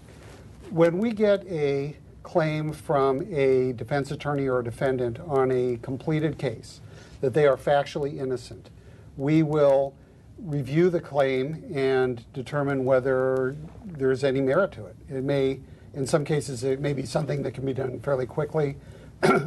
When we get a claim from a defense attorney or a defendant on a completed case that they are factually innocent, we will review the claim and determine whether there's any merit to it. It may, in some cases, it may be something that can be done fairly quickly.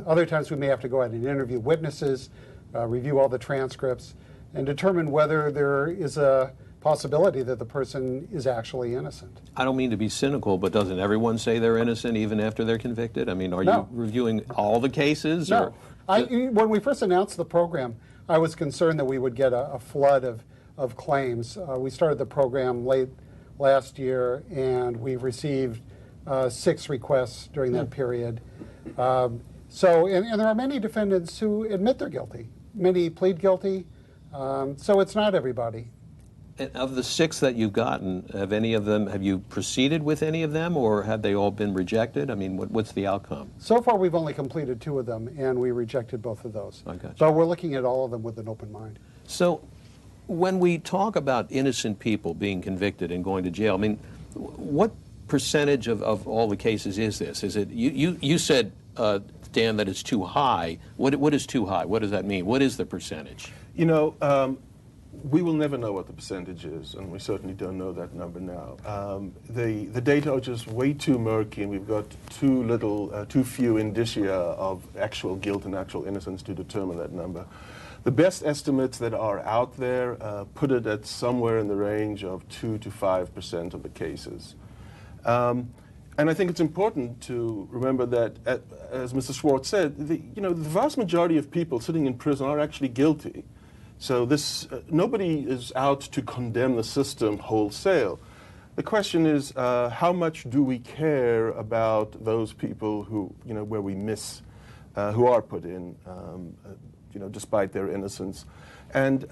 Other times we may have to go out and interview witnesses, review all the transcripts, and determine whether there is a possibility that the person is actually innocent. I don't mean to be cynical, but doesn't everyone say they're innocent even after they're convicted? I mean, are you reviewing all the cases? No. When we first announced the program, I was concerned that we would get a flood of claims. We started the program late last year, and we received 6 requests during that period. And there are many defendants who admit they're guilty. Many plead guilty. So it's not everybody. And of the 6 that you've gotten, have you proceeded with any of them, or have they all been rejected? I mean, what's the outcome? So far, we've only completed 2 of them, and we rejected both of those. But we're looking at all of them with an open mind. So when we talk about innocent people being convicted and going to jail, I mean, what percentage of all the cases is this? Is it, you said, Dan, that it's too high. What is too high? What does that mean? What is the percentage? You know, we will never know what the percentage is, and we certainly don't know that number now. The data are just way too murky, and we've got too few indicia of actual guilt and actual innocence to determine that number. The best estimates that are out there put it at somewhere in the range of 2 to 5% of the cases. And I think it's important to remember that, as Mr. Schwartz said, the vast majority of people sitting in prison are actually guilty. So nobody is out to condemn the system wholesale. The question is, how much do we care about those people who, where we miss, who are put in, despite their innocence? And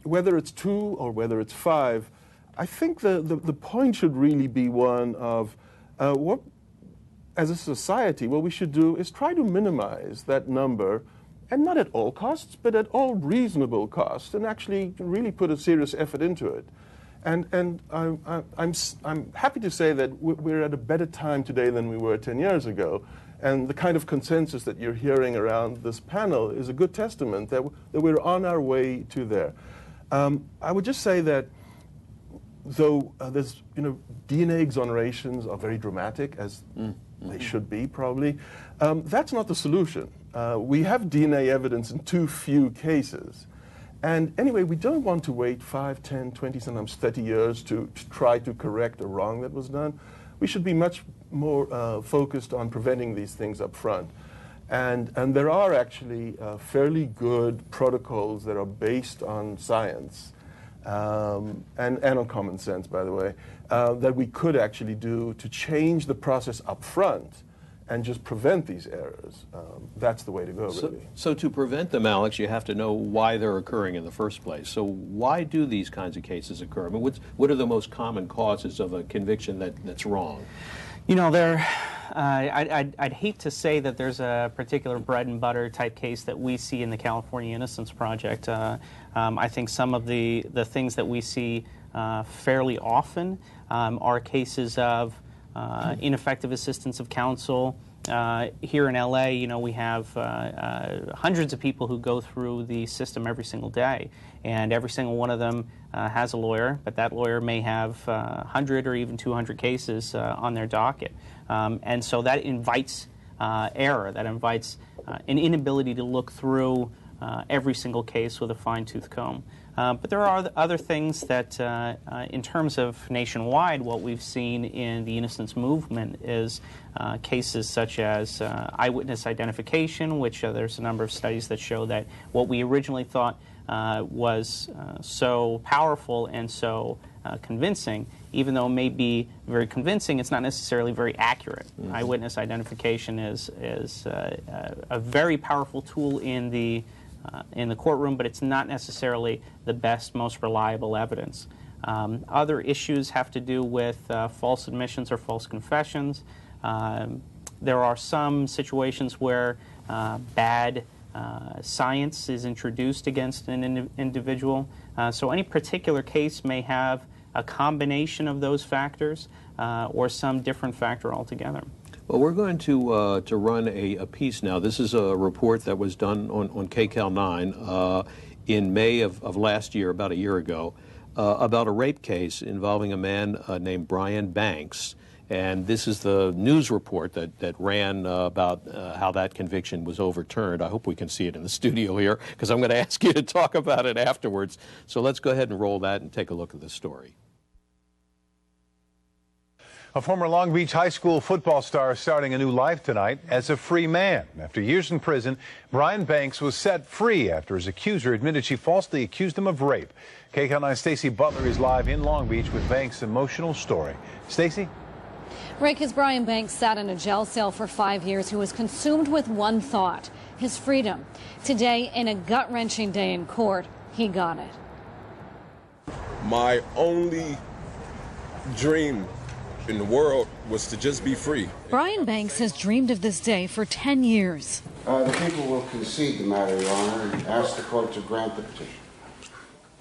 whether it's 2 or whether it's 5, I think the point should really be one of what, as a society, what we should do is try to minimize that number, and not at all costs, but at all reasonable costs, and actually really put a serious effort into it. And I'm happy to say that we're at a better time today than we were 10 years ago. And the kind of consensus that you're hearing around this panel is a good testament that we're on our way to there. I would just say that though there's, DNA exonerations are very dramatic, as they should be probably, that's not the solution. We have DNA evidence in too few cases. And anyway, we don't want to wait 5, 10, 20, sometimes 30 years to try to correct a wrong that was done. We should be much more focused on preventing these things up front. And there are actually fairly good protocols that are based on science and on common sense, by the way, that we could actually do to change the process up front and just prevent these errors. That's the way to go, really. So to prevent them, Alex, you have to know why they're occurring in the first place. So why do these kinds of cases occur? I mean, what are the most common causes of a conviction that's wrong? I'd hate to say that there's a particular bread and butter type case that we see in the California Innocence Project. I think some of the things that we see fairly often are cases of ineffective assistance of counsel. Here in LA, we have hundreds of people who go through the system every single day, and every single one of them has a lawyer, but that lawyer may have 100 or even 200 cases on their docket. And so that invites error, that invites an inability to look through every single case with a fine-tooth comb. But there are other things that, in terms of nationwide, what we've seen in the innocence movement is cases such as eyewitness identification, which there's a number of studies that show that what we originally thought was so powerful and so convincing, even though it may be very convincing, it's not necessarily very accurate. Eyewitness identification is a very powerful tool in the courtroom, but it's not necessarily the best, most reliable evidence. Other issues have to do with false admissions or false confessions. There are some situations where bad science is introduced against an individual. So any particular case may have a combination of those factors or some different factor altogether. Well, we're going to run a piece now. This is a report that was done on KCAL 9. in May of last year, about a year ago, about a rape case involving a man named Brian Banks. And this is the news report that ran about how that conviction was overturned. I hope we can see it in the studio here, because I'm going to ask you to talk about it afterwards. So let's go ahead and roll that and take a look at the story. A former Long Beach High School football star is starting a new life tonight as a free man. After years in prison, Brian Banks was set free after his accuser admitted she falsely accused him of rape. KCAL 9's Stacey Butler is live in Long Beach with Banks' emotional story. Stacey? Rick, as Brian Banks sat in a jail cell for 5 years, he was consumed with one thought, his freedom. Today, in a gut-wrenching day in court, he got it. My only dream in the world was to just be free. Brian Banks has dreamed of this day for 10 years. The people will concede the matter, Your Honor, and ask the court to grant the petition.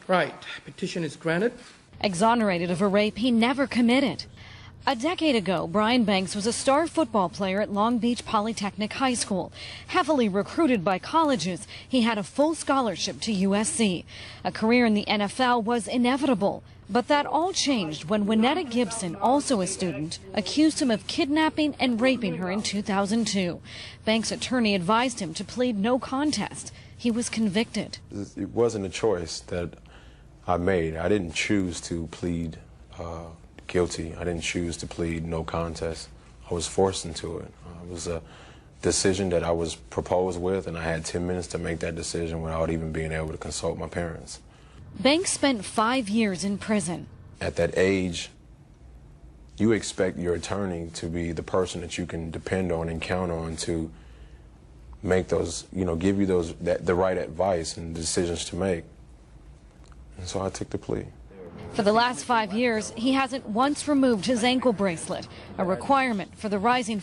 Right. Petition is granted. Exonerated of a rape he never committed. A decade ago, Brian Banks was a star football player at Long Beach Polytechnic High School. Heavily recruited by colleges, he had a full scholarship to USC. A career in the NFL was inevitable. But that all changed when Winetta Gibson, also a student, accused him of kidnapping and raping her in 2002. Banks' attorney advised him to plead no contest. He was convicted. It wasn't a choice that I made. I didn't choose to plead guilty. I didn't choose to plead no contest. I was forced into it. It was a decision that I was proposed with, and I had 10 minutes to make that decision without even being able to consult my parents. Banks spent 5 years in prison. At that age, you expect your attorney to be the person that you can depend on and count on to make those, give you the right advice and decisions to make. And so I took the plea. For the last 5 years, he hasn't once removed his ankle bracelet, a requirement for the rising